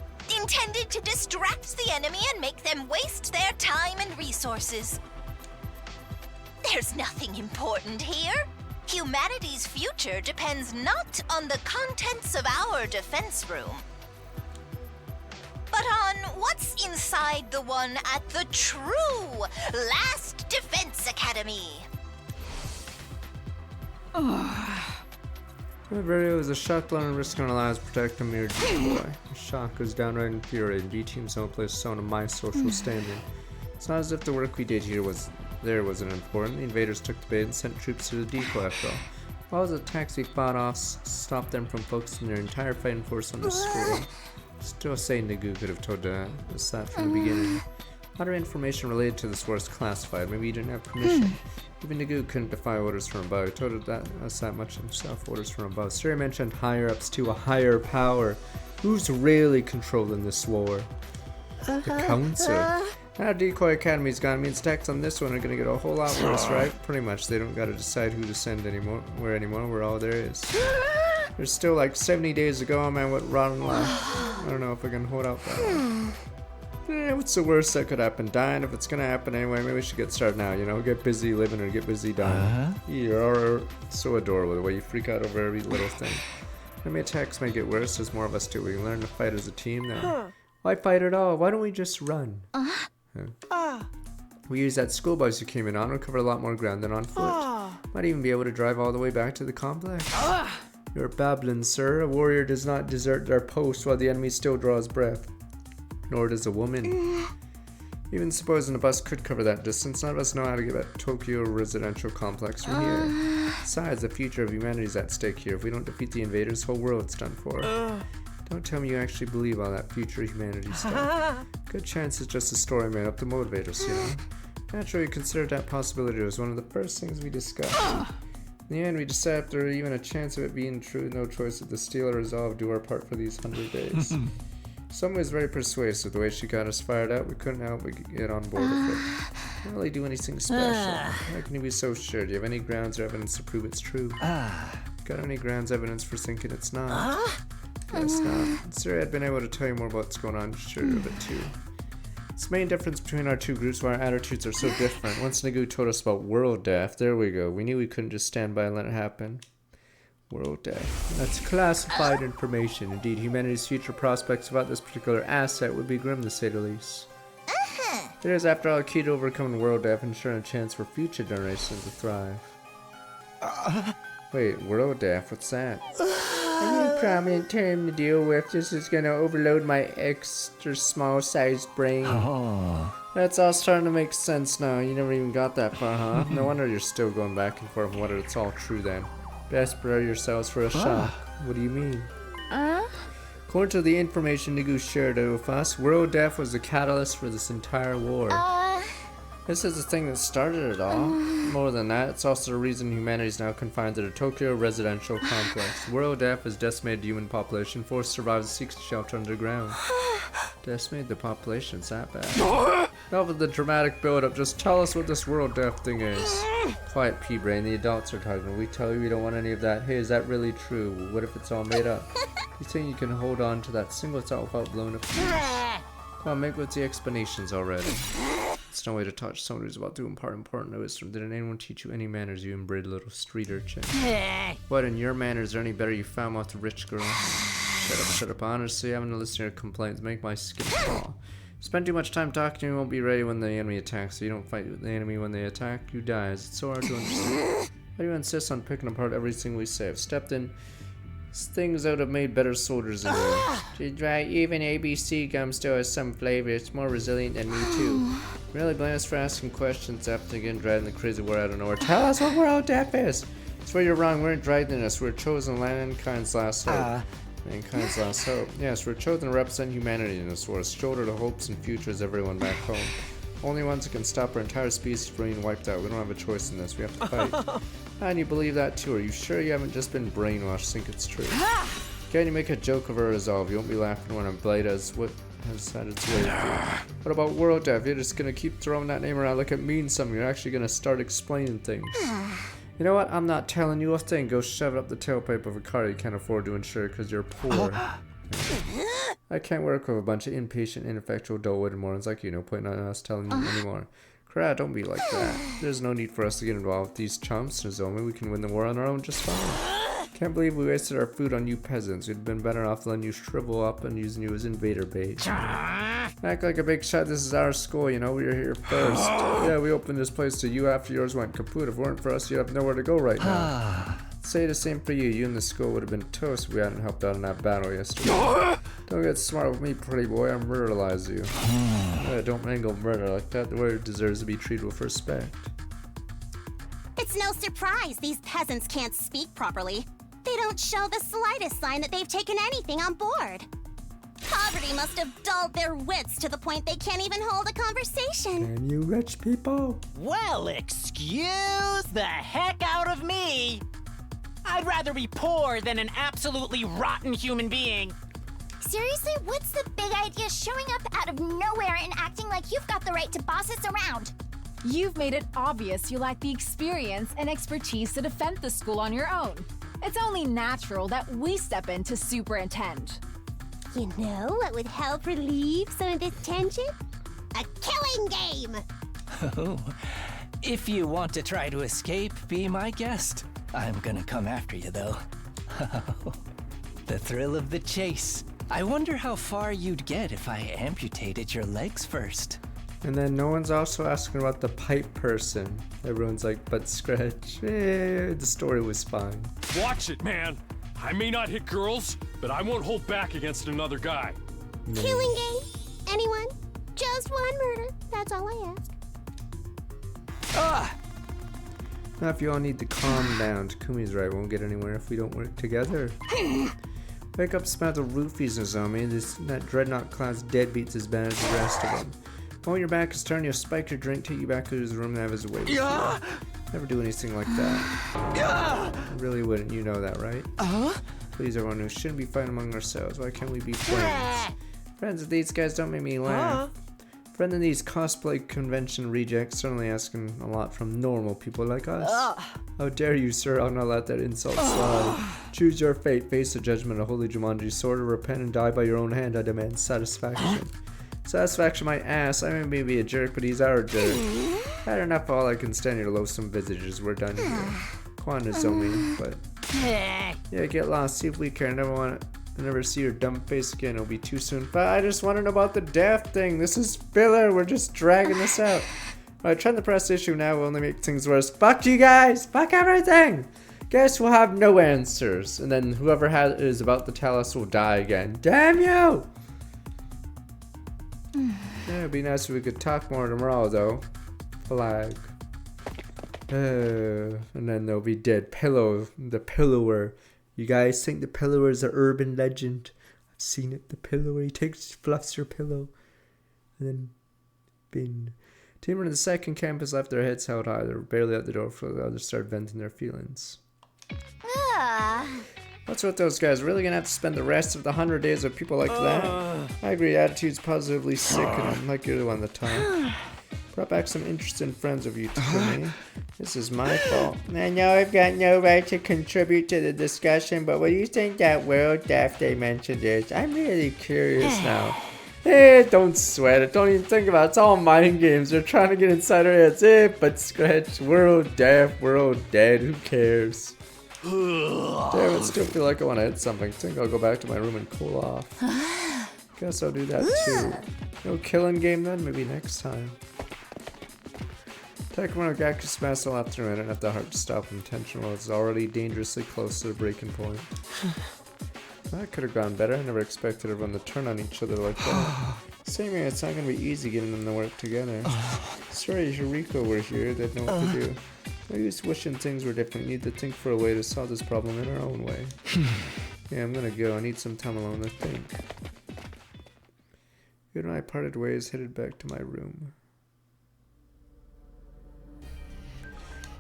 Intended to distract the enemy and make them waste their time and resources. There's nothing important here. Humanity's future depends not on the contents of our defense room, but on what's inside the one at the true Last Defense Academy. Roberto is a shock blown and risking our lives to protect a mere decoy. The shock was downright infuriating. B-Team's own place so on my social standing. It's not as if the work we did here wasn't important. The invaders took the bait and sent troops to the decoy after all. All the attacks we fought off stopped them from focusing their entire fighting force on the school. Still say Nagu could have told us that from the beginning. A lot of information related to this war is classified. Maybe he didn't have permission. Even Nagu couldn't defy orders from above. He told us that much himself. Orders from above. Siri mentioned higher ups to a higher power. Who's really controlling this war? The council. Now Decoy Academy's gone, means attacks on this one are gonna get a whole lot worse, right? Pretty much, they don't gotta decide who to send anymore. We're all there is. There's still like 70 days to go. Oh man, what rotten left. I don't know if I can hold out that long. What's the worst that could happen? Dying? If it's gonna happen anyway, maybe we should get started now, you know? Get busy living or get busy dying. You're so adorable the way you freak out over every little thing. Enemy attacks may get worse, there's more of us too. We can learn to fight as a team now. Why fight at all? Why don't we just run? We use that school bus you came in on. We'll cover a lot more ground than on foot. Might even be able to drive all the way back to the complex. You're babbling, sir. A warrior does not desert their post while the enemy still draws breath. Nor does a woman. Even supposing a bus could cover that distance, none of us know how to get that Tokyo residential complex from here. Besides, the future of humanity is at stake here. If we don't defeat the invaders, the whole world's done for. Don't tell me you actually believe all that future humanity stuff. Good chance it's just a story made up to motivate us, you know? Naturally, we considered that possibility was one of the first things we discussed. In the end, we decided if there were even a chance of it being true, no choice but to steal our resolve, do our part for these 100 days. Someone was very persuasive. The way she got us fired up, we couldn't help but get on board with it. Didn't really do anything special. How can you be so sure? Do you have any grounds or evidence to prove it's true? Got any grounds evidence for thinking it's not? Guess not. Siri had been able to tell you more about what's going on, sure of it too. It's the main difference between our two groups why our attitudes are so different. Once Nagu told us about world death, there we go. We knew we couldn't just stand by and let it happen. World death. That's classified information. Indeed, humanity's future prospects about this particular asset would be grim to say the least. It is, after all, a key to overcoming world death, ensuring a chance for future generations to thrive. Wait, world death? What's that? A new prominent term to deal with. This is gonna overload my extra small-sized brain. That's all starting to make sense now. You never even got that far, huh? No wonder you're still going back and forth on whether it's all true then. Best prepare yourselves for a shock. What do you mean? According to the information Nigu shared with us, World Death was the catalyst for this entire war. This is the thing that started it all. More than that, it's also the reason humanity is now confined to the Tokyo residential complex. World Death has decimated the human population, forced survivors to seek shelter underground. Decimated the population, it's that bad. Enough of the dramatic build-up, just tell us what this World Death thing is. Quiet, P-Brain, the adults are talking. We tell you we don't want any of that. Hey, is that really true? What if it's all made up? You think you can hold on to that single thought without blowing up? Come on, make what's the explanations already. It's no way to touch someone who's about to impart important wisdom. Didn't anyone teach you any manners, you inbred little street urchin? What, in your manners are any better you found out the rich girl? Shut up. Honestly, having to listen to your complaints make my skin crawl. Spend too much time talking to you, won't be ready when the enemy attacks. So you don't fight with the enemy when they attack, you die. It's so hard to understand. Why do you insist on picking apart everything we say? I've stepped in things that would have made better soldiers than you. Right, even ABC gum still has some flavor. It's more resilient than me too. Really blame us for asking questions after getting dragged in the crazy war out of nowhere. Tell us what World Death is. It's where you're wrong. We weren't dragged in us. We're chosen mankind's last hope. Mankind's last hope. Yes, we're chosen to represent humanity in this war. Shoulder the hopes and futures of everyone back home. Only ones that can stop our entire species from being wiped out. We don't have a choice in this. We have to fight. And you believe that too? Are you sure you haven't just been brainwashed? Think it's true? Can you make a joke of our resolve? You won't be laughing when a blade has had its way through. What about World Death? You're just gonna keep throwing that name around like it means something. You're actually gonna start explaining things. You know what? I'm not telling you a thing. Go shove it up the tailpipe of a car you can't afford to insure because you're poor. I can't work with a bunch of impatient, ineffectual, dull-witted morons like you. No point in us telling you anymore. Crap, don't be like that. There's no need for us to get involved with these chumps. Nozomi, we can win the war on our own just fine. Can't believe we wasted our food on you peasants. We'd been better off letting you shrivel up and using you as invader bait. Act like a big shot. This is our school, you know. We were here first. Yeah, we opened this place to you after yours went kaput. If it weren't for us, you'd have nowhere to go right now. Say the same for you. You and the school would have been toast if we hadn't helped out in that battle yesterday. Don't get smart with me, pretty boy. I'll murderize you. Don't mangle murder like that. The word deserves to be treated with respect. It's no surprise these peasants can't speak properly. They don't show the slightest sign that they've taken anything on board. Poverty must have dulled their wits to the point they can't even hold a conversation. And you rich people? Well, excuse the heck out of me. I'd rather be poor than an absolutely rotten human being. Seriously, what's the big idea showing up out of nowhere and acting like you've got the right to boss us around? You've made it obvious you lack the experience and expertise to defend the school on your own. It's only natural that we step in to superintend. You know what would help relieve some of this tension? A killing game! Oh, if you want to try to escape, be my guest. I'm gonna come after you, though. The thrill of the chase. I wonder how far you'd get if I amputated your legs first. And then no one's also asking about the pipe person. Everyone's like, but Scratch, the story was fine. Watch it, man. I may not hit girls, but I won't hold back against another guy. Killing game? Anyone? Just one murder. That's all I ask. Now if you all need to calm down, Takumi's right, won't get anywhere if we don't work together. Wake up, smell the roofies, Nozomi. That dreadnought class deadbeat's as bad as the rest of them. When your back is turned, you'll spike your drink, take you back to his room, and have his way. Never do anything like that. I really wouldn't, you know that, right? Please, everyone, who shouldn't be fighting among ourselves. Why can't we be friends? Friends with these guys don't make me laugh. Friend of these cosplay convention rejects, certainly asking a lot from normal people like us. How dare you, sir? I'll not let that insult slide. Choose your fate, face the judgment of Holy Jumanji Sword, or repent and die by your own hand. I demand satisfaction. Satisfaction my ass. I may be a jerk, but he's our jerk. Had enough of all I can stand your loathsome visages. We're done here. Come on, Nozomi, but yeah, get lost. See if we care. Never see your dumb face again. It'll be too soon. But I just want to know about the death thing. This is filler. We're just dragging this out. Alright, trying to press issue now will only make things worse. Fuck you guys. Fuck everything. Guess we'll have no answers. And then whoever is about to tell us will die again. Damn you! Yeah, It'd be nice if we could talk more tomorrow, though. Flag. And then there'll be dead pillow. The pillower. You guys think the pillower is an urban legend? I've seen it. The pillower. He fluffs your pillow. And then bin. Team on the second campus left their heads held high. They were barely out the door before the others started venting their feelings. What's with those guys? Really gonna have to spend the rest of the 100 days with people like that? I agree, attitude's positively sickening, like you're the one at the time. Brought back some interesting friends of you to me. This is my fault. I know I've got no right to contribute to the discussion, but what do you think that world death they mentioned is? I'm really curious now. Don't sweat it. Don't even think about it. It's all mind games. They're trying to get inside our heads. But scratch. World deaf, world dead. Who cares? Damn, I still feel like I want to hit something. I think I'll go back to my room and cool off. Guess I'll do that too. No killing game then? Maybe next time. Takemono Gaku smashed all after I didn't have the heart to stop him. Tension was already dangerously close to the breaking point. That could have gone better. I never expected everyone to turn on each other like that. Same here, it's not going to be easy getting them to work together. Sorry, if Yuriko were here, they'd know what to do. I used wishing things were different. Need to think for a way to solve this problem in our own way. Yeah, I'm gonna go. I need some time alone to think. You and I parted ways, headed back to my room.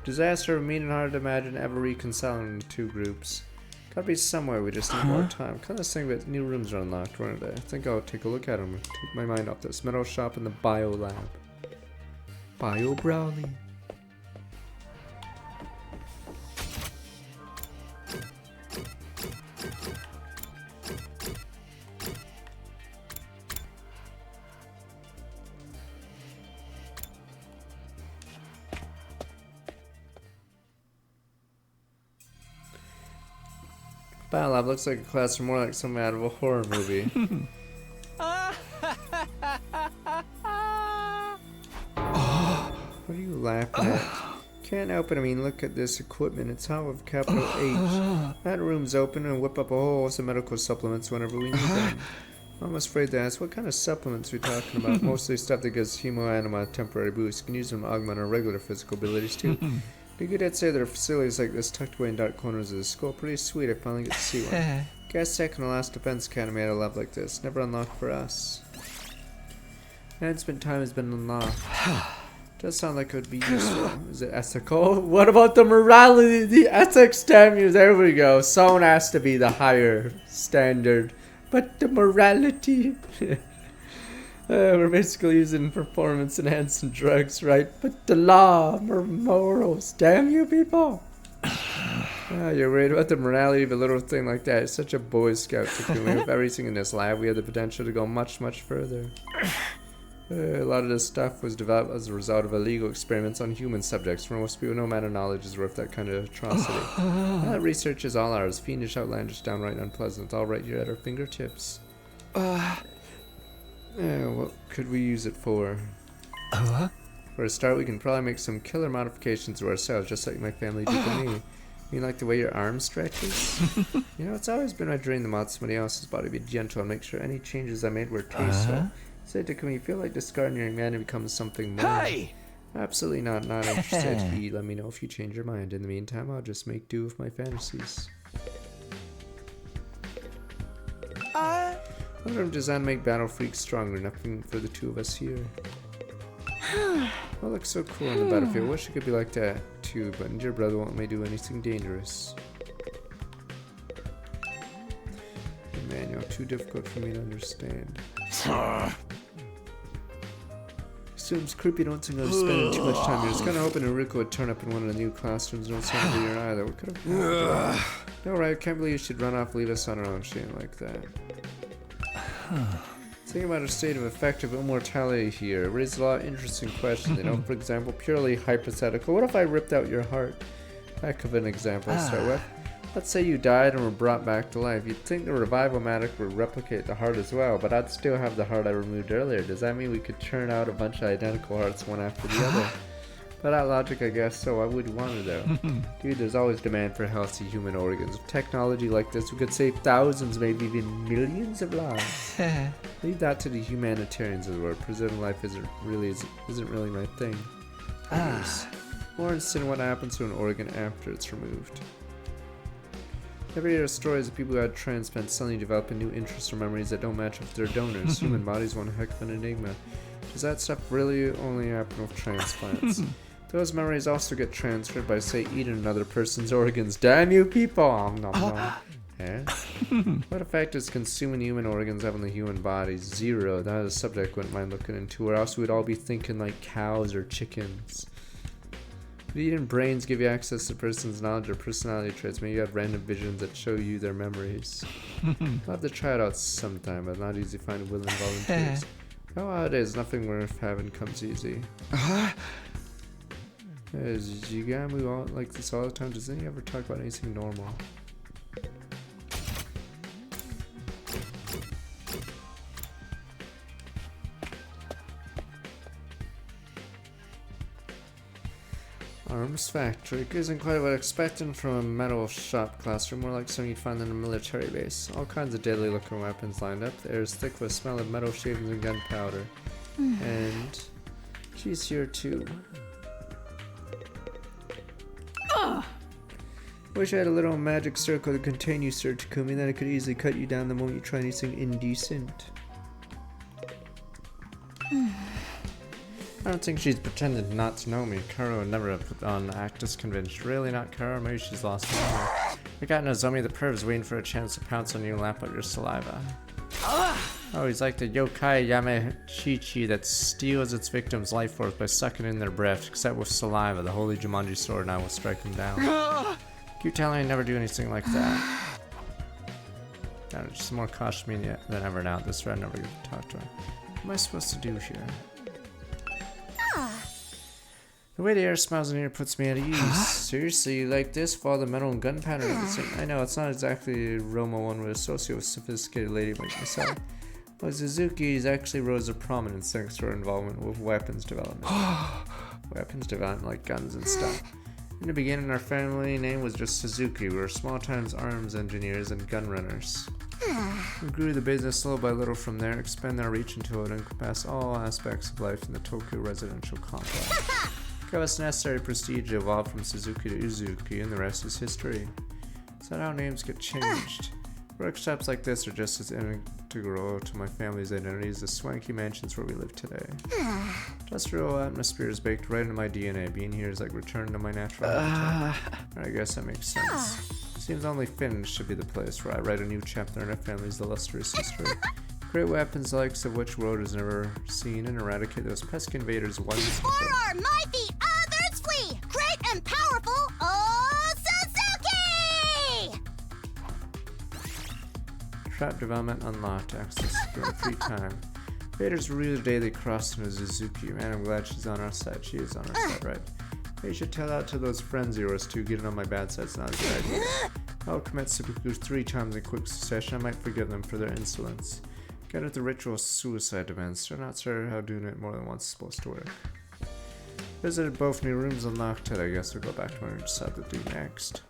Disaster, mean and hard to imagine ever reconciling the two groups. Gotta be somewhere, we just need more time. Kinda saying that new rooms are unlocked, weren't they? I think I'll take a look at them. Take my mind off this. Metal shop in the bio lab. Bio Brownie. Biolab looks like a classroom, more like something out of a horror movie. What are you laughing at? Can't open. I mean, look at this equipment. It's how with capital H. That room's open and whip up a whole host of medical supplements whenever we need them. I'm almost afraid to ask, what kind of supplements are we talking about? Mostly stuff that gives Hemoanima a temporary boost. You can use them to augment our regular physical abilities too. Be good at say there are facilities like this tucked away in dark corners of the school. Pretty sweet, I finally get to see one. Guess second to last defense academy had a lab like this. Never unlocked for us. Management time has been unlocked. Does sound like it would be useful. Is it ethical? What about the morality? The ethics, damn you. There we go. Someone has to be the higher standard. But the morality... we're basically using performance-enhancing drugs, right? But the law, morals, damn you people! You're worried about the morality of a little thing like that. It's such a Boy Scout Takumi. With everything in this lab, we had the potential to go much, much further. A lot of this stuff was developed as a result of illegal experiments on human subjects. For most people, no amount of knowledge is worth that kind of atrocity. That research is all ours. Fiendish, outlandish, downright unpleasant. All right here at our fingertips. What could we use it for? For a start, we can probably make some killer modifications to ourselves, just like my family did to me. You mean like the way your arm stretches? You know, it's always been my dream to mod somebody else's body, be gentle, and make sure any changes I made were tasteful. Say, can you feel like discarding your humanity becomes something more? Hey! Absolutely not. Not interested. Let me know if you change your mind. In the meantime, I'll just make do with my fantasies. Modern design make Battle Freak stronger, nothing for the two of us here. That looks so cool on the battlefield. Wish it could be like that too, but your brother won't let me do anything dangerous. The manual too difficult for me to understand. Seems creepy. Don't think I was spending too much time here. Just kind of hoping Yuriko would turn up in one of the new classrooms. Don't sound weird either. What could have? No, right? Can't believe you should run off, leave us on our own. She ain't like that. Thinking about a state of effective immortality here. It raises a lot of interesting questions, you know, for example, purely hypothetical. What if I ripped out your heart? Heck of an example to start with. Let's say you died and were brought back to life. You'd think the revival-matic would replicate the heart as well, but I'd still have the heart I removed earlier. Does that mean we could churn out a bunch of identical hearts one after the other? By that logic, I guess so. I would want it though. Dude, there's always demand for healthy human organs. With technology like this, we could save thousands, maybe even millions of lives. Leave that to the humanitarians of the world. Preserving life isn't really my thing. More interested in what happens to an organ after it's removed. Every year, stories of people who had transplants suddenly developing new interests or memories that don't match with their donors. Human bodies one heck of an enigma. Does that stuff really only happen with transplants? Those memories also get transferred by, say, eating another person's organs. Damn you people! What effect does consuming human organs have on the human body? Zero. That is a subject I wouldn't mind looking into, or else we'd all be thinking like cows or chickens. Would eating brains give you access to a person's knowledge or personality traits? Maybe you have random visions that show you their memories. I'll have to try it out sometime, but not easy to find willing volunteers. Oh, how it is. Nothing worth having comes easy. You gotta move on like this all the time. Does anyone ever talk about anything normal? Arms factory. Isn't quite what I expected from a metal shop classroom, more like something you'd find in a military base. All kinds of deadly looking weapons lined up. The air is thick with the smell of metal shavings and gunpowder. And she's here too. Wish I had a little magic circle to contain you, Sir Takumi, then I could easily cut you down the moment you try anything indecent. I don't think she's pretended not to know me. Kara would never have put on act as convinced. Really not Kara? Maybe she's lost her memory. I got Nozomi the perv's waiting for a chance to pounce on you and lap out your saliva. Oh, he's like the yokai Yamachichi that steals its victim's life force by sucking in their breath, except with saliva. The holy Jumanji sword and I will strike him down. Keep telling me I never do anything like that. I'm just more cautious than ever now. This red never get to talk to her. What am I supposed to do here? The way the air smells in here puts me at ease. Seriously, like this for all the metal and gunpowder and everything. I know it's not exactly aroma one would associate with a sophisticated lady like myself. But Suzuki's actually rose to prominence thanks to her involvement with weapons development. Weapons development like guns and stuff. In the beginning, our family name was just Suzuki. We were small-time arms engineers and gun runners. We grew the business little by little from there, expand our reach until it encompassed all aspects of life in the Tokyo residential complex. Gave us necessary prestige to evolve from Suzuki to Uzuki, and the rest is history. Is that how names get changed? Workshops like this are just as integral to my family's identity as the swanky mansions where we live today. Industrial atmosphere is baked right into my DNA. Being here is like returning to my natural habitat. I guess that makes sense. Seems only Finland should be the place where I write a new chapter in our family's illustrious history. Create weapons the likes of which world has never seen and eradicate those pesky invaders once and for all. For our mighty others flee! Great and powerful Suzuki! Trap development unlocked. Access during free time. Invaders rule the day they cross into Suzuki. Man, I'm glad she's on our side. She is on our side, right? Maybe you should tell that to those friends of yours too. Getting on my bad side's not a good idea. I'll commit seppuku 3 times in quick succession. I might forgive them for their insolence. Get at the ritual suicide demands. Still not sure how doing it more than once is supposed to work. Visited both new rooms unlocked it. I guess we'll go back to what we decide to do next.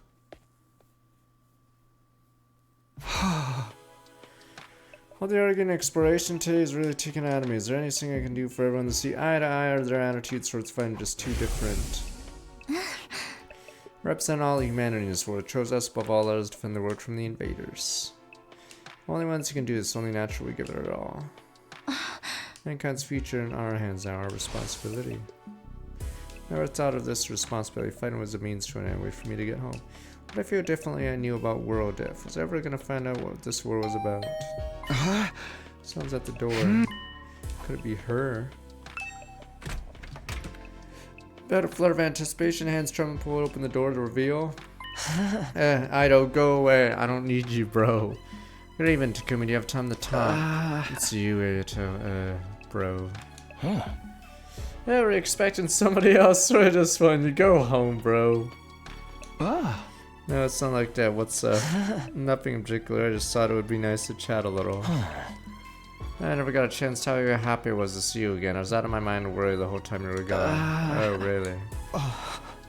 Well, the Oregon exploration today is really taking out of me. Is there anything I can do for everyone to see eye to eye, or their attitudes towards fighting just too different? Represent all humanity in this world. Chose us above all others to defend the world from the invaders. Only ones who can do this, only natural we give it our all. Mankind's future in our hands now, our responsibility. Never thought of this responsibility. Fighting was a means to an end, way for me to get home. But I feel differently. I knew about world death. Was I ever gonna find out what this world was about? Someone's at the door. Could it be her? About a flutter of anticipation, hands trembling, pull open the door to reveal. Ido, go away. I don't need you, bro. Good evening, Takumi. Do you have time to talk? It's you, Ito, bro. Yeah, we're expecting somebody else, so I just wanted to go home, bro. No, it's not like that. What's up? Nothing in particular. I just thought it would be nice to chat a little. I never got a chance to tell you how happy I was to see you again. I was out of my mind worried the whole time you were gone. Oh, really?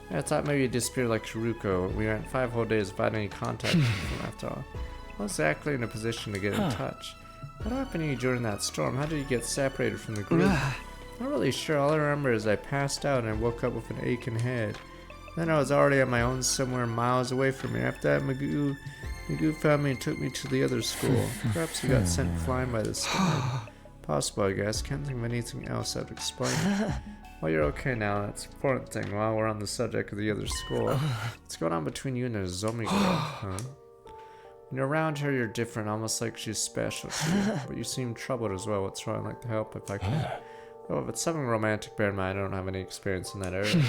I thought maybe you disappeared like Shiruko. We went 5 whole days without any contact from him after all. I was exactly in a position to get in touch. What happened to you during that storm? How did you get separated from the group? Not really sure. All I remember is I passed out and I woke up with an aching head. Then I was already on my own somewhere miles away from me. After that, Magoo found me and took me to the other school. Perhaps he got sent flying by the storm. Possible, I guess. Can't think of anything else that would explain it. Well, you're okay now. That's the important thing. While we're on the subject of the other school, what's going on between you and the Nozomi girl, huh? When you're around her, you're different, almost like she's special to you. But you seem troubled as well. What's wrong? I'd like to help if I can. Oh, if it's something romantic, bear in mind I don't have any experience in that area.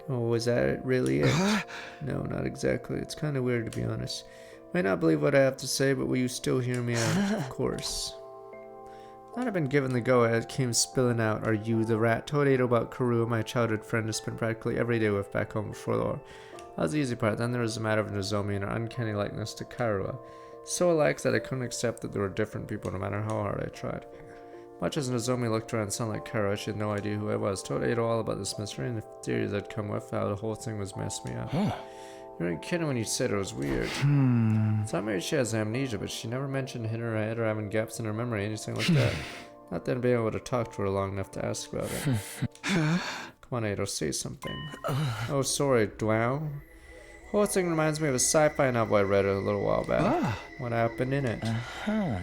Oh, was that really it? No, not exactly. It's kind of weird, to be honest. Might not believe what I have to say, but will you still hear me out? Of course. Now I've been given the go-ahead, it came spilling out. Are you the rat? Told Edo about Karua, my childhood friend, I spent practically every day with back home before the war. That was the easy part. Then there was the matter of Nozomi and her uncanny likeness to Karua. So alike that I couldn't accept that there were different people no matter how hard I tried. Much as Nozomi looked around and sounded like Karua, she had no idea who I was. Told Edo all about this mystery and the theories I'd come with, how the whole thing was messing me up. You weren't kidding when you said it was weird. It's not maybe she has amnesia, but she never mentioned hitting her head or having gaps in her memory, anything like that. Not then being able to talk to her long enough to ask about it. Come on, Edo, say something. Oh, sorry, Dwao. The whole thing reminds me of a sci-fi novel I read a little while back. What happened in it?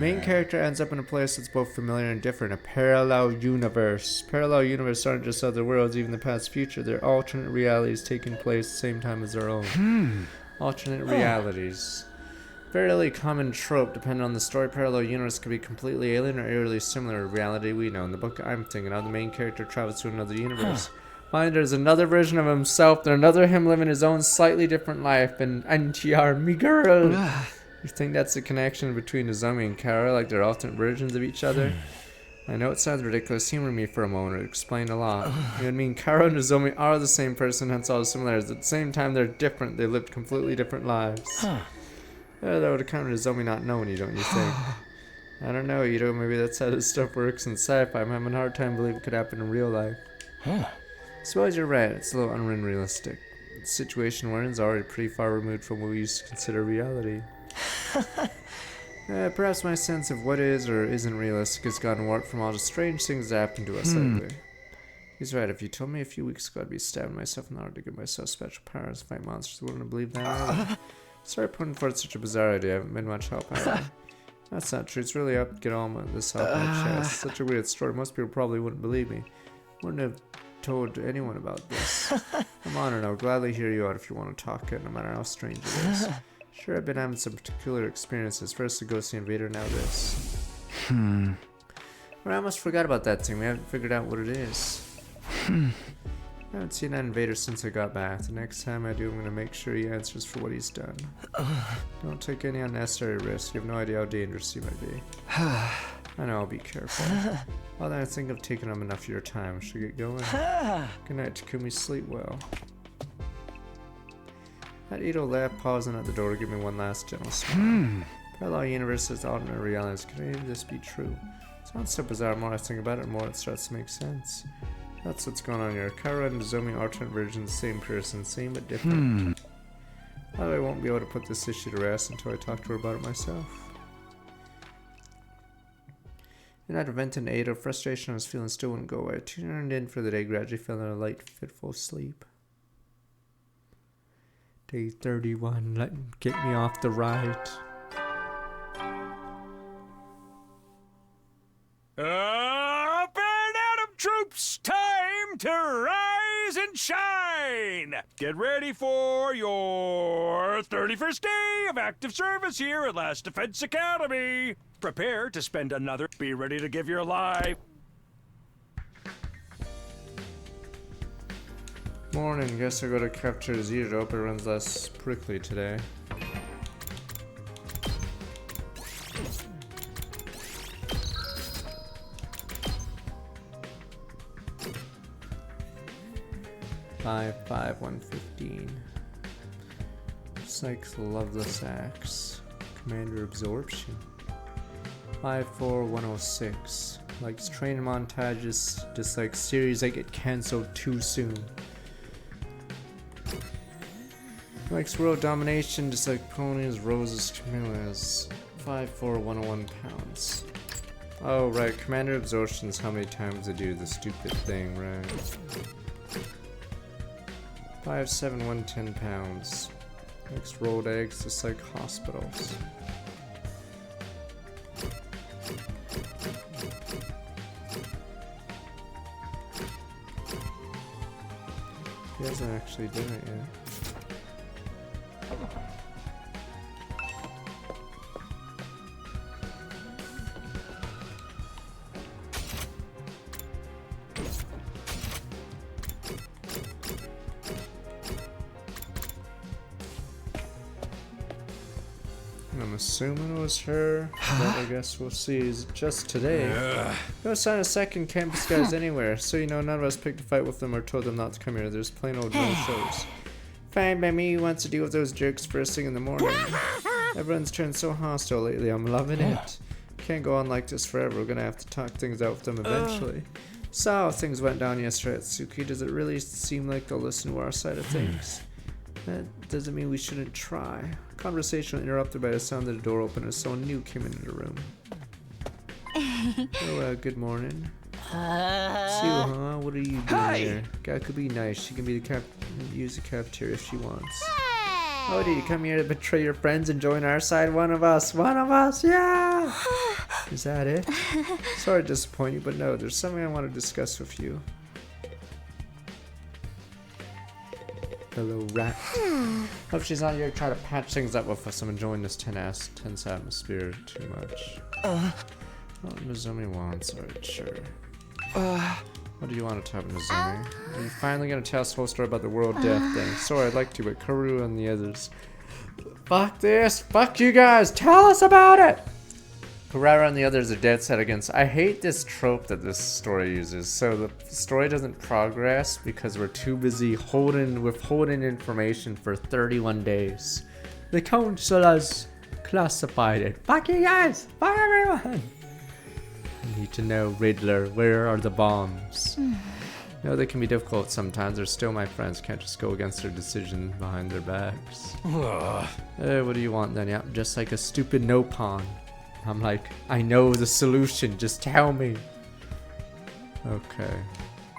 Main character ends up in a place that's both familiar and different, a parallel universe. Parallel universes aren't just other worlds, even the past future. They're alternate realities taking place at the same time as their own. Alternate realities. Fairly common trope, depending on the story. Parallel universe could be completely alien or eerily similar to reality we know. In the book I'm thinking of, the main character travels to another universe. Find there's another version of himself, there's another him living his own slightly different life, and NTR, me girl. You think that's the connection between Nozomi and Kara, like they're alternate versions of each other? I know it sounds ridiculous, humor me for a moment, it explained a lot. You know what I mean? Kara and Nozomi are the same person, hence all the similarities. At the same time, they're different, they lived completely different lives. That would account for Nozomi not knowing you, don't you think? I don't know, Edo, maybe that's how this stuff works in sci-fi. I'm having a hard time believing it could happen in real life. Suppose you're right, it's a little unrealistic. The situation we're in is already pretty far removed from what we used to consider reality. Perhaps my sense of what is or isn't realistic has gotten warped from all the strange things that happen to us lately. He's right, if you told me a few weeks ago I'd be stabbing myself in order to give myself special powers to fight monsters, I wouldn't have believed that either. Sorry putting forth such a bizarre idea, I haven't been much help either. That's not true, it's really up to get all this off my chest. Such a weird story, most people probably wouldn't believe me. Wouldn't have told anyone about this. I'm honored, I'll gladly hear you out if you want to talk it, no matter how strange it is. Sure, I've been having some particular experiences. First the ghostly invader, now this. Well, I almost forgot about that thing. We haven't figured out what it is. I haven't seen that invader since I got back. The next time I do, I'm going to make sure he answers for what he's done. Don't take any unnecessary risks. You have no idea how dangerous he might be. I know, I'll be careful. Well, then I think I've taken up enough of your time. Should we get going? Good night, Takumi. Sleep well. That Edo laughed, pausing at the door to give me one last gentle smile. Parallel universes, alternate realities. Could any of this be true? Sounds so bizarre. The more I think about it, the more it starts to make sense. That's what's going on here. Kara and Nozomi, alternate versions, same person, same but different. Probably won't be able to put this issue to rest until I talk to her about it myself. In that event in Edo, frustration I was feeling still wouldn't go away. I turned in for the day, gradually feeling a light, fitful sleep. Day 31, let him get me off the ride. Up and Adam troops, time to rise and shine! Get ready for your 31st day of active service here at Last Defense Academy. Prepare to spend another. Be ready to give your life. Morning, guess I gotta capture Zero. Hope it runs less prickly today. Five, 115. Psych's Loveless Axe. Commander Absorption. 54106. Like training montages, just like series that get cancelled too soon. Likes world domination, just like ponies, roses, Camilla's. 5'4", 101 pounds. Oh right, commander absorptions, how many times I do the stupid thing, right? 5'7", 110 pounds. Likes rolled eggs, just like hospitals. He hasn't actually done it yet. I'm assuming it was her, but I guess we'll see. Is it just today? No sign of second campus guys anywhere, so you know none of us picked a fight with them or told them not to come here. There's plain old no shows. Fine by me, who wants to deal with those jerks first thing in the morning? Everyone's turned so hostile lately, I'm loving it. Can't go on like this forever, we're gonna have to talk things out with them eventually. Saw how things went down yesterday at Tsuki. Does it really seem like they'll listen to our side of things? That doesn't mean we shouldn't try. Conversation interrupted by the sound of the door open as someone new came into the room. Oh, good morning. Sue, huh? What are you doing here? Guy could be nice. She can be use the cafeteria if she wants. Oh, did you come here to betray your friends and join our side? One of us, yeah! Is that it? Sorry to disappoint you, but no, there's something I want to discuss with you. Hello, rat. Hope she's not here to try to patch things up with us. I'm enjoying this tense atmosphere too much. What Nozomi wants, alright, sure. What do you want to talk about, Nozomi? Are you finally gonna tell us the whole story about the world death thing? Sorry, I'd like to, but Karu and the others. Fuck this! Fuck you guys! Tell us about it! Karara and the others are dead set against. I hate this trope that this story uses. So the story doesn't progress because we're too busy withholding information for 31 days. The council has classified it. Fuck you guys! Fuck everyone! I need to know, Riddler, where are the bombs? No, they can be difficult sometimes. They're still my friends. Can't just go against their decision behind their backs. What do you want then? Yeah, just like a stupid no pawn. I'm like, I know the solution, just tell me. Okay.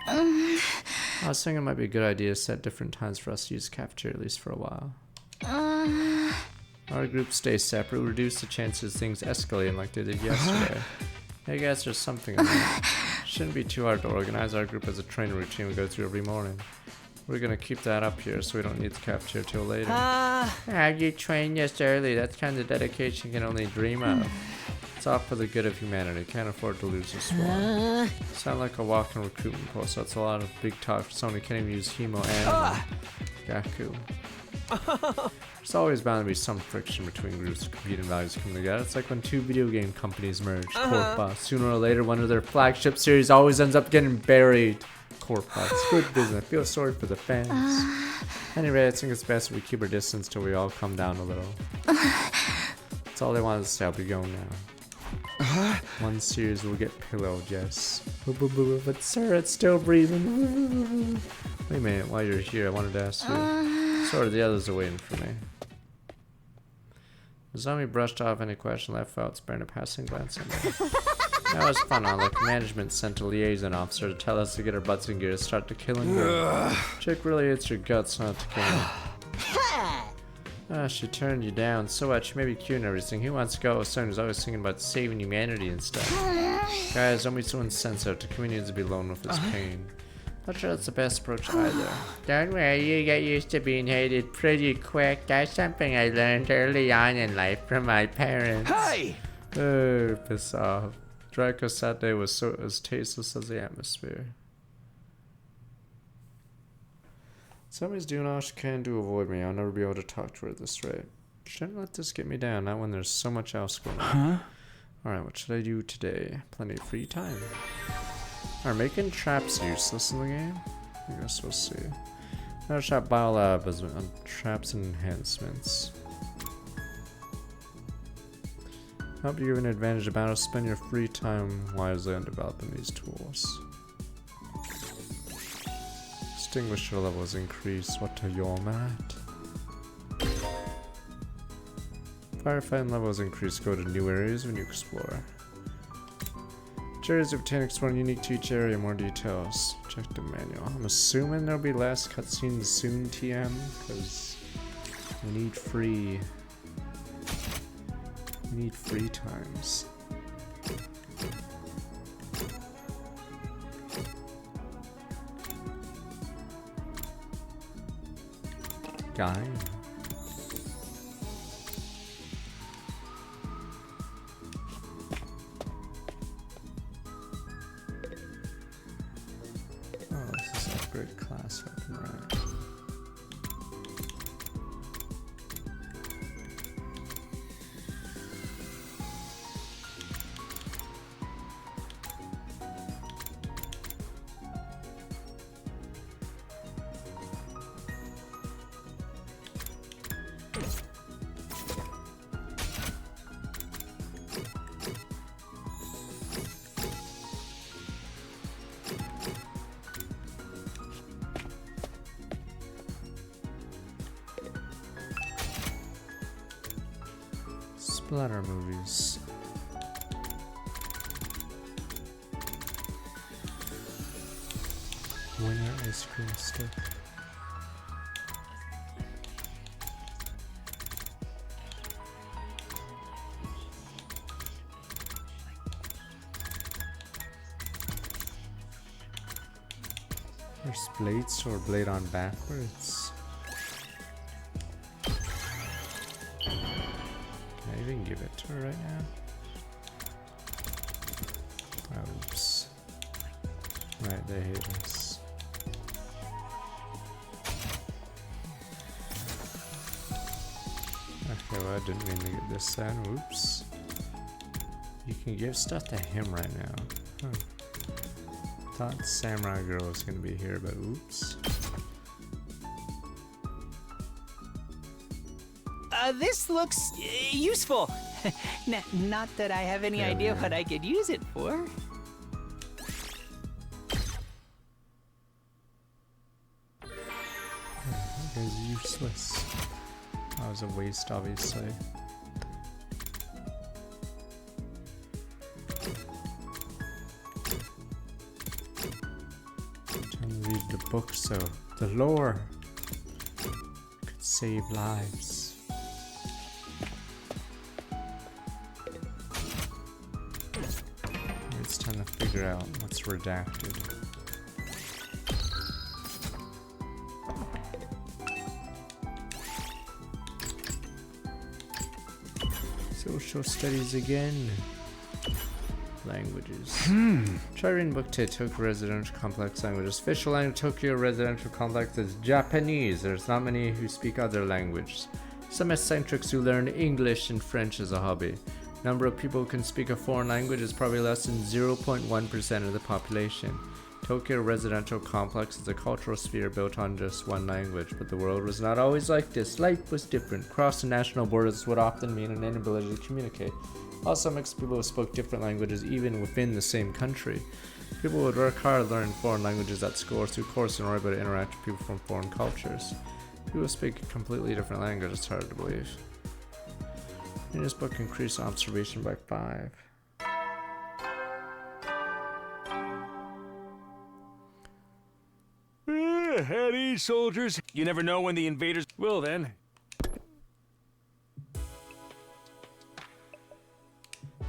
I was thinking it might be a good idea to set different times for us to use the cafeteria, at least for a while. Our group stays separate, reduce the chances things escalating like they did yesterday. I guess there's something in that. Shouldn't be too hard to organize. Our group has a training routine we go through every morning. We're gonna keep that up here so we don't need the cafeteria till later. You trained just early. That's kind of dedication you can only dream of. It's all for the good of humanity. Can't afford to lose this war. Sound like a walking recruitment post. That's a lot of big talk for someone who can't even use Hemo and Gaku. There's always bound to be some friction between groups of competing values coming together. It's like when two video game companies merge. Corpa. Sooner or later, one of their flagship series always ends up getting buried. Corpa. It's good business. I feel sorry for the fans. Anyway, I think it's best if we keep our distance till we all come down a little. That's all they wanted to say. I'll be going now. One series will get pillowed, yes. But sir, it's still breathing. Wait a minute, while you're here, I wanted to ask you. Sorry, the others are waiting for me. Nozomi brushed off any question left out, sparing a passing glance on me. That was fun, huh? Like management sent a liaison officer to tell us to get our butts in gear to start the killing game. Chick really hits your guts not to kill. She turned you down. So what? She may be cute and everything. Who wants to go with someone who's always thinking about saving humanity and stuff? Guys, don't be so insensitive. The community needs to be alone with its pain. Not sure that's the best approach either. Don't worry, you get used to being hated pretty quick. That's something I learned early on in life from my parents. Hey! Oh, piss off. Draco's that day was so as tasteless as the atmosphere. Somebody's doing all she can to avoid me. I'll never be able to talk to her at this rate. Shouldn't let this get me down, not when there's so much else going on. Alright, what should I do today? Plenty of free time. Are making traps useless in the game? I guess we'll see. Another trap biolab is on traps and enhancements. Help you give an advantage of battle. Spend your free time wisely on developing these tools. Extinguisher levels increase. What to your mat? Firefighting levels increase. Go to new areas when you explore. Each area is obtained, exploring unique to each area. More details. Check the manual. I'm assuming there'll be less cutscenes soon, TM, because we need free. We need free times. Guy. Oh, this is a great class weapon, right? Splatter movies. Winner ice cream stick. There's blade sword, blade on backwards. Can I even give it to her right now? Oops. Right, they hate us. Okay, well I didn't mean to get this then. Oops. You can give stuff to him right now. Huh. Thought Samurai Girl was gonna be here, but oops. This looks useful. Not that I have any idea what I could use it for. That guy's useless. That was a waste, obviously. Trying to read the book so the lore could save lives. It's time to figure out what's redacted. Social studies again. Languages. Try reading book 2, Tokyo Residential Complex Languages. Official language Tokyo Residential Complex is Japanese. There's not many who speak other languages. Some eccentrics who learn English and French as a hobby. Number of people who can speak a foreign language is probably less than 0.1% of the population. Tokyo Residential Complex is a cultural sphere built on just one language, but the world was not always like this. Life was different. Crossing national borders would often mean an inability to communicate. Also, mixed people who spoke different languages even within the same country. People would work hard learning foreign languages at school or through courses in order to interact with people from foreign cultures. People who speak a completely different language, it's hard to believe. In this book, increase observation by 5. At ease, soldiers. You never know when the invaders will then.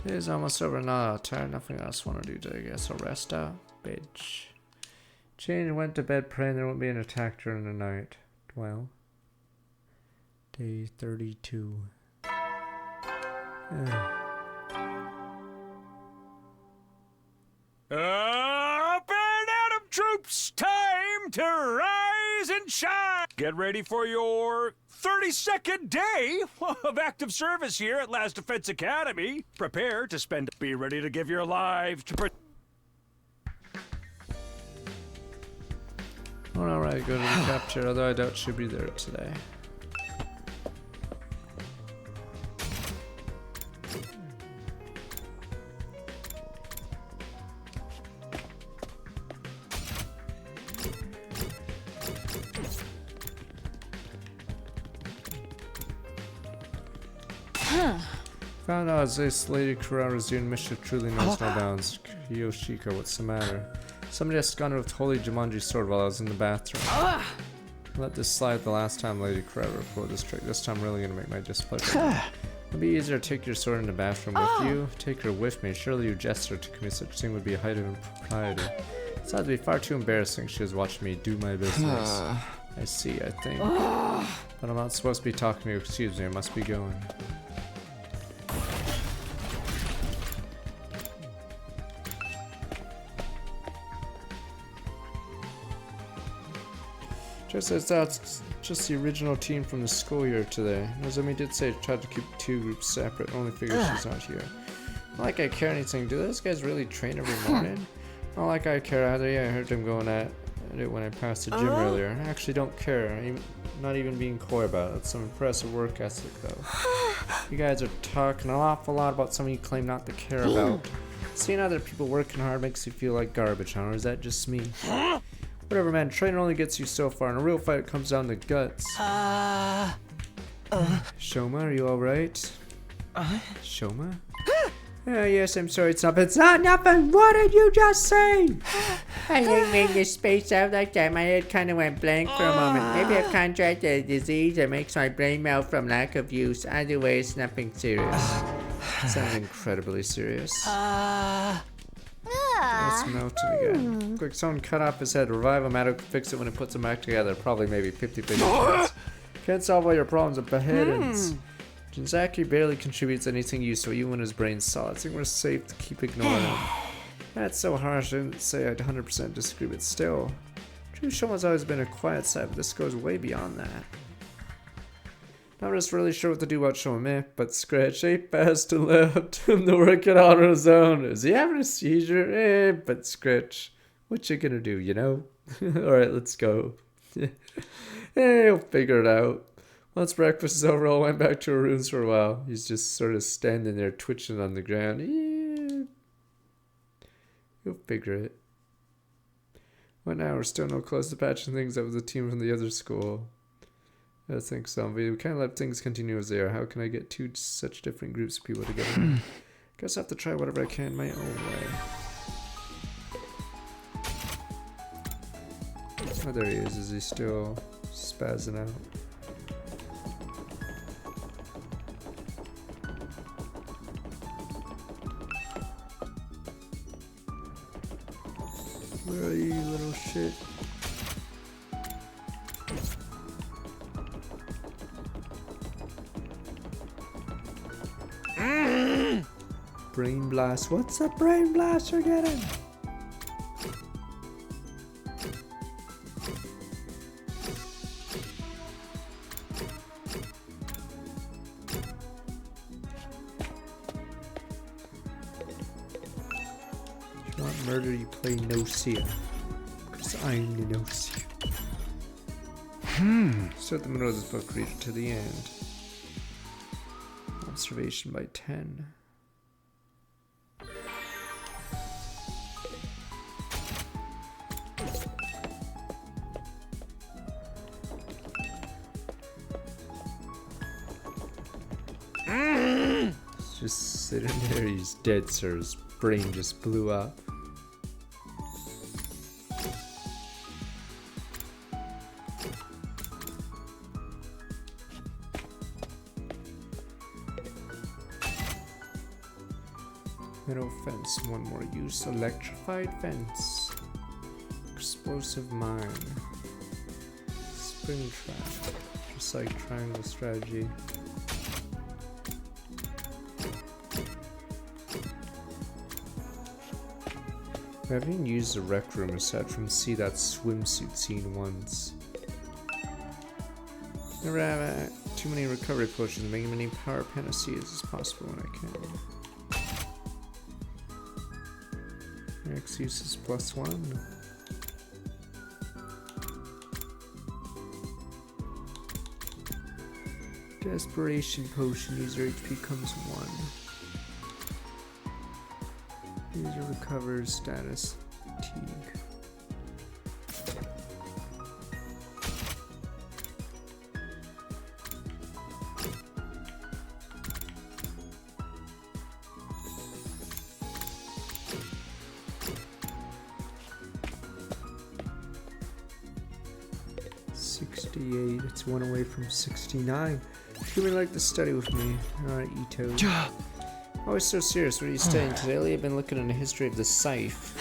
Day's almost over now. Tired, nothing else want to do today. I guess I'll rest out. Bitch. Jane went to bed praying there won't be an attack during the night. Well. Day 32. Up and at 'em, troops! Time to rise and shine! Get ready for your 32nd day of active service here at Last Defense Academy. Prepare to spend. Be ready to give your lives to. Alright, go to the capture, although I doubt she'll be there today. Found out this Lady Kurara's doing mischief truly knows no bounds. Yoshiko, what's the matter? Somebody has gone with Holy Jumanji sword while I was in the bathroom. Let this slide the last time Lady Kurara pulled this trick. This time I'm really gonna make my displeasure. It'd be easier to take your sword in the bathroom with you. Take her with me. Surely you gesture to commit such thing would be a height of impropriety. It would be far too embarrassing. She was watching me do my business. I see, I think. But I'm not supposed to be talking to you. Excuse me, I must be going. Just as that's just the original team from the school year today. Nozomi did say tried to keep two groups separate, only figures she's not here. Not like I care anything. Do those guys really train every morning? Not like I care either. Yeah, I heard them going at it when I passed the gym earlier. I actually don't care. I'm not even being coy about it. It's some impressive work ethic though. You guys are talking an awful lot about something you claim not to care about. Seeing other people working hard makes you feel like garbage, huh? Or is that just me? Whatever, man. Training only gets you so far. In a real fight, it comes down to guts. Shoma, are you alright? Shoma? Yes, I'm sorry. It's not nothing. What did you just say? I didn't mean to space out like that. My head kind of went blank for a moment. Maybe I've contracted a disease that makes my brain melt from lack of use. Either way, it's nothing serious. Sounds incredibly serious. It's melted again. Quick, someone cut off his head. Revive him. Addo can fix it when it puts him back together. Probably maybe 50-50 chance. Can't solve all your problems with beheadings. Jinzaki barely contributes anything useful, even when his brain's solid. I think we're safe to keep ignoring him. That's so harsh. I didn't say I'd 100% disagree, but still. True Shoma's always been a quiet side, but this goes way beyond that. Not just really sure what to do about Shoma, but Scratch ain't fast and left him to work it out on his own. Is he having a seizure? But Scratch, what you gonna do, you know? Alright, let's go. He'll figure it out. Once breakfast is over, all went back to our rooms for a while. He's just sort of standing there twitching on the ground. He'll figure it. What now? We're still no close to patching things up with the team from the other school. I think so. We can't let things continue as they are. How can I get two such different groups of people together? Guess I have to try whatever I can my own way. Oh, there he is. Is he still spazzing out? Where are you, little shit? Brain blast. What's a brain blast you're getting? If you want murder, you play Nocia. Because I'm the Nocia. Start the middle of this book, read it to the end. Observation by 10. Just sitting there, he's dead, sir. His brain just blew up. Metal fence, one more use. Electrified fence. Explosive mine. Spring trap. Just like triangle strategy. I haven't even used the rec room aside from see that swimsuit scene once. Never have too many recovery potions, making many power panaceas as possible when I can. Next use is +1. Desperation potion, user HP comes 1. User recovers status fatigue. 58. It's one away from 69. You would like to study with me. Alright, Ito. Oh, it's so serious. What are you studying today? Lately, I've been looking in the history of the scythe.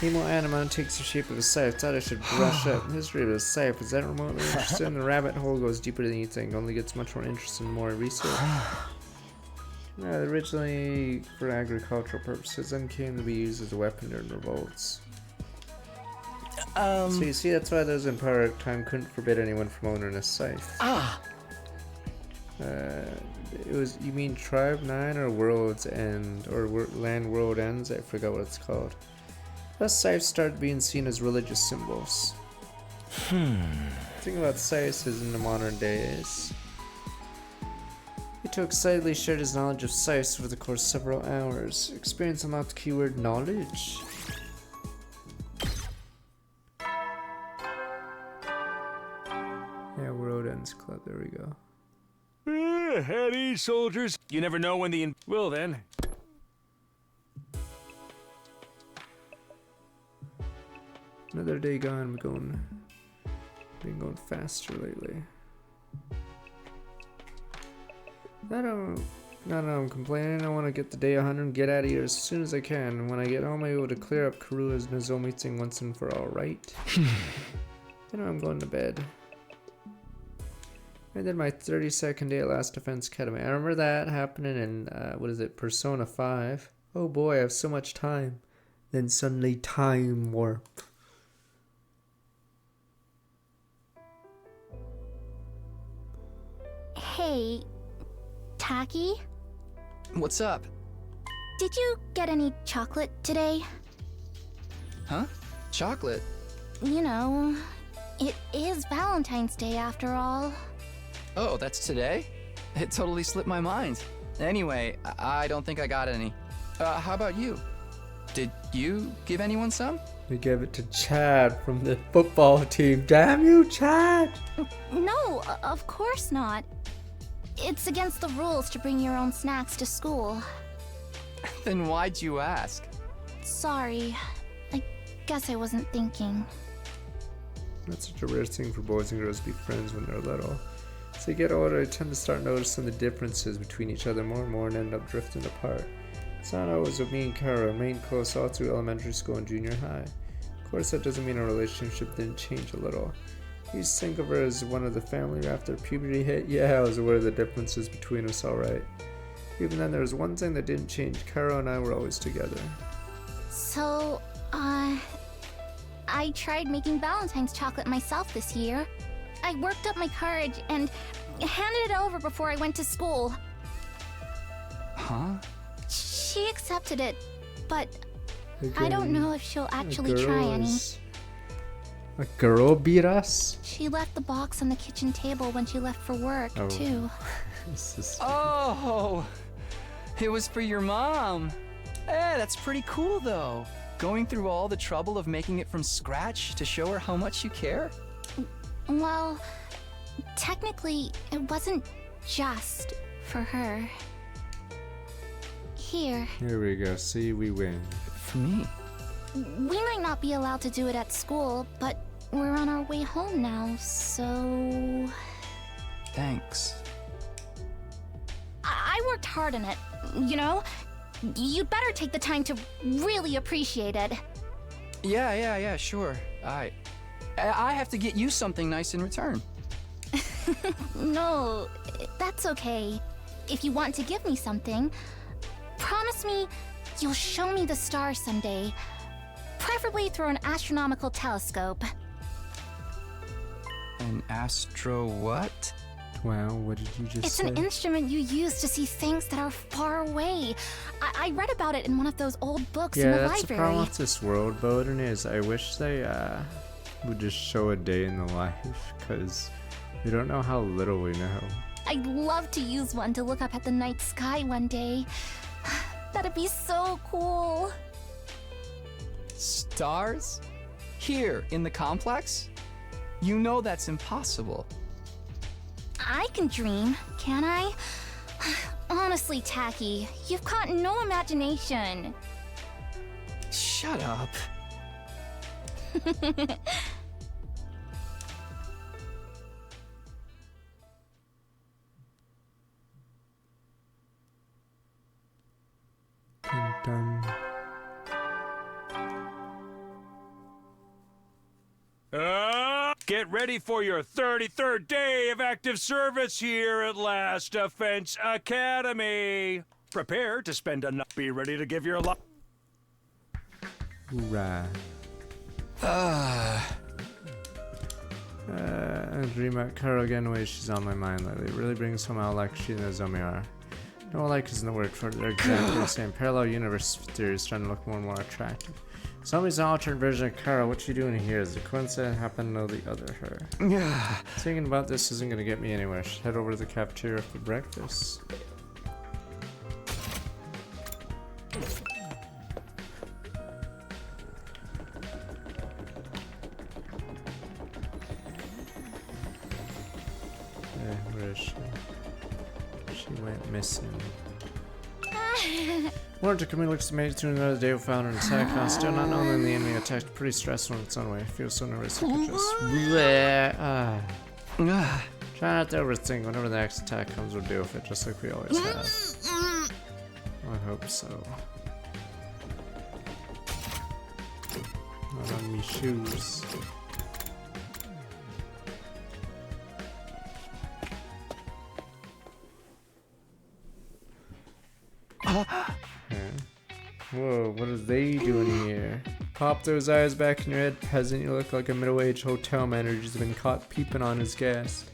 Hemo Animon takes the shape of a scythe. Thought I should brush up. The history of the scythe. Is that remotely interesting? The rabbit hole goes deeper than you think. Only gets much more interesting the more research. Originally for agricultural purposes, then came to be used as a weapon during revolts. So you see, that's why those in power at the time couldn't forbid anyone from owning a scythe. It was, you mean Tribe 9 or World's End, or Land World Ends? I forgot what it's called. Thus scythes started being seen as religious symbols. The thing about scythes is in the modern days. Ito excitedly shared his knowledge of scythes over the course of several hours. Experience unlocked keyword knowledge. Yeah, World Ends Club, there we go. Heady soldiers. You never know when the well then. Another day gone, been going faster lately. I'm complaining. I want to get the day 100 and get out of here as soon as I can. And when I get home, I'm able to clear up Karua's Nozomi thing once and for all, right? I'm going to bed. I did my 32nd day at Last Defense Academy. I remember that happening in, Persona 5. Oh boy, I have so much time. Then suddenly time warp. Hey, Taki? What's up? Did you get any chocolate today? Huh? Chocolate? You know, it is Valentine's Day after all. Oh, that's today? It totally slipped my mind. Anyway, I don't think I got any. How about you? Did you give anyone some? We gave it to Chad from the football team. Damn you, Chad! No, of course not. It's against the rules to bring your own snacks to school. Then why'd you ask? Sorry. I guess I wasn't thinking. That's such a rare thing for boys and girls to be friends when they're little. As they get older, they tend to start noticing the differences between each other more and more and end up drifting apart. It's not always with me and Kara, remained close all through elementary school and junior high. Of course, that doesn't mean our relationship didn't change a little. You just think of her as one of the family after puberty hit. Yeah, I was aware of the differences between us, alright. Even then, there was one thing that didn't change. Kara and I were always together. So, I tried making Valentine's chocolate myself this year. I worked up my courage and handed it over before I went to school. Huh? She accepted it, but I don't know if she'll actually try any. A girl beat us? She left the box on the kitchen table when she left for work, too. Oh, it was for your mom. Eh, that's pretty cool, though. Going through all the trouble of making it from scratch to show her how much you care? Well, technically, it wasn't just for her. Here. Here we go. See, we win. For me. We might not be allowed to do it at school, but we're on our way home now, so... Thanks. I worked hard on it, you know? You'd better take the time to really appreciate it. Yeah, sure. I have to get you something nice in return. No, that's okay. If you want to give me something, promise me you'll show me the stars someday. Preferably through an astronomical telescope. An astro what? Wow, what did you just say? It's an instrument you use to see things that are far away. I read about it in one of those old books in the library. Yeah, that's the problem with this world, Bowden, is I wish they would just show a day in the life, because we don't know how little we know. I'd love to use one to look up at the night sky one day. That'd be so cool. Stars? Here, in the complex? You know that's impossible. I can dream, can I? Honestly, Taki, you've got no imagination. Shut up. dun. Get ready for your 33rd day of active service here at Last Defense Academy. Prepare to spend a night. Be ready to give your life. Hoorah. Dream about Kara again, way she's on my mind lately. It really brings home how like she and Nozomi are. No like isn't the word for it. They're exactly the same. Parallel universe theories trying to look more and more attractive. Zomi's an alternate version of Kara. What you doing here? Is the coincidence happen to know the other her? Yeah. Thinking about this isn't gonna get me anywhere. Should head over to the cafeteria for breakfast. Where is she? She went missing. Morning to Camille looks amazing to another day we found her in the attack house. Still not knowing the enemy attacked. Pretty stressful in its own way. I feel so nervous I could just try not to overthink. Whenever the next attack comes, we'll deal with it just like we always have. I hope so. Not on me shoes. Whoa, what are they doing here? Pop those eyes back in your head, peasant. You look like a middle-aged hotel manager who's been caught peeping on his guest.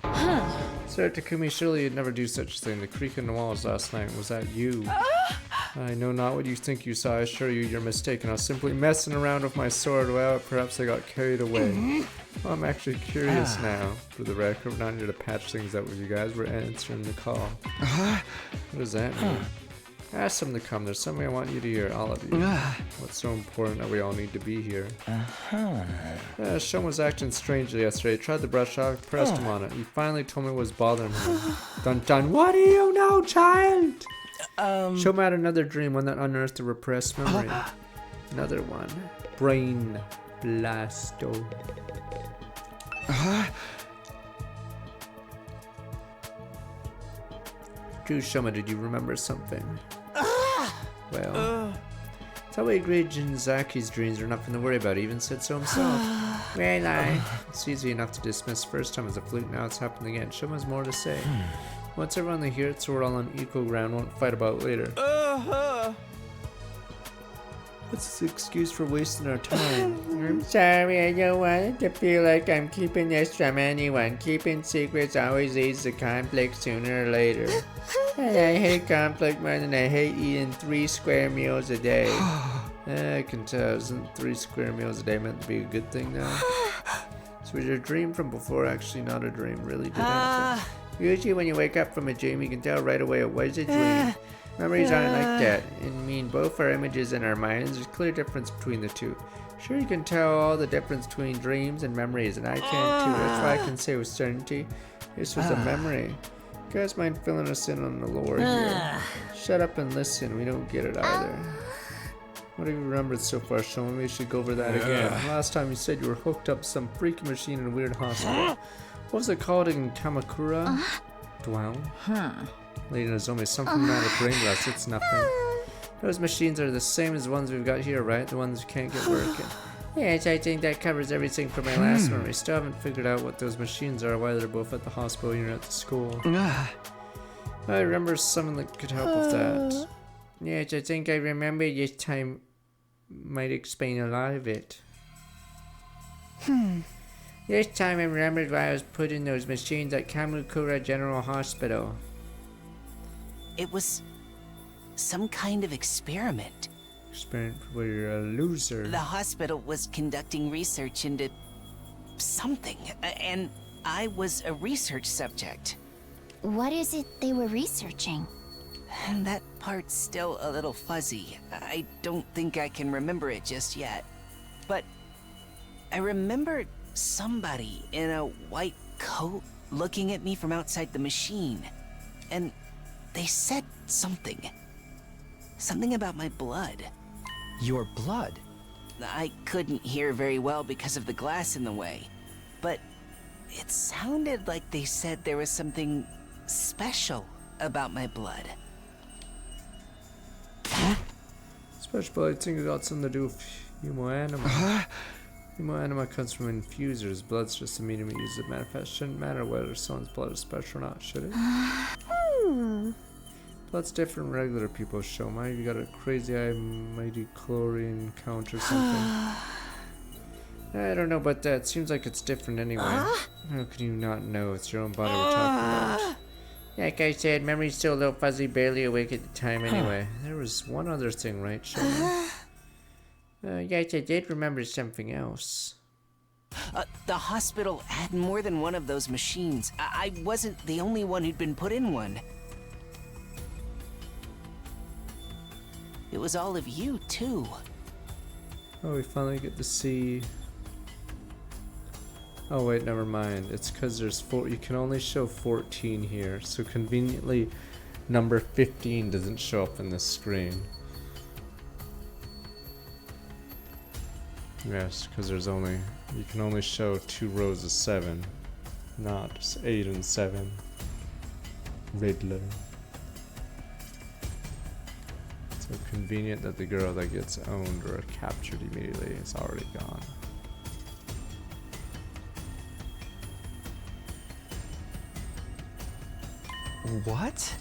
Sir Takumi, surely you'd never do such a thing. The creak in the walls last night, was that you? I know not what you think you saw. I assure you you're mistaken. I was simply messing around with my sword. Well, perhaps I got carried away. Well, I'm actually curious now. For the record, we're not here to patch things up with you guys. We're answering the call. What does that mean? Ask them to come. There's something I want you to hear, all of you. What's so important that we all need to be here? Sean was acting strangely yesterday. He tried to brush off, pressed him on it. He finally told me what was bothering him. Dun dun. What do you know, child? Sean had another dream, one that unearthed a repressed memory. Another one. Brain blasto. True, Shoma, did you remember something? Well, it's how we agreed Jinzaki's dreams are nothing to worry about. He even said so himself. Well, it's easy enough to dismiss first time as a fluke. Now it's happened again. Shoma's more to say. Once everyone they hear it, so we're all on equal ground. Won't fight about it later. What's the excuse for wasting our time? I'm sorry, I don't want it to feel like I'm keeping this from anyone. Keeping secrets always leads to conflict sooner or later. And I hate conflict more than I hate eating 3 square meals a day. I can tell, isn't 3 square meals a day meant to be a good thing now? So was your dream from before actually not a dream? Really did happen? Usually when you wake up from a dream, you can tell right away it was a dream. Memories aren't like that. I mean, both are images in our minds. There's a clear difference between the two. Sure, you can tell all the difference between dreams and memories, and I can too. That's why I can say with certainty, this was a memory. You guys mind filling us in on the lore here? Shut up and listen. We don't get it either. What have you remembered so far, Sean? Maybe we should go over that again. Last time you said you were hooked up to some freaky machine in a weird hospital. What was it called in Kamakura? Dwell? Lady Nozomi, something matter brain glass, it's nothing. Those machines are the same as the ones we've got here, right? The ones we can't get working. Yes, I think that covers everything for my last one. We still haven't figured out what those machines are, why they're both at the hospital and you're at the school. I remember something that could help with that. Yes, I think I remember this time might explain a lot of it. This time I remembered why I was put in those machines at Kamakura General Hospital. It was some kind of experiment. Experiment where you're a loser. The hospital was conducting research into something, and I was a research subject. What is it they were researching? And that part's still a little fuzzy. I don't think I can remember it just yet. But I remember somebody in a white coat looking at me from outside the machine. And they said something. Something about my blood. Your blood? I couldn't hear very well because of the glass in the way. But it sounded like they said there was something special about my blood. Special blood, I think it got something to do with hemoanima. Hemoanima comes from infusers. Blood's just a medium used to manifest. Shouldn't matter whether someone's blood is special or not, should it? Blood's different from regular people's show. Maybe you got a crazy eye, mighty chlorine count or something. I don't know about that. Seems like it's different anyway. How can you not know? It's your own body we're talking about. Like I said, memory's still a little fuzzy, barely awake at the time anyway. There was one other thing, right, Shaman? Yes, I did remember something else. The hospital had more than one of those machines. I wasn't the only one who'd been put in one. It was all of you, too. Oh, we finally get to see... Oh wait, never mind. It's because there's you can only show 14 here, so conveniently number 15 doesn't show up in this screen. Yes, because there's only, you can only show 2 rows of 7, not 8 and 7. Riddler. So convenient that the girl that gets owned or captured immediately is already gone. What?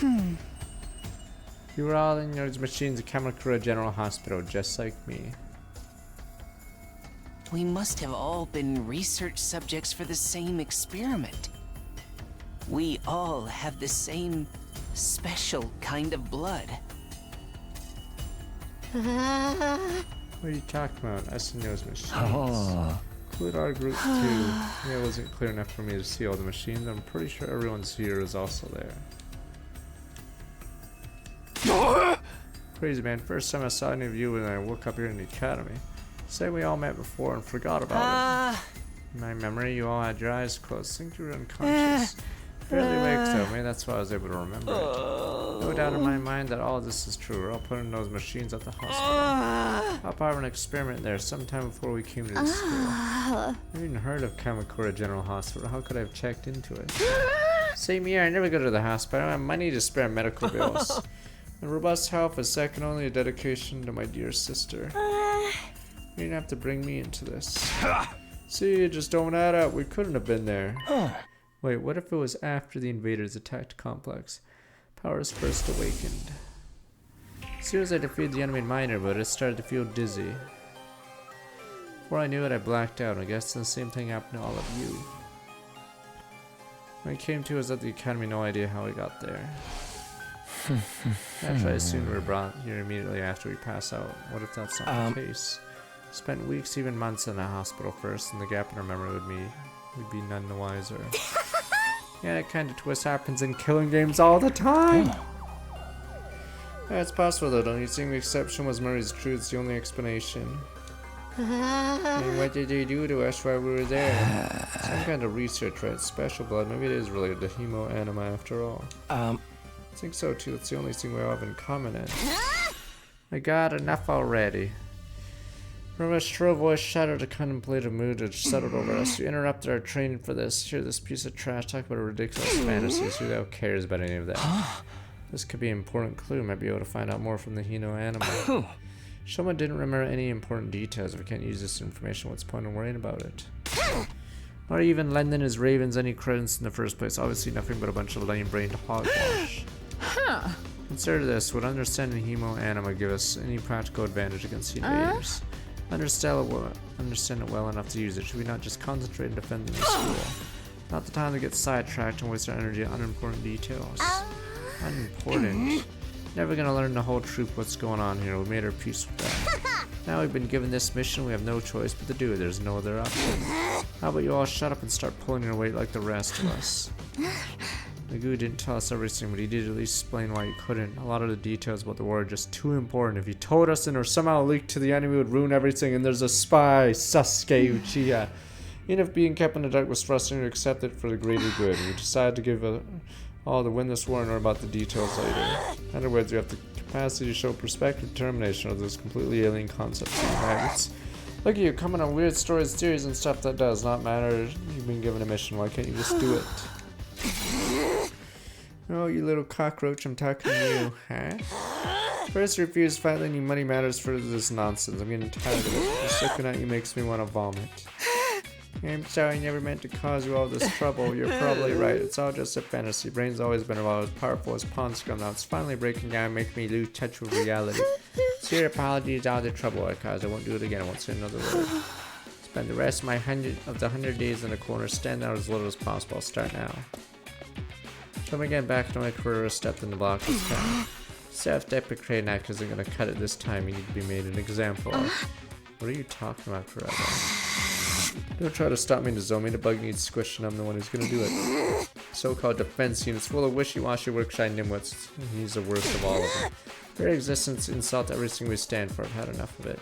You were all in those machines at Kamakura General Hospital, just like me. We must have all been research subjects for the same experiment. We all have the same special kind of blood. What are you talking about? Us and those machines. Include our group too. Yeah, it wasn't clear enough for me to see all the machines. I'm pretty sure everyone's here is also there. Crazy man, first time I saw any of you when I woke up here in the academy. Say we all met before and forgot about it. In my memory, you all had your eyes closed. Think you were unconscious. Barely awake though, maybe that's why I was able to remember it. No doubt in my mind that all of this is true. We're all put in those machines at the hospital. I'll have an experiment there sometime before we came to this school. I hadn't heard of Kamakura General Hospital. How could I have checked into it? Same year, I never go to the hospital. I don't have money to spare medical bills. My robust health is second only to dedication to my dear sister. You didn't have to bring me into this. See, it just don't add up. We couldn't have been there. Wait, what if it was after the invaders attacked Complex? Powers first awakened. As soon as I defeated the enemy miner, but I started to feel dizzy. Before I knew it, I blacked out. I guess the same thing happened to all of you. When I came to, I was at the academy, no idea how I got there. Actually, I assumed we were brought here immediately after we pass out. What if that's not the case? Spent weeks, even months in the hospital first, and the gap in our memory would be none the wiser. Yeah, that kind of twist happens in killing games all the time. Yeah, it's possible though, don't you think? The exception was Murray's truth's the only explanation. And what did they do to us while we were there? Some kind of research, right? Special blood. Maybe it is related to hemoanima after all. I think so too. It's the only thing we all have in common. My god, enough already. From a shrill voice shouted a contemplative mood that settled over us. We interrupted our training for this. Hear this piece of trash talk about a ridiculous fantasy. Who cares about any of that? This could be an important clue. Might be able to find out more from the hemoanima. Shoma didn't remember any important details. If we can't use this information, what's the point in worrying about it? Not even lending his ravens any credence in the first place. Obviously nothing but a bunch of lame-brained hogwash. Consider this. Would understanding hemoanima give us any practical advantage against the invaders? Understand it well enough to use it. Should we not just concentrate on defending the school? Not the time to get sidetracked and waste our energy on unimportant details. Unimportant? Never gonna learn the whole truth what's going on here. We made our peace with that. Now we've been given this mission, we have no choice but to do it. There's no other option. How about you all shut up and start pulling your weight like the rest of us? Magoo didn't tell us everything, but he did at least explain why he couldn't. A lot of the details about the war are just too important. If he told us and or somehow leaked to the enemy, it would ruin everything. And there's a spy, Sasuke Uchiha. Even if being kept in the dark was frustrating, to accept it for the greater good. We decided to give all to win this war and learn about the details later. In other words, we have the capacity to show perspective, determination of this completely alien concept of maggots. Look at you, coming on weird stories, theories, and stuff that does not matter. You've been given a mission, why can't you just do it? Oh, you little cockroach, I'm talking to you, huh? First, refuse filing you money matters for this nonsense. I'm getting tired of it. Just looking at you makes me want to vomit. I'm sorry, I never meant to cause you all this trouble. You're probably right. It's all just a fantasy. Brain's always been about as powerful as Pawn Skull. Now it's finally breaking down and making me lose touch with reality. Sincere apologies, all the trouble I caused. I won't do it again. I won't say another word. Spend the rest of my 100 days in the corner. Stand out as little as possible. I'll start now. Coming again back to my career, stepped in the block this time. Self-deprecating act isn't gonna cut it this time. You need to be made an example of. What are you talking about, Coretta? Don't try to stop me, Nozomi. The bug needs squishing. I'm the one who's gonna do it. So-called defense units full of wishy-washy work-shy nimwits. He's the worst of all of them. Very existence insult everything we stand for. I've had enough of it.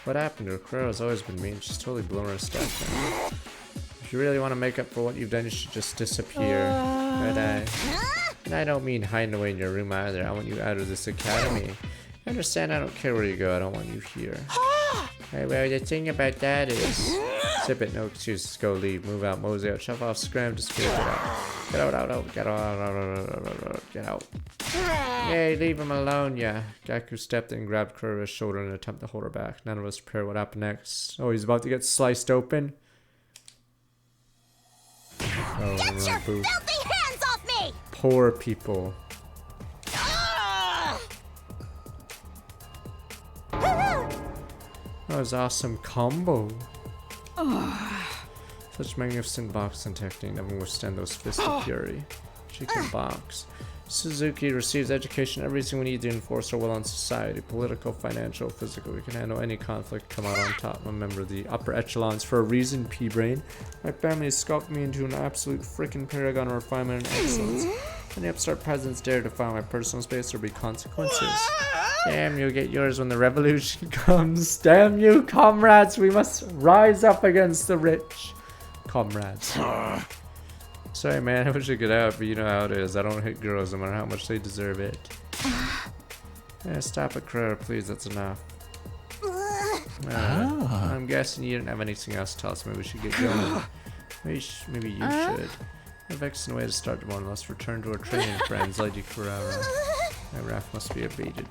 What happened to her? Corretta's always been mean. She's totally blown her stuff now. If you really want to make up for what you've done, you should just disappear. And I don't mean hiding away in your room either. I want you out of this academy. I understand I don't care where you go. I don't want you here. Right, well, the thing about that is... Zip it, no excuses. Go, leave, move out, mosey out, shove off, scram, disappear, get out. Get out, get out, get out. Yay, leave him alone, yeah. Gaku stepped in and grabbed Kuroda's shoulder in an attempt to hold her back. None of us prepared what happened next. Oh, he's about to get sliced open. Oh, get your filthy hands off me! Poor people. That was awesome combo. Such magnificent boxing technique, never withstand those fists of fury. Chicken box. Suzuki receives education, everything we need to enforce our will on society. Political, financial, physical. We can handle any conflict, come out on top. I'm a member of the upper echelons for a reason, P-Brain. My family has sculpted me into an absolute freaking paragon of refinement and excellence. Any upstart peasants dare to defile my personal space, there'll be consequences. Damn, you'll get yours when the revolution comes. Damn you, comrades, we must rise up against the rich. Comrades. Sorry, man, I wish I could out, but you know how it is. I don't hit girls no matter how much they deserve it. Yeah, stop it, Kurota, please, that's enough. I'm guessing you didn't have anything else to tell us. Maybe we should get going. Maybe you should. A vexing way to start tomorrow. Let's return to our training friends, Lady Kurota. My wrath must be abated.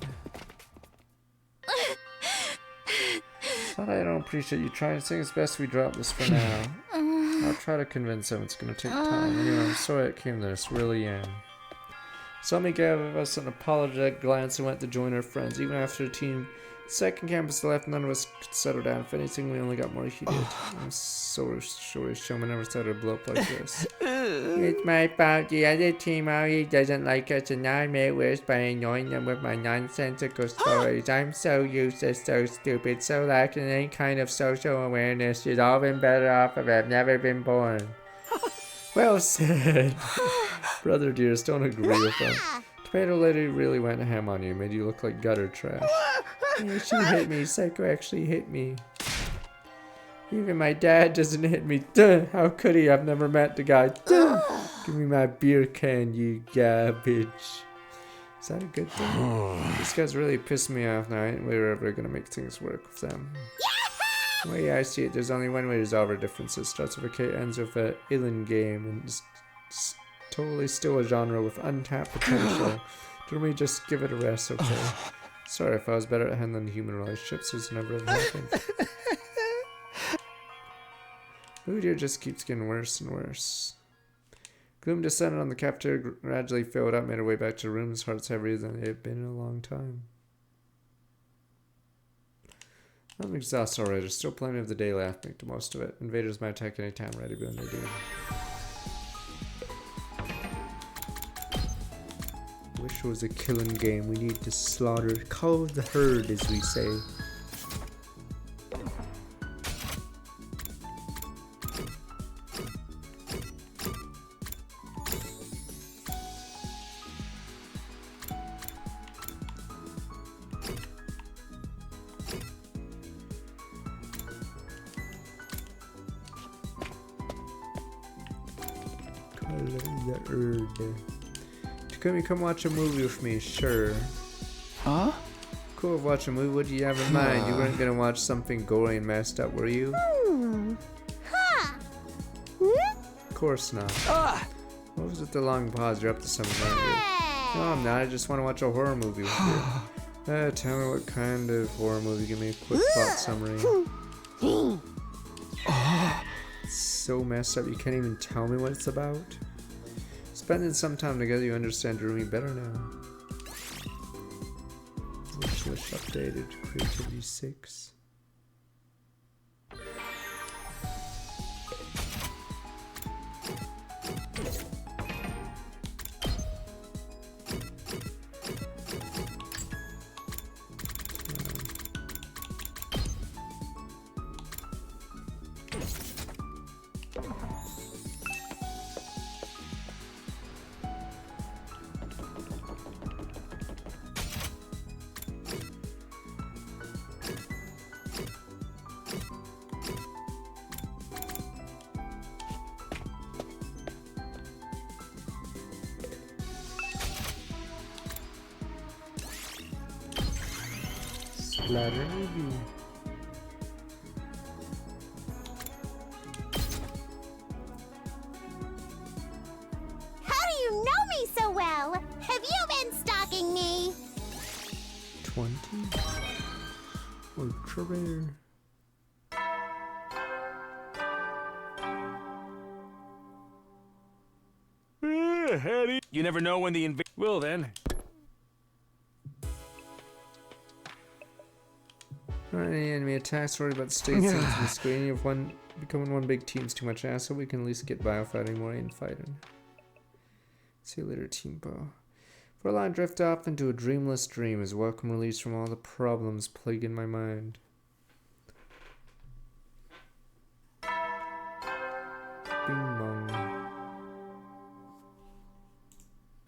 Thought I don't appreciate you trying. I think it's best we drop this for now. I'll try to convince him. It's gonna take time. Anyway, I'm sorry it came to this. Really am. Somi gave us an apologetic glance and went to join our friends. Even after the team second campus left, none of us could settle down. If anything, we only got more heated. I'm so sorry, Showman never thought it'd blow up like this. It's my fault. The other team already doesn't like us, and now I made it worse by annoying them with my nonsensical stories. I'm so useless, so stupid, so lacking any kind of social awareness. You'd all been better off if I've never been born. Well said. Brother dearest, don't agree with them. Tomato Lady really went ham on you, made you look like gutter trash. Yeah, she hit me. Psycho actually hit me. Even my dad doesn't hit me. Duh, how could he? I've never met the guy. Duh. Give me my beer can, you garbage. Is that a good thing? This guy's really pissed me off now. Ain't we ever gonna make things work with them? The way I see it, there's only one way to resolve our differences. Starts with a K, ends with a Ilin game, and just totally still a genre with untapped potential. Don't we just give it a rest, okay? Sorry, if I was better at handling human relationships, this never have happened. Mood here just keeps getting worse and worse. Gloom descended on the cafeteria, gradually filled up, made her way back to rooms, hearts heavier than they had been in a long time. I'm exhausted already. There's still plenty of the day left. Make the most of it. Invaders might attack any time, ready when they do. Wish it was a killing game. We need to slaughter, cull the herd, as we say. Can you come watch a movie with me? Sure. Huh? Cool, watch a movie. What do you have in mind? You weren't gonna watch something gory and messed up, were you? Of course not. What was with the long pause? You're up to something, aren't you? No, I'm not. I just want to watch a horror movie with you. Tell me what kind of horror movie. Give me a quick plot summary. It's so messed up. You can't even tell me what it's about. Spending some time together, you understand Rumi better now. Wish list updated. Creativity 6. Splatter movie. How do you know me so well? Have you been stalking me? 20? Ultra rare. You never know when the Well then. Any enemy attacks, worry about state sense on the screen. If one becoming one big team's too much ass, so we can at least get biofighting more and fighting. See you later, Teampo. Forlorn drift off into a dreamless dream as welcome release from all the problems plaguing my mind. Bing bong.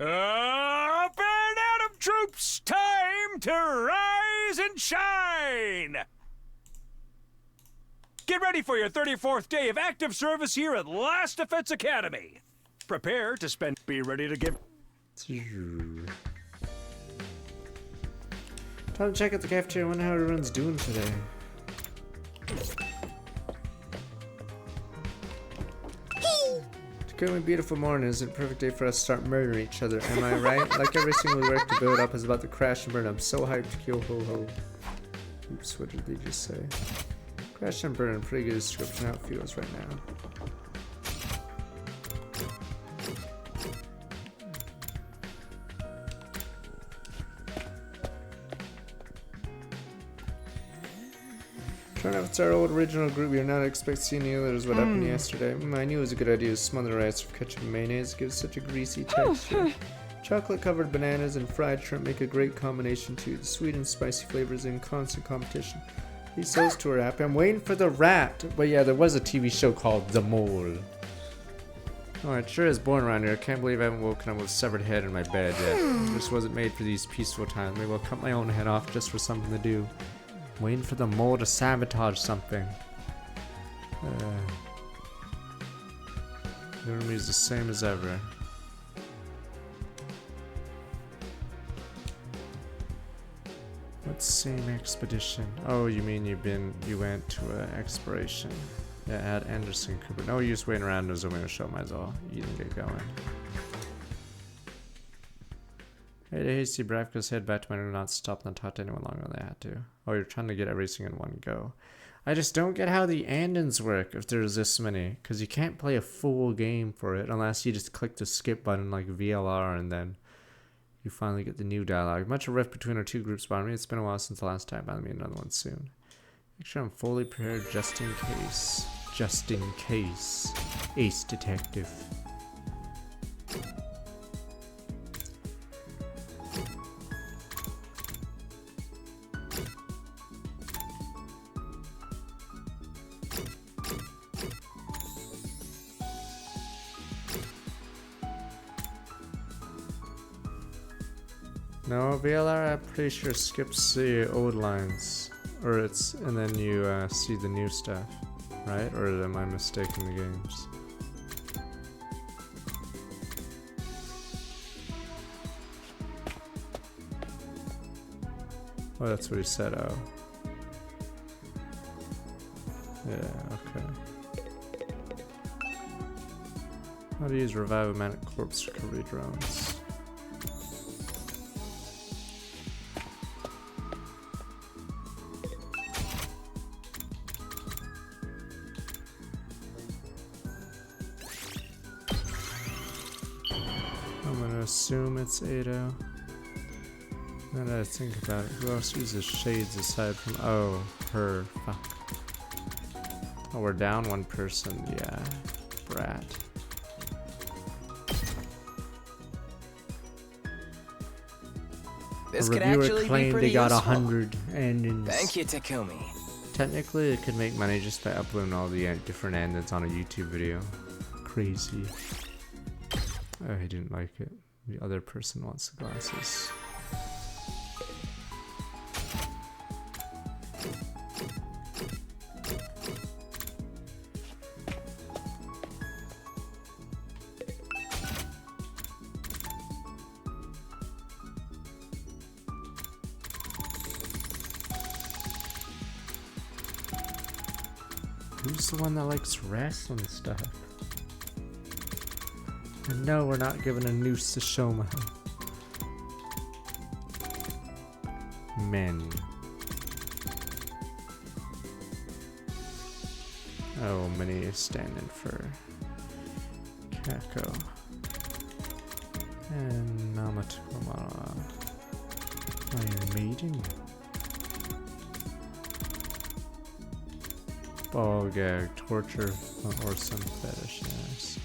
Up and out of troops! Time to rise and shine! Get ready for your 34th day of active service here at Last Defense Academy. Prepare to spend... Be ready to give... Time to check out the cafeteria. I wonder how everyone's doing today. It's going to be a beautiful morning. It's a perfect day for us to start murdering each other. Am I right? Like everything we work to build up is about to crash and burn. I'm so hyped to kill ho ho. Oops, what did they just say? Crash and burn. Pretty good description how it feels right now. Turn out it's our old original group. You're not expect to see any others. What happened yesterday? I knew it was a good idea to smother rice with ketchup and mayonnaise. It gives such a greasy texture. Chocolate covered bananas and fried shrimp make a great combination too. The sweet and spicy flavors in constant competition. At least those two are happy. I'm waiting for the rat. But yeah, there was a TV show called The Mole. Oh, it sure is boring around here. I can't believe I haven't woken up with a severed head in my bed yet. This wasn't made for these peaceful times. Maybe I'll cut my own head off just for something to do. Waiting for the mole to sabotage something. The room is the same as ever. What same expedition? Oh, you mean you went to an exploration? Yeah, at Anderson Cooper. No use waiting around to zoom in a show, might as well. You didn't get going. Hey, the hasty Bravka's head back to my room, not stop and talk to anyone longer than they had to. Oh, you're trying to get everything in one go. I just don't get how the andins work if there's this many, because you can't play a full game for it unless you just click the skip button like VLR and then you finally get the new dialogue. Much a rift between our two groups bothering me. It's been a while since the last time. I'll meet another one soon. Make sure I'm fully prepared just in case. Just in case. Ace Detective. No, VLR I'm pretty sure skips the old lines. Or it's, and then you see the new stuff, right? Or am I mistaking the games? Oh, that's what he said, oh. Yeah, okay. How to use revive-o-matic corpse recovery drones. I'm gonna assume it's Ado. Now that I think about it, who else uses shades aside from... Oh, her. Fuck. Oh, we're down one person. Yeah. Brat. This A could reviewer actually be claimed pretty they got useful. 100 endings. Thank you, Takumi. Technically, it could make money just by uploading all the different endings on a YouTube video. Crazy. Oh, he didn't like it. The other person wants the glasses. Who's the one that likes wrestling stuff? And no, we're not giving a noose to Shoma. Men. Oh, Minnie is standing for Kako. And Namatomara. Iron Maiden. Ball gag, torture, or some fetish, yes.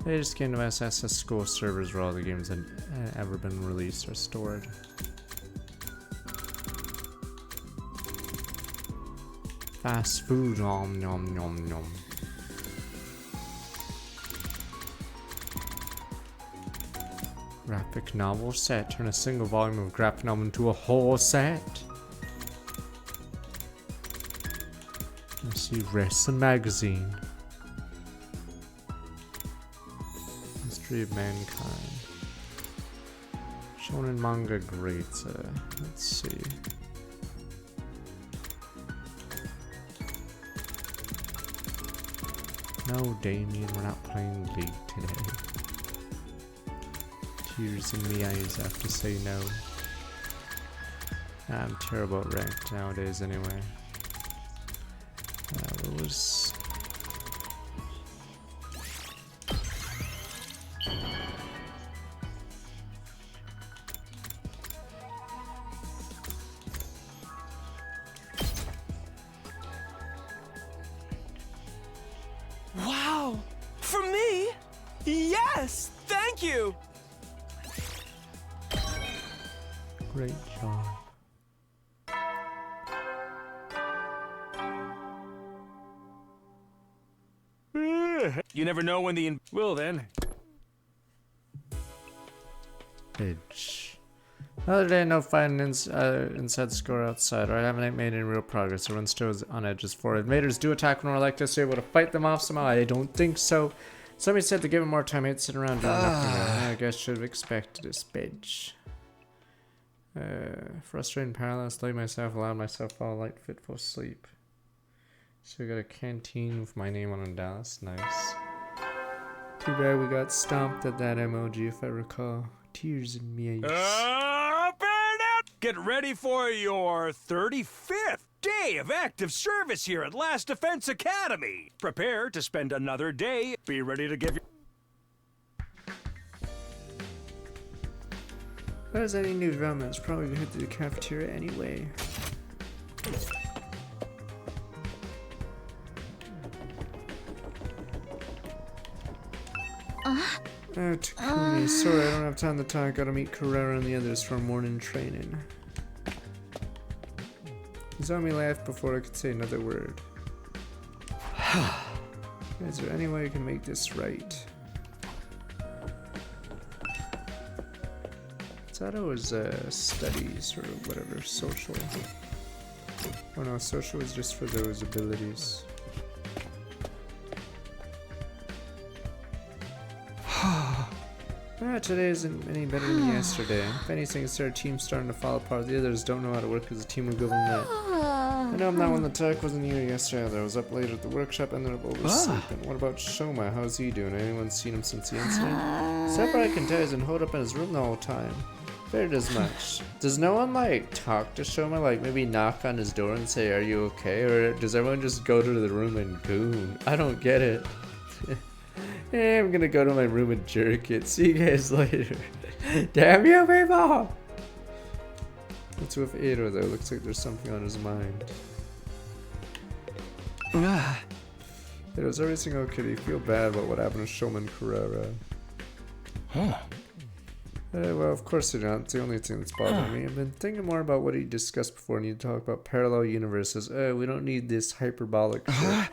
They just came to SSS school servers where all the games that had ever been released are stored. Fast food, nom nom nom nom. Graphic novel set. Turn a single volume of graphic novel into a whole set. I see Wrestling Magazine. History of Mankind. Shonen manga great. Let's see. No, Damien, we're not playing League today. Tears in the eyes have to say no. I'm terrible at ranked nowadays anyway. What was... Wow! From me? Yes! Thank you! Great job. You never know when the Well then. Bitch. Another day, no fighting inside score outside. Alright, I haven't made any real progress. Everyone still is on edges for it. Invaders do attack when we're like this. Are you able to fight them off somehow? I don't think so. Somebody said to give him more time. He'd sit around doing nothing. I guess should have expected this, bitch. Frustrating, paralyzed, lay myself, allowed myself to fall light, fitful sleep. So we got a canteen with my name on it, Dallas. Nice. Too bad we got stomped at that emoji, if I recall. Tears in me eyes. Get ready for your 35th day of active service here at Last Defense Academy. Prepare to spend another day. Be ready to give your... If there's any new developments, probably gonna hit the cafeteria anyway. Oh, Takumi, sorry, I don't have time to talk. Gotta meet Carrera and the others for morning training. He saw me laugh before I could say another word. Is there any way you can make this right? I thought it was studies or whatever, social. Oh no, social is just for those abilities. Today isn't any better than yesterday. If anything, it's our team starting to fall apart. The others don't know how to work as a team. We'll give them that. I know I'm not when the tech wasn't here yesterday either. I was up late at the workshop, ended up oversleeping. What about Shoma? How's he doing? Anyone seen him since the incident? So far I can tell he's been holed up in his room the whole time. Fair as much. Does no one like talk to Shoma? Like maybe knock on his door and say, "Are you okay?" Or does everyone just go to the room and goon? I don't get it. Hey, I'm gonna go to my room and jerk it. See you guys later. Damn you, people! What's with Edo though? Looks like there's something on his mind. Edo, is everything okay? Do you feel bad about what happened to Shoma Carrera? Huh. Well, of course you don't. It's the only thing that's bothering me. I've been thinking more about what he discussed before. I need to talk about parallel universes. We don't need this hyperbolic shit.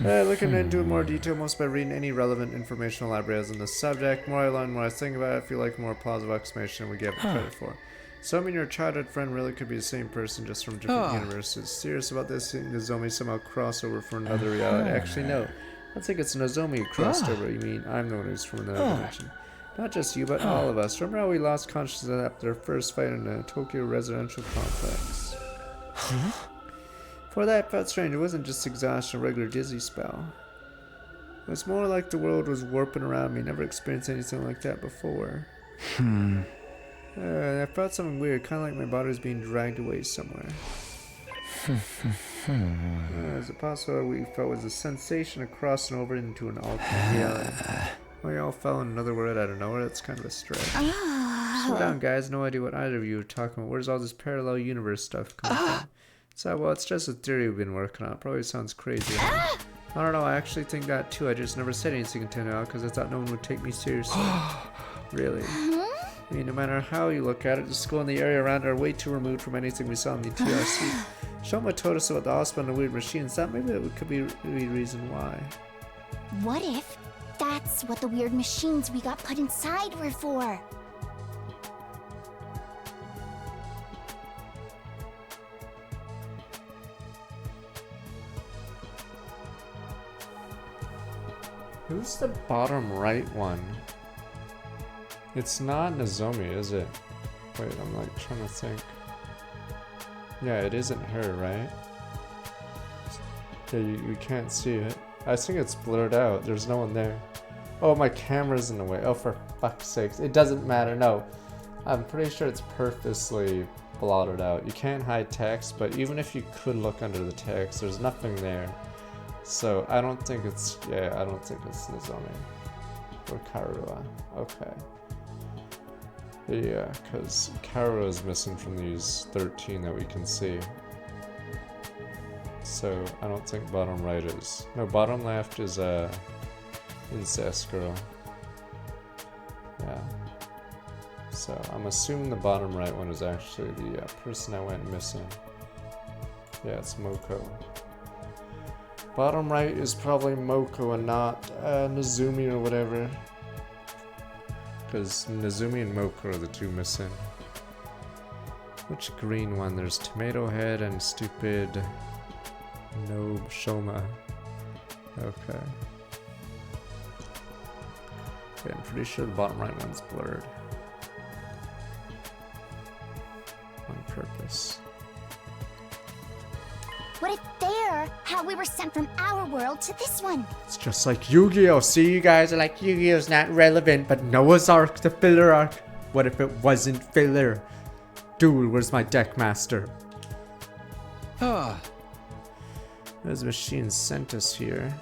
Looking into it more detail, most by reading any relevant informational libraries on the subject. More I learn, more I think about it, I feel like more plausible explanation we give it credit for. So I mean your childhood friend really could be the same person, just from different universes. Serious about this? Think Nozomi somehow crossed over for another reality? Actually, no. I think it's Nozomi who crossed over. You mean I'm the one who's from another dimension. Not just you, but all of us. Remember how we lost consciousness after our first fight in a Tokyo residential complex? For that, it felt strange. It wasn't just exhaustion, a regular dizzy spell. It was more like the world was warping around me. Never experienced anything like that before. I felt something weird, kind of like my body was being dragged away somewhere. Is it possible we felt was a sensation of crossing over into an alternate reality? We all fell in another world out of nowhere. That's kind of a stretch. Slow down, guys. No idea what either of you are talking about. Where's all this parallel universe stuff coming from? So, well, it's just a theory we've been working on. Probably sounds crazy. I don't know. I actually think that too. I just never said anything until now because I thought no one would take me seriously. Really. I mean, no matter how you look at it, the school and the area around are way too removed from anything we saw in the TRC. Shoma told us about the hospital and the weird machines. That maybe that could be the reason why. What if that's what the weird machines we got put inside were for? Who's the bottom right one? It's not Nozomi, is it? Wait, I'm like trying to think. Yeah, it isn't her, right? Yeah, you can't see it. I think it's blurred out. There's no one there. Oh, my camera's in the way. Oh, for fuck's sakes. It doesn't matter. No. I'm pretty sure it's purposely blotted out. You can't hide text, but even if you could look under the text, there's nothing there. So, I don't think it's... Yeah, I don't think it's Nozomi. Or Karua. Okay. Yeah, because Karua is missing from these 13 that we can see. So, I don't think bottom right is... No, bottom left is Escrow. Yeah. So, I'm assuming the bottom right one is actually the person that went missing. Yeah, it's Moko. Bottom right is probably Moko and not Nozomi or whatever. Because Nozomi and Moko are the two missing. Which green one? There's Tomato Head and stupid Nob Shoma. Okay. I'm pretty sure the bottom right one's blurred. On purpose. What if they're how we were sent from our world to this one? It's just like Yu-Gi-Oh! See, you guys are like, Yu-Gi-Oh's not relevant, but Noah's Ark, the filler arc. What if it wasn't filler? Dude, where's my deck master? Those machines sent us here.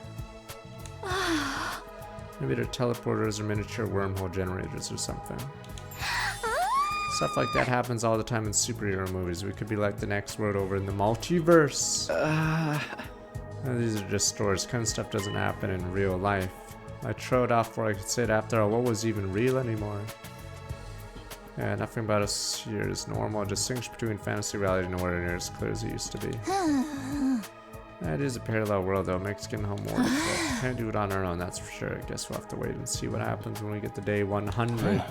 Maybe they're teleporters or miniature wormhole generators or something. Stuff like that happens all the time in superhero movies. We could be like the next world over in the multiverse. These are just stories. Kind of stuff doesn't happen in real life. I throw it off before I could say it after all. What was even real anymore? Yeah, nothing about us here is normal. Distinguish between fantasy, reality, and ordinary as clear as it used to be. It is a parallel world though. It makes getting home more difficult. Can't do it on our own, that's for sure. I guess we'll have to wait and see what happens when we get to day 100.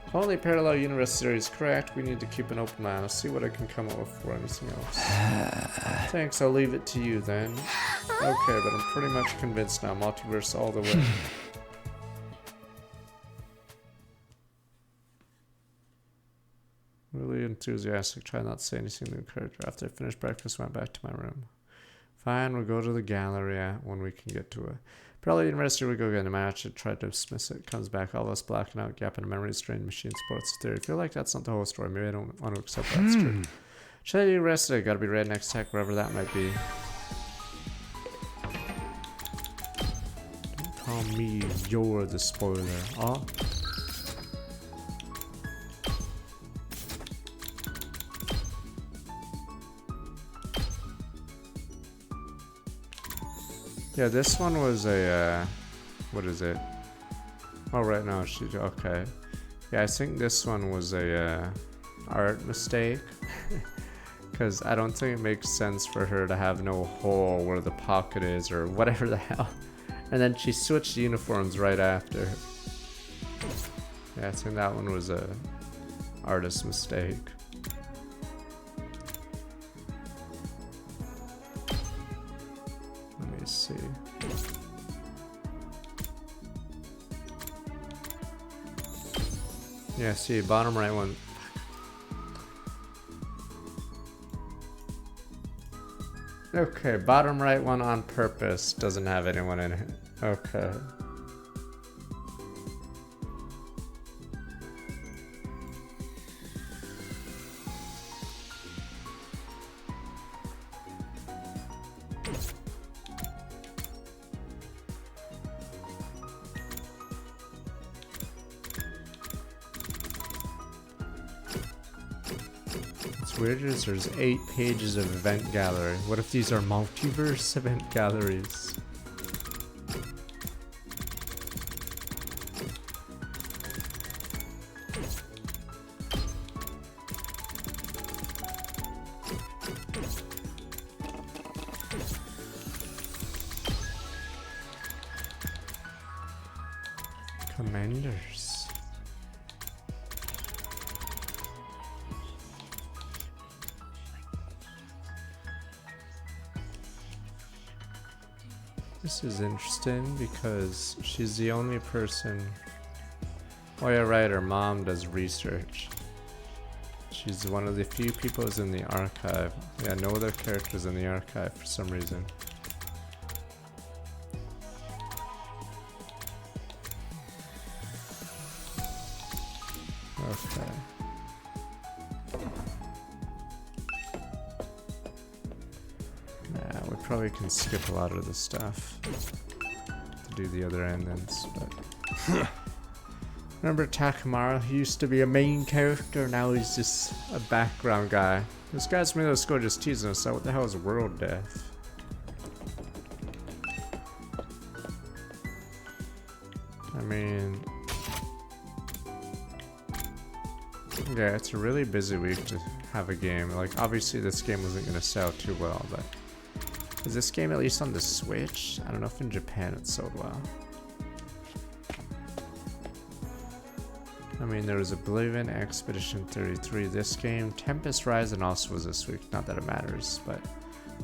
If only parallel universe theory is correct, we need to keep an open mind. I'll see what I can come up with for anything else. Thanks, I'll leave it to you then. Okay, but I'm pretty much convinced now. Multiverse all the way. Really enthusiastic, tried not to say anything to the character. After I finished breakfast, went back to my room. Fine, we'll go to the gallery when we can get to it. Probably university, we go get a match and try to dismiss it. Comes back, all of us blacking out, gap in the memory, strained machine sports theory. I feel like that's not the whole story. Maybe I don't want to accept that's true. Should I be arrested? Gotta be red next tech, wherever that might be. Don't call me you're the spoiler. Oh. Yeah, this one was a, what is it? Oh, right now she, okay. Yeah, I think this one was a art mistake. Because I don't think it makes sense for her to have no hole where the pocket is or whatever the hell. And then she switched uniforms right after. Yeah, I think that one was a artist mistake. Let me see. Yeah, see, bottom right one. Okay, bottom right one on purpose doesn't have anyone in it. Okay. Weird is there's 8 pages of event gallery. What if these are multiverse event galleries? Commanders. This is interesting because she's the only person. Oh yeah, right, her mom does research. She's one of the few people who's in the archive. Yeah, no other characters in the archive for some reason. Okay. Probably can skip a lot of the stuff to do the other endings, but remember Takamura? He used to be a main character, now he's just a background guy. This guy's from the school just teasing us out. What the hell is world death? I mean, yeah, it's a really busy week to have a game. Like, obviously this game wasn't gonna sell too well, but is this game at least on the Switch? I don't know if in Japan it sold well. I mean, there was Oblivion, Expedition 33, this game, Tempest Rising also was this week, not that it matters, but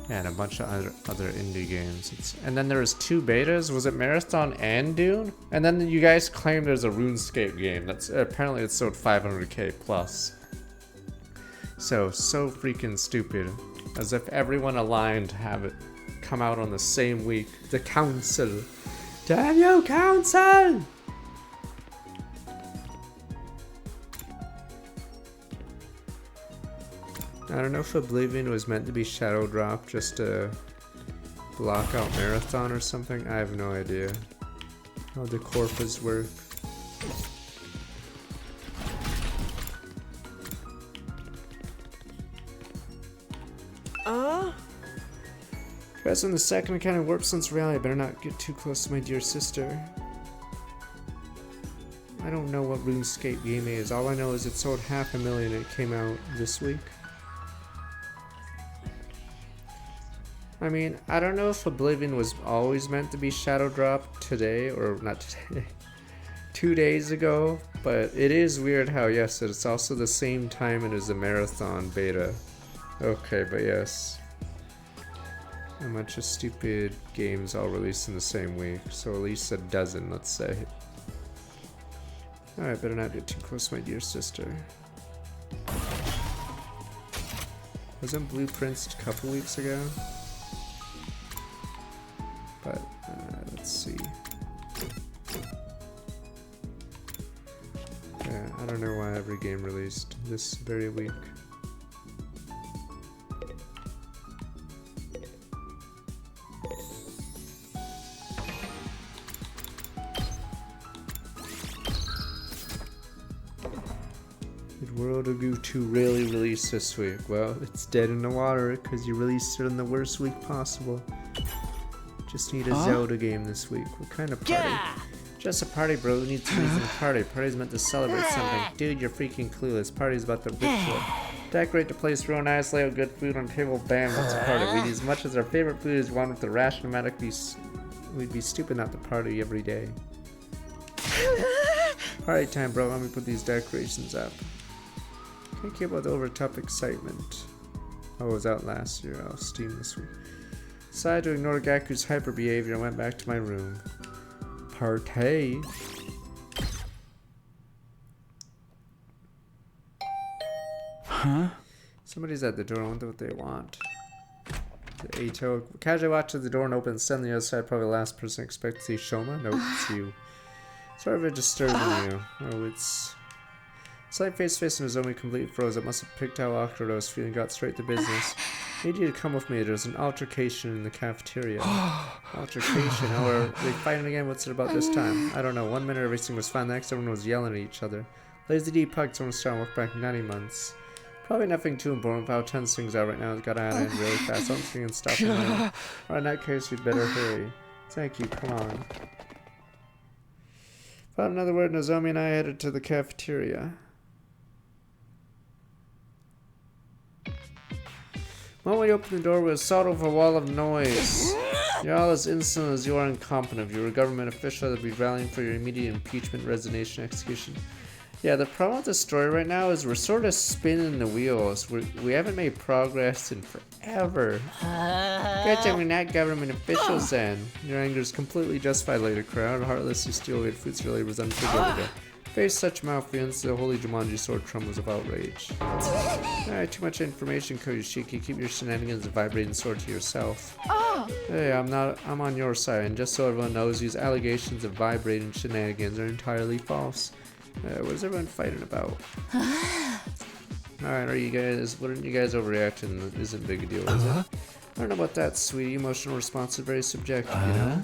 yeah, and a bunch of other indie games. And then there was 2 betas, was it Marathon and Dune? And then you guys claim there's a RuneScape game, that's apparently it sold 500k plus. So freaking stupid. As if everyone aligned to have it come out on the same week. The council. Damn you, council! I don't know if Oblivion was meant to be Shadow Drop just to block out Marathon or something. I have no idea how the corpus work. Guys, on the second account of Warp Sense Reality, I better not get too close to my dear sister. I don't know what RuneScape game is. All I know is it sold 500,000 and it came out this week. I mean, I don't know if Oblivion was always meant to be Shadow Drop today, or not today, 2 days ago, but it is weird how, yes, it's also the same time as the Marathon beta. Okay, but yes. A bunch of stupid games all released in the same week, so at least a dozen, let's say. Alright, better not get too close to my dear sister. Wasn't Blueprints a couple weeks ago? But, let's see. Yeah, I don't know why every game released this very week. Did World of Goo 2 really release this week? Well, it's dead in the water because you released it in the worst week possible. Just need a Zelda game this week. What kind of party? Yeah. Just a party, bro. Who needs a reason to party? Party's meant to celebrate something. Dude, you're freaking clueless. Party's about the ritual. Decorate the place real nice, lay out good food on the table, bam, it's a party. We'd eat as much as our favorite food as one with the rationalmatic we'd be stupid not to party every day. Party time, bro. Let me put these decorations up. Can't keep up with over-top excitement. Oh, it was out last year. I'll Steam this week. Decided to ignore Gaku's hyper behavior and went back to my room. Partay. Huh? Somebody's at the door. I wonder what they want. The Ato. Casually watch at the door and open. Suddenly, the other side, probably the last person I expect to see Shoma. Nope, it's you. Sorry for disturbing you. Oh, it's like face and Nozomi completely froze. It must have picked how awkward I was feeling. Got straight to business. Need you to come with me. There's an altercation in the cafeteria. Altercation? Oh, are they fighting again? What's it about this time? I don't know. 1 minute everything was fine. The next everyone was yelling at each other. Lazy D pugged someone starting to look back 90 months. Probably nothing too important, but how tense things are right now. It's gotta end really fast. I don't think we can stop it now. Alright, in that case, we'd better hurry. Thank you. Come on. Without another word, Nozomi and I headed to the cafeteria. The moment we opened the door, we were startled with a wall of noise. You're all as insolent as you are incompetent. If you were a government official, that'd be rallying for your immediate impeachment, resignation, execution. Yeah, the problem with the story right now is we're sort of spinning the wheels. We haven't made progress in forever. Good thing we're not government officials then. Your anger is completely justified, later crowd. Heartless, you steal away fruits your labor is unforgivable. Face such malfeasance, the holy Jumanji sword trembles of outrage. Alright, too much information, Koyoshiki. Keep your shenanigans and vibrating sword to yourself. Hey, I'm on your side, and just so everyone knows, these allegations of vibrating shenanigans are entirely false. What is everyone fighting about? Alright, wouldn't you guys overreacting? Isn't big a deal, is it? I don't know about that, sweetie. Emotional response is very subjective, you know?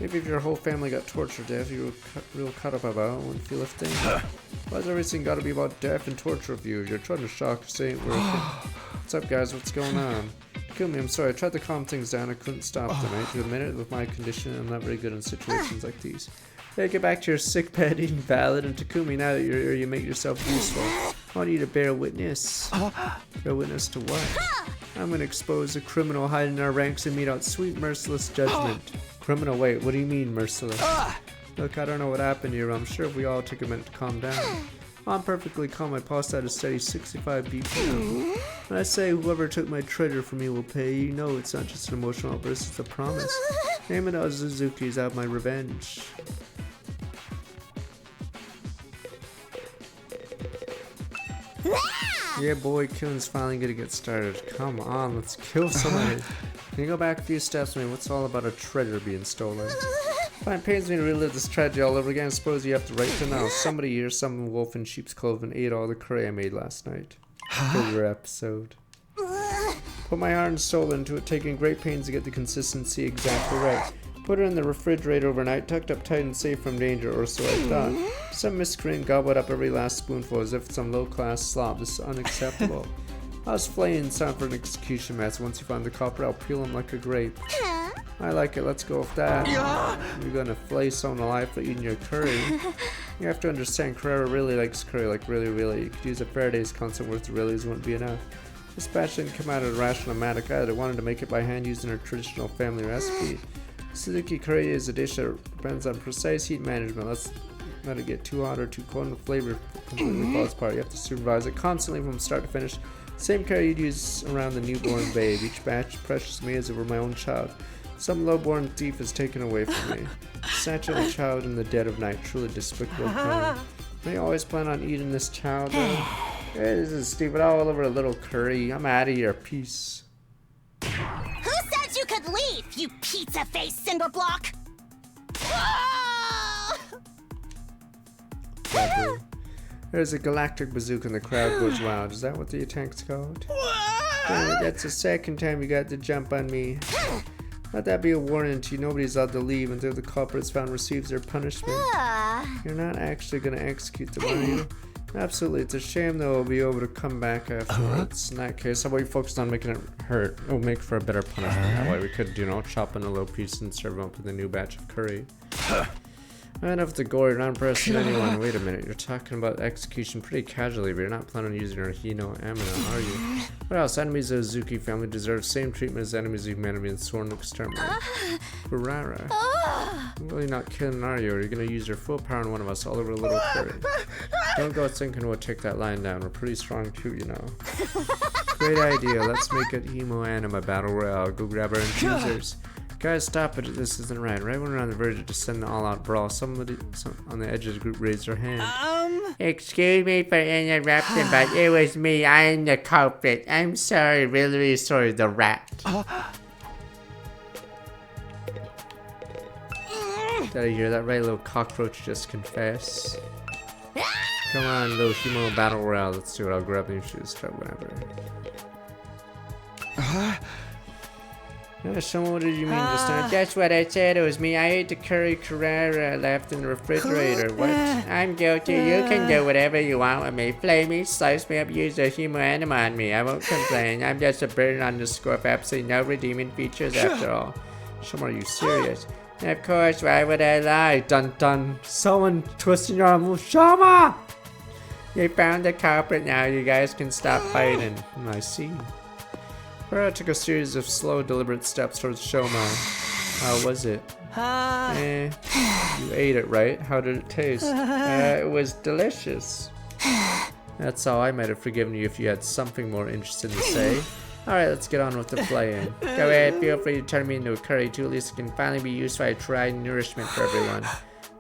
Maybe if your whole family got tortured to death, you were real cut up about it, wouldn't feel a thing. Why's everything gotta be about death and torture of you? You're trying to shock us, ain't working. What's up, guys? What's going on? Kumi, I'm sorry. I tried to calm things down. I couldn't stop tonight. To admit it, with my condition, I'm not very good in situations like these. Hey, get back to your sick bed, eating valid, and Takumi, now that you're here, you make yourself useful. I want you to bear witness. Bear witness to what? I'm gonna expose a criminal hiding in our ranks and mete out sweet, merciless judgment. Criminal? Wait, what do you mean, merciless? Look, I don't know what happened here, but I'm sure if we all take a minute to calm down. I'm perfectly calm. My pulse at a steady 65 BPM. When I say whoever took my treasure from me will pay, you know it's not just an emotional outburst, it's a promise. Name it Ozuzuki's out my revenge. Yeah, boy, killing's finally gonna get started. Come on, let's kill somebody. Can you go back a few steps, man? What's all about a treasure being stolen? Fine, pains me to relive this tragedy all over again. I suppose you have to right to know. Somebody here, some wolf in sheep's clothing, ate all the curry I made last night. Filler episode. Put my heart and soul into it, taking great pains to get the consistency exactly right. Put it in the refrigerator overnight, tucked up tight and safe from danger, or so I thought. Some miscreant gobbled up every last spoonful as if it's some low-class slob. This is unacceptable. I was flaying time for an execution match. Once you find the culprit, I'll peel him like a grape. I like it. Let's go with that. You're gonna flay someone alive for eating your curry. You have to understand, Carrera really likes curry, like really. You could use a Faraday's constant worth of reallys wouldn't be enough. This batch didn't come out of the rationalmatic either. I wanted to make it by hand using our traditional family recipe. Suzuki curry is a dish that depends on precise heat management. Let's not it get too hot or too cold, and the flavor completely falls apart. You have to supervise it constantly from start to finish. Same care you'd use around the newborn babe. Each batch precious to me as if it were my own child. Some low-born thief is taken away from me. Snatching a child in the dead of night, truly despicable crime. May you always plan on eating this child, though? This is stupid all over a little curry. I'm out of here. Peace. Who said you could leave, you pizza-faced Cinderblock? There's a galactic bazooka and the crowd goes wild. Is that what the attack's called? Damn it, that's the second time you got to jump on me. Let that be a warning to you. Nobody's allowed to leave until the culprits found receives their punishment. You're not actually going to execute them, are you? Absolutely. It's a shame though we'll be able to come back afterwards. In that case, how about you focus on making it hurt? It'll make for a better punishment that way. We could, you know, chop in a low piece and serve them up with a new batch of curry. Enough of the gore, you're not impressing anyone. Wait a minute, you're talking about execution pretty casually, but you're not planning on using our Hino Amino, are you? What else? Enemies of the Zuki family deserve the same treatment as enemies of humanity and sworn to exterminate. Barara. You're really not kidding, are you? Or you're gonna use your full power on one of us all over a little curry. Don't go thinking we'll take that line down. We're pretty strong too, you know. Great idea. Let's make it Hemo Anima Battle Royale. Go grab our infusers. Guys, stop it. This isn't right. Right when we're on the verge of just sending an all-out brawl, somebody on the edge of the group raised their hand. Excuse me for interrupting, but it was me. I'm the culprit. I'm sorry, really, really sorry, the rat. Did I hear that right? Little cockroach just confess. Come on, little Hemo Battle Royale. Let's do it. I'll grab new shoes. Start whenever. Yeah, someone, what did you mean just now? That's what I said, it was me. I ate the curry Carrera left in the refrigerator. What? I'm guilty. You can do whatever you want with me. Flay me, slice me up, use the Hemo Anima on me. I won't complain. I'm just a burden on the score of absolutely no redeeming features after all. Shoma, are you serious? Of course, why would I lie? Dun dun. Someone twisting your arm. Shoma! You found the culprit now. You guys can stop fighting. I see. Barara took a series of slow, deliberate steps towards Shoma. How was it? You ate it, right? How did it taste? It was delicious. That's all. I might have forgiven you if you had something more interesting to say. Alright, let's get on with the playing. Go ahead, feel free to turn me into a curry too. At least it can finally be used for tried nourishment for everyone.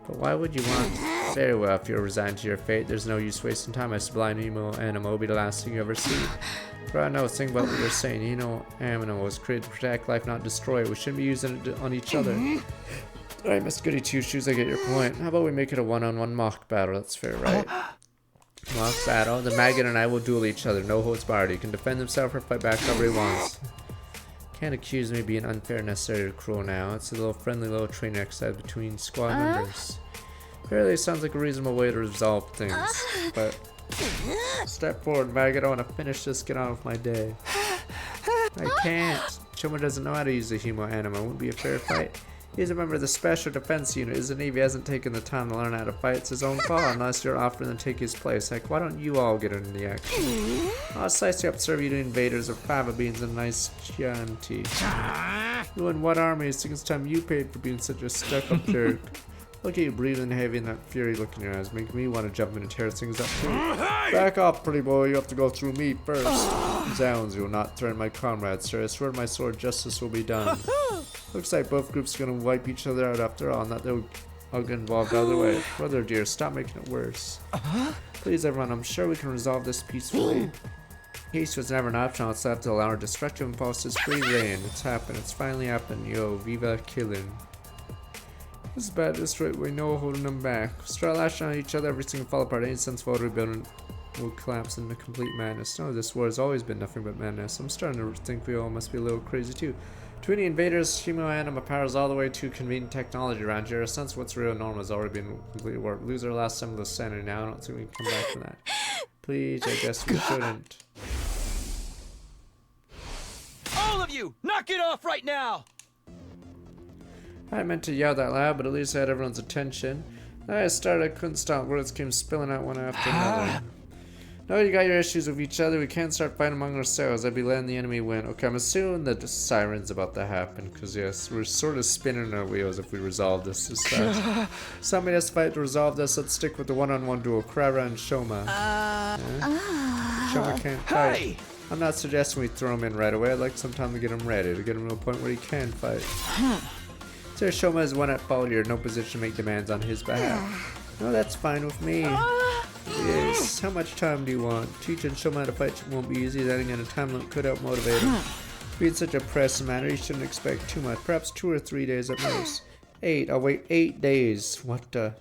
But why would you want? Very well, if you're resigned to your fate, there's no use wasting time. My sublime Hemo Anima will be the last thing you ever see. But I know, think about what you're saying. Hemo Anima was created to protect life, not destroy it. We shouldn't be using it on each other. Alright, Mr. Goody Two Shoes, I get your point. How about we make it a one-on-one mock battle? That's fair, right? Mock battle. The maggot and I will duel each other. No holds barred. He can defend himself or fight back however he wants. Can't accuse me of being unfair, necessary, or cruel now. It's a little friendly little training exercise between squad members. Really sounds like a reasonable way to resolve things. But step forward, maggot. I want to finish this, get on with my day. I can't. Shoma doesn't know how to use the Hemo Anima. It won't be a fair fight. He's a member of the Special Defense Unit, isn't he? If he hasn't taken the time to learn how to fight, it's his own fault unless you're offering to take his place. Heck, why don't you all get into the action? I'll slice you up, serve you to invaders of fava beans and a nice Chianti. You and what army? It's the time you paid for being such a stuck-up jerk. Look at you breathing heavy and that fury look in your eyes, making me want to jump in and tear things up too. Back off, pretty boy. You have to go through me first. Zounds, you will not threaten my comrades, sir. I swear to my sword, justice will be done. Looks like both groups are going to wipe each other out after all, not that I'll get involved either way. Brother dear, stop making it worse. Please, everyone, I'm sure we can resolve this peacefully. Peace was never an option. Let's have to allow our destructive impulses free reign. It's happened. It's finally happened. Yo, viva killing. This is bad. This right way. No holding them back. Start lashing on each other. Everything will fall apart. Any sense of order will collapse into complete madness. No, this war has always been nothing but madness. I'm starting to think we all must be a little crazy too. To any invaders, Hemo Anima powers all the way to convenient technology around here. A sense of what's real and normal has already been completely warped. Lose our last symbol of sanity now. I don't think we can come back from that. Please, I guess we shouldn't. All of you, knock it off right now! I meant to yell that loud, but at least I had everyone's attention. I started, I couldn't stop. Words came spilling out one after another. No, you got your issues with each other. We can't start fighting among ourselves. I'd be letting the enemy win. Okay, I'm assuming that the siren's about to happen, because yes, we're sort of spinning our wheels if we resolve this fast. Somebody has to fight to resolve this. Let's stick with the one-on-one duel. Carrera and Shoma. Shoma can't fight. Hey! I'm not suggesting we throw him in right away. I'd like some time to get him ready, to get him to a point where he can fight. Sir Shoma is one at fault here, no position to make demands on his behalf. No, that's fine with me. Yes, how much time do you want? Teaching Shoma how to fight won't be easy, then again a time limit could help motivate him. Being such a pressing matter, you shouldn't expect too much. Perhaps 2 or 3 days at most. 8, I'll wait 8 days. What the?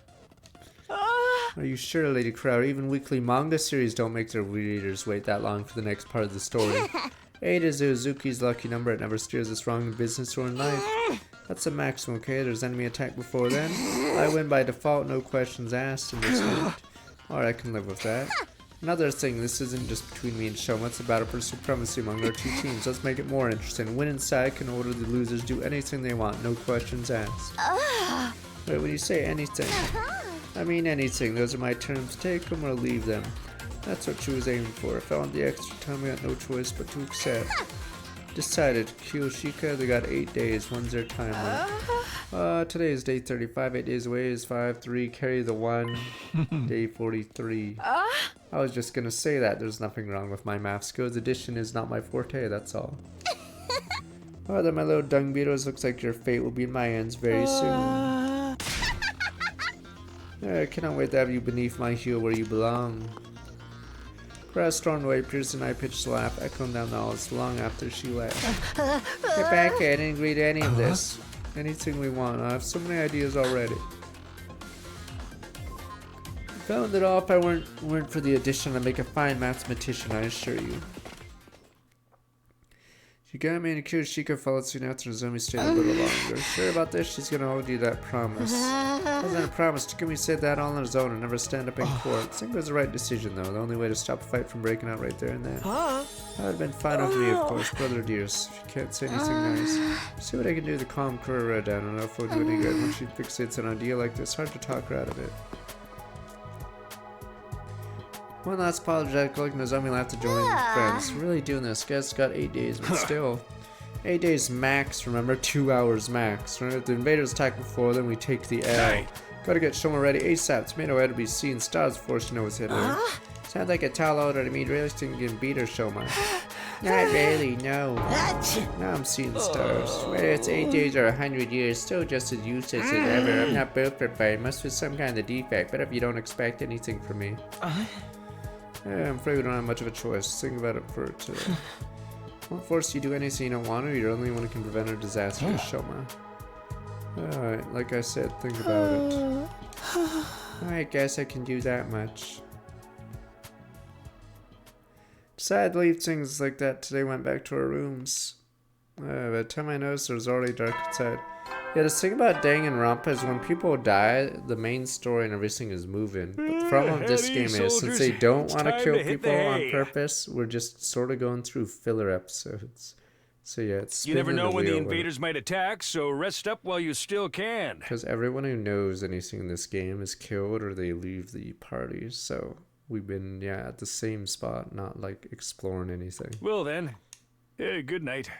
Are you sure, Lady Crowder? Even weekly manga series don't make their readers wait that long for the next part of the story. 8 is Uzuki's lucky number. It never steers us wrong in business or in life. That's the maximum, okay? There's enemy attack before then. I win by default, no questions asked in this round. Alright, I can live with that. Another thing, this isn't just between me and Shoma, it's a battle for supremacy among our 2 teams. Let's make it more interesting. Win inside can order the losers do anything they want, no questions asked. Wait, when you say anything, I mean anything. Those are my terms. Take them or leave them. That's what she was aiming for. If I want the extra time, I got no choice but to accept. Decided. Kiyoshika, they got 8 days. When's their timer? Today is day 35. 8 days away is 5, 3. Carry the 1. Day 43. I was just gonna say that. There's nothing wrong with my math skills. Addition is not my forte, that's all. Oh, then my little dung beetles. Looks like your fate will be in my hands very soon. I cannot wait to have you beneath my heel where you belong. Grass stormed away, Pierce and I pitched laugh, echoing down the halls long after she left. Get back here, I didn't agree to any of this. Anything we want, I have so many ideas already. Found it all. If I weren't for the addition, I'd make a fine mathematician, I assure you. You got me, and Kiyoshika followed soon after Nozomi stayed a little longer. Sure about this? She's gonna hold you that promise. Wasn't a promise. Takumi said that all on his own and never stand up in court. I think it was the right decision, though. The only way to stop a fight from breaking out right there and then. That would have been fine with me, of course, brother dears. If you can't say anything nice, see what I can do to calm Kurara down. I don't know if it'll do any good. Once she fixates an idea like this, hard to talk her out of it. One last apologetic look, Nozomi laughed to join friends. Really doing this. Guess got 8 days, but still. 8 days max, remember? 2 hours max. Remember, if the invaders attack before, then we take the L. Gotta get Shoma ready ASAP. Tomato had to be seen. Stars before she knows hit her. Sounds like a tall order to me. Really think you can beat her, Shoma. Not really, no. Now I'm seeing stars. Whether it's 8 days or 100 years, still just as useless as ever. I'm not built for fight. Must be some kind of defect. But if you don't expect anything from me. Yeah, I'm afraid we don't have much of a choice. Think about it for today. Won't force you to do anything you don't want to. You're the only one who can prevent a disaster, Shoma. Alright, like I said, think about it. I guess I can do that much. Decided to leave things like that today. Went back to our rooms. By the time I noticed, it was already dark outside. Yeah, the thing about Danganronpa is when people die, the main story and everything is moving. But the problem with this game is, since they don't want to kill people on purpose, we're just sort of going through filler episodes. So yeah, it's you never know when the invaders might attack, so rest up while you still can. Because everyone who knows anything in this game is killed or they leave the party. So we've been, yeah, at the same spot, not like exploring anything. Well then, good night.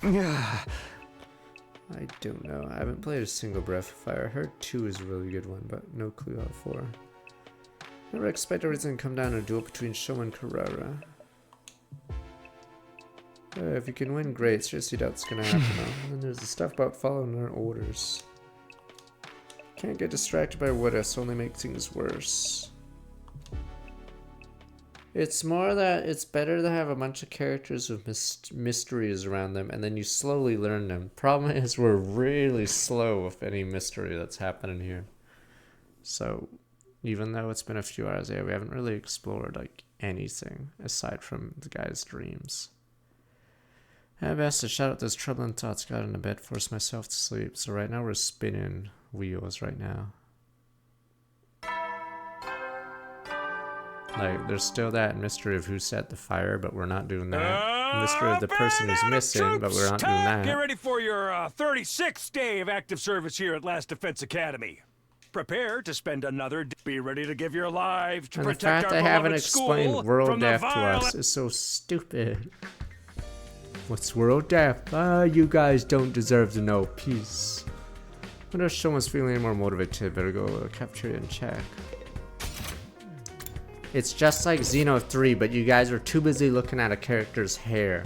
I don't know. I haven't played a single Breath of Fire. I heard 2 is a really good one, but no clue how 4. Never expect everything to come down to a duel between Shoma and Kurara. If you can win, great. Seriously, that's gonna happen now. And then there's the stuff about following our orders. Can't get distracted by what ifs, only make things worse. It's more that it's better to have a bunch of characters with mysteries around them and then you slowly learn them. Problem is we're really slow with any mystery that's happening here. So even though it's been a few hours there, we haven't really explored like anything aside from the guy's dreams. At best to shut out those troubling thoughts, got in the bed, forced myself to sleep. So right now we're spinning wheels right now. Like, there's still that mystery of who set the fire, but we're not doing that. Mystery of the person who's missing, but we're not doing that. Get ready for your 36th day of active service here at Last Defense Academy. Prepare to spend another day. Be ready to give your life to protect our beloved school. And the fact they haven't explained world death to us is so stupid. What's world death? You guys don't deserve to know. Peace. When if someone's feeling any more motivated, better go capture it and check. It's just like Xeno 3, but you guys were too busy looking at a character's hair.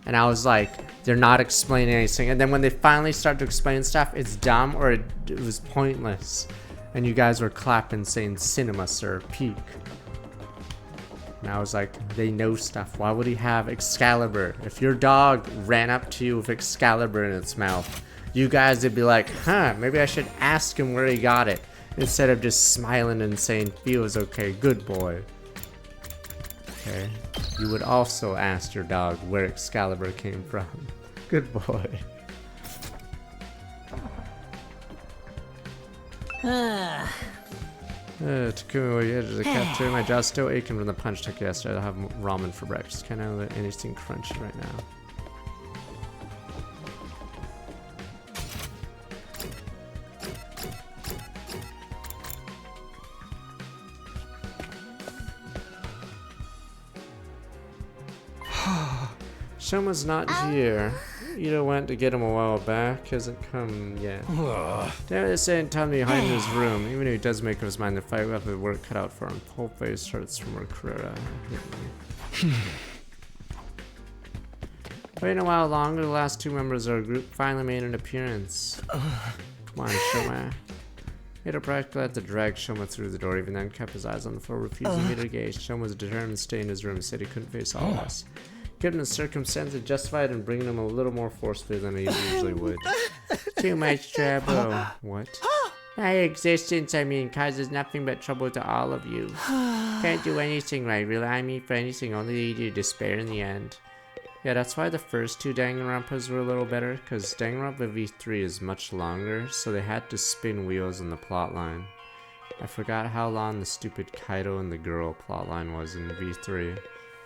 And I was like, They're not explaining anything. And then when they finally start to explain stuff, it's dumb or it was pointless. And you guys were clapping saying cinema, sir, peak. And I was like, they know stuff. Why would he have Excalibur? If your dog ran up to you with Excalibur in its mouth, you guys would be like, huh, maybe I should ask him where he got it. Instead of just smiling and saying, feels okay, good boy. Okay. You would also ask your dog where Excalibur came from. Good boy. Takumi, what you had to the cafeteria. My jaw's still aching from the punch took yesterday. I'll have ramen for breakfast. Can't handle anything crunchy right now. Shoma's not here. Ito went to get him a while back. Hasn't come yet. They're saying time to hide in his room. Even if he does make up his mind to fight, we'll have the work cut out for him. Whole face starts from Carrera. Waiting a while longer, the last two members of our group finally made an appearance. Come on, Shoma. Ito practically had to drag Shoma through the door, even then kept his eyes on the floor, refusing to meet her gaze. Shoma was determined to stay in his room. He said he couldn't face all of us. Given the circumstances, justified in bringing him a little more forcefully than he usually would. Too much trouble. What? My existence, causes nothing but trouble to all of you. Can't do anything right, rely on me for anything, only lead you to despair in the end. Yeah, that's why the first two Danganronpas were a little better, because Danganronpa V3 is much longer, so they had to spin wheels in the plotline. I forgot how long the stupid Kaido and the girl plotline was in V3.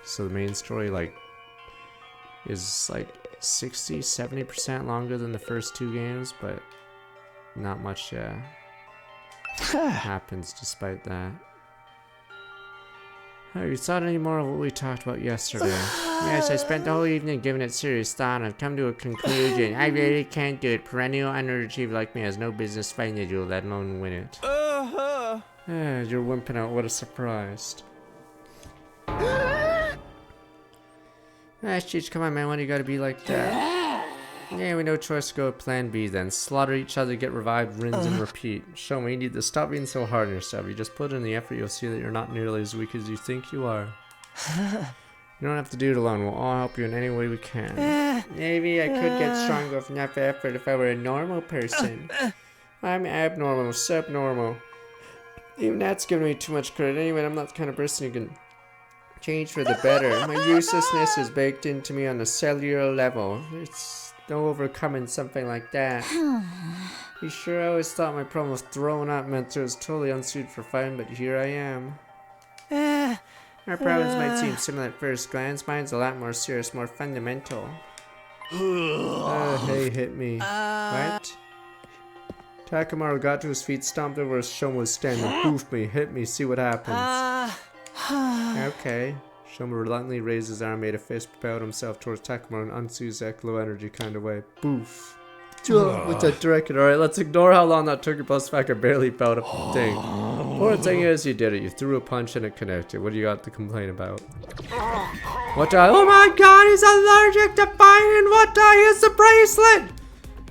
So the main story, is 60-70% longer than the first two games, but not much happens despite that. Have you thought any more of what we talked about yesterday? Yes, I spent the whole evening giving it serious thought. I've come to a conclusion. I really can't do it. Perennial underachiever like me has no business fighting a duel, let alone win it. You're wimping out. What a surprise. Jeez, come on, man. Why do you gotta be like that? Yeah, we no choice to go with plan B then. Slaughter each other, get revived, rinse and repeat. Show me, you need to stop being so hard on yourself. You just put in the effort, you'll see that you're not nearly as weak as you think you are. You don't have to do it alone. We'll all help you in any way we can. Maybe I could get stronger with enough effort if I were a normal person. I'm abnormal, subnormal. Even that's giving me too much credit. Anyway, I'm not the kind of person who can change for the better. My uselessness is baked into me on a cellular level. It's no overcoming something like that. You sure? I always thought my problem with throwing up meant I was totally unsuited for fighting, but here I am. Our problems might seem similar at first glance. Mine's a lot more serious, more fundamental. Hey, hit me. What? Takamaru got to his feet, stomped over as Shoma was standing, boofed me, hit me, see what happens. Okay. Shoma reluctantly raised his arm, made a fist, propelled himself towards Takamaru in Unsuzek low energy kind of way. Boof. With that directed. Alright, let's ignore how long that took you, plus the fact I barely felt a thing. Poor thing is, you did it. You threw a punch and it connected. What do you got to complain about? What the? Oh my god, he's allergic to fighting! What the? Here's the bracelet!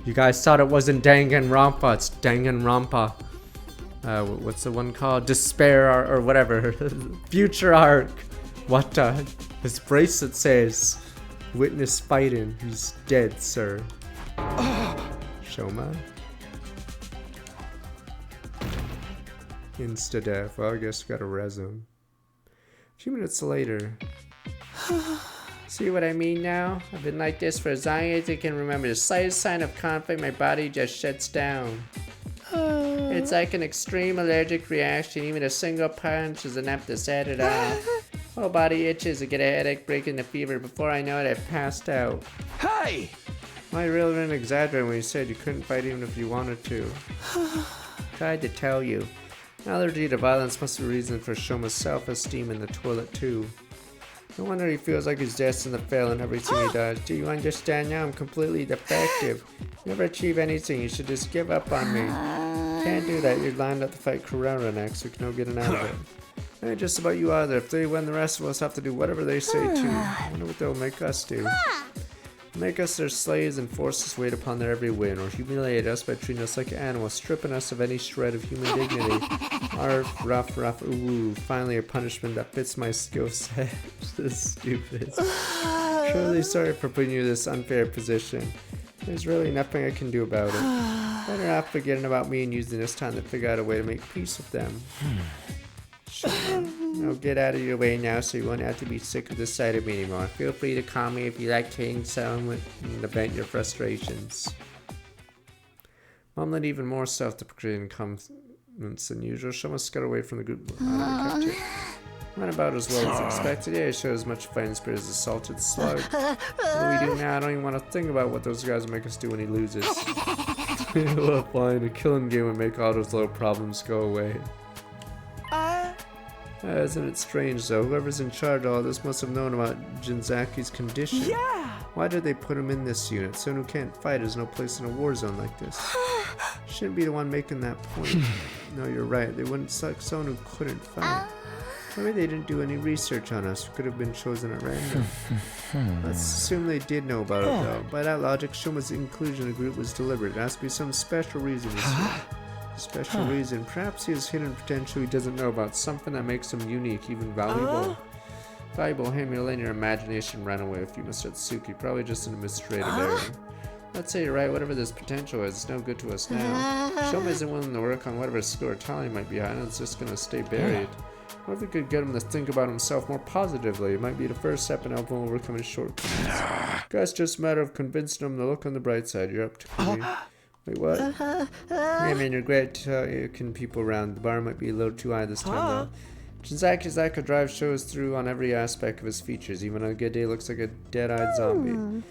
You guys thought it wasn't Danganronpa. It's Danganronpa. What's the one called? Despair or whatever. Future Arc. What the? His bracelet says, witness fighting. He's dead, sir. Shoma? Insta-death. Well, I guess we gotta res him. A few minutes later. See what I mean now? I've been like this for as long as I can remember. The slightest sign of conflict, my body just shuts down. It's like an extreme allergic reaction. Even a single punch is enough to set it off. Whole body itches, I get a headache, breaking the fever. Before I know it, I've passed out. Hey! I really didn't exaggerate when you said you couldn't fight even if you wanted to. Tried to tell you. Allergy to violence must be a reason for Shoma's self-esteem in the toilet too. No wonder he feels like he's destined to fail in everything he does. Do you understand now? I'm completely defective. Never achieve anything. You should just give up on me. Can't do that. You're lined up to fight Carrera next. We can no getting out of it. Ain't just about you either. If they win, the rest of us have to do whatever they say too. I wonder what they'll make us do. make us their slaves and force us weight upon their every whim, or humiliate us by treating us like animals, stripping us of any shred of human dignity. Arf, rough, ooh, finally a punishment that fits my skill set. This is stupid. Truly sorry for putting you in this unfair position. There's really nothing I can do about it. Better off forgetting about me and using this time to figure out a way to make peace with them. I'll get out of your way now so you won't have to be sick of the sight of me anymore. Feel free to call me if you like taking someone to vent your frustrations. Mumbling even more self-deprecating comments than usual, Shoma scuttled away from the group. Went about as well as expected. Yeah, he showed as much fighting spirit as a salted slug. What do we do now? I don't even want to think about what those guys will make us do when he loses. Well, fine. A killing game would make all those little problems go away. Isn't it strange though? Whoever's in charge of all this must have known about Jinzaki's condition. Yeah! Why did they put him in this unit? Someone who can't fight has no place in a war zone like this. Shouldn't be the one making that point. No, you're right. They wouldn't select someone who couldn't fight. Maybe they didn't do any research on us. We could have been chosen at random. Let's assume they did know about it though. By that logic, Shoma's inclusion in the group was deliberate. There has to be some special reason this way. Special reason. Perhaps he has hidden potential he doesn't know about. Something that makes him unique, even valuable. Valuable, hey, you'll let your imagination run away with you, Mr. Tsuki. Probably just an administrative error. Let's say you're right, whatever this potential is, it's no good to us now. Shoma isn't willing to work on whatever skill or talent he might be hiding, it's just gonna stay buried. What if we could get him to think about himself more positively? It might be the first step in helping him overcome his shortcomings. Guess just a matter of convincing him to look on the bright side. You're up to me. Wait, what? I mean, you're great to can people around. The bar might be a little too high this time, though. Jinzaki's Aka Drive shows through on every aspect of his features. Even on a good day, looks like a dead-eyed zombie.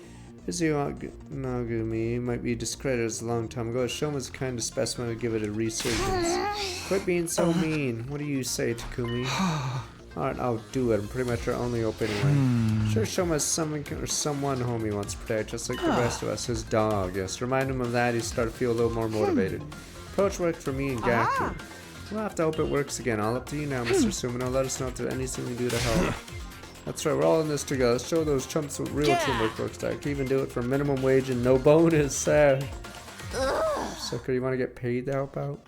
Izanagi might be discredited as a long time ago. Shoma's the kind of specimen to give it a resurgence. Quit being so mean. What do you say, Takumi? Alright, I'll do it. I'm pretty much our only hope anyway. Sure, Shoma's someone home he wants to protect, just like the rest of us. His dog, yes. Remind him of that, he started to feel a little more motivated. Approach worked for me and Gaki. We'll have to hope it works again. All up to you now, Mr. Sumino. Let us know if there's anything we can do to help. That's right, we're all in this together. Let's show those chumps what real teamwork looks like. Even do it for minimum wage and no bonus. Sucker, you want to get paid to help out?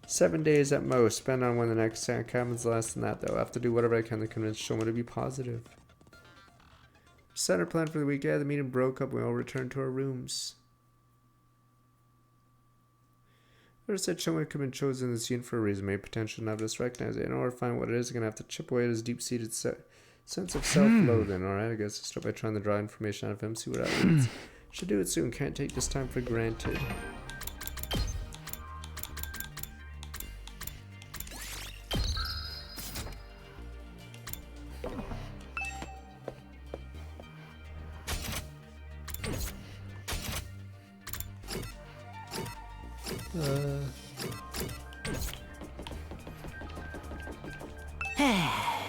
7 days at most. Spend on when the next attack happens. Less than that, though. I have to do whatever I can to convince Shoma to be positive. Set our plan for the week. Yeah, the meeting broke up. We all returned to our rooms. I said Shoma could have been chosen in this unit for a reason. Maybe potential not just recognize it. In order to find what it is, I'm going to have to chip away at his deep-seated sense of self-loathing. Alright, I guess I'll start by trying to draw information out of him, see what that leads. Should do it soon. Can't take this time for granted.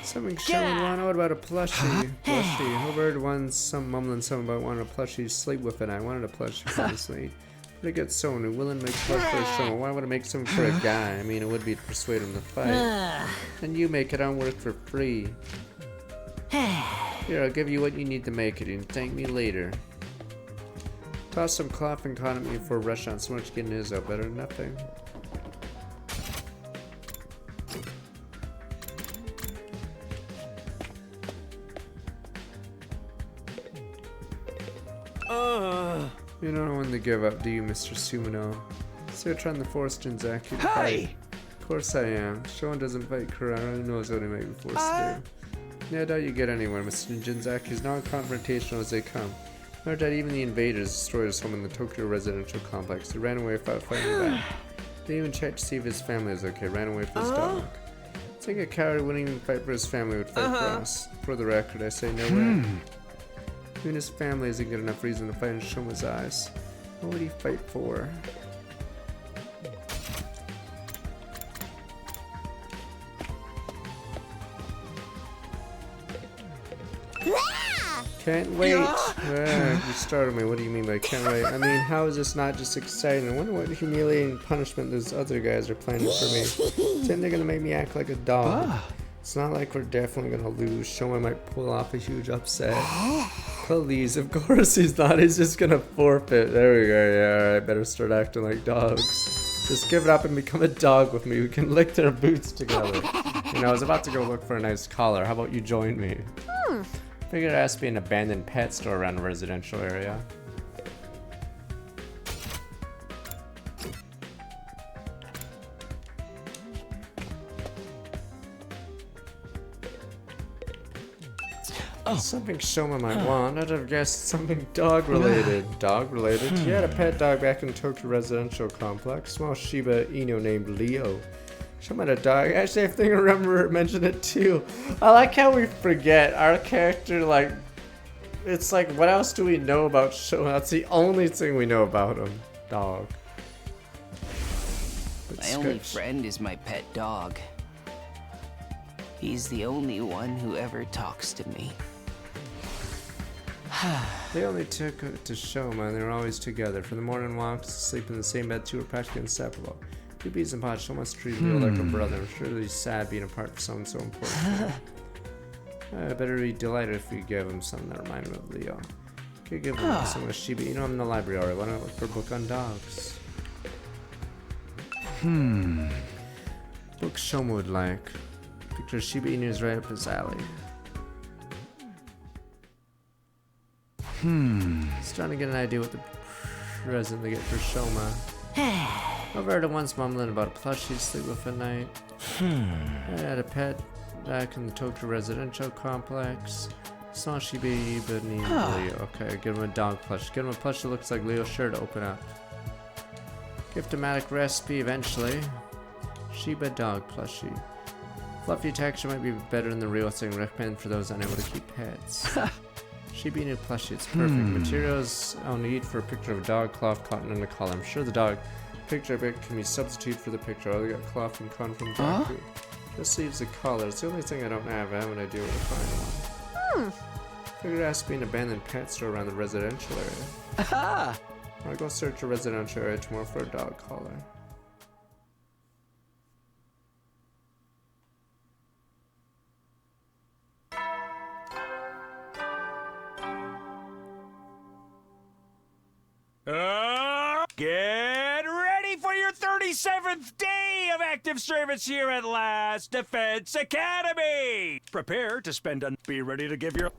Something showing one. What about a plushie? Plushie. Overheard some mumbling something about wanting a plushie to sleep with it. I wanted a plushie, honestly. But I get someone who willing to make plush for a show. Why would I make something for a guy? I mean, it would be to persuade him to fight. And you make it. I don't work for free. Here, I'll give you what you need to make it, and thank me later. Toss some cloth and cotton at me for a rush on. So much getting his out. Better than nothing. You don't know when to give up, do you, Mr. Sumino? So you're trying to force Jinzaki to fight. Of course I am. Showan doesn't fight Kurara, who knows what he might be forced to do. Yeah, I doubt you get anywhere. Mr. Jinzaki is non-confrontational as they come. Nor doubt even the invaders destroyed his home in the Tokyo residential complex. He ran away without fighting back. Didn't even check to see if his family was okay. Ran away for his dog. It's like a coward who wouldn't even fight for his family would fight for us. For the record, I say no way. Even his family isn't good enough reason to fight in Shoma's eyes. What would he fight for? Can't wait. You startled me. What do you mean by can't wait? I mean, how is this not just exciting? I wonder what humiliating punishment those other guys are planning for me. Think they're gonna make me act like a dog. It's not like we're definitely gonna lose. Shoma might pull off a huge upset. Please, of course he's not. He's just gonna forfeit. There we go. Yeah, alright. Better start acting like dogs. Just give it up and become a dog with me. We can lick their boots together. You know, I was about to go look for a nice collar. How about you join me? Figured it has to be an abandoned pet store around a residential area. Oh. Something Shoma might want. I'd have guessed something dog related. Dog related? She had a pet dog back in Tokyo Residential Complex. Small Shiba Inu named Leo. Shoma had a dog. Actually, I think I remember her mention it too. I like how we forget our character, like, it's like, what else do we know about Shoma? That's the only thing we know about him. Dog. But My only friend is my pet dog. He's the only one who ever talks to me. They only took to Shoma and they were always together. For the morning walks, sleep in the same bed too were practically inseparable. Two bees and pods, Shoma treated Leo like a brother. I'm sure that he's sad being apart from someone so important. I better be delighted if we give him something that reminded him of Leo. Could give him some of Shiba. You know I'm in the library already. Why don't I look for a book on dogs? Book Shoma would like. Picture Shiba Inu is right up his alley. Just trying to get an idea what the present they get for Shoma. Roberta once mumbling about a plush she'd sleep with at night. I had a pet back in the Tokyo Residential Complex. Small Shiba Inu named Leo. Okay, give him a dog plush. Give him a plush that looks like Leo's sure to open up. Gift-o-matic recipe eventually. Shiba dog plushie. Fluffy texture might be better than the real thing. Recommend for those unable to keep pets. Shiba Inu plushie, it's perfect. Materials I'll need for a picture of a dog, cloth, cotton, and a collar. I'm sure the dog picture bit can be substituted for the picture. I got cloth and cotton from dog food. Just leaves the collar. It's the only thing I don't have. I have an idea where to find one. Figured it has to be an abandoned pet store around the residential area. I'll go search a residential area tomorrow for a dog collar. Get ready for your 37th day of active service here at Last Defense Academy! Prepare to spend a... Be ready to give your...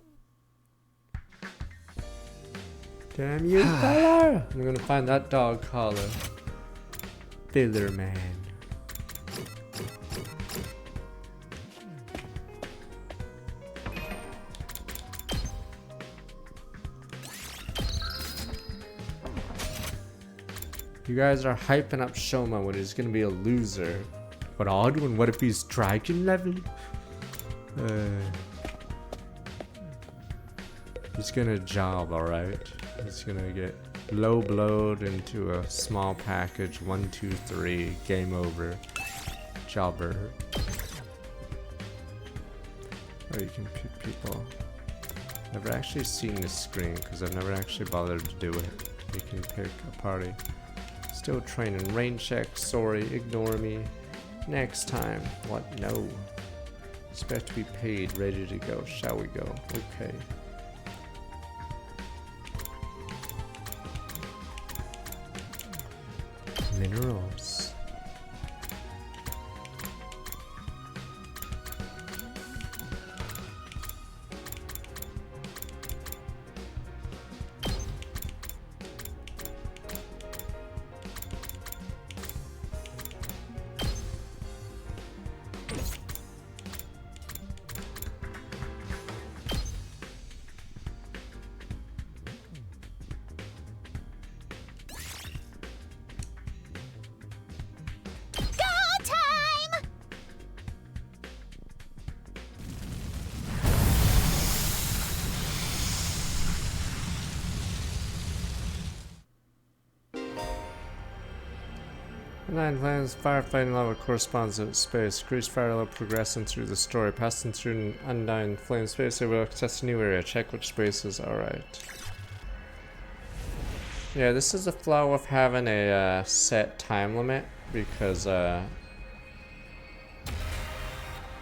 Damn you, fella! I'm gonna find that dog collar. Filler man. You guys are hyping up Shoma when he's gonna be a loser. What odd one? What if he's dragon level? He's gonna job, alright. He's gonna get low blowed into a small package. 1, 2, 3. Game over. Jobber. Oh, you can pick people. Never actually seen this screen because I've never actually bothered to do it. You can pick a party. Still training. Rain check. Sorry. Ignore me. Next time. What? No. Expect to be paid. Ready to go. Shall we go? Okay. Minerals. Nine Planets firefighting level corresponds to space. Cruise fire level progressing through the story. Passing through an undying flame space, they will access a new area. Check which spaces. Alright. Yeah, this is a flaw with having a set time limit because,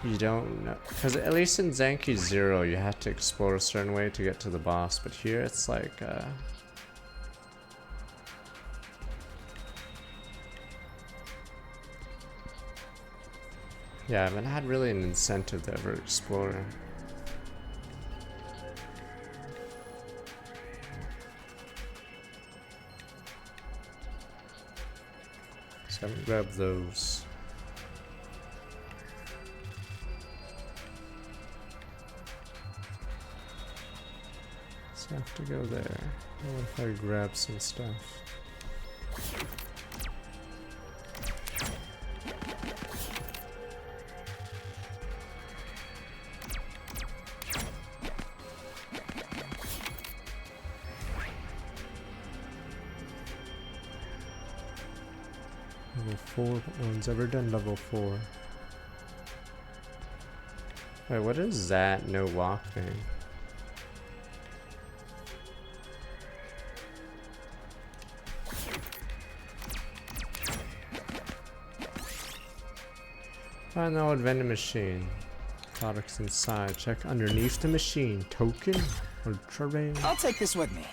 You don't know, because at least in Zanki Zero you have to explore a certain way to get to the boss, but here it's like yeah, I haven't had really an incentive to ever explore. So I haven't grabbed those. So I have to go there. What if I grab some stuff? Level 4, but no one's ever done level 4. Wait, what is that no walk thing? Find the old vending machine. Products inside. Check underneath the machine. Token? Ultra range. I'll take this with me.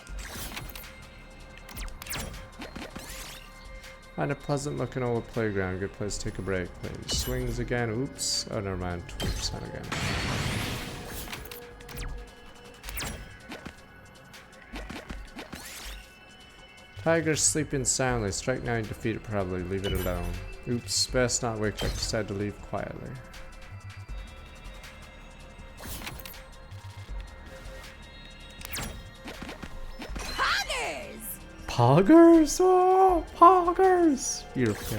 Find a pleasant looking old playground. Good place to take a break, please. Swings again. Oops. Oh, never mind. 20% again. Tiger sleeping soundly. Strike now and defeat it probably. Leave it alone. Oops. Best not wake up. Decide to leave quietly. Poggers! Poggers? Oh, poggers! Beautiful.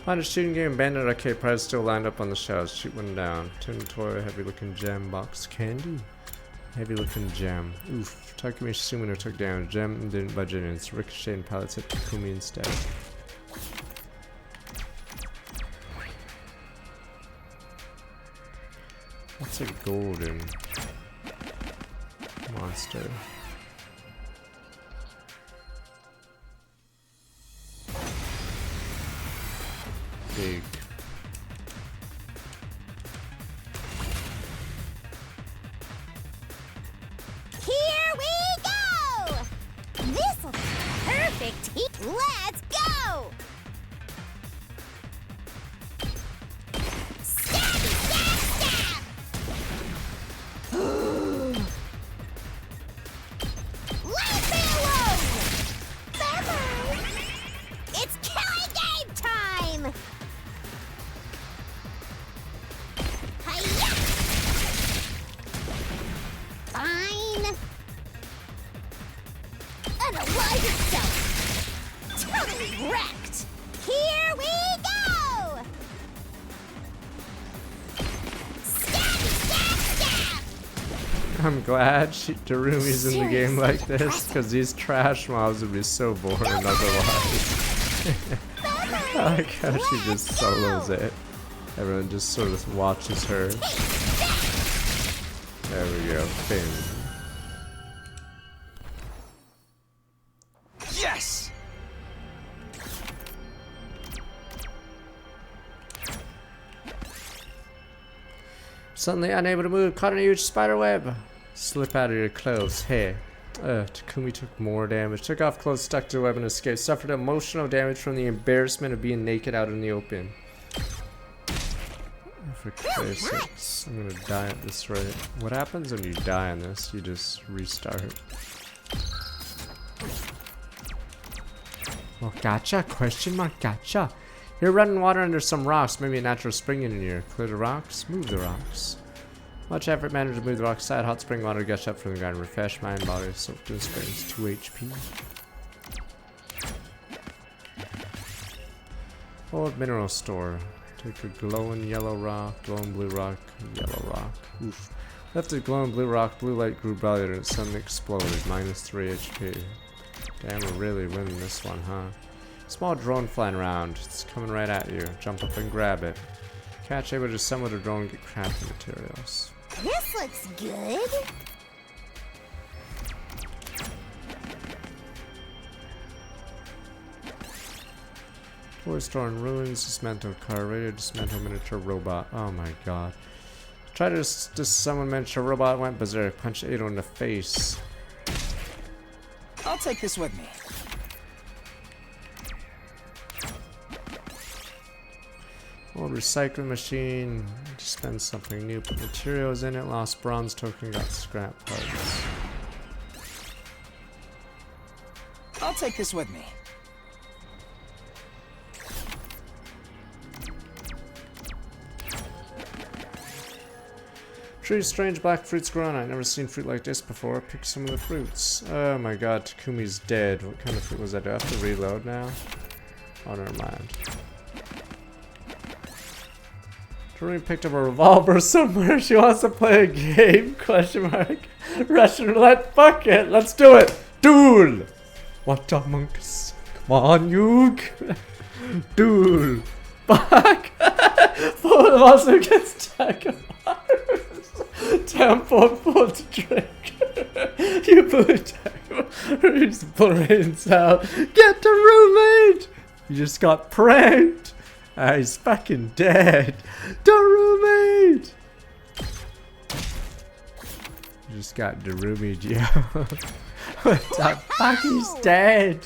Find a shooting game, bandit arcade prize still lined up on the shelves. Shoot one down. Tin toy, heavy looking gem, box candy. Heavy looking gem. Oof. Takumi Sumino took down. Gem didn't budget in. It's Ricochet and pallets hit Takumi instead. That's a golden monster. Big. Here we go! This'll be perfect heat. Let's go! Stabby, stab, stab! Leave me alone! Bye-bye! It's killing game time! Hi-ya! Fine. Unalive yourself! Totally wrecked! Here we go! Stabby, stab, stab! I'm glad Darumi's in the game like this, because these trash mobs would be so boring otherwise. I like how she just solos it. Everyone just sort of watches her. There we go, Finn. Yes! Suddenly unable to move, caught in a huge spider web. Slip out of your clothes. Hey. Takumi took more damage. Took off clothes, stuck to the web and escaped. Suffered emotional damage from the embarrassment of being naked out in the open. For Christ's sakes, I'm gonna die at this rate. What happens when you die in this? You just restart. Oh, gotcha? Question mark? Gotcha. You're running water under some rocks. Maybe a natural spring in here. Clear the rocks. Move the rocks. Much effort managed to move the rocks aside. Hot spring water gush up from the ground. Refresh mind, body. Soaked in springs. 2 HP. Old mineral store. Take a glowing yellow rock, glowing blue rock, yellow rock. Oof. Left a glowing blue rock, blue light grew brighter and suddenly exploded. -3 HP. Damn, we're really winning this one, huh? Small drone flying around. It's coming right at you. Jump up and grab it. Catch able to assemble the drone and get crafting materials. This looks good. Toy store in ruins, dismantle car, radio, dismantle miniature robot. Oh my god. Try to summon miniature robot, went berserk, punched Ado in the face. I'll take this with me. Old recycling machine, dispense something new, put materials in it, lost bronze token, got scrap parts. I'll take this with me. Tree, strange black fruits grown. I've never seen fruit like this before. Pick some of the fruits. Oh my god, Takumi's dead. What kind of fruit was that? Do I have to reload now? Oh, never mind. Doreen picked up a revolver somewhere. She wants to play a game? Question mark. Russian roulette. Fuck it. Let's do it. Duel. What up, monks? Come on, you. Duel. Fuck. Both of us against Takamars. Tempo full to drink. You put Takamars. Brains out. Get the roommate. You just got pranked. He's fucking dead. The roommate. You just got the roommate, yo. What the fuck? He's dead.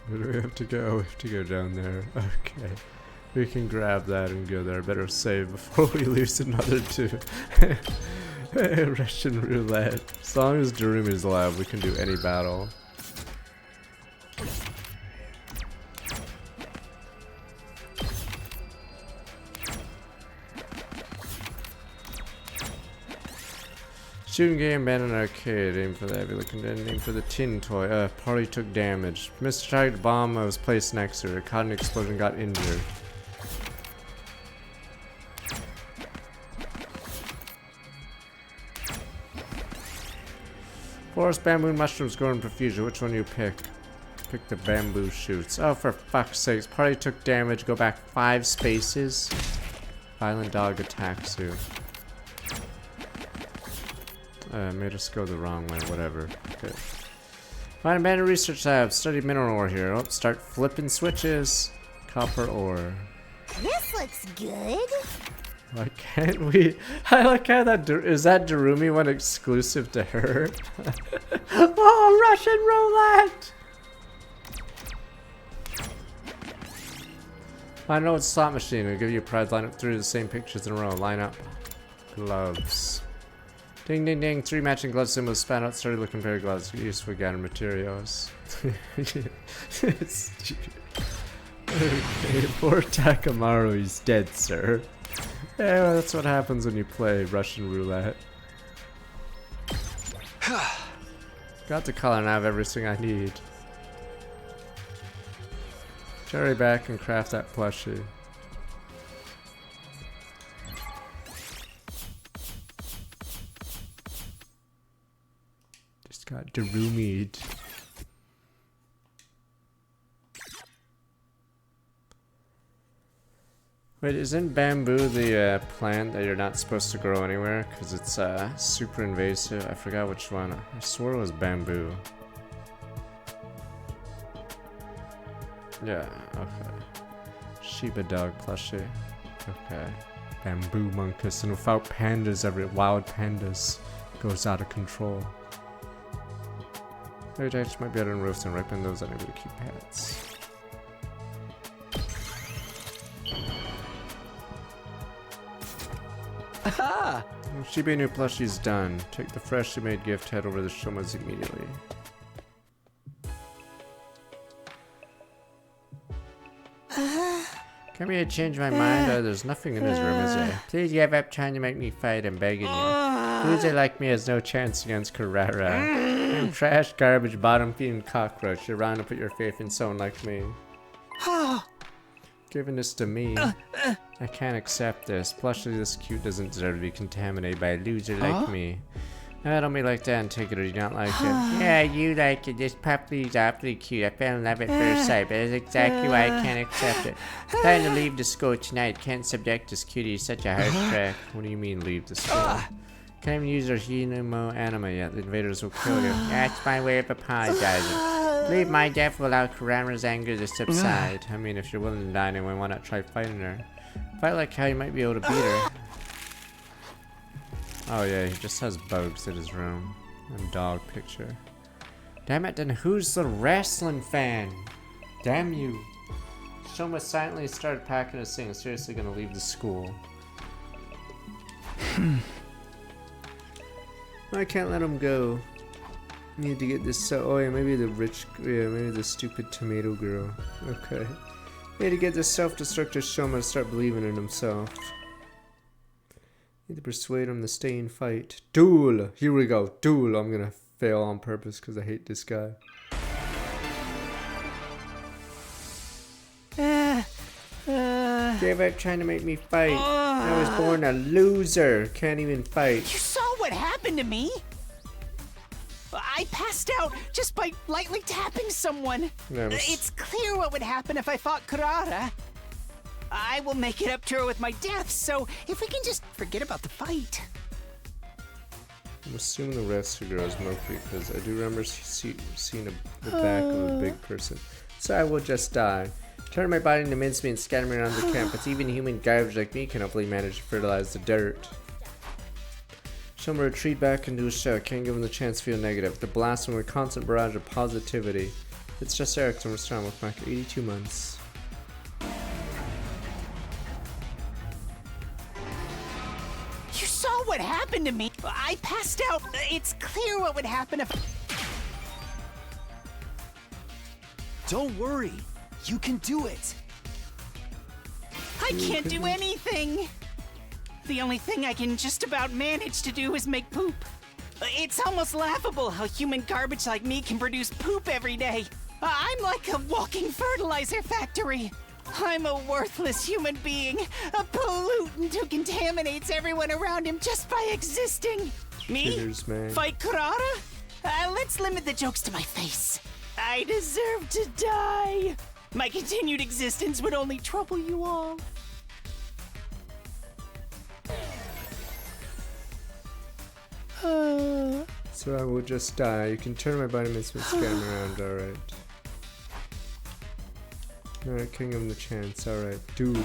Where do we have to go? We have to go down there. Okay. We can grab that and go there. Better save before we lose another two. Russian roulette. As long as Darumi's alive, we can do any battle. Shooting game, abandoned arcade. Aim for the heavy looking dead. Aim for the tin toy. Party took damage. Missed target bomb was placed next to her. Caught an explosion, got injured. Forest bamboo mushrooms grown in profusion. Which one do you pick? Pick the bamboo shoots. Oh, for fuck's sakes. Party took damage. Go back 5 spaces. Violent dog attacks you. Made us go the wrong way. Whatever. Okay. Find abandoned research lab. Study mineral ore here. Oh, start flipping switches. Copper ore. This looks good. Why can't we? I like how that is that Darumi one exclusive to her. Oh, Russian roulette! I know it's a slot machine. It'll give you a prize. Line up 3 of the same pictures in a row. Line up. Gloves. Ding ding ding. 3 matching glove symbols span out. Started looking very gloves. Useful gather materials. Okay, poor Takamaru, he's dead, sir. Yeah, well, that's what happens when you play Russian roulette. Got the color and I have everything I need. Cherry back and craft that plushie. Just got Darumi'd. Wait, isn't bamboo the plant that you're not supposed to grow anywhere? Because it's super invasive. I forgot which one. I swore it was bamboo. Yeah, okay. Shiba dog plushie. Okay. Bamboo monkeys. And without pandas, wild pandas goes out of control. Maybe I just might be able to roast and ripen those unable to keep pets. Aha! Shiba new plushie's done. Take the freshly made gift, head over to the Shomas immediately. Come here, change my mind. There's nothing in his room, is there? Please give up trying to make me fight. I'm begging you. Loser like me has no chance against Carrara. I'm trash, garbage, bottom-feeding cockroach. You're wrong to put your faith in someone like me. Giving this to me. I can't accept this. Plushly this cute doesn't deserve to be contaminated by a loser like me. I don't be like that and take it or you don't like it. Yeah, you like it. This puppy's awfully cute. I fell in love at first sight, but that's exactly why I can't accept it. Planning to leave the school tonight. Can't subject this cutie to such a hard track. What do you mean leave the school? Can't even use our Hinamo anima yet. The invaders will kill you. That's my way of apologizing. Leave my death will allow Kurama's anger to subside. I mean, if you're willing to die anyway, why not try fighting her? Fight like how you might be able to beat her. Oh yeah, he just has bugs in his room. And dog picture. Damn it, then who's the wrestling fan? Damn you. Shoma silently started packing his things. Seriously gonna leave the school. I can't let him go. Need to get this. Oh yeah, maybe the rich. Yeah, maybe the stupid tomato girl. Okay. Need to get this self-destructive Shoma to start believing in himself. Need to persuade him to stay and fight. Duel! Here we go. Duel! I'm gonna fail on purpose because I hate this guy. Gave up trying to make me fight. I was born a loser. Can't even fight. You saw what happened to me? I passed out just by lightly tapping someone. It's clear what would happen if I fought Kurara. I will make it up to her with my death, so if we can just forget about the fight. I'm assuming the rest of the girl is Mokri because I do remember seeing the back of a big person. So I will just die. Turn my body into mincemeat and scatter me around the campus. Even human garbage like me can hopefully manage to fertilize the dirt. Shoma retreat back into his shell. Can't give him the chance to feel negative. The blast him with a constant barrage of positivity. It's just Erickson. We're starting with Mike. 82 months. You saw what happened to me. I passed out. It's clear what would happen if... Don't worry. You can do it. I can't do anything. The only thing I can just about manage to do is make poop. It's almost laughable how human garbage like me can produce poop every day. I'm like a walking fertilizer factory. I'm a worthless human being, a pollutant who contaminates everyone around him just by existing. Me? Fight Kurara? Let's limit the jokes to my face. I deserve to die. My continued existence would only trouble you all. So I will just die. You can turn my body mincemeat and scan around, alright. Alright, can give him the chance, alright. Dude.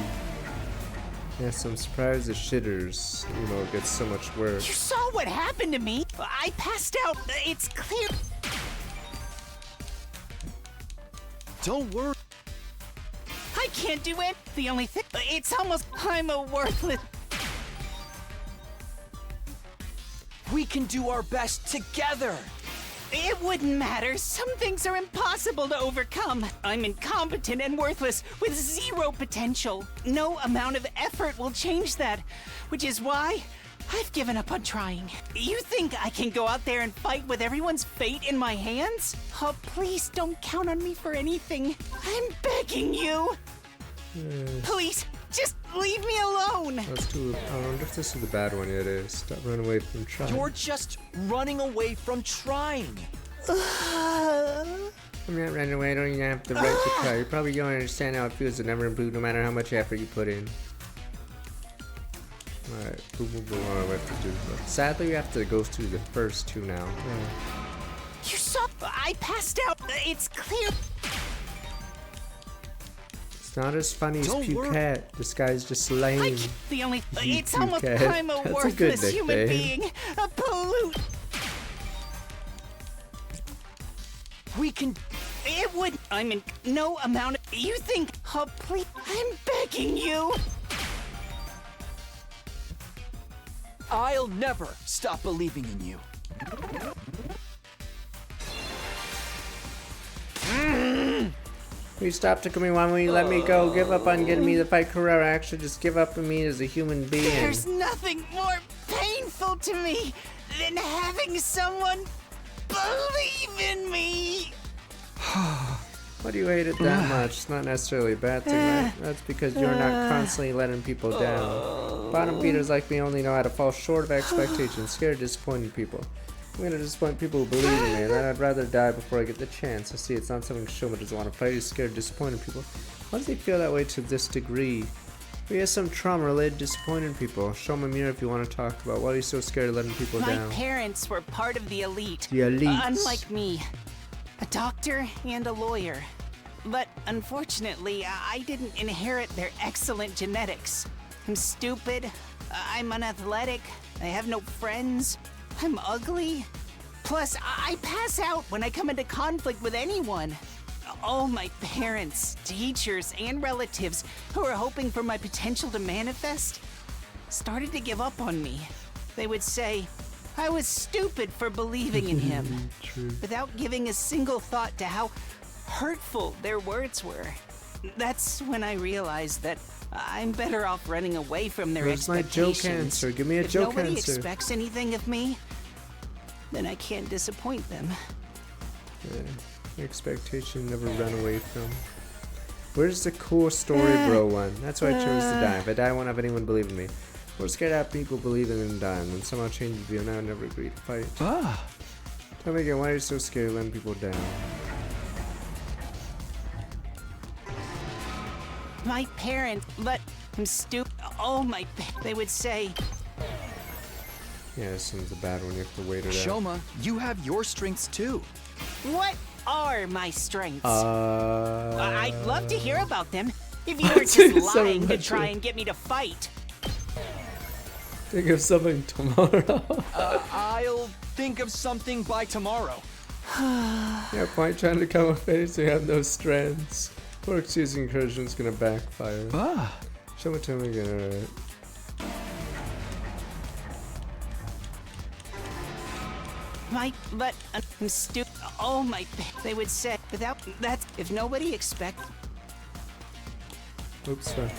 Yes, I'm surprised the shitters, it gets so much worse. You saw what happened to me. I passed out. It's clear. Don't worry. I can't do it. The only thing. It's almost. I'm a worthless. We can do our best together. It wouldn't matter. Some things are impossible to overcome. I'm incompetent and worthless with zero potential. No amount of effort will change that, which is why I've given up on trying. You think I can go out there and fight with everyone's fate in my hands? Oh, please don't count on me for anything. I'm begging you. Please, just leave me alone. Let's do it. I wonder if this is the bad one. Yeah, it is. Stop running away from trying. You're just running away from trying. I'm not running away. I don't even have the right to try. You probably don't understand how it feels to never improve no matter how much effort you put in. Alright, boom, boom, boom. Alright, we have to do. Sadly, we have to go through the first two now. You saw. I passed out. It's clear. It's not as funny as Puket. This guy's just lame. The only. It's almost. I'm a worthless human being. A pollute. We can. It would. I'm in no amount. You think? Oh, please. I'm begging you. I'll never stop believing in you. Please stop taking me. Why won't you let me go? Give up on getting me to fight Kurara. Actually, just give up on me as a human being. There's nothing more painful to me than having someone believe in me. Why do you hate it that much? It's not necessarily a bad thing, right? That's because you're not constantly letting people down. Bottom beaters like me only know how to fall short of expectations, scared of disappointing people. I'm gonna disappoint people who believe in me, and I'd rather die before I get the chance. I see it's not something Shoma doesn't want to fight. He's scared of disappointing people. Why does he feel that way to this degree? He has some trauma related to disappointing people. Show him a mirror if you want to talk about why he's so scared of letting people down. My parents were part of the elite. The elites. Unlike me. A doctor and a lawyer. But unfortunately, I didn't inherit their excellent genetics. I'm stupid. I'm unathletic. I have no friends. I'm ugly. Plus, I pass out when I come into conflict with anyone. All my parents, teachers, and relatives who were hoping for my potential to manifest started to give up on me. They would say I was stupid for believing in him, without giving a single thought to how hurtful their words were. That's when I realized that I'm better off running away from their Where's my expectations. joke answer? Give me a joke If nobody answer. expects anything of me, then I can't disappoint them. Yeah, expectation never run away from. Where's the cool story bro one? That's why I chose to die. If I die, I won't have anyone believe in me. We're scared to have people believe in me and die, and then somehow change the view, and I would never agree to fight. Tell me again, why are you so scared of letting people down? My parents, but I'm stupid. Oh my, they would say. Yeah, this one's a bad one. You have to wait it out. Shoma, you have your strengths too. What are my strengths? I'd love to hear about them. If you were just lying to try and get me to fight. Think of something tomorrow. I'll think of something by tomorrow. Yeah, point trying to come of age, so you have no strengths. Poor excuse encouragement's gonna backfire. Show me to me again, alright. But I'm stupid. Oh my, they would say without that. If nobody expect. Oops, sorry.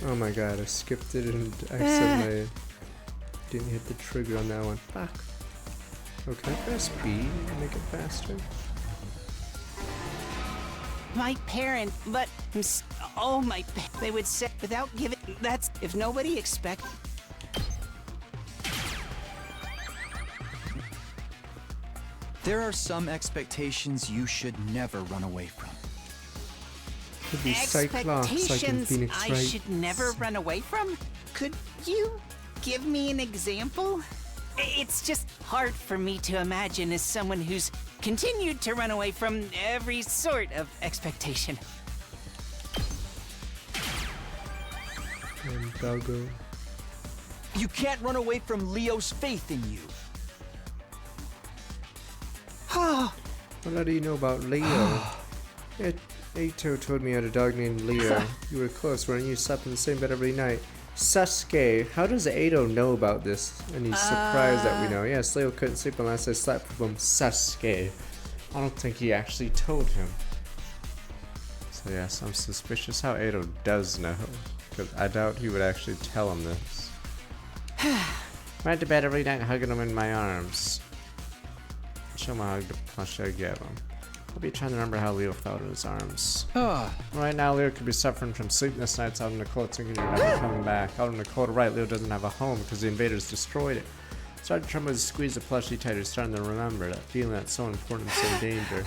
Oh my god, I skipped it and accidentally didn't hit the trigger on that one. Fuck. Oh, can I press B and make it faster? My parents, but oh my, they would say without giving. That's if nobody expect. There are some expectations you should never run away from. Could be Cyclops, like in Phoenix I Wright. should never run away from? Could you give me an example? It's just hard for me to imagine as someone who's continued to run away from every sort of expectation. And Doggo. You can't run away from Leo's faith in you. What do you know about Leo? Yeah, Aito told me I had a dog named Leo. You were close, weren't you? Slept in the same bed every night. Sasuke, how does Aito know about this? And he's surprised that we know. Yes, Leo couldn't sleep unless I slept with him. Sasuke. I don't think he actually told him. So yes, I'm suspicious how Aito does know. Because I doubt he would actually tell him this. I went to bed every night hugging him in my arms. Show my hug the plush I gave him. I'll be trying to remember how Leo felt in his arms. Right now, Leo could be suffering from sleepless nights out in the cold, thinking you're never coming back. Out in the cold, right, Leo doesn't have a home because the invaders destroyed it. Started trembling as he squeezed the plushie tighter, starting to remember that feeling that's so important and so in danger.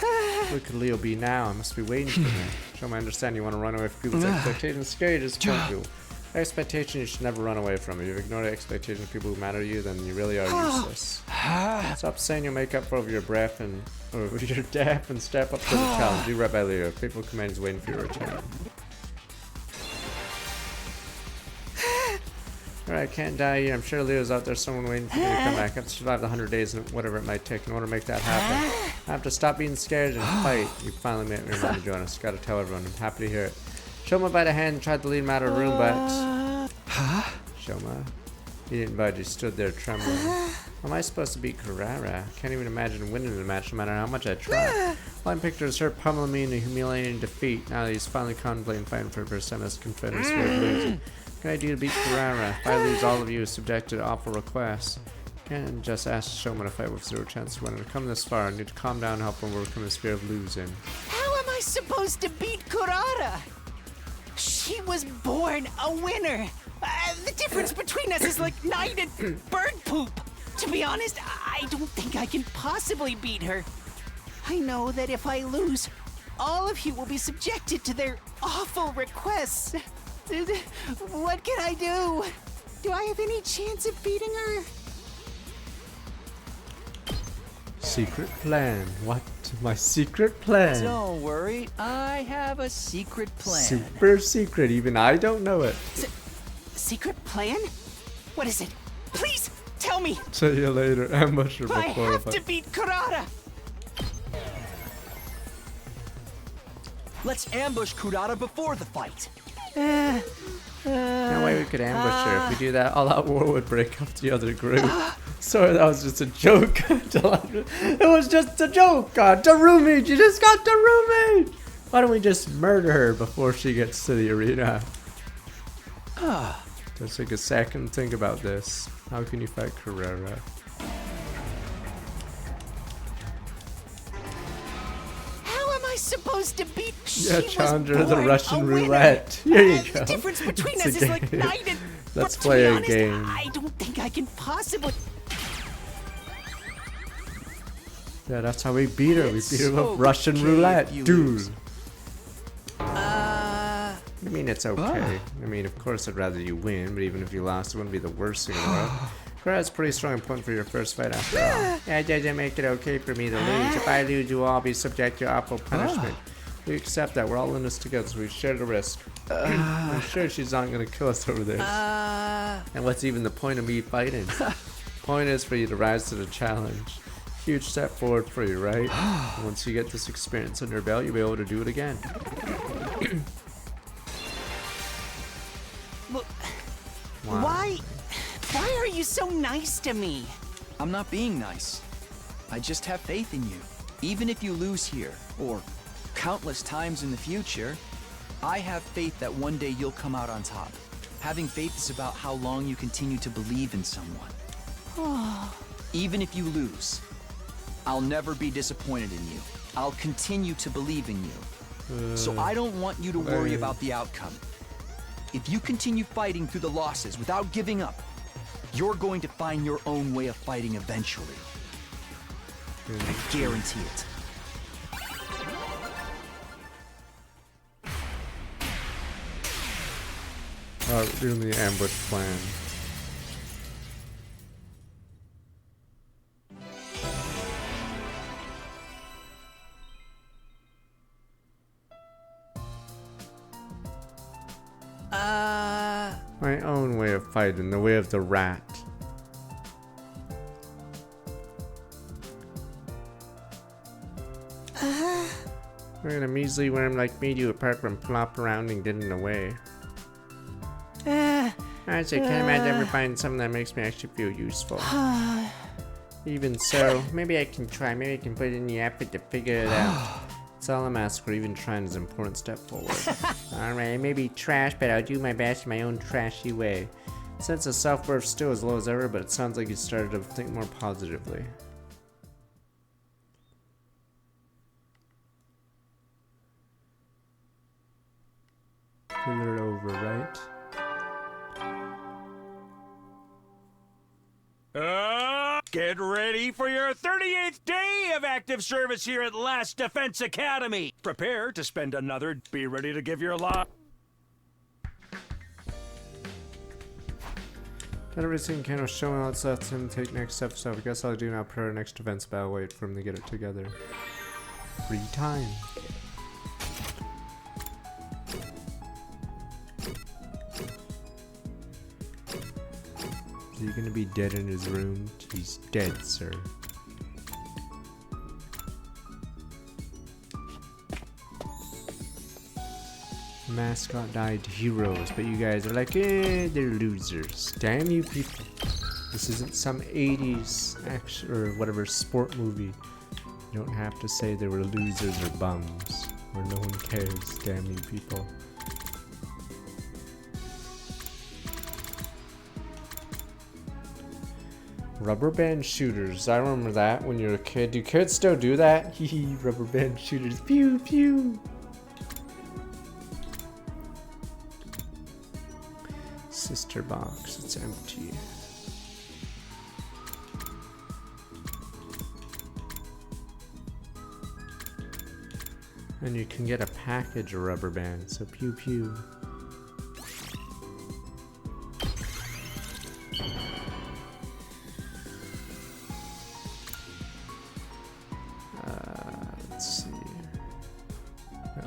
Where could Leo be now? I must be waiting for me. Show me I understand you want to run away from people's expectations. Scary to disappoint people. Expectation you should never run away from. If you ignore the expectation of people who matter to you, then you really are useless. Stop saying you'll make up for your breath and your death and step up to the challenge. Do right by Leo. People command is waiting for your return. Alright, I can't die here. I'm sure Leo's out there, someone waiting for me to come back. I have to survive the 100 days and whatever it might take in order to make that happen. I have to stop being scared and fight. You finally made me want to join us. Gotta tell everyone. I'm happy to hear it. Shoma by the hand and tried to lead him out of the room, but... Shoma? He didn't budge, he stood there trembling. How am I supposed to beat Carrara? Can't even imagine winning the match no matter how much I try. All I'm picturing is her pummeling me in a humiliating defeat. Now that he's finally contemplating fighting for the first time as Confederate fear of losing. What can I do to beat Carrara? If I lose, all of you is subjected to awful requests. Can't just ask Shoma to fight with zero chance to win. To come this far, I need to calm down and help him overcome his fear of losing. How am I I supposed to beat Kurata? She was born a winner. The difference between us is like night and bird poop. To be honest, I don't think I can possibly beat her. I know that if I lose, all of you will be subjected to their awful requests. What can I do? Do I have any chance of beating her? Secret plan. What? My secret plan. Don't worry, I have a secret plan. Super secret. Even I don't know it. Secret plan? What is it? Please tell me. See you later. Ambush her I before have to beat Kurata. Let's ambush Kurata before the fight. No way we could ambush her. If we do that, all out war would break up the other group. Sorry, that was just a joke. It was just a joke. Darumi, you just got Darumi. Why don't we just murder her before she gets to the arena? Let's take a second and think about this. How can you fight Carrera? How am I supposed to beat? Yeah, Chandra, the born Russian a winner. roulette. Here you go. The difference between It's us a is like game. night and. Let's but play to be a honest, game. I don't think I can possibly. Yeah, that's how we beat her. We beat her It's with Russian okay roulette, if you dude. lose. I mean, it's okay. I mean, of course, I'd rather you win, but even if you lost, it wouldn't be the worst thing in the world. That's a pretty strong point for your first fight after all. That doesn't make it okay for me to lose. If I lose, you will all be subject to awful punishment. We accept that. We're all in this together, so we share the risk. I'm sure she's not going to kill us over this. And what's even the point of me fighting? Point is for you to rise to the challenge. Huge step forward for you, right? Once you get this experience under your belt, you'll be able to do it again. Look, Wow. Why are you so nice to me? I'm not being nice. I just have faith in you. Even if you lose here, or countless times in the future, I have faith that one day you'll come out on top. Having faith is about how long you continue to believe in someone. Even if you lose, I'll never be disappointed in you. I'll continue to believe in you. So I don't want you to worry about the outcome. If you continue fighting through the losses without giving up, you're going to find your own way of fighting eventually. I guarantee it. We're doing the ambush plan. My own way of fighting, the way of the rat. We're gonna measly worm like me do apart from flop around and getting away. I say, can't imagine ever finding something that makes me actually feel useful. Even so, maybe I can try. Maybe I can put in the effort to figure it out. It's all I'm asking for. Even trying is an important step forward. Alright, maybe trash, but I'll do my best in my own trashy way. Sense of self-worth still as low as ever, but it sounds like you started to think more positively. Fill it over, right? Get ready for your 38th day of active service here at Last Defense Academy. Prepare to spend another. Be ready to give your life. Got everything kind of showing out, so that's him take next step. So I guess I'll do now. Prepare next defense battle. Wait for him to get it together. Free time. Is he gonna be dead in his room? He's dead, sir. Mascot died to heroes, but you guys are like, they're losers. Damn you people. This isn't some 80s action or whatever sport movie. You don't have to say they were losers or bums, where no one cares. Damn you people. Rubber band shooters. I remember that when you were a kid. Do kids still do that? Hee rubber band shooters. Pew pew. Sister box. It's empty. And you can get a package of rubber bands. So pew pew. Let's see.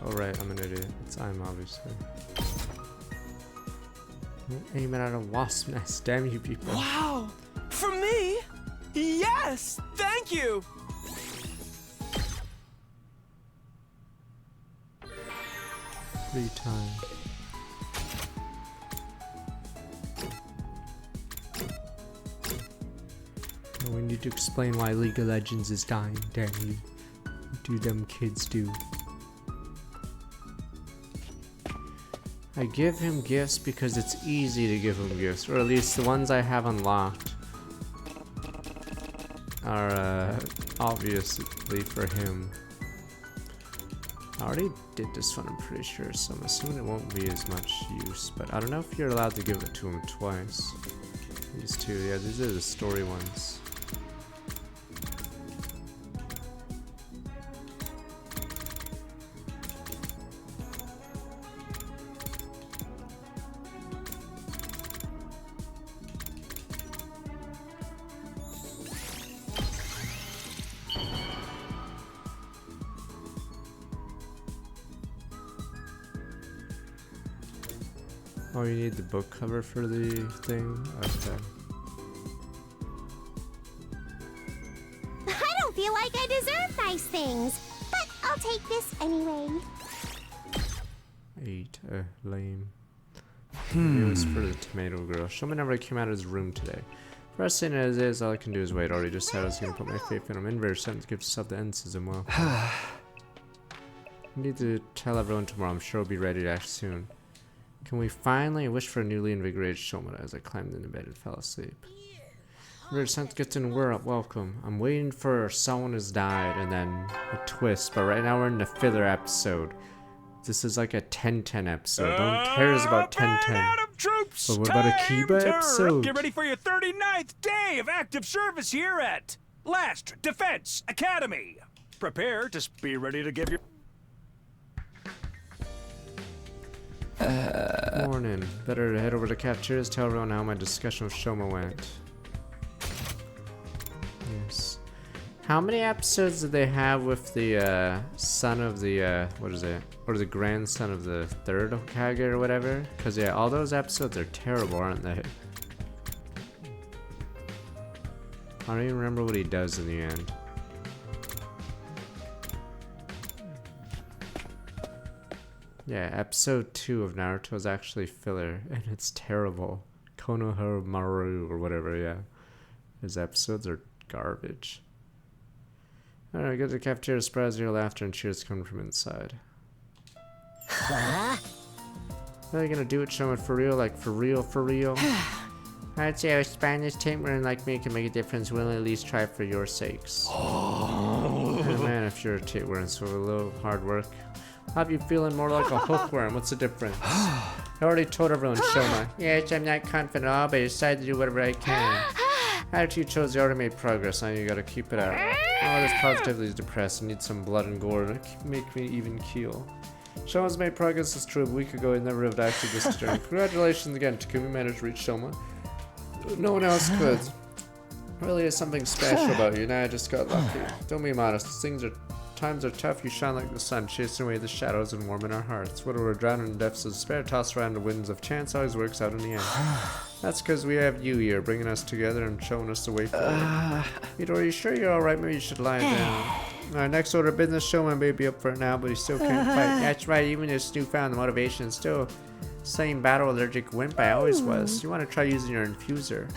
Oh right, I'm an idiot. I'm obviously. Aim it at a wasp nest. Damn you people. Wow! From me? Yes! Thank you! Free time. We need to explain why League of Legends is dying, damn you. What do them kids do? I give him gifts because it's easy to give him gifts, or at least the ones I have unlocked are obviously for him. I already did this one, I'm pretty sure, so I'm assuming it won't be as much use, but I don't know if you're allowed to give it to him twice. These two, yeah, these are the story ones. Oh, you need the book cover for the thing? Okay. I don't feel like I deserve nice things, but I'll take this anyway. 8. Lame. It was for the tomato girl. Showman never came out of his room today. Frustrating as it is, all I can do is wait. Already just said I was gonna put my faith in him. Inverse sent to give yourself the end system well. I need to tell everyone tomorrow. I'm sure we'll be ready to act soon. Can we finally wish for a newly invigorated Shomura as I climbed into bed and fell asleep? We're sent to get in. We're up. Welcome. I'm waiting for someone has died and then a twist, but right now we're in the filler episode. This is like a 10-10 episode. No one cares about 10-10. Troops, but what about a Kiba episode? Get ready for your 39th day of active service here at Last Defense Academy. Prepare to be ready to give your... Morning. Better to head over to cafeterias, tell everyone how my discussion with Shoma went. Yes. How many episodes did they have with the son of the what is it? Or the grandson of the third Hokage or whatever? Because yeah, all those episodes are terrible, aren't they? I don't even remember what he does in the end. Yeah, episode 2 of Naruto is actually filler, and it's terrible. Konohamaru or whatever, yeah. His episodes are garbage. Alright, go to the cafeteria, surprise your laughter and cheers coming from inside. Huh? Are you gonna do it, Shoma, for real? Like, for real, for real? I'd say a Spanish tapeworm like me can make a difference. We'll at least try for your sakes. Oh man, if you're a tapeworm, so a little hard work. I'll have you feeling more like a hookworm. What's the difference? I already told everyone, Shoma. Yes, I'm not confident at all, but I decided to do whatever I can. After you chose, you already made progress. Now you gotta keep it up. Oh, this positively is depressed. I need some blood and gore to make me even keel. Shoma's made progress, it's true. A week ago, I never have acted this turn. Congratulations again. Takumi managed to reach Shoma. No one else could. Really is something special about you. Now I just got lucky. Don't be modest. Times are tough. You shine like the sun, chasing away the shadows and warming our hearts. Whether we're drowning in depths of despair, tossed around the winds of chance, always works out in the end. That's because we have you here, bringing us together and showing us the way forward. Midori, are you sure you're alright? Maybe you should lie down. Our next order of business, Shoma may be up for it now, but he still can't fight. That's right, even his newfound motivation is still same battle allergic wimp I always was. You want to try using your infuser?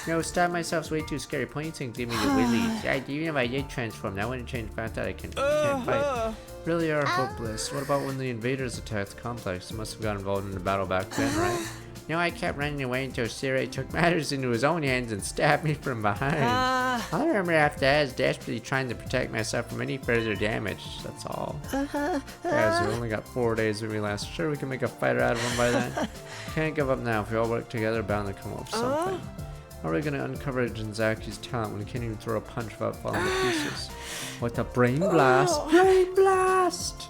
No, stab myself's way too scary. Pointing give me the willies. Even if I did transform, that wouldn't change the fact that I can't fight. Really are hopeless. What about when the invaders attacked the complex? You must have got involved in the battle back then, right? No, I kept running away until Sirei took matters into his own hands and stabbed me from behind. I remember after that, I was desperately trying to protect myself from any further damage. That's all. Guys, we only got 4 days when we last. Sure, we can make a fighter out of him by then. Can't give up now. If we all work together, bound to come up with something. How are we gonna uncover Jinzaki's talent when he can't even throw a punch without falling to pieces? What a brain blast! Brain blast!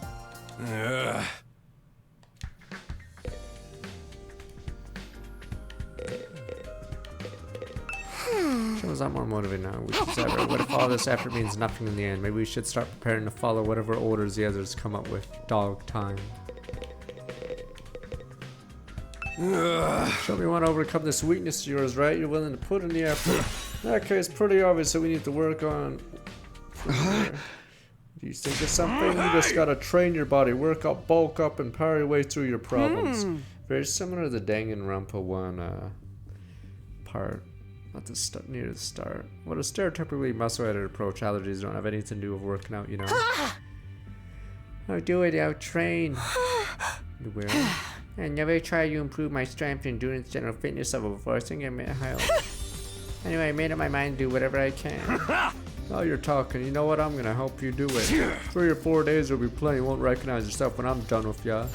Shows a lot more motivated now. We should separate. What if all this effort means nothing in the end? Maybe we should start preparing to follow whatever orders the others come up with. Dog time. Show me want to overcome this weakness of yours, right? You're willing to put in the effort. In that case, pretty obvious that we need to work on. Do you think of something? You just gotta train your body, work up, bulk up, and power your way through your problems. Very similar to the Danganronpa one part. Not the near the start. What a stereotypically muscle-headed approach. Allergies don't have anything to do with working out, you know. I'll do it, I'll train. You will. I never try to improve my strength, endurance, general fitness level before I think I may help. Anyway, I made up my mind to do whatever I can. Now you're talking, you know what? I'm gonna help you do it. 3 or 4 days will be plenty. You won't recognize yourself when I'm done with ya.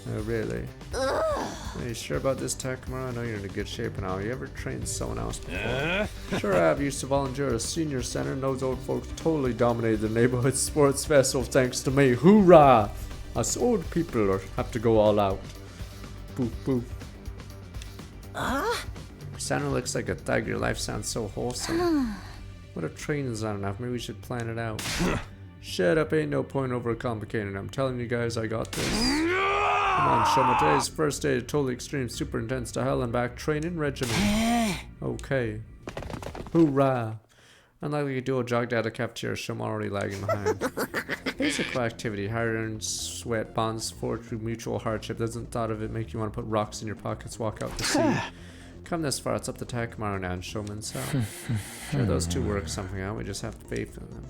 Oh, really? Are you sure about this, Takemura? I know you're in a good shape now. You ever trained someone else before? Sure I have. Used to volunteer at a senior center, and those old folks totally dominated the neighborhood sports festival thanks to me. Hoorah! Us old people have to go all out. Boof, boof. Santa looks like a thug. Your life sounds so wholesome. What if training's not enough? Maybe we should plan it out. Shut up, ain't no point overcomplicating it. I'm telling you guys, I got this. Come on, Shoma. Today's first day of totally extreme, super intense to hell and back training regimen. Okay. Hoorah. Unlikely to do a jog down the cafeteria, Shoma already lagging behind. Physical activity, hard-earned sweat, bonds forged through mutual hardship. Doesn't thought of it make you want to put rocks in your pockets, walk out to sea. Come this far, it's up to Takemura now and Shoma himself. Sure, those two work something out, we just have faith in them.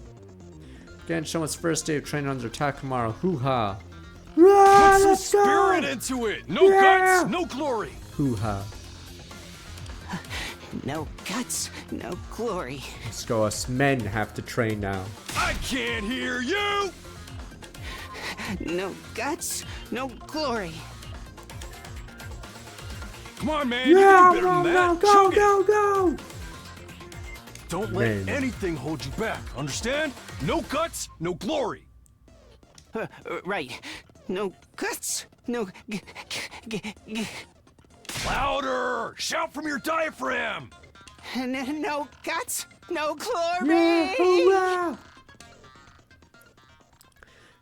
Again, Shoma's first day of training under Takemura. Hoo-ha! Put some spirit into it! No guts, no glory! Hoo-ha. No guts, no glory. Let's go, us men have to train now. I can't hear you! No guts, no glory. Come on, man, you can do better than that. Go, go, go! Don't let anything hold you back, understand? No guts, no glory. Right. No guts, no Louder! Shout from your diaphragm! No guts, no glory!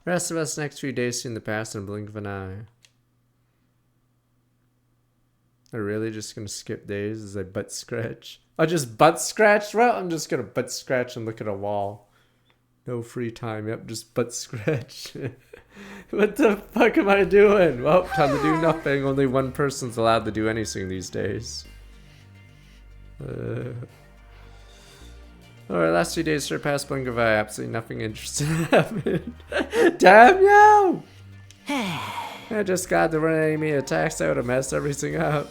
Rest of us next few days see in the past in a blink of an eye. They're really just gonna skip days as I butt scratch? I just butt scratch? Well, I'm just gonna butt scratch and look at a wall. No free time, yep, just butt scratch. What the fuck am I doing? Well, time to do nothing. Only one person's allowed to do anything these days. Alright, last 2 days surpassed blink of an eye. Absolutely nothing interesting happened. Damn you! I just got the run enemy attacks out to mess everything up.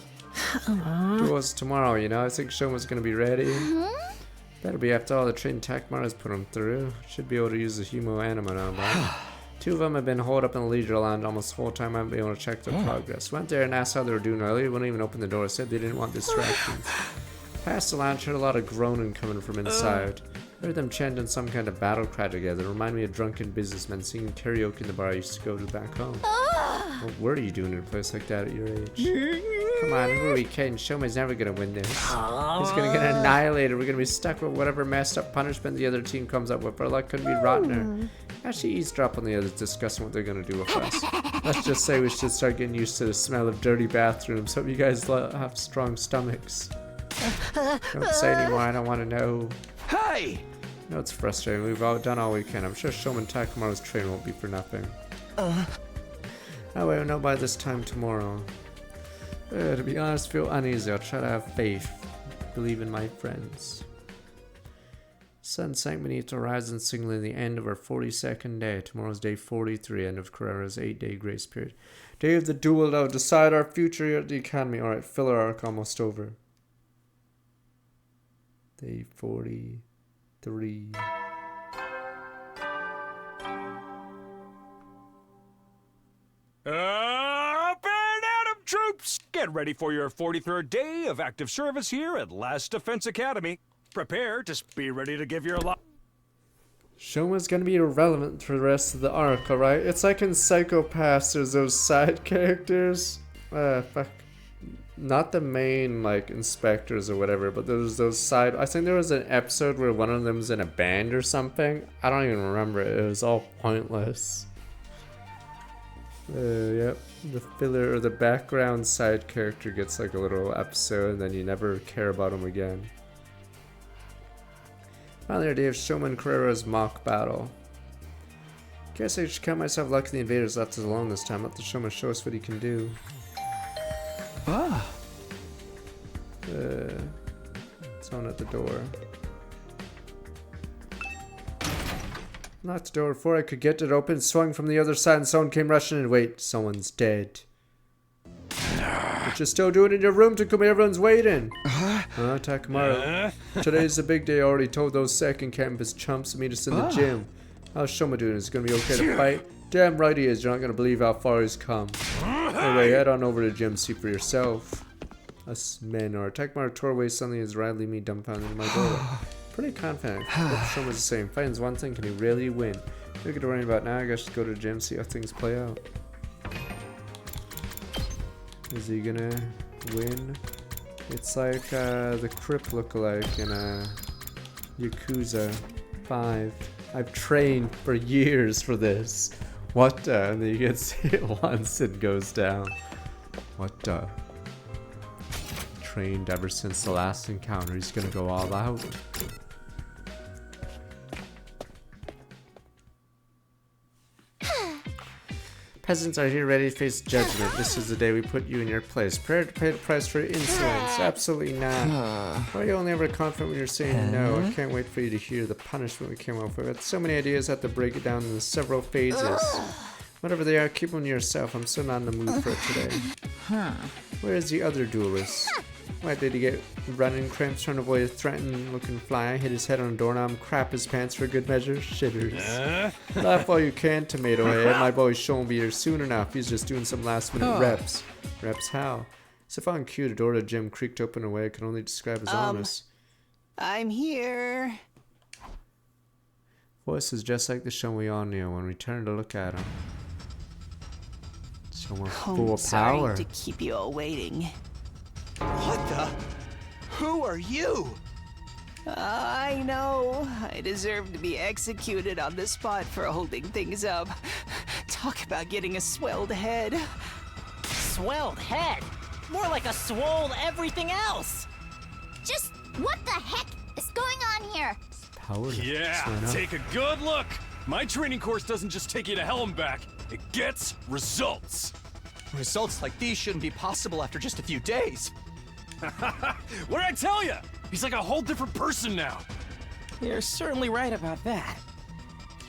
Duel's tomorrow, you know. I think Shoma's gonna be ready. Better be after all the training Takemura's put him through. Should be able to use the Humo Anima now, but 2 of them have been holed up in the leisure lounge almost the whole time. I haven't been able to check their progress. Went there and asked how they were doing earlier. Wouldn't even open the door. Said they didn't want distractions. Past the lounge, heard a lot of groaning coming from inside. Heard them chanting some kind of battle cry together. Remind me of drunken businessmen singing karaoke in the bar I used to go to back home. What were you doing in a place like that at your age? Come on, who are we kidding? Shoma's never gonna win this. He's gonna get annihilated. We're gonna be stuck with whatever messed up punishment the other team comes up with. Our luck couldn't be rottener. Actually, eavesdrop on the others discussing what they're gonna do with us. Let's just say we should start getting used to the smell of dirty bathrooms. Hope you guys have strong stomachs. Don't say anymore, I don't want to know. Hey! No, it's frustrating. We've all done all we can. I'm sure Shoma Takemura's train won't be for nothing. Oh, we'll know by this time tomorrow. To be honest, feel uneasy. I'll try to have faith. Believe in my friends. Sun sank beneath the horizon, signaling the end of our 42nd day. Tomorrow's day 43, end of Carrera's 8-day grace period. Day of the duel that will decide our future here at the Academy. Alright, filler arc almost over. Day 43. Up and at 'em, troops! Get ready for your 43rd day of active service here at Last Defense Academy. Prepare to be ready to give your life. Shoma's gonna be irrelevant for the rest of the arc, alright? It's like in Psycho-Pass, there's those side characters. Fuck. Not the main, like, inspectors or whatever, but there's those side... I think there was an episode where one of them was in a band or something. I don't even remember it. It was all pointless. Yep. The filler or the background side character gets like a little episode and then you never care about him again. Finally, our day of Shoma and Carrera's mock battle. Guess I should count myself lucky the invaders left us alone this time. Let the Shoma show us what he can do. Someone at the door. Locked the door before I could get it open, swung from the other side and someone came rushing in. Wait, someone's dead. But you're still doing it in your room, Takumi, everyone's waiting. Takamaru. Today's a big day, I already told those second campus chumps to meet us in the gym. How's Shoma doing? Is it gonna be okay to fight? Damn right he is, you're not gonna believe how far he's come. Anyway, head on over to the gym, see for yourself. Us men are. Takamaru tore away suddenly as Riley leaving me dumbfounded in my doorway. Pretty confident. Shoma's the same. Fighting's one thing, can he really win? Nothing to worry about now, I guess just go to the gym, see how things play out. Is he gonna win? It's like the Crip lookalike in Yakuza 5. I've trained for years for this. What and then he gets hit once and goes down. What trained ever since the last encounter. He's gonna go all out. Peasants are here ready to face judgment. This is the day we put you in your place. Prepare to pay the price for insolence. Absolutely not. Why are you only ever confident when you're saying no? I can't wait for you to hear the punishment we came up with. With so many ideas, I have to break it down into several phases. Whatever they are, keep them to yourself. I'm still not in the mood for it today. Where is the other duelist? Why did he get running cramps trying to avoid a threatening looking fly? Hit his head on a doorknob, crap his pants for good measure? Shitters. Laugh all you can, tomato head. My boy Sean will be here soon enough. He's just doing some last minute reps. Reps how? So if on cue, the door to the gym creaked open in a way I can only describe as ominous. I'm here. Voice is just like the Sean we all knew when we turned to look at him. Someone full of power. Sorry to keep you all waiting. What the? Who are you? I know. I deserve to be executed on the spot for holding things up. Talk about getting a swelled head. Swelled head? More like a swole everything else. Just what the heck is going on here? Power. Yeah, take a good look. My training course doesn't just take you to hell and back. It gets results. Results like these shouldn't be possible after just a few days. What did I tell you? He's like a whole different person now. You're certainly right about that.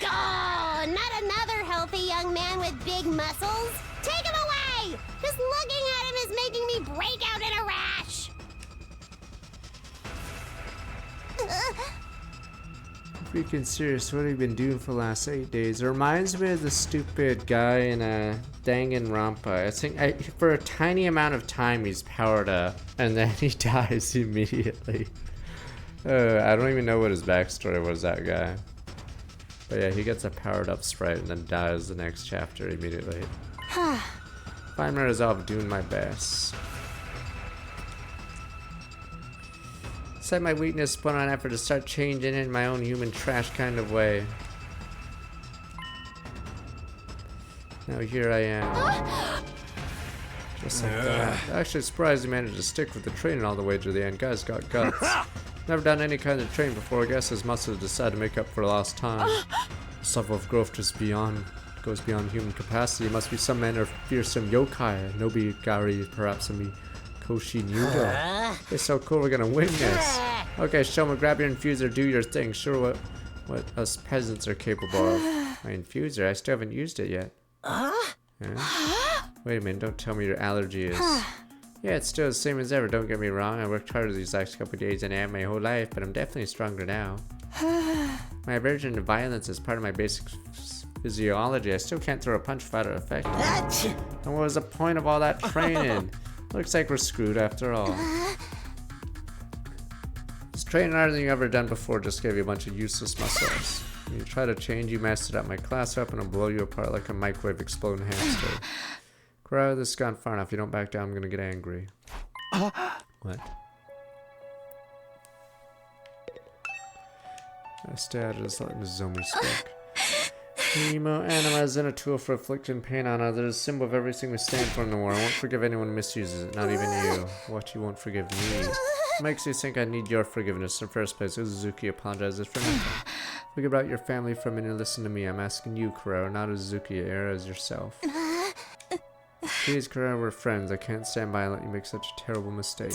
Oh, not another healthy young man with big muscles. Take him away! Just looking at him is making me break out in a rash. Freaking serious, what have you been doing for the last 8 days? It reminds me of the stupid guy in Danganronpa. I think for a tiny amount of time he's powered up, and then he dies immediately. I don't even know what his backstory was, that guy. But yeah, he gets a powered up sprite and then dies the next chapter immediately. Find my resolve, doing my best. Set my weakness, put on effort to start changing it in my own human trash kind of way. Now here I am. Just like that. Actually surprised he managed to stick with the training all the way to the end. Guy's got guts. Never done any kind of training before. I guess his muscles decided to make up for lost time. This level of growth goes beyond human capacity. It must be some manner of fearsome yokai. Nobigari, perhaps, and be Koshinudo. It's so cool, we're gonna win this. Okay, Shoma, grab your infuser, do your thing. Sure what us peasants are capable of. My infuser? I still haven't used it yet. Yeah? Wait a minute, don't tell me your allergy is. Yeah, it's still the same as ever, don't get me wrong. I worked harder these last couple of days than I have my whole life, but I'm definitely stronger now. My aversion to violence is part of my basic physiology. I still can't throw a punch without it affecting me. And what was the point of all that training? Looks like we're screwed after all. This training harder than you ever done before just gave you a bunch of useless muscles. When you try to change, you messed it up. My class weapon will blow you apart like a microwave exploding hamster. Crow, this has gone far enough. If you don't back down, I'm gonna get angry. What? I stay out of this, letting the zombie speak. Hemo anima isn't a tool for inflicting pain on others. A symbol of everything we stand for in the war. I won't forgive anyone who misuses it, not even you. What, you won't forgive me? What makes you think I need your forgiveness in the first place? Uzuki apologizes for nothing. Forget about your family for a minute and listen to me. I'm asking you, Kurara, not Uzuki, as yourself. Please, Kurara, we're friends. I can't stand by and let you make such a terrible mistake.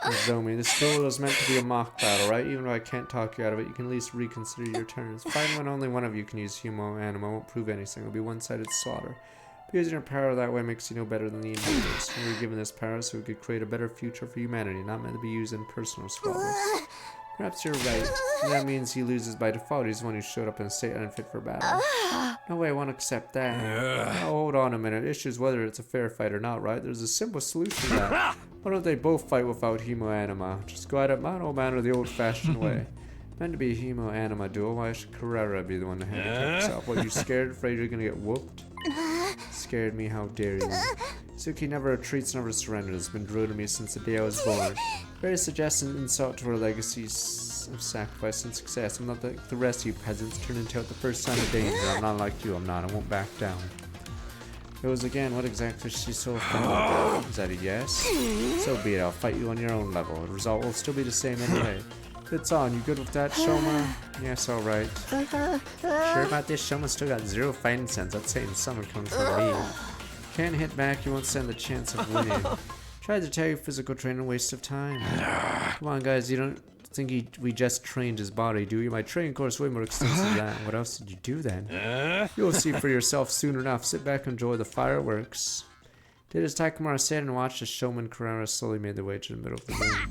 Nozomi, this duel was meant to be a mock battle, right? Even though I can't talk you out of it, you can at least reconsider your terms. Fighting when only one of you can use Hemo Anima won't prove anything. It'll be one-sided slaughter. Using your power that way makes you no better than the invaders. We were given this power so we could create a better future for humanity, not meant to be used in personal squabbles. Perhaps you're right. That means he loses by default. He's the one who showed up in a state unfit for battle. No way I won't accept that. Now, hold on a minute. Issue's whether it's a fair fight or not, right? There's a simple solution to that. Why don't they both fight without Hemo Anima? Just go at it mano a mano the old-fashioned way. Meant to be a Hemo Anima duel. Why should Kurara be the one to handicap himself? What, you scared? Afraid you're gonna get whooped? Scared me? How dare you? Suki never retreats, never surrenders. It's been true to me since the day I was born. Very suggestive insult to her legacies of sacrifice and success. I'm not like the rest of you peasants. Turn into it the first sign of danger. I'm not like you. I'm not. I won't back down. It was again. What exactly is she so offended about? Is that a yes? So be it. I'll fight you on your own level. The result will still be the same anyway. It's on. You good with that, Shoma? Yes, alright. Sure about this? Shoma still got 0 fighting sense. That's saying someone comes from me. Can't hit back, you won't stand the chance of winning. Tried to tell you physical training a waste of time. Come on, guys, you don't think we just trained his body, do you? My training course way more extensive than that. What else did you do then? You'll see for yourself soon enough. Sit back and enjoy the fireworks. Did as Takamura said and watched as Showman Kurara slowly made their way to the middle of the room.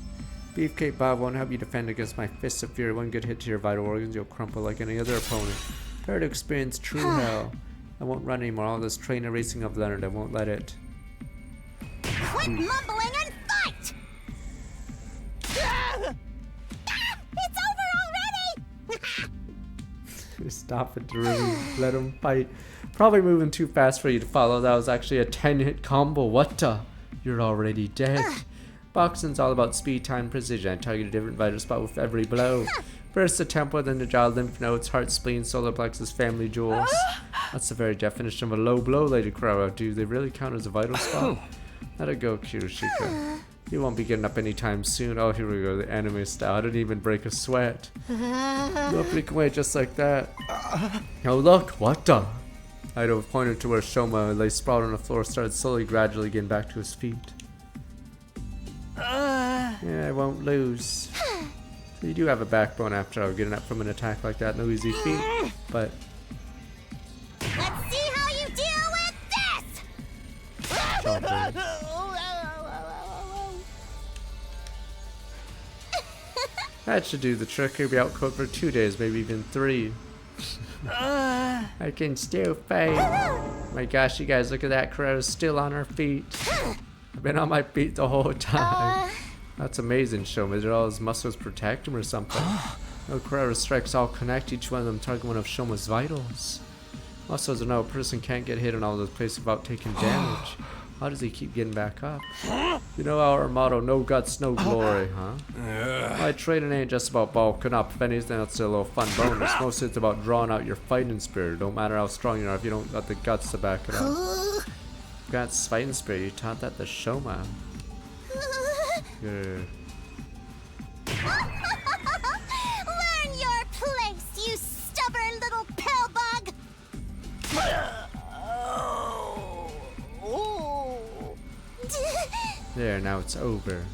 Beefcake Bob won't help you defend against my fists of fury. One good hit to your vital organs, you'll crumple like any other opponent. Prepare to experience true hell. I won't run anymore. All this train erasing I've learned, I won't let it. Quit mumbling and fight! It's over already! Stop it, Drew. Let him fight. Probably moving too fast for you to follow. That was actually a 10-hit combo. What the? You're already dead. Boxing's all about speed, time, precision. I target a different vital spot with every blow. First the temple, then the jaw, lymph nodes, heart, spleen, solar plexus, family jewels. That's the very definition of a low blow, Lady Kurara. Do they really count as a vital spot? Let it go, Kiyoshika. You won't be getting up anytime soon. Oh, here we go, the anime style. I didn't even break a sweat. You'll break away just like that. Oh, look, what the? Ido pointed to where Shoma lay sprawled on the floor, started slowly, gradually getting back to his feet. Yeah, I won't lose. So you do have a backbone after all, getting up from an attack like that, no easy feat, but... Let's see how you deal with this! That should do the trick. He'll be out cold for 2 days, maybe even 3. I can still fight. My gosh, you guys, look at that. Kurara's still on her feet. I've been on my feet the whole time. That's amazing, Shoma. Did all his muscles protect him or something? No, Kurara's strikes all connect. Each one of them target one of Shoma's vitals. Also, as I know, a person can't get hit in all those places without taking damage. How does he keep getting back up? You know our motto, no guts, no glory, huh? My training ain't just about bulking up. If anything, it's a little fun bonus. Mostly it's about drawing out your fighting spirit. Don't matter how strong you are if you don't got the guts to back it up. Guts, fighting spirit, you taught that to Shoma. Good. Learn your place, you stubborn little pillbug! There, now it's over.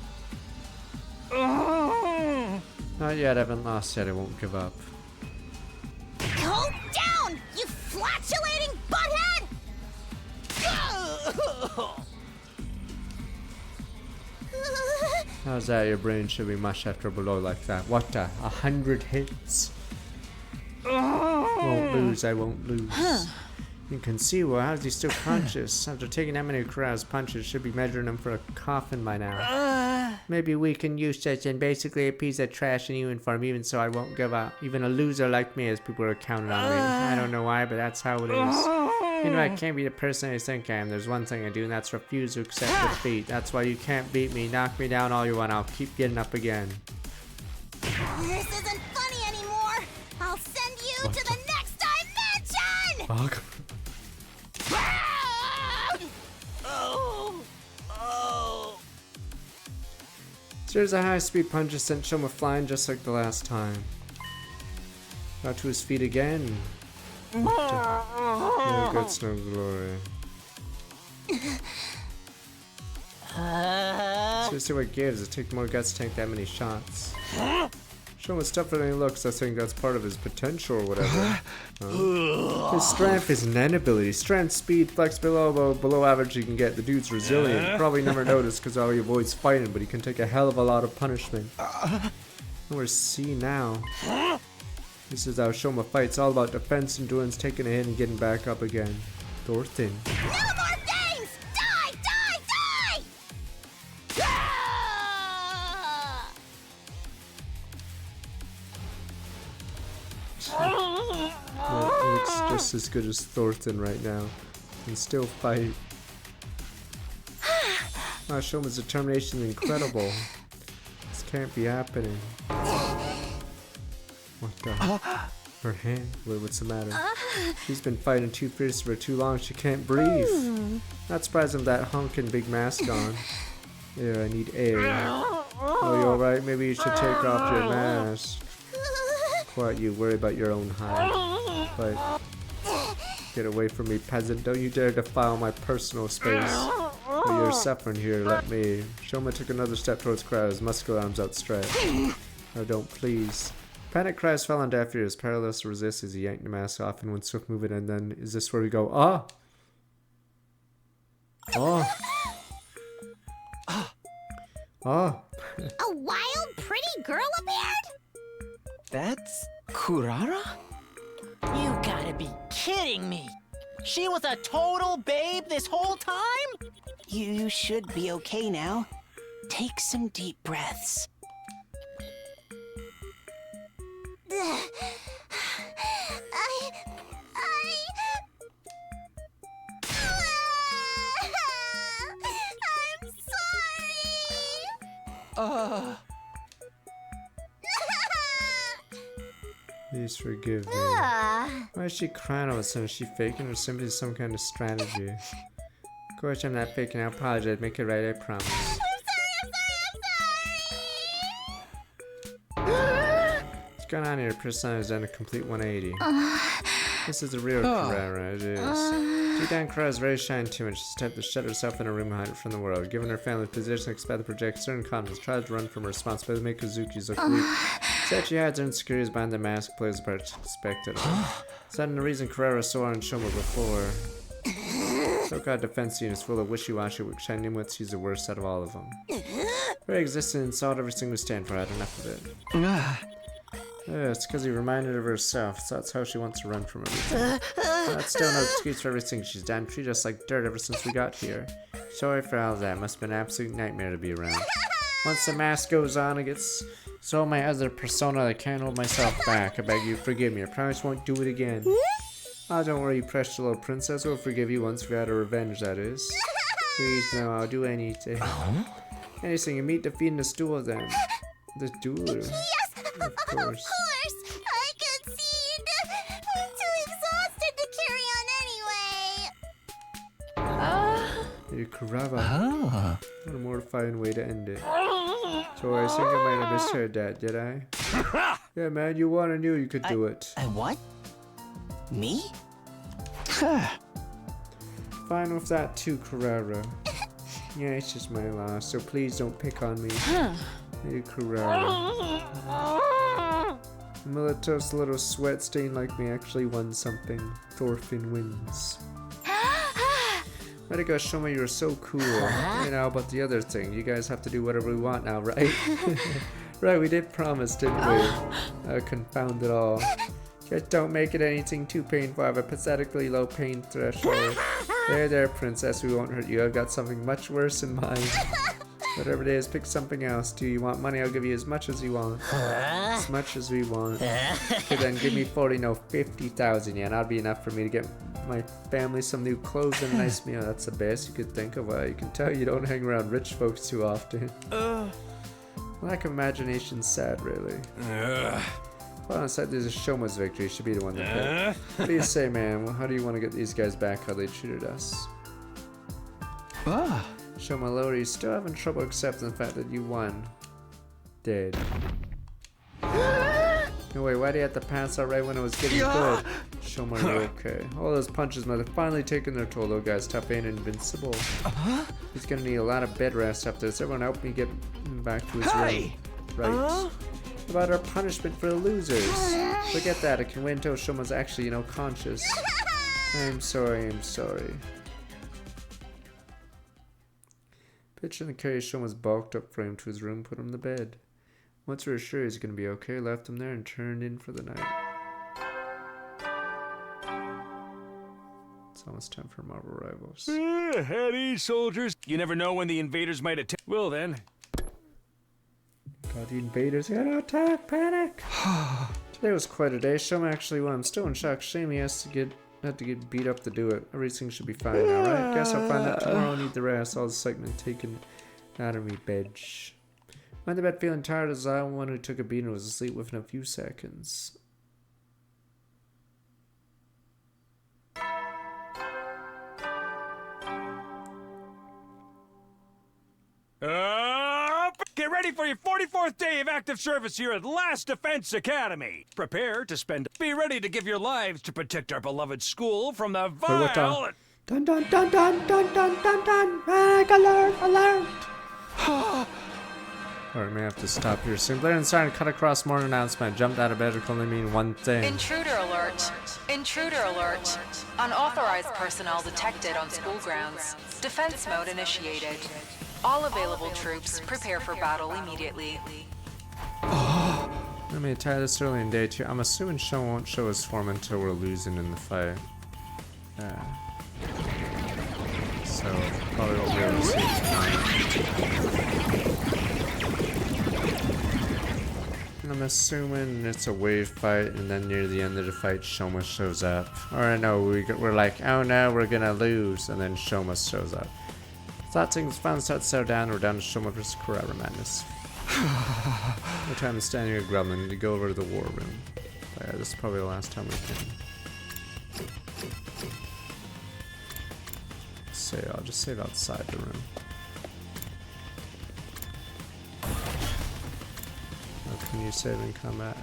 Not yet, I haven't lost yet, I won't give up. Go down, you flatulating butthead! How's that? Your brain should be mush after a blow like that. What the? 100 hits? Won't lose, I won't lose. You can see, well, how's he still conscious? After taking that many Kurara's punches, should be measuring him for a coffin by now. Maybe we can use such and basically a piece of trash in uniform, even so I won't give up. Even a loser like me, as people are counting on me. I don't know why, but that's how it is. You know, I can't be the person I think I am. There's one thing I do, and that's refuse to accept defeat. That's why you can't beat me. Knock me down all you want. I'll keep getting up again. This isn't funny anymore. I'll send you to the next dimension! Fuck. There's a high-speed punch that sent Shoma flying just like the last time. Got to his feet again. No guts, no glory. Seriously, what gives? It takes more guts to tank that many shots. Shoma's tougher than he looks. I think that's part of his potential or whatever. His strength is an ability. Strength, speed, flex below average he can get. The dude's resilient. You probably never noticed because he avoids fighting, but he can take a hell of a lot of punishment. We're C now. This is how Shoma fights. All about defense, endurance, taking a hit and getting back up again. Thornton. No more games! Die! Die! Die! Yeah, he looks just as good as Thornton right now. And still fight. Shoma's determination is incredible. This can't be happening. What the? Her hand? What's the matter? She's been fighting too fiercely for too long. She can't breathe. Not surprised with that honking big mask on. Yeah, I need air. Oh, you alright? Maybe you should take off your mask. Quiet, you worry about your own hide. But get away from me, peasant. Don't you dare defile my personal space. Oh, you're suffering here. Let me. Shoma took another step towards Kurara, his muscular arms outstretched. Oh, don't, please. Panic cries fell on deaf ears, powerless to resist as he yanked the mask off and went swift moving, and then, is this where we go? Ah! Oh! Oh! A wild, pretty girl appeared? That's Kurara? You gotta be kidding me! She was a total babe this whole time? You should be okay now. Take some deep breaths. I'm sorry. Please forgive me. Why is she crying all of a sudden? Is she faking or simply some kind of strategy? Of course, I'm not faking. I apologize. Make it right, I promise. What's going on here? Persona has done a complete 180. This is the real Kurara, it is. Deep down, Kurara is very shy and timid. She's the type to shut herself in a room and hide it from the world. Given her family's position, expect to project certain confidence, tries to run from her responsibility to make Kazuki's look weak. Instead, she hides her insecurities behind the mask, plays the part expected of her. It's not the reason Kurara saw her and Shoma before. So-called defense unit is full of wishy-washy, which Shinimut sees the worst out of all of them. Very existence insult every single stand for. I had enough of it. Yeah, it's because he reminded her of herself, so that's how she wants to run from everything. That's still no excuse for everything she's done. Treated us like dirt ever since we got here. Sorry for all that. Must have been an absolute nightmare to be around. Once the mask goes on, it gets so my other persona I can't hold myself back. I beg you, forgive me. I promise won't do it again. Oh, don't worry, you precious little princess. We'll forgive you once we had our revenge, that is. Please, no, I'll do anything. Anything, you meet defeating the stool then. The duel. Yes, of course. I concede. I'm too exhausted to carry on anyway. You're Kurara. What a mortifying way to end it. So I think I might have misheard that, did I? Yeah, man, you won. I knew you could do it. What? Me? Fine with that too, Kurara. Yeah, it's just my loss, so please don't pick on me. Hey, Kurara. Militos, a little sweat stain like me, actually won something. Thorfinn wins. Way to go, Shoma, you're so cool. Hey, now about the other thing. You guys have to do whatever we want now, right? Right, we did promise, didn't we? Confound it all. Just don't make it anything too painful. I have a pathetically low pain threshold. There, princess, we won't hurt you. I've got something much worse in mind. Whatever it is, pick something else. Do you want money? I'll give you as much as you want. As much as we want. Okay, then give me 40, no, 50,000 yen. That'll be enough for me to get my family some new clothes and a nice meal. That's the best you could think of. You can tell you don't hang around rich folks too often. Lack of imagination's sad, really. Well, on the side, there's a Shoma's victory. Should be the one to pick. What do you say, man? Well, how do you want to get these guys back? How they treated us? Shoma Lord, you still having trouble accepting the fact that you won. Dead. No way, why do you have to pass out right when it was getting good? Shoma, you're okay. All those punches might have finally taken their toll, though, guys. Tough ain't invincible. He's gonna need a lot of bed rest after this. Everyone help me get him back to his room. Right. About our punishment for the losers. Forget that, it can wait until Shoma's actually, conscious. I'm sorry. Pitch and carry Shoma's bulked up frame to his room, put him to bed. Once we were sure he's gonna be okay, left him there and turned in for the night. It's almost time for Marvel Rivals. Heady, soldiers. You never know when the invaders might attack. Well then. God, the invaders are gonna attack! Panic! Today was quite a day. Shoma actually won. I'm still in shock. Shame he had to get beat up to do it. Everything should be fine now, right? Guess I'll find out tomorrow. Need the rest. All the excitement taken out of me, bitch. Went to bed feeling tired as I one who took a beating and was asleep within a few seconds. Get ready for your 44th day of active service here at Last Defense Academy. Prepare to be ready to give your lives to protect our beloved school from the vile... Dun dun dun dun dun dun dun dun! Alert! Alright, may have to stop here soon. Blair and Siren cut across more announcement. Jumped out of bed can only mean one thing. Intruder alert. Intruder alert. Unauthorized personnel detected on school grounds. Defense mode initiated. All available troops prepare for battle immediately. I mean, tie this early in day 2. I'm assuming Shoma won't show his form until we're losing in the fight. So, probably won't be able to see it tonight. I'm assuming it's a wave fight, and then near the end of the fight, Shoma shows up. Or no, we're like, oh no, we're gonna lose, and then Shoma shows up. Thought things finally start to settle down. We're down to Shoma vs. Kurara madness. No time to stand here grumbling. Need to go over to the war room. Yeah, this is probably the last time we can. I'll just save outside the room. Oh, can you save in combat?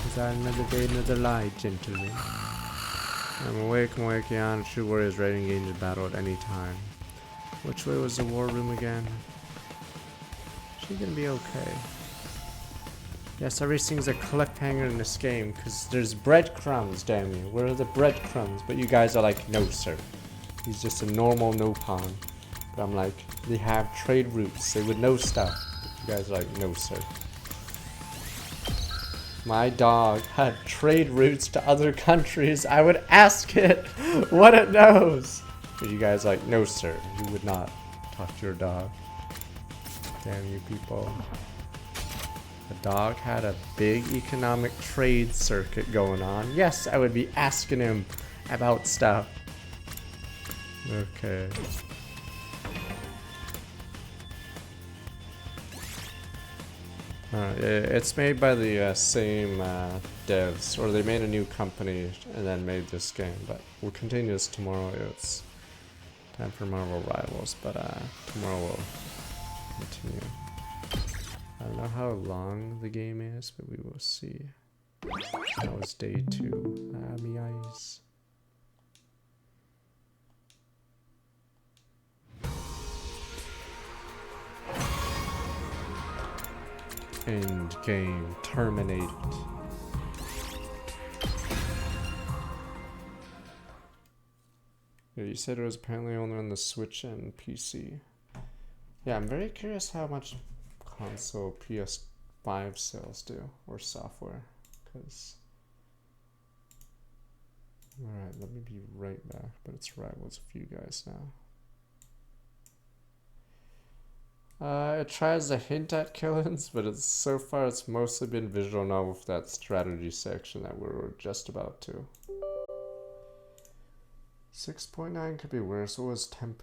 Is that another day, another lie, gentlemen? I'm awake, yawn. True warriors ready to engage in battle at any time. Which way was the war room again? Is she gonna be okay? Yes, everything's a cliffhanger in this game, because there's breadcrumbs, damn you. Where are the breadcrumbs? But you guys are like, no sir. He's just a normal Nopon. But I'm like, they have trade routes. They would know stuff. But you guys are like, no sir. My dog had trade routes to other countries. I would ask it what it knows. But you guys are like, no sir. You would not talk to your dog. Damn you people. The dog had a big economic trade circuit going on. Yes, I would be asking him about stuff. Okay. It's made by the same devs, or they made a new company and then made this game, but we'll continue this tomorrow. It's time for Marvel Rivals, but tomorrow we'll continue. I don't know how long the game is, but we will see. That was day 2. Me eyes. End game. Terminated. Yeah, you said it was apparently only on the Switch and PC. Yeah, I'm very curious how much console PS5 sales do, or software, because... Alright, let me be right back, but it's Rivals of you guys now. It tries to hint at killings, but it's so far it's mostly been visual novel with that strategy section that we were just about to. 6.9 could be worse. What was temp